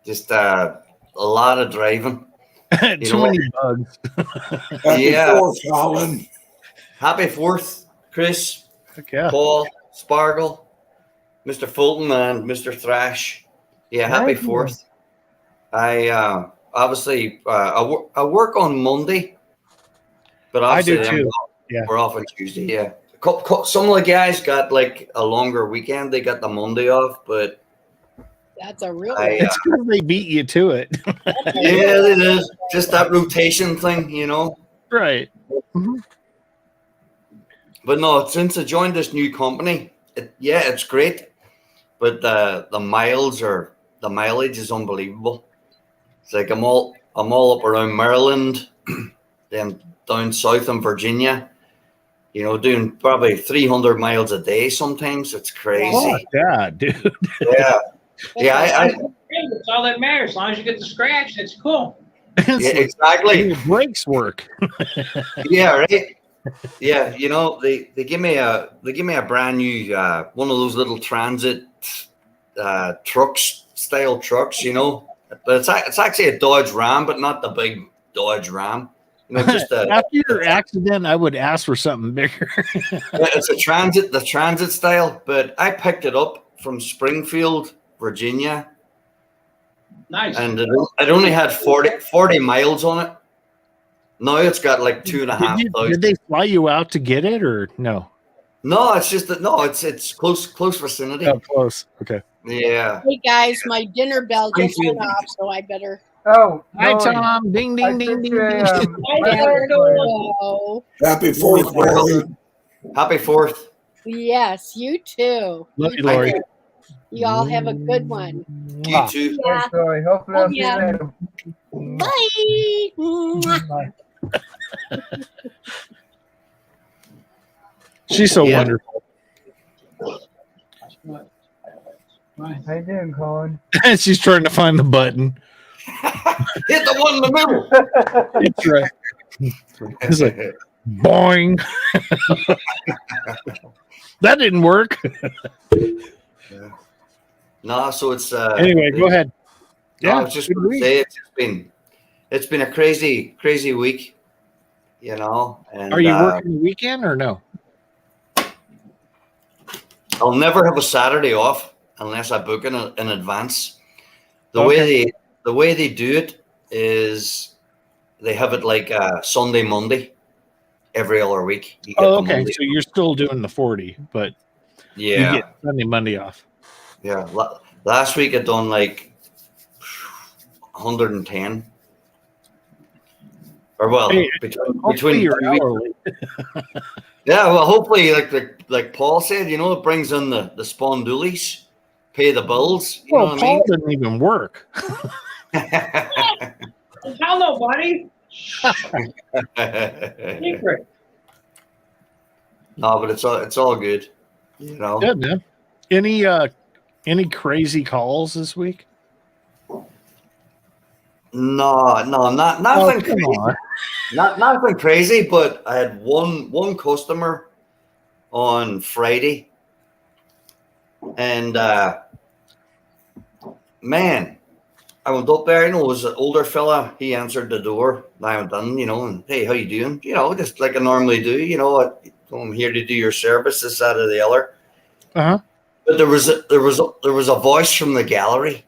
Just a lot of driving. Too know- many bugs. Happy Yeah. 4th, Colin. Happy 4th, Chris, Heck yeah. Paul, Spargle, Mr. Fulton, and Mr. Thrash. Yeah, happy Thank you. 4th. I obviously I work on Monday, but I do obviously too. Yeah. we're off on Tuesday. Yeah, some of the guys got like a longer weekend. They got the Monday off, but That's a real I, It's because they beat you to it. yeah, it is just that rotation thing, you know. Right. But no, since I joined this new company, it's great, but the mileage is unbelievable. It's like I'm all up around Maryland, then down south in Virginia, you know, doing probably 300 miles a day sometimes. It's crazy. Fuck that, dude. Yeah. Yeah, It's all that matters. As long as you get the scratch, it's cool. It's yeah, like exactly. your brakes work. Yeah, right. Yeah, you know, they give me a brand new one of those little transit style trucks, you know. But it's actually a Dodge Ram, but not the big Dodge Ram. You know, just After your accident, I would ask for something bigger. it's the transit style. But I picked it up from Springfield, Virginia, Nice. and it only had 40 miles on it. Now it's got like 2,500. Did they fly you out to get it or no? No, it's just that it's close vicinity. Oh, close. Okay. Yeah. Hey, guys, my dinner bell just went off, so I better. Oh, Hi, Lori, Tom. Ding, I ding, ding, sent ding, you ding. a, Go. Happy 4th, Lori. Happy 4th. Yes, you too. Love you, Lori. You all have a good one. You too. Yeah. Thanks, Lori. Hopefully I'll see you Yeah. later. Bye. Mwah. Bye. She's so Yeah. wonderful. How you doing, Colin? She's trying to find the button. Hit the one in the middle. It's right. It's like, boing. That didn't work. No, so it's Anyway, go ahead. No, I Yeah, was just good going to week. say it's been a crazy week, you know. And Are you working the weekend or no? I'll never have a Saturday off unless I book in advance. The Okay. way they do it is they have it like Sunday, Monday, every other week. You get Oh, the okay. Monday. So you're still doing the 40, but you Yeah, get Sunday, Monday off. yeah. Last week I done like 110. Or well, Hey, between Hopefully you're 2 weeks. hourly. Yeah, well, hopefully, like Paul said, you know, it brings in the spondoolies, pay the bills. You know Well, what Paul didn't even work. I Tell nobody. mean? Secret. No, but it's all good. You know. Good, man. Any crazy calls this week? No, nothing Oh, crazy. on. Nothing crazy, but I had one customer on Friday, and man, I went up there. You know, it was an older fella. He answered the door. I went in, you know, and hey, how you doing? You know, just like I normally do. You know, I'm here to do your service, this, that, or the other. But there was a voice from the gallery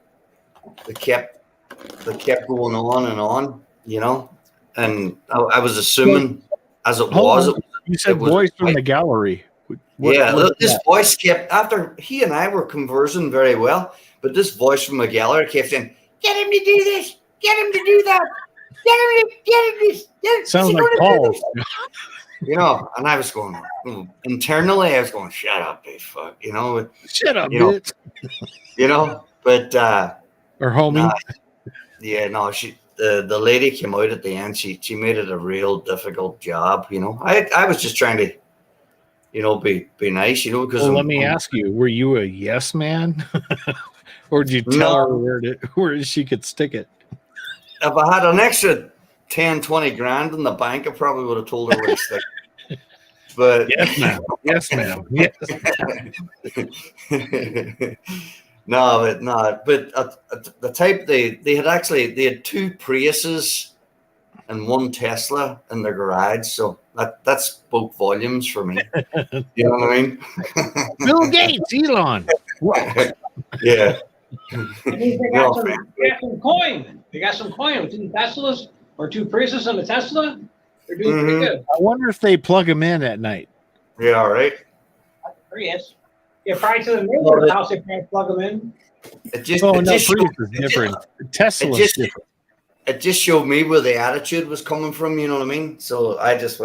that kept going on and on. You know, and I was assuming as it was. You said voice from the gallery. This voice kept, after he and I were conversing very well, but this voice from the gallery kept saying, "Get him to do this, get him to do that, get him to this." Sounds like Paul. You know, and I was going, internally, I was going, "Shut up, big fuck," you know. Shut up, bitch. You know, but or homie. The lady came out at the end. She made it a real difficult job. You know, I was just trying to, you know, be nice. You know, because let me ask you: were you a yes man, or did you tell her where she could stick it? If I had an extra 10, 20 grand in the bank, I probably would have told her where to stick it. But yes, ma'am. Yes, ma'am. Yes. But the type they had two Priuses and one Tesla in their garage, so that spoke volumes for me. You know what I mean? Bill Gates, Elon. Yeah. They got some coin. They got some coin with two Teslas or two Priuses and a Tesla. They're doing pretty good. I wonder if they plug them in at night. Yeah, all right. Prius. Yeah, probably to the neighbor's house, they probably plug them in. Prius is different. Tesla is different. It just showed me where the attitude was coming from, you know what I mean? So I just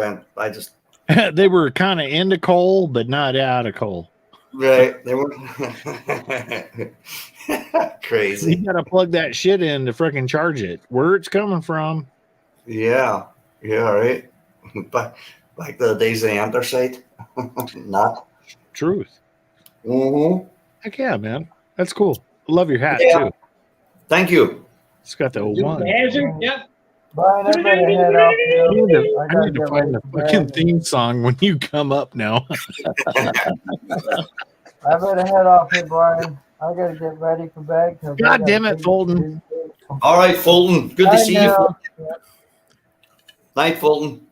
they were kind of into coal, but not out of coal. Right. They were crazy. You gotta plug that shit in to freaking charge it. Where it's coming from. Yeah, right. Back to the days of the anthracite. Not truth. Mm-hmm. Heck yeah, man. That's cool. Love your hat too. Thank you. It's got the one. Yep. Brian, I better head off I need now. to find the fucking theme song when you come up now. I better head off here, Brian. I gotta get ready for bed. God damn it, Fulton. All right, Fulton. Good to see you. Night, Fulton.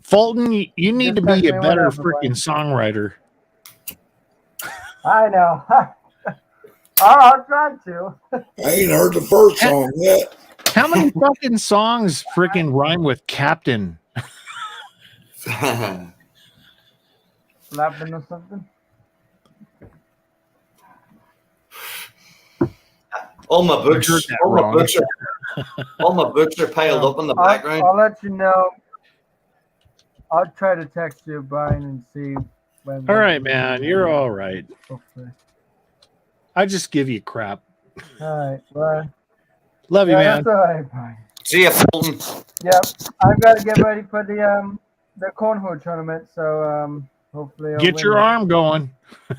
Fulton, you need to be a better freaking songwriter. I know. I'll try to. I ain't heard the first song yet. How many fucking songs freaking rhyme with Captain? Flapping or something? All my books are piled up in the background. I'll let you know. I'll try to text you, Brian, and see when. All right, man. You're all right. Hopefully. I just give you crap. All right, bye. Love you, man. That's all right, Brian. See ya, Fulton. Yep, I've got to get ready for the cornhole tournament, so hopefully I'll get win your it. arm going. I'm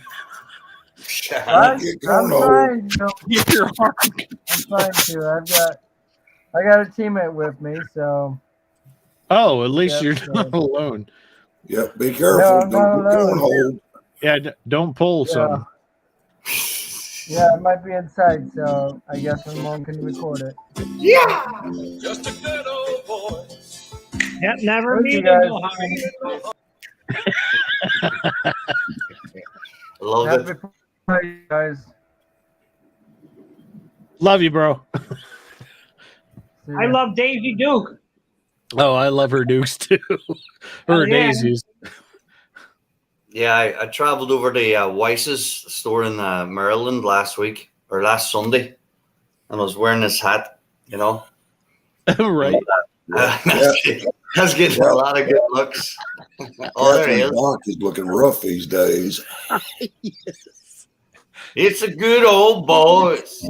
trying to. Get your arm. I'm trying to. I got a teammate with me, so. Oh, at least you're not alone. Yep, be careful. No, I'm not alone. Cornhole. Yeah, don't pull something. Yeah, it might be inside, so I guess someone can record it. Yeah. Just a good old boy. Yep, never Thank needed you, no high. Love Happy it. Friday, guys. Love you, bro. I love Daisy Duke. Oh, I love her Dukes too. Her daisies. Yeah, I traveled over to Weiss's store in Maryland last Sunday, and I was wearing this hat, you know. Right. That's getting a lot of good looks. Oh, there he is. Doc is looking rough these days. Yes. It's a good old boys.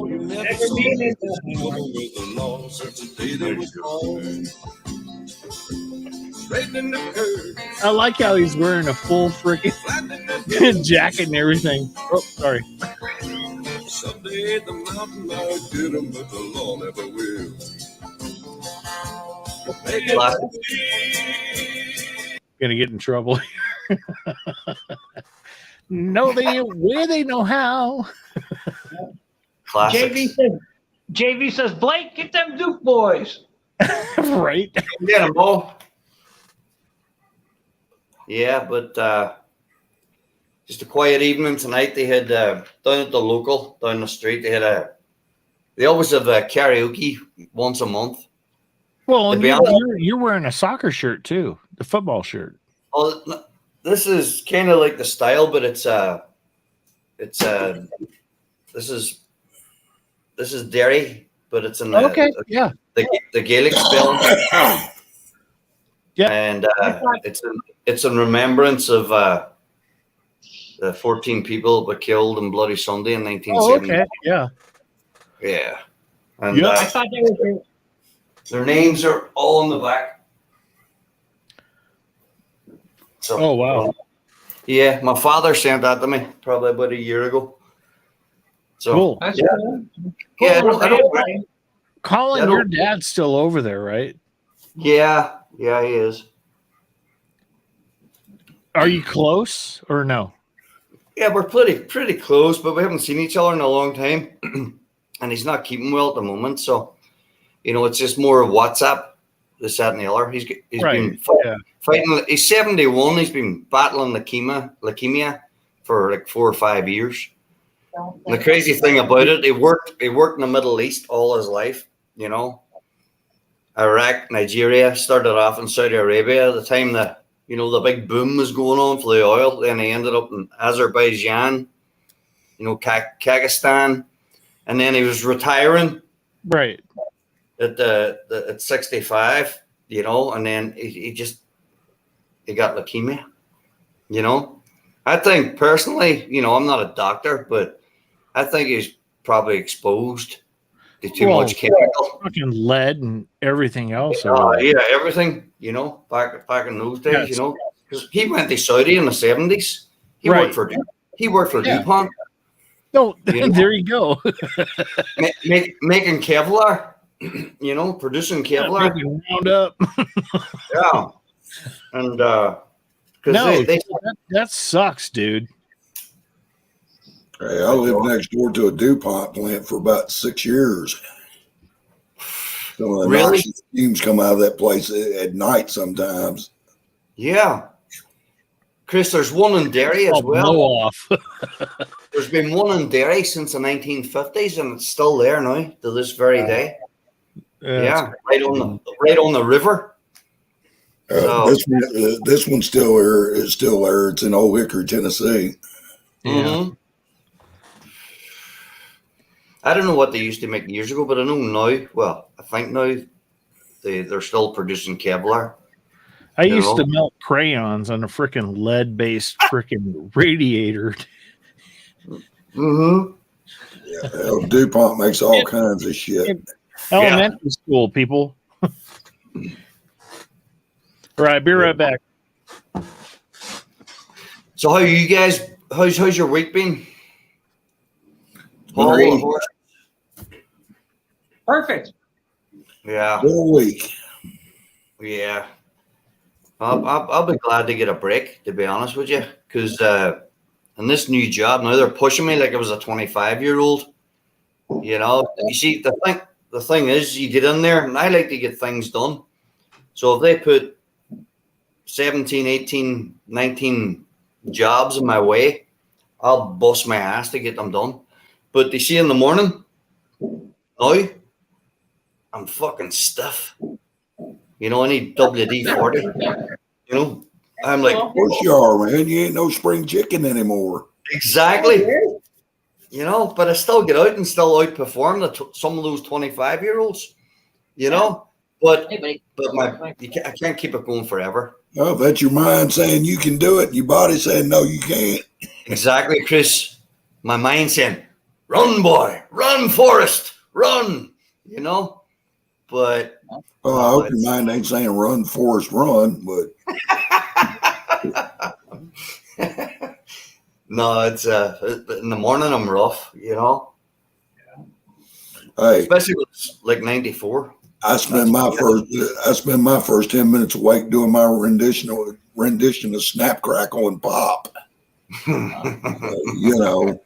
I like how he's wearing a full freaking jacket and everything. Oh, sorry. Someday the mountain might get him, but the law never will. Gonna get in trouble. No, where they know how. Classics. JV says, Blake, get them Duke boys. Right. Get them all. Yeah, but just a quiet evening tonight. They had down at the local, down the street. They always have karaoke once a month. Well, and you're wearing a soccer shirt too, the football shirt. Oh, this is kind of like the style, but this is Derry, but it's in the Gaelic spelling. Yeah, and it's in remembrance of the 14 people that were killed in Bloody Sunday in 1970. Oh, okay, yeah, and I thought they were. Their names are all on the back. So, oh wow! Yeah, my father sent that to me probably about a year ago. So, cool. That's cool. Yeah, Cool. I don't Colin, your dad's still over there, right? Yeah, he is. Are you close or no? Yeah, we're pretty close, but we haven't seen each other in a long time, and he's not keeping well at the moment. So, it's just more WhatsApp, this, that, and the other. He's been fighting. He's 71. He's been battling leukemia for like 4 or 5 years. And the crazy thing about it, he worked in the Middle East all his life. Iraq, Nigeria, started off in Saudi Arabia at the time that the big boom was going on for the oil. Then he ended up in Azerbaijan, Kazakhstan, and then he was retiring. Right. At 65, and then he got leukemia. I think personally, I'm not a doctor, but I think he's probably exposed to too much chemical. Fucking lead and everything else. Yeah, everything, back in those days, because he went to Saudi in the 70s. He worked for DuPont. No, there you go. Making Kevlar, producing Kevlar. Wound up. Yeah. And that sucks, dude. Hey, I lived next door to a DuPont plant for about 6 years. Some of the noxious fumes come out of that place at night sometimes. Yeah. Chris, there's one in Derry as well. Blow off. There's been one in Derry since the 1950s, and it's still there now to this very day. Yeah, right on the river. This one's still there. It's still there. It's in Old Hickory, Tennessee. Mm-hmm. I don't know what they used to make years ago, but I know now. Well, I think now they're still producing Kevlar. I used to melt crayons on a freaking lead-based freaking radiator. Mm-hmm. Yeah, DuPont makes all kinds of shit. Elementary school, people. All right, be right back. So, how you guys? How's your week been? Perfect. Yeah. All week. Yeah. I'll be glad to get a break, to be honest with you, because in this new job now they're pushing me like I was a 25-year-old. You see, the thing is, you get in there, and I like to get things done. So if they put 17, 18, 19 jobs in my way, I'll bust my ass to get them done. But you see, in the morning, now I'm fucking stiff. I need WD-40. I'm like, of course you are, man. You ain't no spring chicken anymore. Exactly. But I still get out and still outperform some of those 25-year-olds. But I can't keep it going forever. Oh, that's your mind saying you can do it. Your body saying no, you can't. Exactly, Chris. My mind saying, "Run, boy, run, Forrest, run." But Oh, I hope your mind ain't saying run, Forrest, run, but no, it's in the morning I'm rough, you know. hey, Especially with like 94. I spend my first 10 minutes awake doing my rendition of Snap, Crackle, and Pop. You know.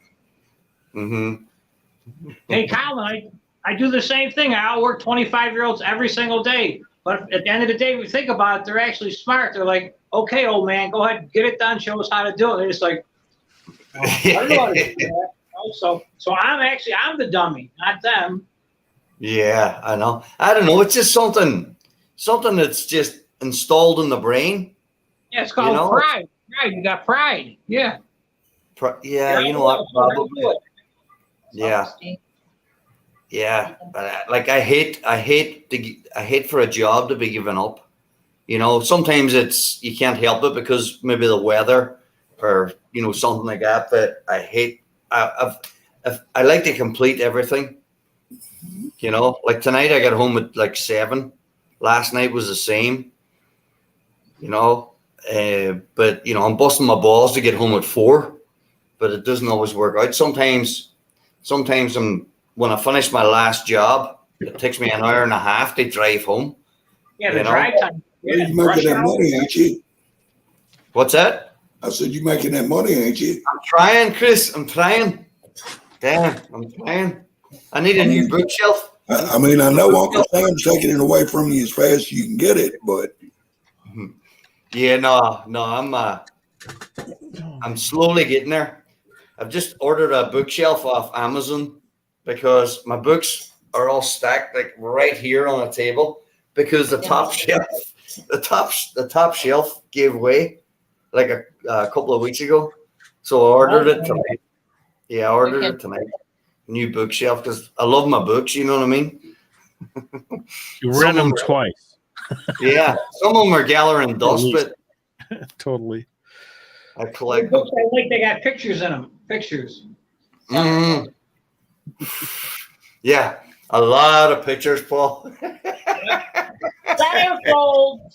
Mm-hmm. Hey, Colin, I do the same thing. I outwork 25-year-olds every single day. But at the end of the day, if you think about it, they're actually smart. They're like, okay, old man, go ahead, get it done. Show us how to do it. They're just like, I don't know how to do that. So I'm the dummy, not them. Yeah, I know. I don't know. It's just something that's just installed in the brain. Yeah, it's called pride. Pride. You got pride. Yeah. Yeah, you know what? Probably. Yeah. Yeah, but like I hate for a job to be given up. You know, sometimes you can't help it because maybe the weather or something like that. But I like to complete everything. You know, like tonight I got home at like 7. Last night was the same. You know, but I'm busting my balls to get home at 4, but it doesn't always work out. Sometimes when I finish my last job, it takes me an hour and a half to drive home. Yeah, the drive time. Yeah, you making that money, ain't you? What's that? I said, you making that money, ain't you? I'm trying, Chris. I'm trying. Damn, I'm trying. I need a new bookshelf. I mean, I know Uncle Sam's taking it away from you as fast as you can get it, but yeah, no, I'm slowly getting there. I've just ordered a bookshelf off Amazon because my books are all stacked like right here on a table because the top shelf gave way like a couple of weeks ago. So I ordered it tonight. Yeah, I ordered it tonight. New bookshelf because I love my books. You know what I mean? You read them twice. Yeah, some of them are gathering dust, but totally. I collect books I like. They got pictures in them. Pictures. Mm-hmm. Yeah, a lot of pictures, Paul. Centerfold.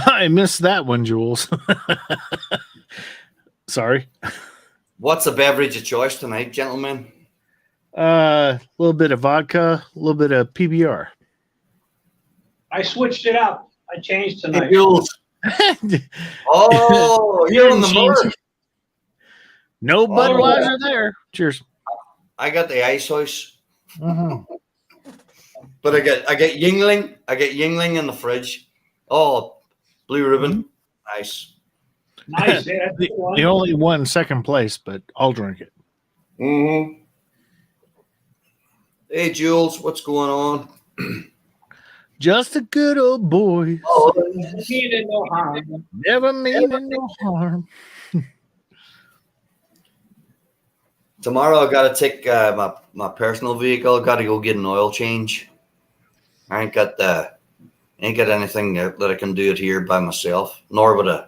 I missed that one, Jules. Sorry. What's the beverage of choice tonight, gentlemen? A little bit of vodka, a little bit of PBR. I switched it up. I changed tonight. Hey, Jules. Oh, you're in the mood. No Budweiser there. Cheers. I got the Ice House. Mm-hmm. But I get Yingling. I get Yingling in the fridge. Oh, Blue Ribbon. Nice. Nice. Yeah, the only one second place, but I'll drink it. Mm-hmm. Hey, Jules, what's going on? Just a good old boy. Oh, meaning no harm. Never meaning no harm. Tomorrow I got to take my personal vehicle. Got to go get an oil change. I ain't got anything that I can do it here by myself. Nor would I.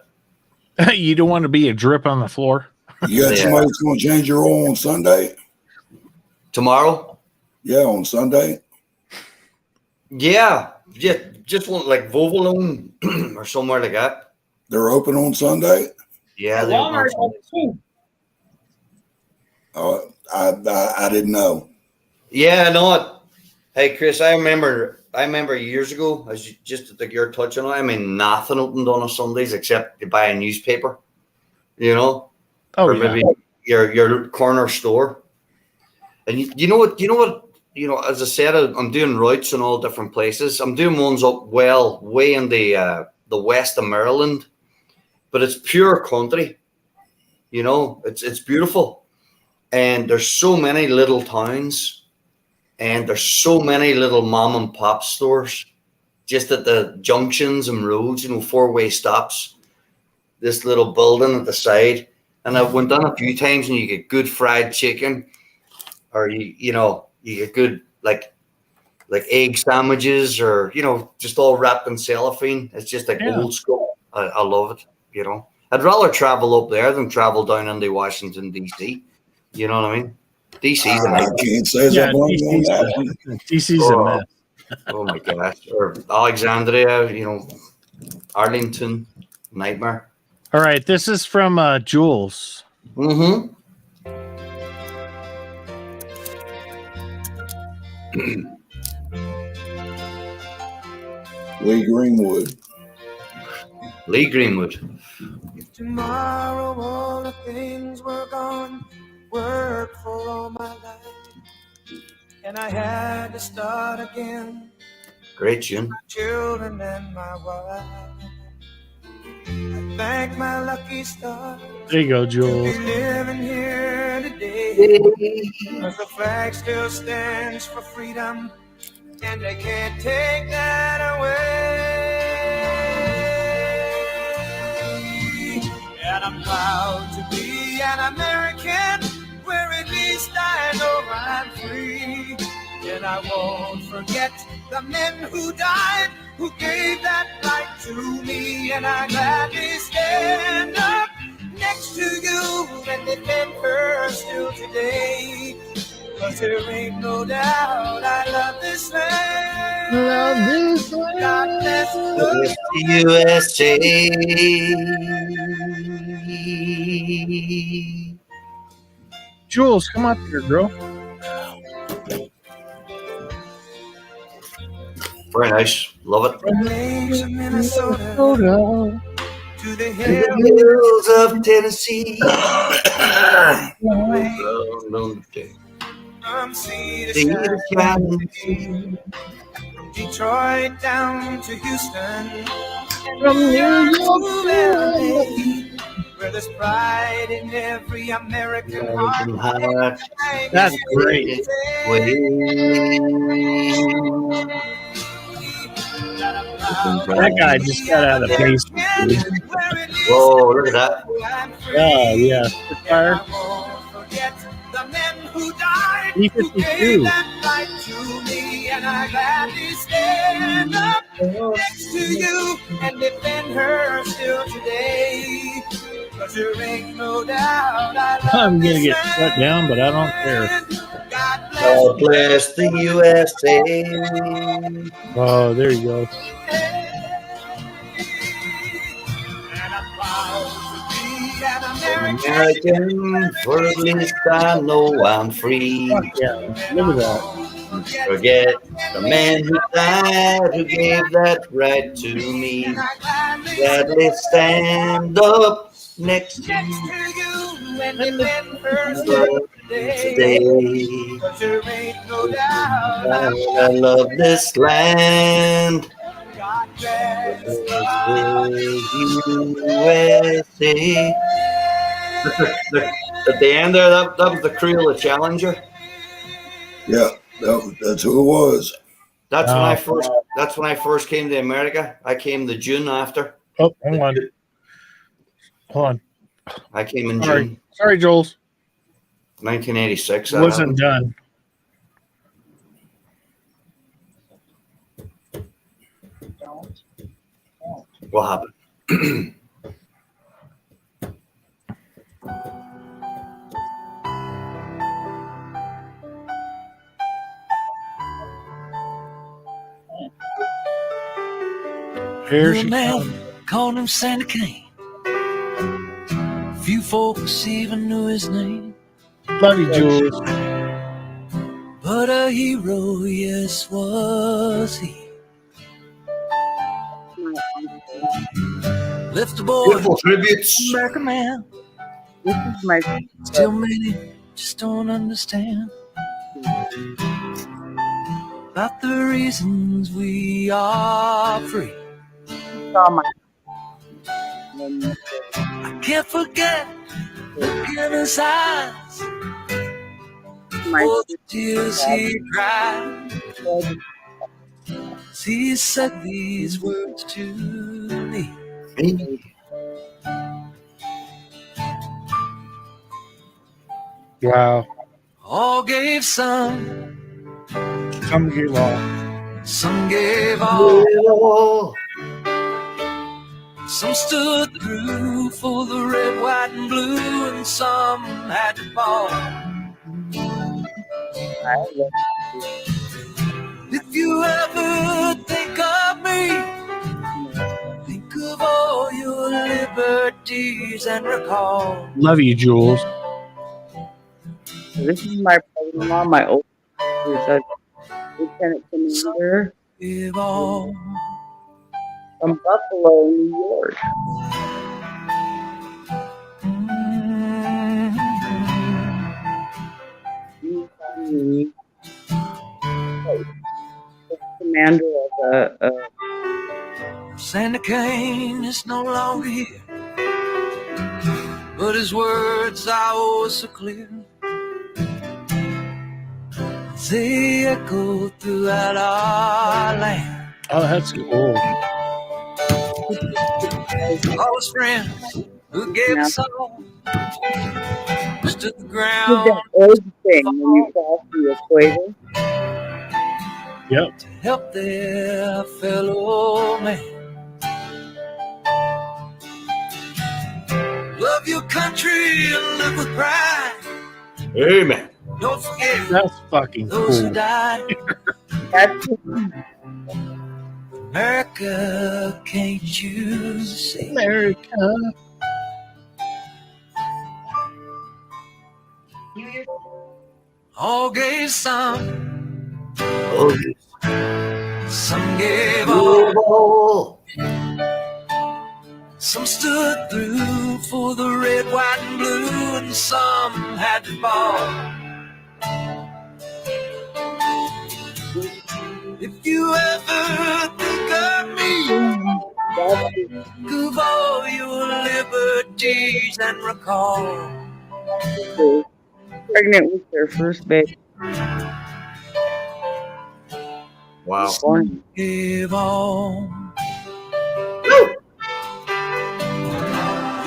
You don't want to be a drip on the floor. You got somebody that's going to change your oil on Sunday? Tomorrow? Yeah, on Sunday. Yeah, just one like Vovalone or somewhere like that. They're open on Sunday? Yeah, they're open on Sunday. Oh, I didn't know. Yeah, no. Hey, Chris, I remember years ago, as just like you're touching on, I mean, nothing opened on a Sundays except to buy a newspaper, or maybe your corner store. And you know what, as I said, I'm doing routes in all different places. I'm doing ones up way in the west of Maryland, but it's pure country. It's beautiful. And there's so many little towns and there's so many little mom and pop stores just at the junctions and roads, 4-way stops, this little building at the side. And I went down a few times and you get good fried chicken or you get good like egg sandwiches or, just all wrapped in cellophane. It's just like old school. I love it, I'd rather travel up there than travel down into Washington D.C. You know what I mean? DC's a I mess. can't say as I blame you on that one. DC's a mess. Oh my gosh! Or Alexandria, Arlington, nightmare. All right, this is from Jules. Mm-hmm. Lee Greenwood. Lee Greenwood. If tomorrow all the things were gone, worked for all my life, and I had to start again, Great tune. children and my wife, I thank my lucky stars. There you go, Jules. Be living here today, because the flag still stands for freedom, and they can't take that away. And I'm proud to be an American, where at least I know I'm free. And I won't forget the men who died, who gave that right to me. And I gladly stand up next to you and defend her still today. 'Cause there ain't no doubt I love this land. Love this land. God bless The USA. Jules, come up here, girl. Very nice. Love it. the lakes of Minnesota Minnesota. to the The hills hills of Tennessee. from sea to See the shining sky. From Detroit down to Houston, From New York to LA, where there's pride in every American heart. That's great. That guy just got out of the basement. Whoa, look at that. Oh, yeah. Fire. The men who died, E52. who gave that right to me, and I gladly stand up next to you and defend her still today. 'Cause there ain't no doubt I love I'm going to this get shut down, but I don't care. God bless the USA. Oh, there you go. American, for at least I know I'm free. Fuck yeah. Look at that. Forget the man who died, who gave that right to me. Gladly stand up next to you and defend her today. 'Cause there ain't no doubt I love this land. God bless USA. At the end there, that was the Crayola Challenger. Yeah, that's who it was. That's when I first came to America. I came the June after. Oh, hold on. Hold on. I came in Sorry. June Sorry, Jules. 1986. It wasn't done. What happened? Here she man comes. called him Santa Cane. Few folks even knew his name. Love you, Jules. But a hero, yes, was he. Left a boy, Beautiful tributes. American man. This is my Still many just don't understand about the reasons we are free. I can't forget the in his eyes, all the tears he cried. He said these words to me. Wow. All gave some, Some gave all. some gave all. Some stood through for the red, white, and blue, and some had to fall. If you ever think of me, think of all your liberties and recall. Love you, Jules. This is my brother-in-law, my old Lieutenant Commander from Buffalo, New York. He's commander of a Sandy Kane is no longer here, but his words are always so clear. They echo throughout our land. Oh, that's cool. All his friends who gave us all stood the did ground that old thing when you cross the equator. Yep. to help their fellow man. Love your country and live with pride. Amen. Don't forget That's fucking those who cool. died. That's America, can't you see? America. All gave some, Oh, some gave all. Some stood through for the red, white, and blue, and some had to fall. If you ever think of me, think of all your liberties and recall. pregnant with their first baby. wow. Born. Give all.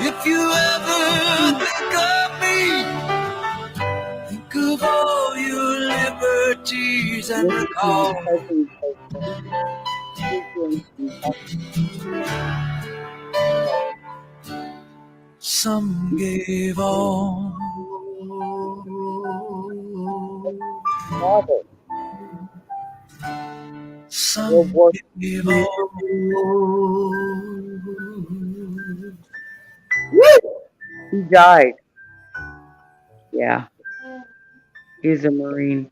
If you ever think of me, think of all your liberties and recall. Some gave all. Some gave all. He died. Yeah. He's a Marine.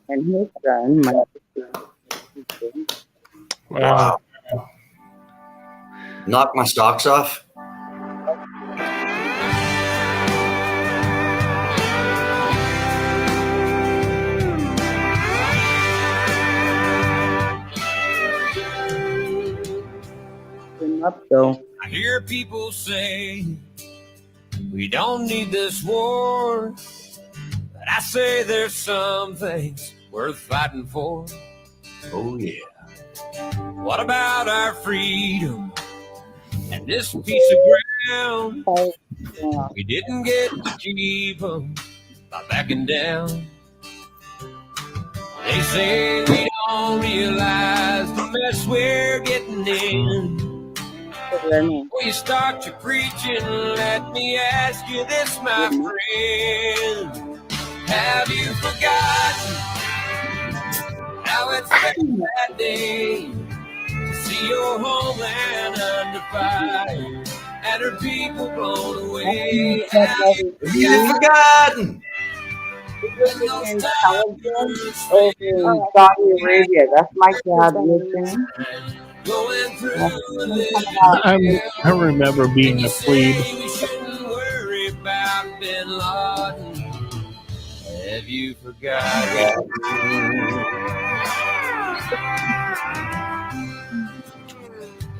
And his son, my Wow. Knock my socks off. him up though. I hear people say we don't need this war, but I say there's some things worth fighting for. Oh yeah. What about our freedom and this piece of ground? We didn't get to keep them by backing down. They say we don't realize the mess we're getting in. Before you start your preaching, let me ask you this, my friend. Have you forgotten how it felt that day to see your homeland under fire and her people blown away? Have you forgotten? Intelligence over in Saudi Arabia. That's my dad listening. I remember being a plebe. We shouldn't worry about Bin Laden. Have you forgotten?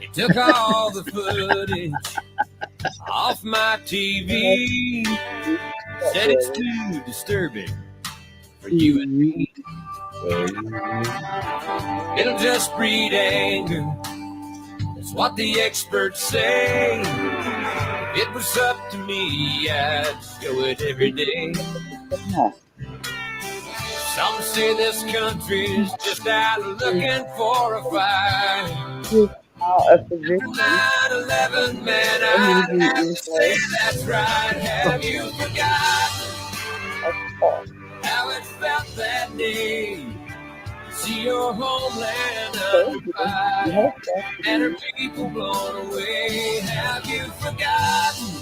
You took all the footage off my TV. Said it's too disturbing for you and me. It'll just breed anger. That's what the experts say. If it was up to me, I'd show it every day. Some say this country's just out looking for a fight. is now a physician. 9/11, man, I have to say that's right. Have you forgotten how it felt that day? See your homeland under fire and her people blown away. Have you forgotten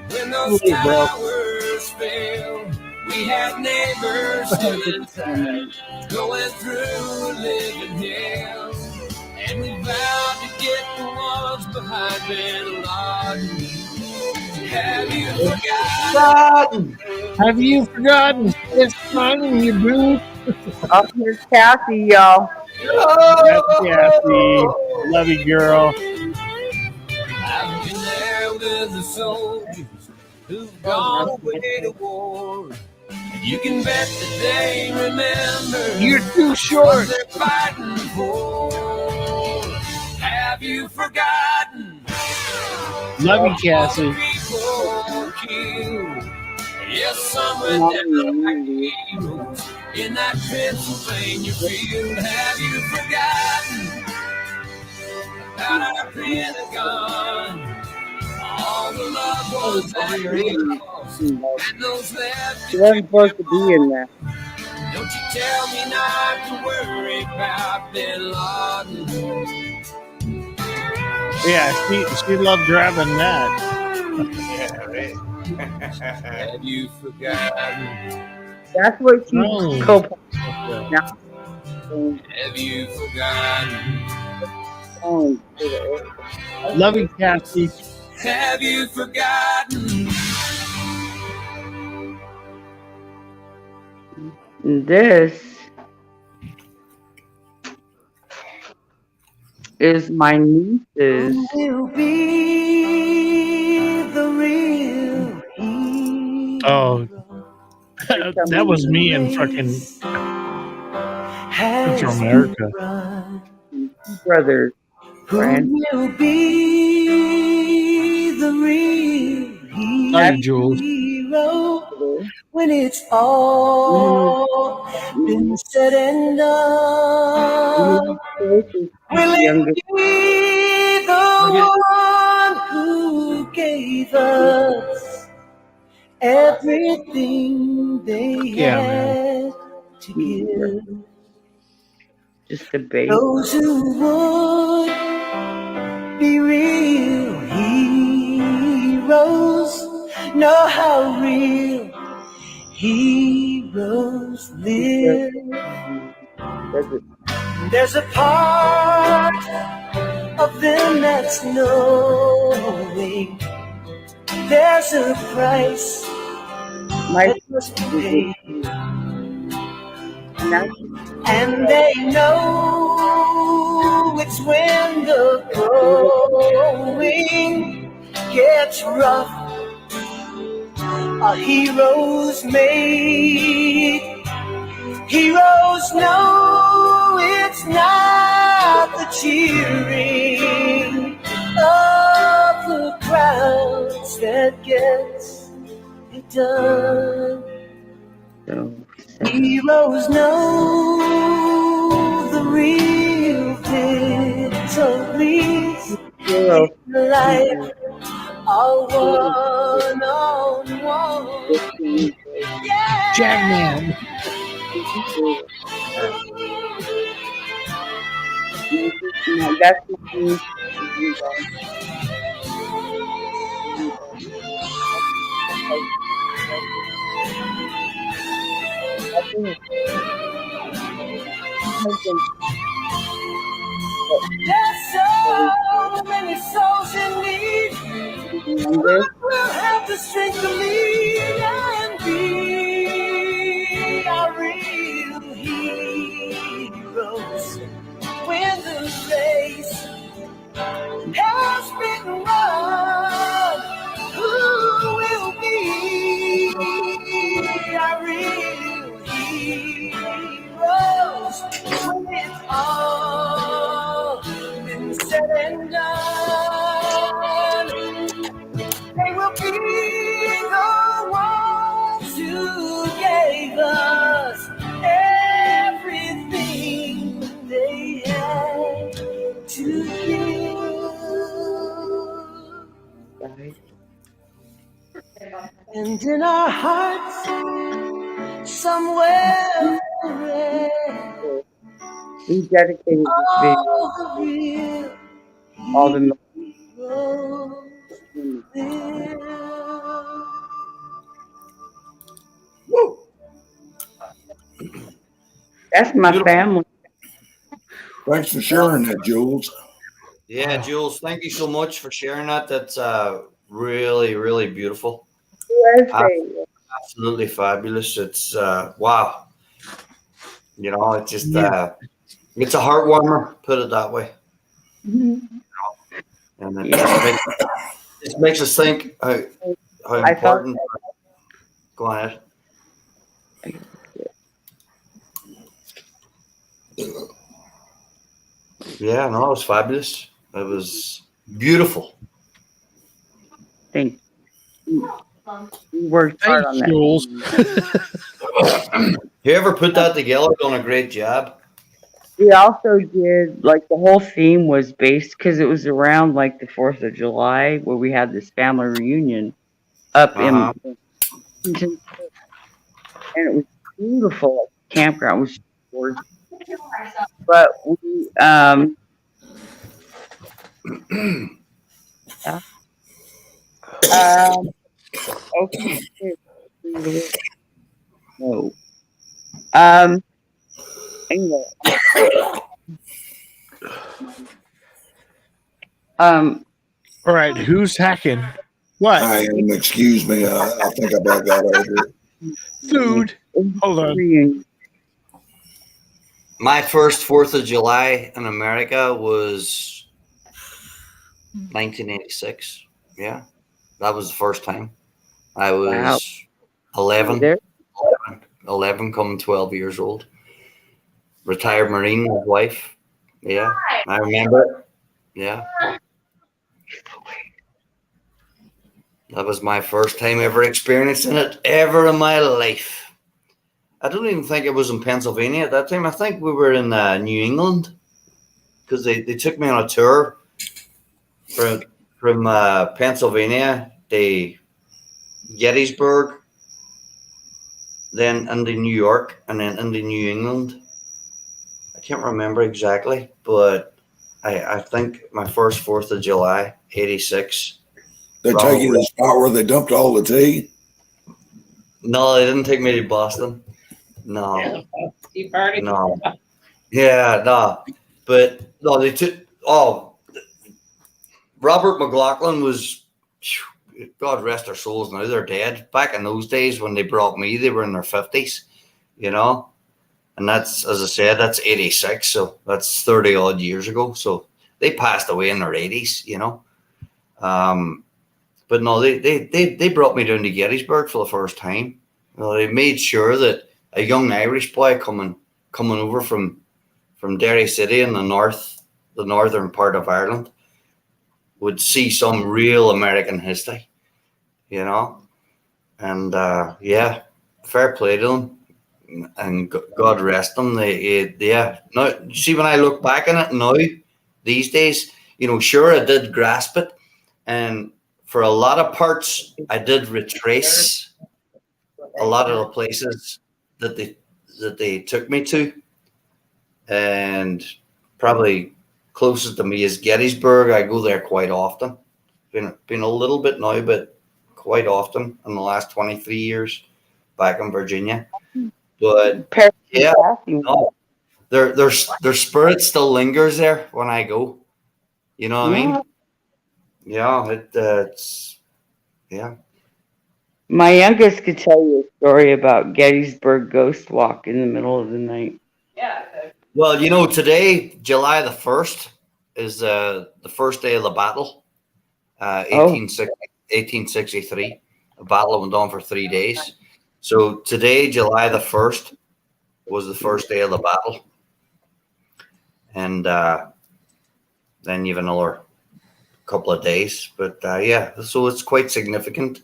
when those towers fell? We had neighbors still inside, going through living hell. And we vowed to get the ones behind Bin Laden. Have you forgotten? Have you forgotten? It's finding you, boo. Oh, here's Kathy, y'all. That's Kathy. Love you, girl. I've been there with the soldiers who've gone away to war. You can bet that they remember. You're too short. What they're fighting for. Have you forgotten? Love you, Cassie. People killed. Yes, some went down like heroes in that Pennsylvania field. Have you forgotten about our Pentagon? All the loved ones that we lost and those left. She wasn't supposed to be in there. Don't you tell me not to worry about Bin Laden. Yeah, she loved driving that. Yeah, right. Have you forgotten? That's what she co now. Have you forgotten? Love you, Cassie. Have you forgotten? This is my niece's. Will be the real Oh, that was me in fucking Central America. Brothers. Who will be the real Hi, Jules. hero when it's all been said and done? Will it be the one who gave us everything they had to give? Just debate. Those who would be real heroes know how real heroes live. There's a part of them that's knowing there's a price that must be paid. And they know it's when the going gets rough, a hero's made. Heroes know it's not the cheering of the crowds that gets it done. Heroes know the real victories in life are one-on-one. Yeah. Jagman. That's my There's so many souls in need. We'll have the strength to lead and be our real heroes when the race has been won. Who will be our real heroes when it's all been said and done? They will be the ones who gave us everything they had And in our hearts, somewhere, We dedicated this video all the real all the heroes live. That's my family. Thanks for sharing that, Jules. Yeah, Jules, thank you so much for sharing that. That's really, really beautiful. Absolutely fabulous. It's wow. You know, it's just it's a heart warmer, put it that way. And it just makes us think how important. Go ahead. Yeah, no, it was fabulous. It was beautiful. Thank you. We worked hard on that. Jules. Whoever put that together done a great job. We also did, like, the whole theme was based because it was around like the 4th of July where we had this family reunion up in Washington, and it was beautiful. Like, the campground was gorgeous. But we okay. No. Anyway. All right, who's hacking? What? I am. Excuse me. I think I about got over it. Food. Hold on. My first 4th of July in America was 1986. Yeah, that was the first time. I was 11, 11, coming 12 years old. Retired Marine wife. Yeah, I remember it. Yeah. That was my first time ever experiencing it ever in my life. I don't even think it was in Pennsylvania at that time. I think we were in New England because they took me on a tour from Pennsylvania to Gettysburg, then into New York, and then into New England. I can't remember exactly, but I think my first 4th of July, 86. They take you to the spot where they dumped all the tea? No, they didn't take me to Boston. No. No. Yeah, no. But no, they took Robert McLaughlin was, God rest their souls now, they're dead. Back in those days when they brought me, they were in their 50s, you know? And that's, as I said, that's 86, so that's 30 odd years ago. So they passed away in their 80s, you know? But no, they brought me down to Gettysburg for the first time. You know, they made sure that a young Irish boy coming over from Derry City in the northern part of Ireland would see some real American history, you know. And yeah, fair play to them, and God rest them. Yeah. Now, see, when I look back on it now, these days, you know, sure, I did grasp it, and for a lot of parts, I did retrace a lot of the places that they took me to, and probably closest to me is Gettysburg. I go there quite often. Been a little bit now, but quite often in the last 23 years back in Virginia. But yeah, no, their spirit still lingers there when I go. You know what I mean? Yeah, it's yeah. My youngest could tell you a story about Gettysburg Ghost Walk in the middle of the night. Well, you know, today, July the 1st, is the first day of the battle. 1863. The battle went on for 3 days. So today, July the 1st, was the first day of the battle. And then you have another couple of days. But yeah, so it's quite significant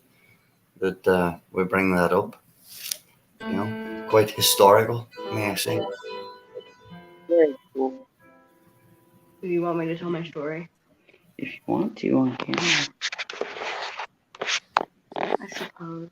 that we bring that up. You know, quite historical, may I say. Very cool. Do you want me to tell my story? If you want to on camera. suppose.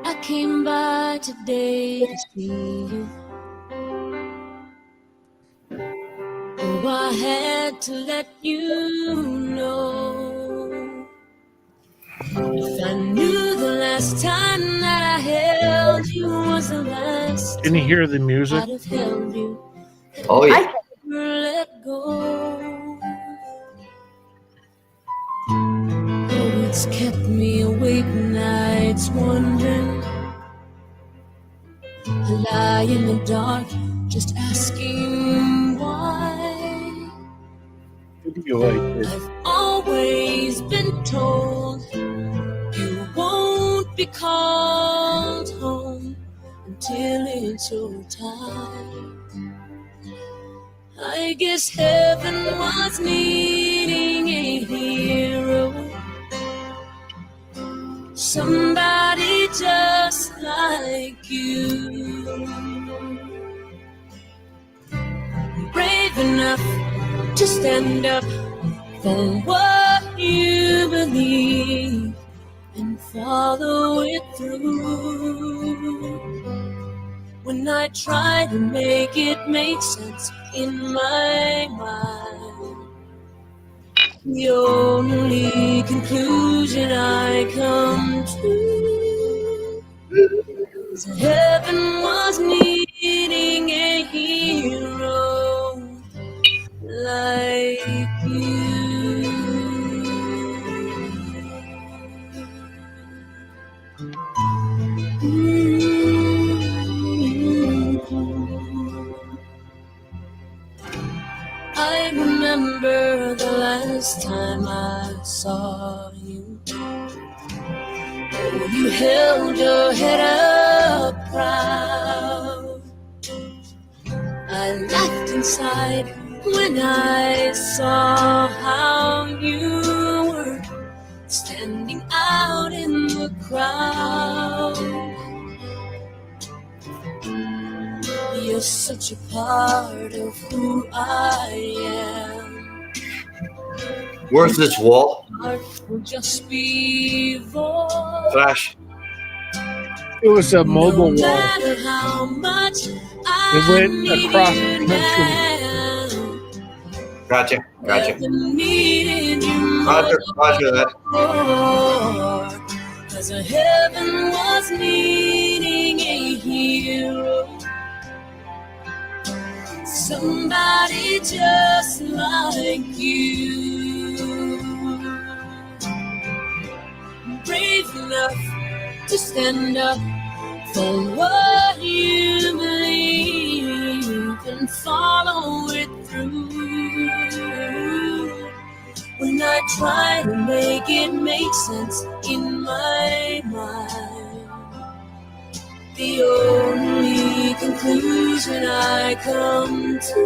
I came by today to see you. Oh, I had to let you know. If I knew the last time that I held you was the last Can you hear the time music? I'd have held you, Oh yeah. never let go. Oh, it's kept me awake nights wondering. I lie in the dark, just asking why. I've always been told you won't be called home until it's your time. I guess heaven was needing a hero, somebody just like you, brave enough to stand up for what you believe and follow it through. When I try to make it make sense in my mind, the only conclusion I come to is that heaven was needing a hero like you. I remember the last time I saw you. Oh, you held your head up proud. I laughed inside when I saw how you were standing out in the crowd. You're such a part of who I am. Where's this wall? Heart will just be void. Flash. It was a mobile No wall. matter how much It went across the country. Gotcha. Never needed you Roger that. more. 'Cause heaven was needing a hero, somebody just like you, brave enough to stand up for what you believe and follow it through. When I try to make it make sense in my mind, the only conclusion I come to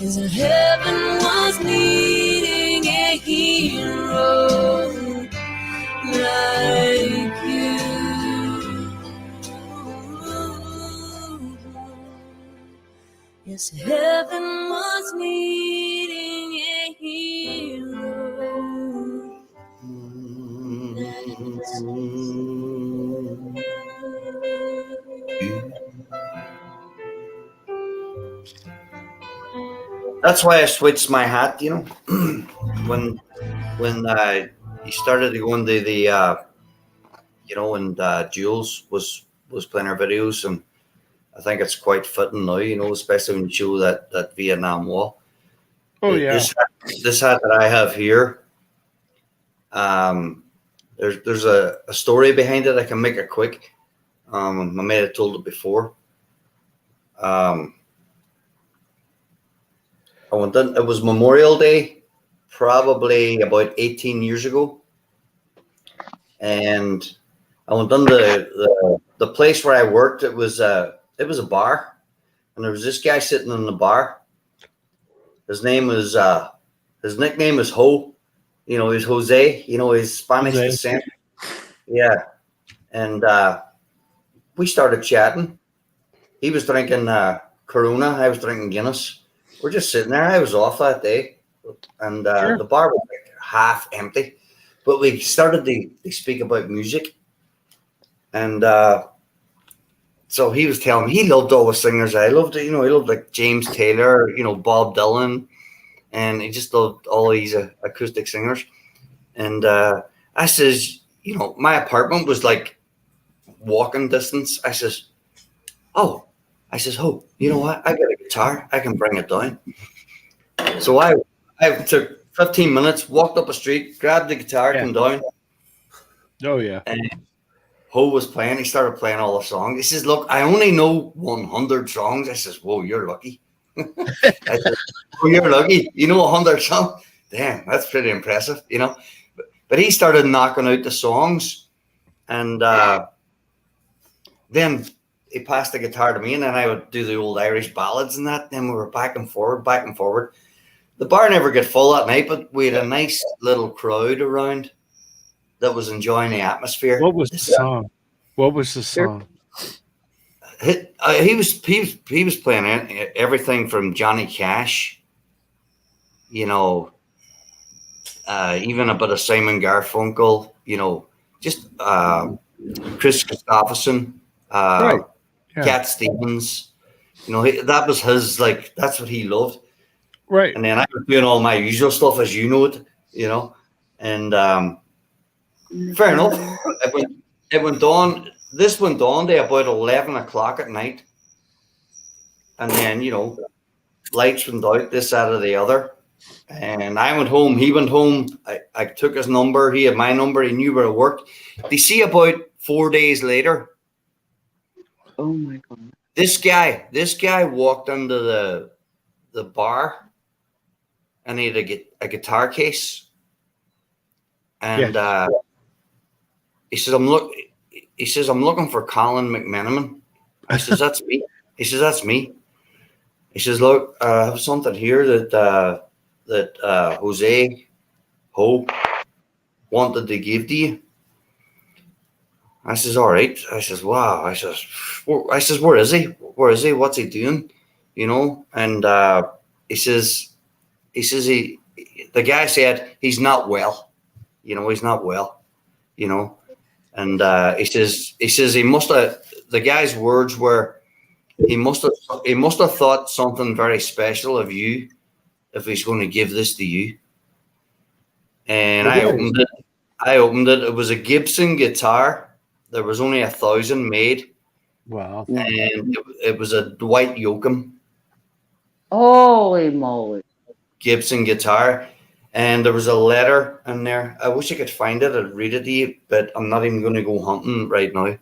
is that heaven was needing a hero like you. Yes, heaven was needing a hero. That's why I switched my hat. You know, when he started to go into the you know, and Jules was playing our videos, and I think it's quite fitting now. You know, especially when you show that Vietnam War. Oh yeah. This hat that I have here. There's a story behind it. I can make it quick. I may have told it before. I went in, it was Memorial Day, probably about 18 years ago, and I went in the place where I worked. It was a bar, and there was this guy sitting in the bar. His name was his nickname is Ho. You know, he's Jose. You know, he's Spanish Jose. descent. Yeah, and we started chatting. He was drinking Corona. I was drinking Guinness. We're just sitting there. I was off that day, and the bar was like half empty. But we started to speak about music, and so he was telling me he loved all the singers I loved. You know, he loved like James Taylor, you know, Bob Dylan, and he just loved all these acoustic singers. And I says, you know, my apartment was like walking distance. I says, oh, you know what? I got a guitar. I can bring it down. So I took 15 minutes, walked up a street, grabbed the guitar, came down. Oh yeah. And Ho was playing. He started playing all the songs. He says, look, I only know 100 songs. I says, whoa, you're lucky. I said, oh, you're lucky. You know 100 songs? Damn, that's pretty impressive, you know. But he started knocking out the songs. And then he passed the guitar to me, and then I would do the old Irish ballads and that. Then we were back and forward, back and forward. The bar never got full that night, but we had a nice little crowd around that was enjoying the atmosphere. What was the song? What was the song? He was playing everything from Johnny Cash, you know, even a bit of Simon Garfunkel, you know, just Chris Christopherson, Cat Stevens, you know, that was his, like, that's what he loved. Right. And then I was doing all my usual stuff, as you know it, you know, and fair enough. It went on. This went on to about 11 o'clock at night. And then, you know, lights went out this side or the other. And I went home. He went home. I took his number. He had my number. He knew where I worked. They see about 4 days later. Oh my God. This guy walked into the bar, and he had a guitar case. And he says, I'm looking for Colin McMenamin. I says, that's me. He says, that's me. He says, look, I have something here that Jose Ho wanted to give to you. I says, all right. I says, wow. I says, where is he? Where is he? What's he doing? You know? And the guy said he's not well. You know, he's not well. You know, and he says he must have. The guy's words were, he must have thought something very special of you if he's going to give this to you. And I opened it. It was a Gibson guitar. There was only 1,000 made. Wow. And it was a Dwight Yoakam. Holy moly. Gibson guitar. And there was a letter in there. I wish I could find it. I'd read it to you, but I'm not even going to go hunting right now.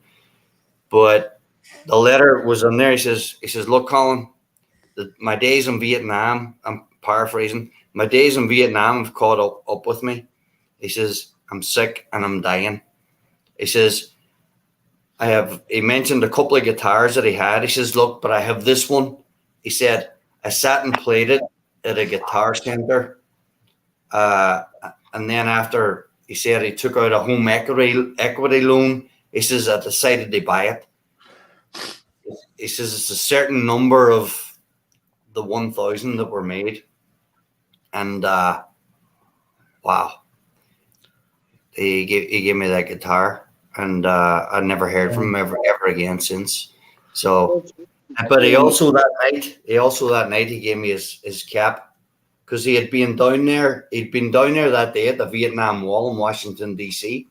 But the letter was in there. He says, look, Colin, my days in Vietnam, I'm paraphrasing, my days in Vietnam have caught up with me. He says, I'm sick and I'm dying. He says, he mentioned a couple of guitars that he had. He says, look, but I have this one. He said, I sat and played it at a guitar center. And then after, he said he took out a home equity loan. He says, I decided to buy it. He says it's a certain number of the 1,000 that were made. And wow. He gave me that guitar, and I never heard from him ever again since. So, but he also that night he gave me his cap, because he had been down there. He'd been down there that day at the Vietnam Wall in Washington D.C.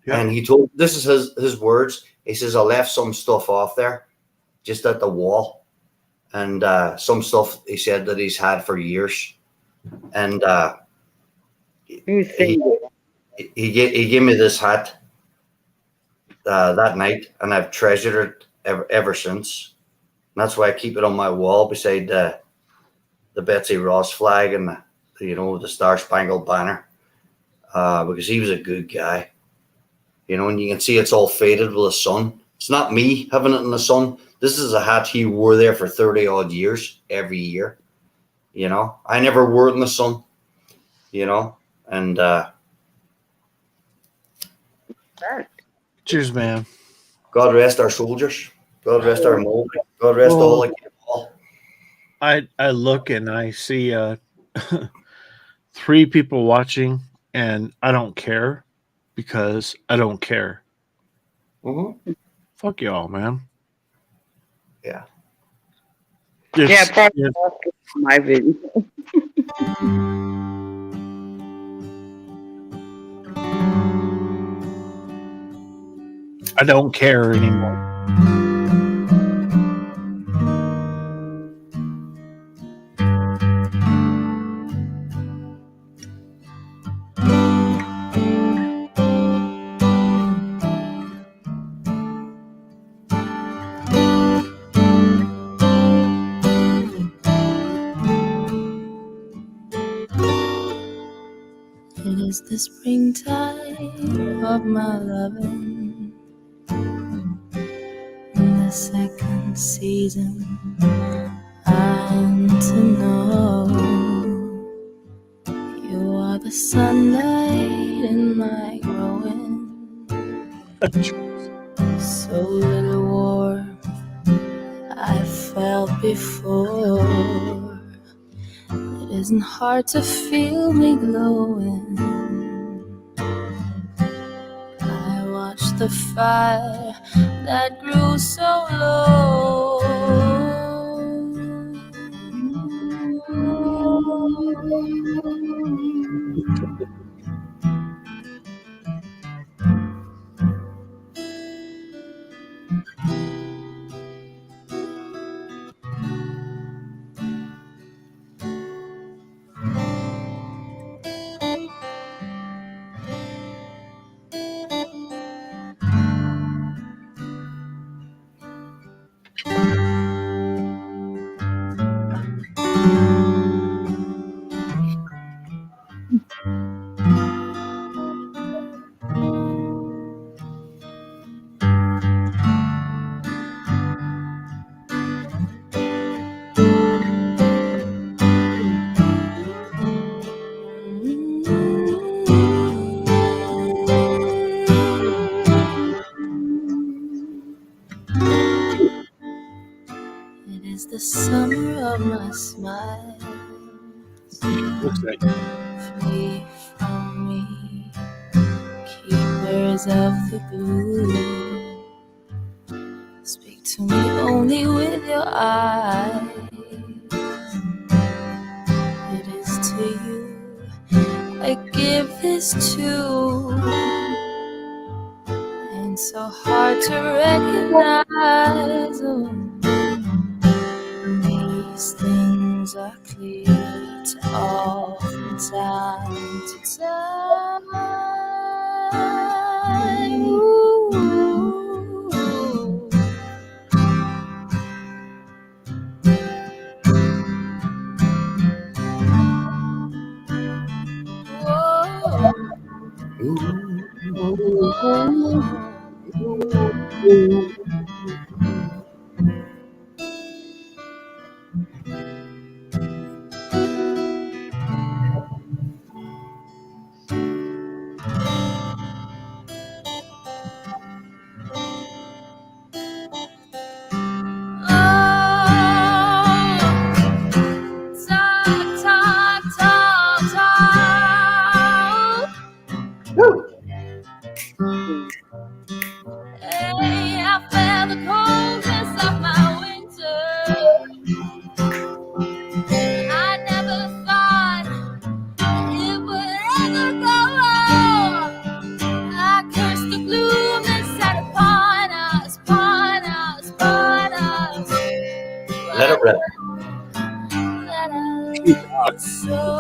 Yeah. And he told, this is his words. He says, I left some stuff off there, just at the wall, and some stuff he said that he's had for years, and he gave me this hat that night, and I've treasured it ever since. And that's why I keep it on my wall beside the Betsy Ross flag and the Star Spangled Banner, because he was a good guy, and you can see it's all faded with the sun. It's not me having it in the sun. This is a hat he wore there for 30 odd years every year. I never wore it in the sun, and Cheers, man. God rest our soldiers. God rest our military. God rest all the all. I look and I see 3 people watching, and I don't care because I don't care. Mm-hmm. Fuck y'all, man. Yeah. Probably my video. I don't care anymore. It is the springtime of my loving, in the second season. I'm to know you are the sunlight in my growing. So little warm I felt before. It isn't hard to feel me glowing. I watched the fire that grew so low. It is the summer of my smile. Flee from me, keepers of the blue. Speak to me only with your eyes. It is to you I give this too. Ain't so hard to recognize. Oh, these things are clear to all from time to time. Ooh. Hey, I felt the coldness of my winter. I never thought it would ever go wrong. I cursed the gloom that sat upon us, upon us, upon us. Let it rip. That I love so.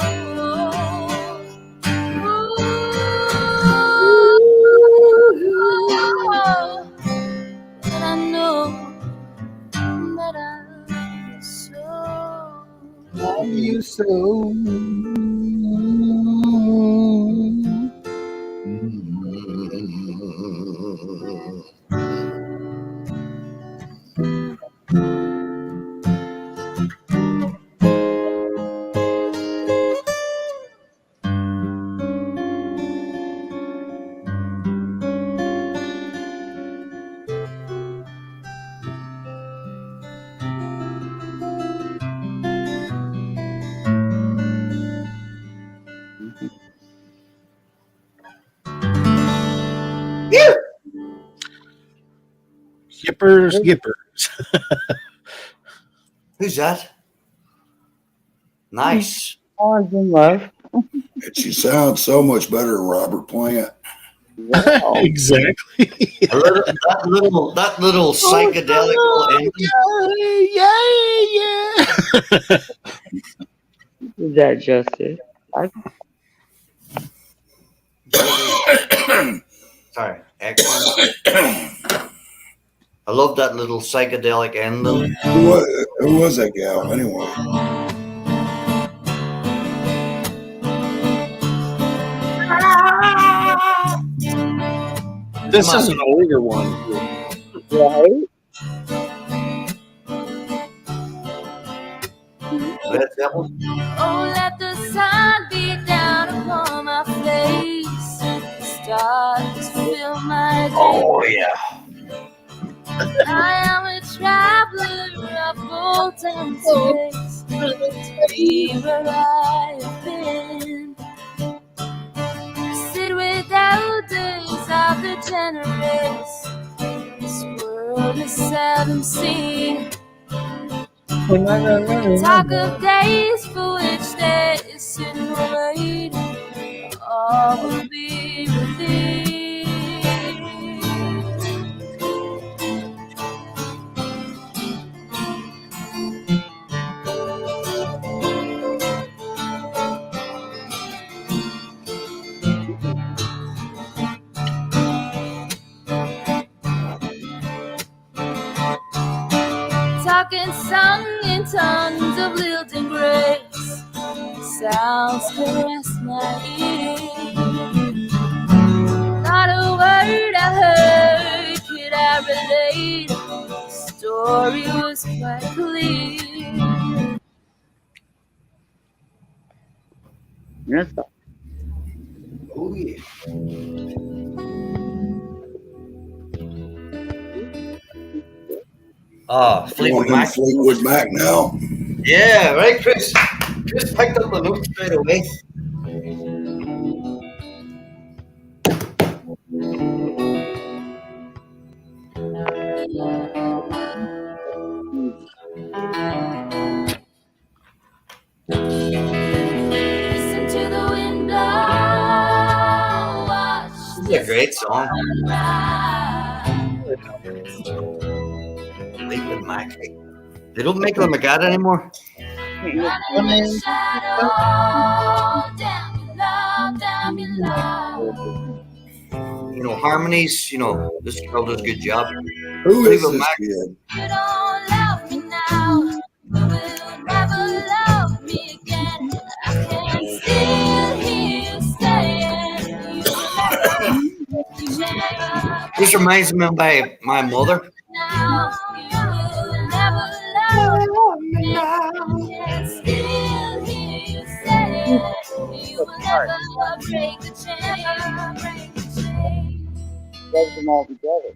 And I know that I love so. Love you so. Yippers, yippers. Who's that? Nice. Orange in love. She sounds so much better than Robert Plant. Exactly. that little psychedelic yeah. Is that justice? Sorry, excellent. I love that little psychedelic ending. Who was that gal anyway? This is an older one. Right? Oh, let the sun beat down upon my face. The stars fill my day. Oh, yeah. I am a traveler of full time space. To be where I've been. Sit without days of the generous. This world is seldom seen. Talk of days for which there is sin wait. All will be within. Talking sung in tongues of lilt and grace. Sounds caress my ear. Not a word I heard could I relate. The story was quite clear. Yes. Oh, yeah. Fleetwood Mac. Fleetwood Mac now. Yeah, right, Chris. Chris picked up the note straight away. Listen to the window. Watch This is a great song. Fleetwood Mac. They don't make them like that anymore. You know, harmonies, you know, this girl does a good job. Who is Fleetwood this Mac. kid? You don't love me now. You will never love me again. I can still hear you saying you will never. This reminds me of my mother. Now you will never love me now. I can still hear you saying you will never break the chain. Does them all together.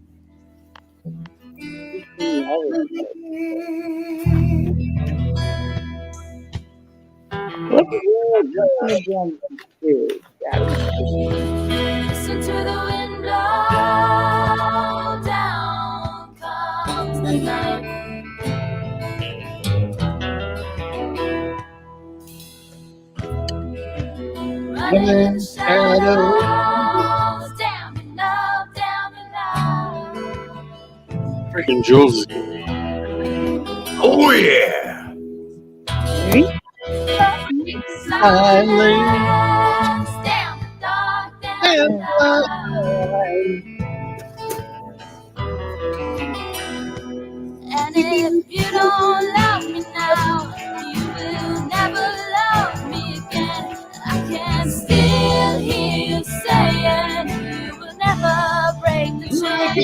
What the hell? Listen to the window. Down comes the night. Running in the shadows. Down below, down below. Freaking Jules. Oh yeah. Silence. Down the dark, down the and if you don't love me now, you will never love me again. I can still hear you saying you will never break the chain. If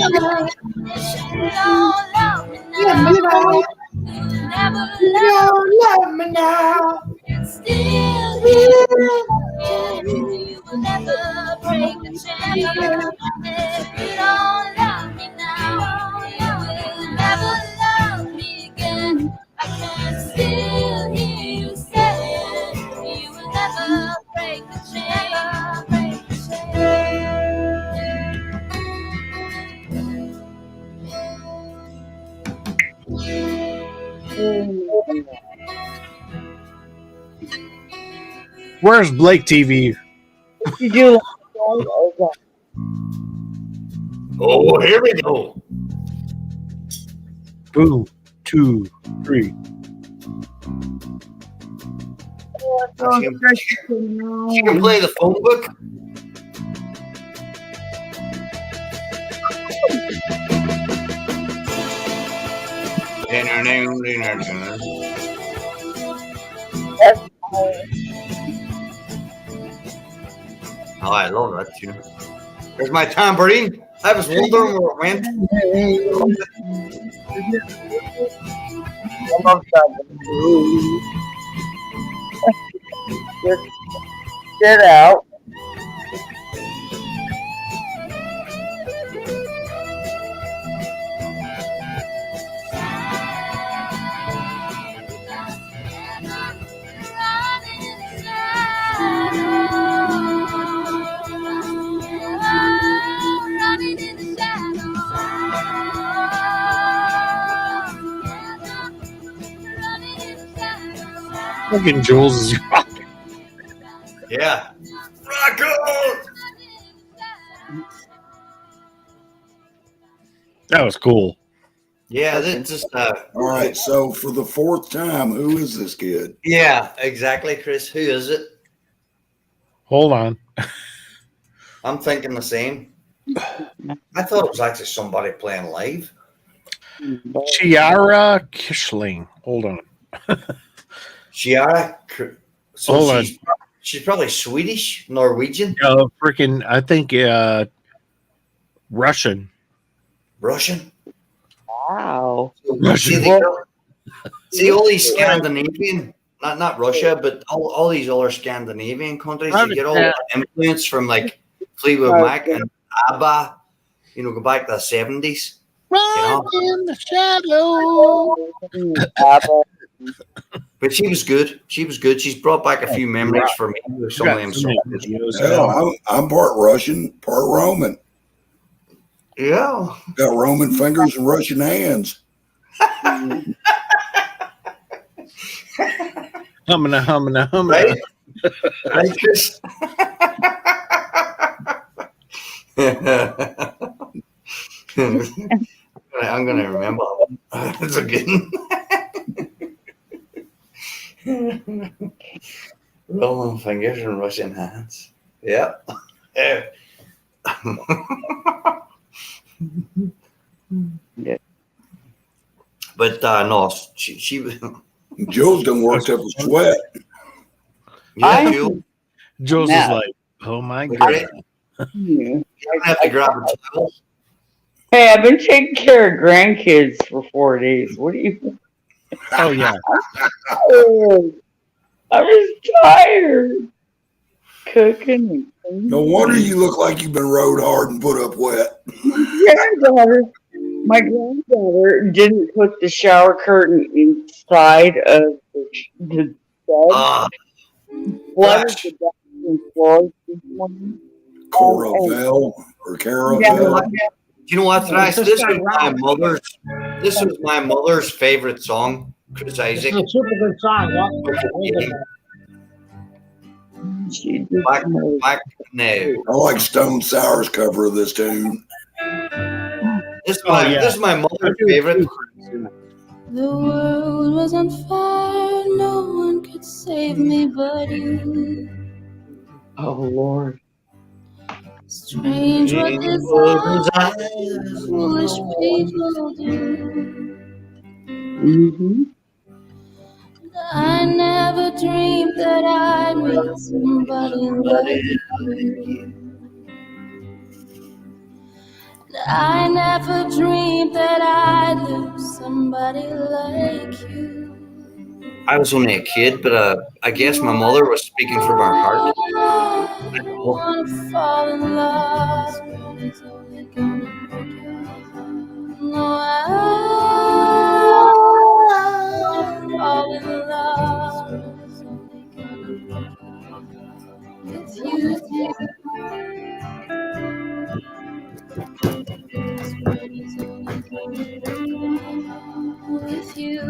you don't love me now, you will never love me now. I can still hear you will never break the chain. If you don't love me now, you will never love me again. I can still hear you saying you will never break the chain. Where's Blake TV? You do. Oh, here we go. Boom, 2, 3. She can play the phone book. Oh, I love that tune. There's my tambourine. I was wondering where it went. I love that. Get out. Fucking Jules is rocking. Yeah. Rock on! That was cool. Yeah, that's just All right, so for the fourth time, who is this kid? yeah, exactly, Chris. Who is it? Hold on. I'm thinking the same. I thought it was actually somebody playing live. Chiara Kishling. Hold on. Chiara. So Hold she's probably Swedish, Norwegian. No, freaking, I think Russian. Russian? Wow. Russian. See all these Scandinavian, not Russia, but all these other Scandinavian countries, you get all the influence from like Fleetwood Mac and ABBA, go back to the 70s. Run in the shadow. But she was good. She's brought back a few memories for me with some of them songs. Hell, I'm part Russian, part Roman. Yeah. Got Roman fingers and Russian hands. Humming. Right? Right, Chris? I'm going to remember. That's a good one. Roman fingers and Russian hands. Yeah. But no, she was. Jules done worked up a sweat. Yeah, Jules. Jules is like, oh my god. You don't have to grab a towel. Hey, I've been taking care of grandkids for 4 days. What do you? Oh yeah. I was tired. Cooking. No wonder you look like you've been rode hard and put up wet. My granddaughter didn't put the shower curtain inside of the bed. Flooded the bathroom floor this morning. Coravelle or Caravelle. Yeah. You know what, Thrash? This was my mother's favorite song, Chris Isaac. It's a super good song. Back now. I like Stone Sour's cover of this tune. This is my mother's favorite. The world was on fire, no one could save me but you. Oh Lord. Strange what desires foolish people do. Mm-hmm. I never dreamed that I'd meet somebody like you. I never dreamed that I'd lose somebody like you. I was only a kid, but I guess my mother was speaking from her heart. I wanna fall in love. It's only gonna break your heart. No, I wanna fall in love. It's only gonna break your heart. With you. With you.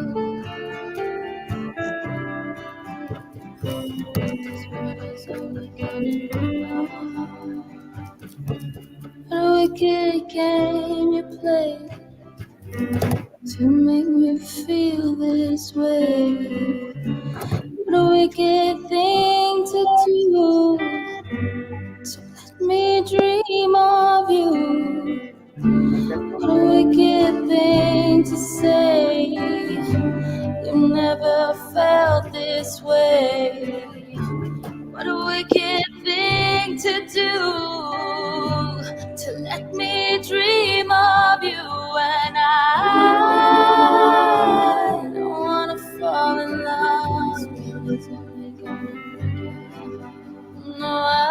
wicked game you play to make me feel this way? What a wicked thing to do, to let me dream of you. What a wicked thing to say, you never felt this way. What a wicked thing to do, to let me dream of you. And I don't wanna fall in love. No, I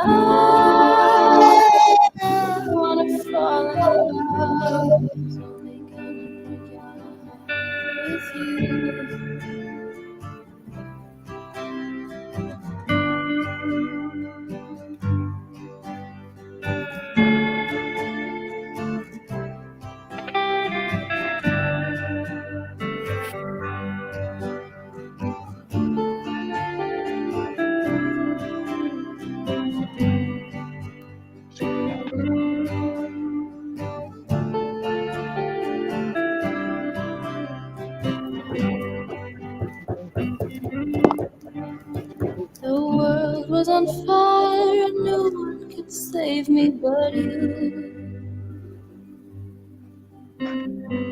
don't wanna fall in love with you. The world was on fire and no one could save me but you.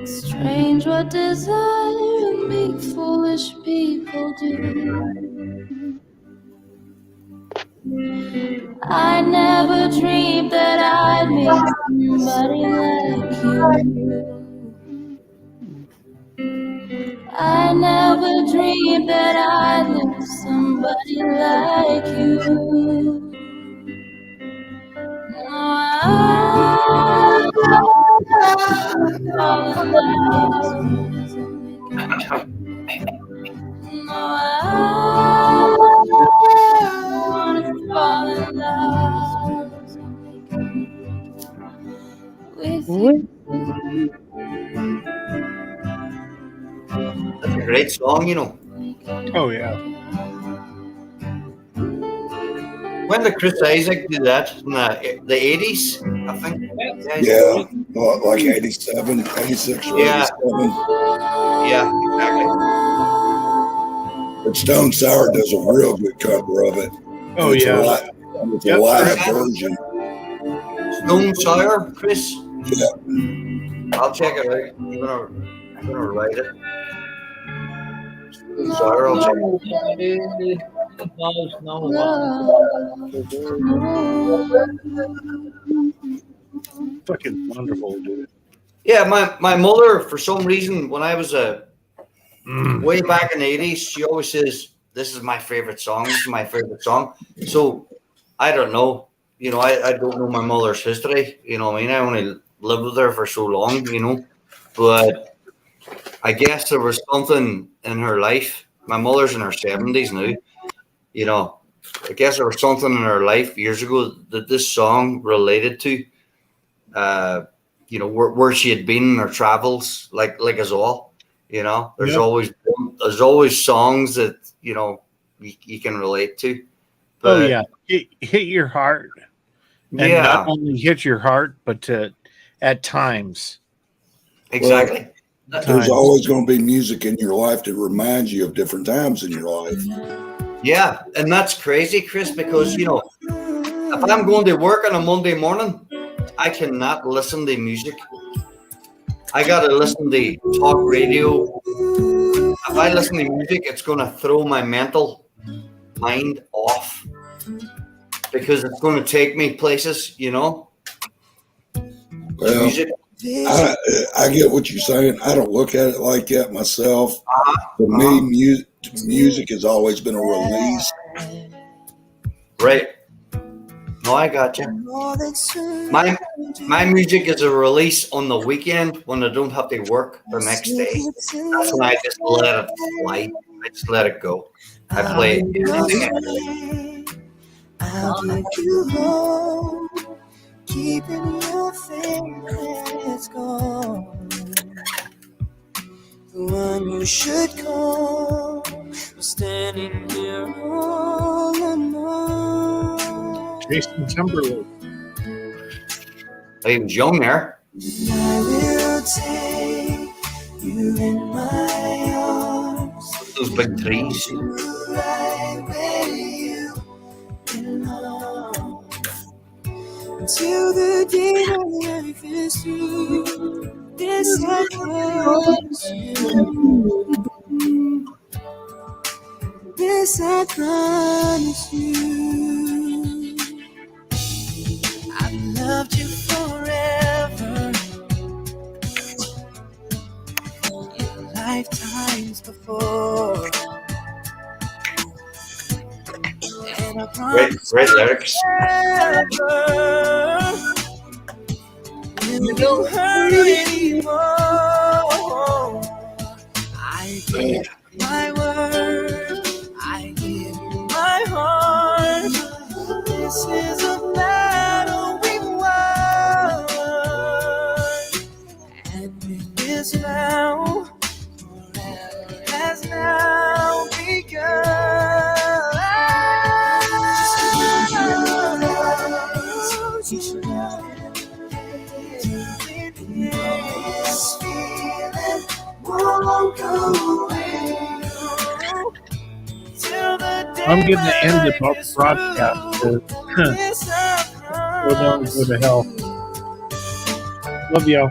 Strange what desire and meek foolish people do. I never dreamed that I'd meet somebody like you. I never dreamed that I'd lose somebody like you. No, I fall in love. No, I wanna fall in love with you. That's a great song, you know. Oh yeah. When did Chris Isaac do that? In the 80s, I think. Yeah, like 87, 86 or Yeah. 87. Yeah, exactly. But Stone Sour does a real good cover of it. Oh, it's yeah. It's a live version. Stone Sour, Chris? Yeah. I'll check it out. I'm gonna write it. Stone Sour, I'll check it out. Fucking wonderful, dude. Yeah, my mother, for some reason, when I was way back in the 80s, she always says, "This is my favorite song. This is my favorite song." So I don't know. You know, I don't know my mother's history. You know what I mean? I only lived with her for so long, you know. But I guess there was something in her life. My mother's in her 70s now. You know, I guess there was something in her life years ago that this song related to. You know, where she had been in her travels, like us all. You know, there's always songs that you know you can relate to. But, oh yeah, hit your heart, and Yeah. not only hit your heart, but at times. Exactly. There's always going to be music in your life that reminds you of different times in your life. Yeah, and that's crazy, Chris, because you know, if I'm going to work on a Monday morning, I cannot listen to music. I gotta listen to talk radio. If I listen to music, it's gonna throw my mental mind off because it's gonna take me places, you know. Well, Music. I get what you're saying. I don't look at it like that myself. For me, music has always been a release. Right. No, I got you. My music is a release on the weekend when I don't have to work the next day. That's when I just let it fly. I just let it go. I play anything. I'll take you home, keeping your favorites gone. The one you should call, I'm standing here all alone. Jason Timberlake. He was young there. I will take you in my arms. Those big trees. Right where you belong. Until the day my life is through. This I promise you. This I promise you. I've loved you forever. In lifetimes before. And I promise Great lyrics. forever. You don't hurt anymore. I give my word. I give you my heart. This is a battle we won. And in this vow, forever has now begun. You should know. This feeling won't go away till the day I'm going to end the broadcast. Go down and go to hell. Love y'all.